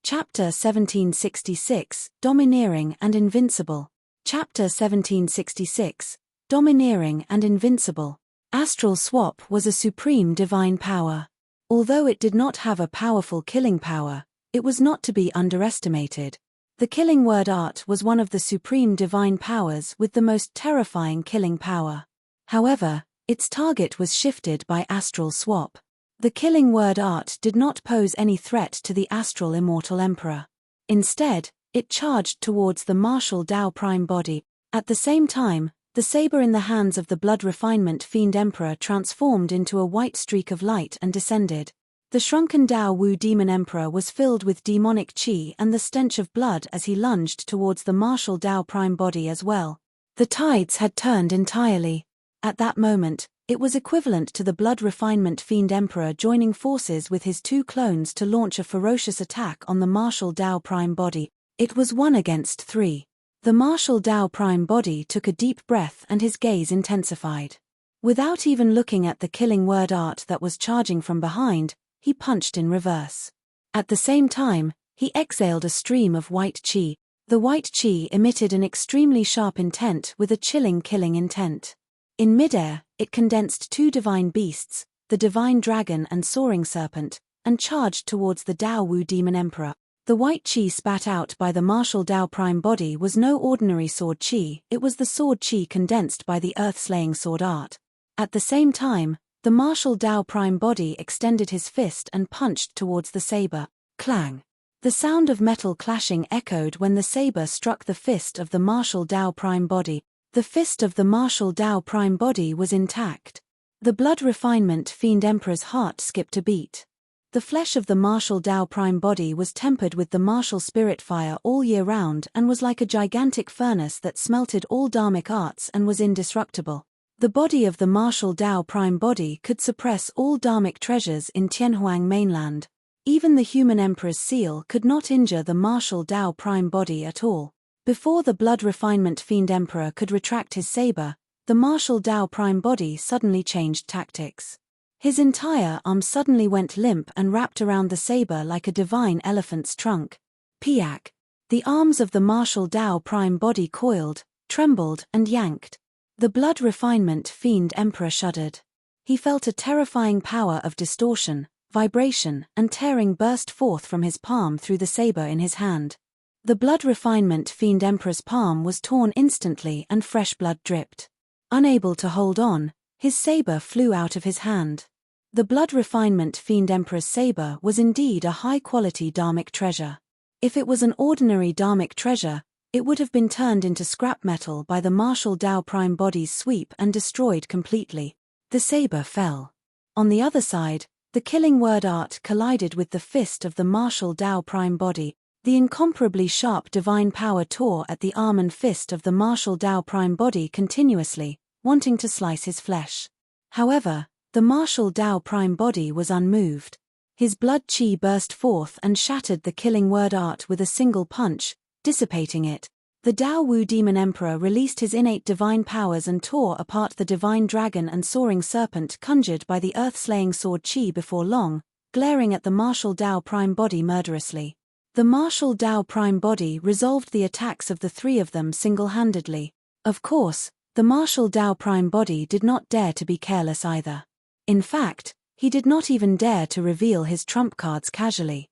Chapter 1766, Domineering and Invincible. Chapter 1766, Domineering and Invincible. Astral swap was a supreme divine power. Although it did not have a powerful killing power, it was not to be underestimated. The killing word art was one of the supreme divine powers with the most terrifying killing power. However, its target was shifted by astral swap. The killing word art did not pose any threat to the astral immortal emperor. Instead, it charged towards the martial Tao Prime body. At the same time, the saber in the hands of the blood refinement fiend emperor transformed into a white streak of light and descended. The shrunken Tao Wu demon emperor was filled with demonic qi and the stench of blood as he lunged towards the martial Tao Prime body as well. The tides had turned entirely. At that moment, it was equivalent to the blood refinement fiend emperor joining forces with his two clones to launch a ferocious attack on the martial Tao Prime body. It was 1 against 3. The martial Tao Prime body took a deep breath and his gaze intensified. Without even looking at the killing word art that was charging from behind, he punched in reverse. At the same time, he exhaled a stream of white qi. The white qi emitted an extremely sharp intent with a chilling killing intent. In midair, it condensed 2 divine beasts, the divine dragon and soaring serpent, and charged towards the Tao Wu demon emperor. The white qi spat out by the martial Tao Prime body was no ordinary sword qi, it was the sword qi condensed by the earth-slaying sword art. At the same time, the martial Tao Prime body extended his fist and punched towards the saber. Clang! The sound of metal clashing echoed when the saber struck the fist of the martial Tao Prime body. The fist of the martial Tao Prime body was intact. The blood refinement fiend emperor's heart skipped a beat. The flesh of the martial Tao Prime body was tempered with the martial spirit fire all year round and was like a gigantic furnace that smelted all dharmic arts and was indestructible. The body of the martial Tao Prime body could suppress all dharmic treasures in Tianhuang mainland. Even the human emperor's seal could not injure the martial Tao Prime body at all. Before the blood refinement fiend emperor could retract his saber, the martial Tao Prime body suddenly changed tactics. His entire arm suddenly went limp and wrapped around the saber like a divine elephant's trunk. Piak! The arms of the martial Tao Prime body coiled, trembled and yanked. The blood refinement fiend emperor shuddered. He felt a terrifying power of distortion, vibration and tearing burst forth from his palm through the saber in his hand. The blood refinement fiend emperor's palm was torn instantly and fresh blood dripped. Unable to hold on, his saber flew out of his hand. The blood refinement fiend emperor's saber was indeed a high-quality dharmic treasure. If it was an ordinary dharmic treasure, it would have been turned into scrap metal by the martial Tao Prime body's sweep and destroyed completely. The saber fell. On the other side, the killing word art collided with the fist of the martial Tao Prime body. The incomparably sharp divine power tore at the arm and fist of the martial Tao Prime body continuously, wanting to slice his flesh. However, the martial Tao Prime body was unmoved. His blood qi burst forth and shattered the killing word art with a single punch, dissipating it. The Tao Wu demon emperor released his innate divine powers and tore apart the divine dragon and soaring serpent conjured by the earth-slaying sword qi before long, glaring at the martial Tao Prime body murderously. The martial Tao Prime body resolved the attacks of the 3 of them single-handedly. Of course, the martial Tao Prime body did not dare to be careless either. In fact, he did not even dare to reveal his trump cards casually.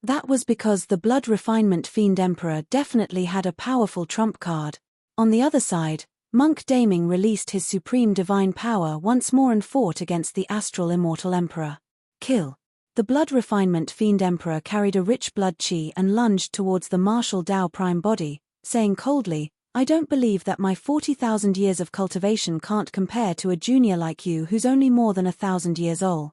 That was because the blood refinement fiend emperor definitely had a powerful trump card. On the other side, Monk Daming released his supreme divine power once more and fought against the astral immortal emperor. Kill. The blood refinement fiend emperor carried a rich blood qi and lunged towards the martial Tao Prime body, saying coldly, "I don't believe that my 40,000 years of cultivation can't compare to a junior like you who's only more than 1,000 years old."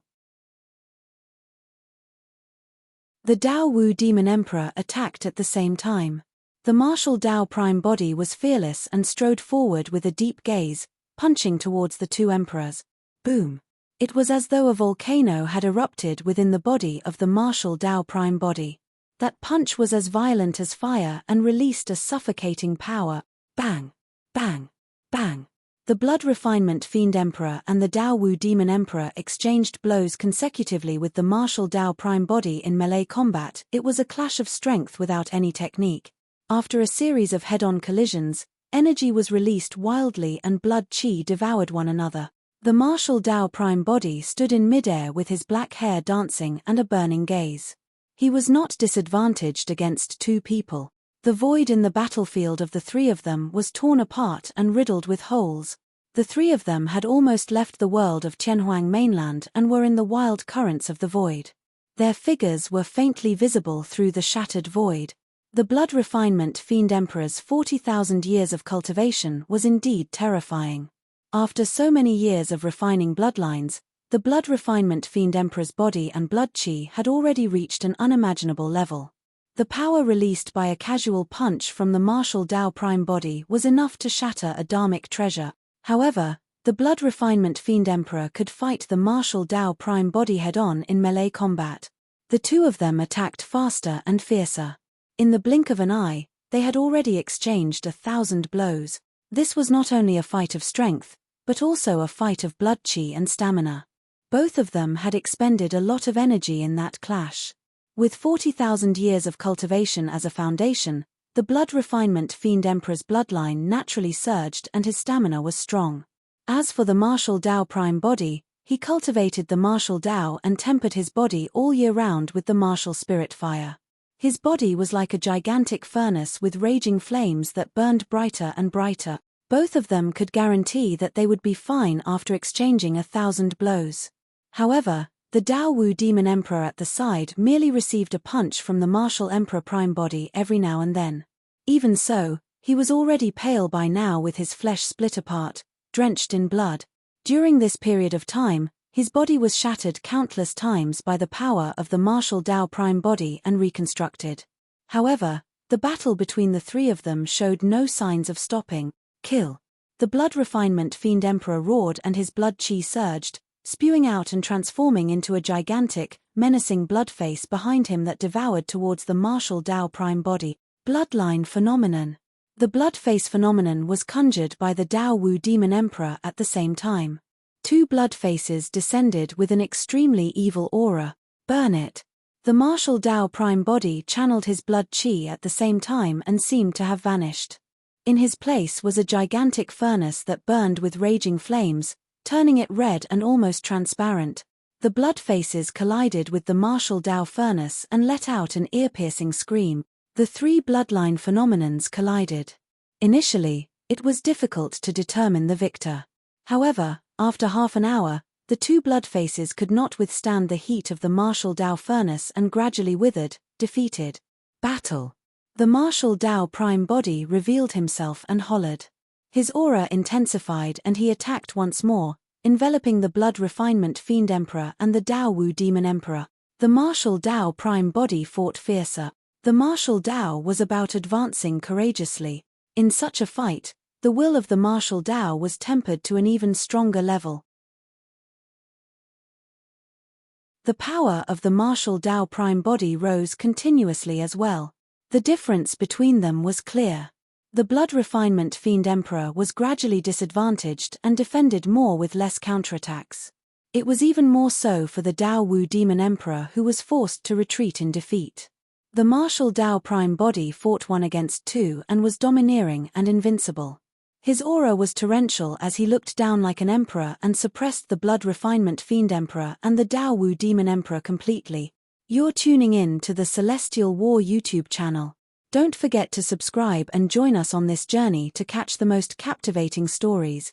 The Tao Wu demon emperor attacked at the same time. The martial Tao Prime body was fearless and strode forward with a deep gaze, punching towards the 2 emperors. Boom! It was as though a volcano had erupted within the body of the martial Tao Prime body. That punch was as violent as fire and released a suffocating power. Bang! Bang! Bang! The blood refinement fiend emperor and the Tao Wu demon emperor exchanged blows consecutively with the martial Tao Prime body in melee combat. It was a clash of strength without any technique. After a series of head-on collisions, energy was released wildly and blood qi devoured one another. The martial Tao Prime body stood in midair with his black hair dancing and a burning gaze. He was not disadvantaged against 2 people. The void in the battlefield of the 3 of them was torn apart and riddled with holes. The 3 of them had almost left the world of Tianhuang mainland and were in the wild currents of the void. Their figures were faintly visible through the shattered void. The blood refinement fiend emperor's 40,000 years of cultivation was indeed terrifying. After so many years of refining bloodlines, the blood refinement fiend emperor's body and blood chi had already reached an unimaginable level. The power released by a casual punch from the martial Tao prime body was enough to shatter a dharmic treasure. However, the blood refinement fiend emperor could fight the martial Tao prime body head-on in melee combat. The two of them attacked faster and fiercer. In the blink of an eye, they had already exchanged 1,000 blows. This was not only a fight of strength, but also a fight of blood chi and stamina. Both of them had expended a lot of energy in that clash. With 40,000 years of cultivation as a foundation, the blood refinement fiend emperor's bloodline naturally surged and his stamina was strong. As for the martial Tao prime body, he cultivated the martial Tao and tempered his body all year round with the martial spirit fire. His body was like a gigantic furnace with raging flames that burned brighter and brighter. Both of them could guarantee that they would be fine after exchanging 1,000 blows. However, the Tao Wu demon emperor at the side merely received a punch from the martial emperor prime body every now and then. Even so, he was already pale by now with his flesh split apart, drenched in blood. During this period of time, his body was shattered countless times by the power of the martial Tao prime body and reconstructed. However, the battle between the three of them showed no signs of stopping. Kill. The blood refinement fiend emperor roared and his blood chi surged, spewing out and transforming into a gigantic, menacing blood face behind him that devoured towards the martial Tao prime body. Bloodline phenomenon. The blood face phenomenon was conjured by the Tao Wu demon emperor at the same time. Two blood faces descended with an extremely evil aura. Burn it. The martial Tao prime body channeled his blood chi at the same time and seemed to have vanished. In his place was a gigantic furnace that burned with raging flames, turning it red and almost transparent. The blood faces collided with the martial Tao furnace and let out an ear-piercing scream. The three bloodline phenomenons collided. Initially, it was difficult to determine the victor. However, after half an hour, the two blood faces could not withstand the heat of the martial Tao furnace and gradually withered, defeated. Battle. The martial Tao prime body revealed himself and hollered. His aura intensified and he attacked once more, enveloping the blood refinement fiend emperor and the Tao Wu demon emperor. The martial Tao prime body fought fiercer. The martial Tao was about advancing courageously. In such a fight, the will of the martial Tao was tempered to an even stronger level. The power of the martial Tao prime body rose continuously as well. The difference between them was clear. The blood refinement fiend emperor was gradually disadvantaged and defended more with less counterattacks. It was even more so for the Tao Wu demon emperor who was forced to retreat in defeat. The martial Tao prime body fought 1 against 2 and was domineering and invincible. His aura was torrential as he looked down like an emperor and suppressed the blood refinement fiend emperor and the Tao Wu demon emperor completely. You're tuning in to the Celestial War YouTube channel. Don't forget to subscribe and join us on this journey to catch the most captivating stories.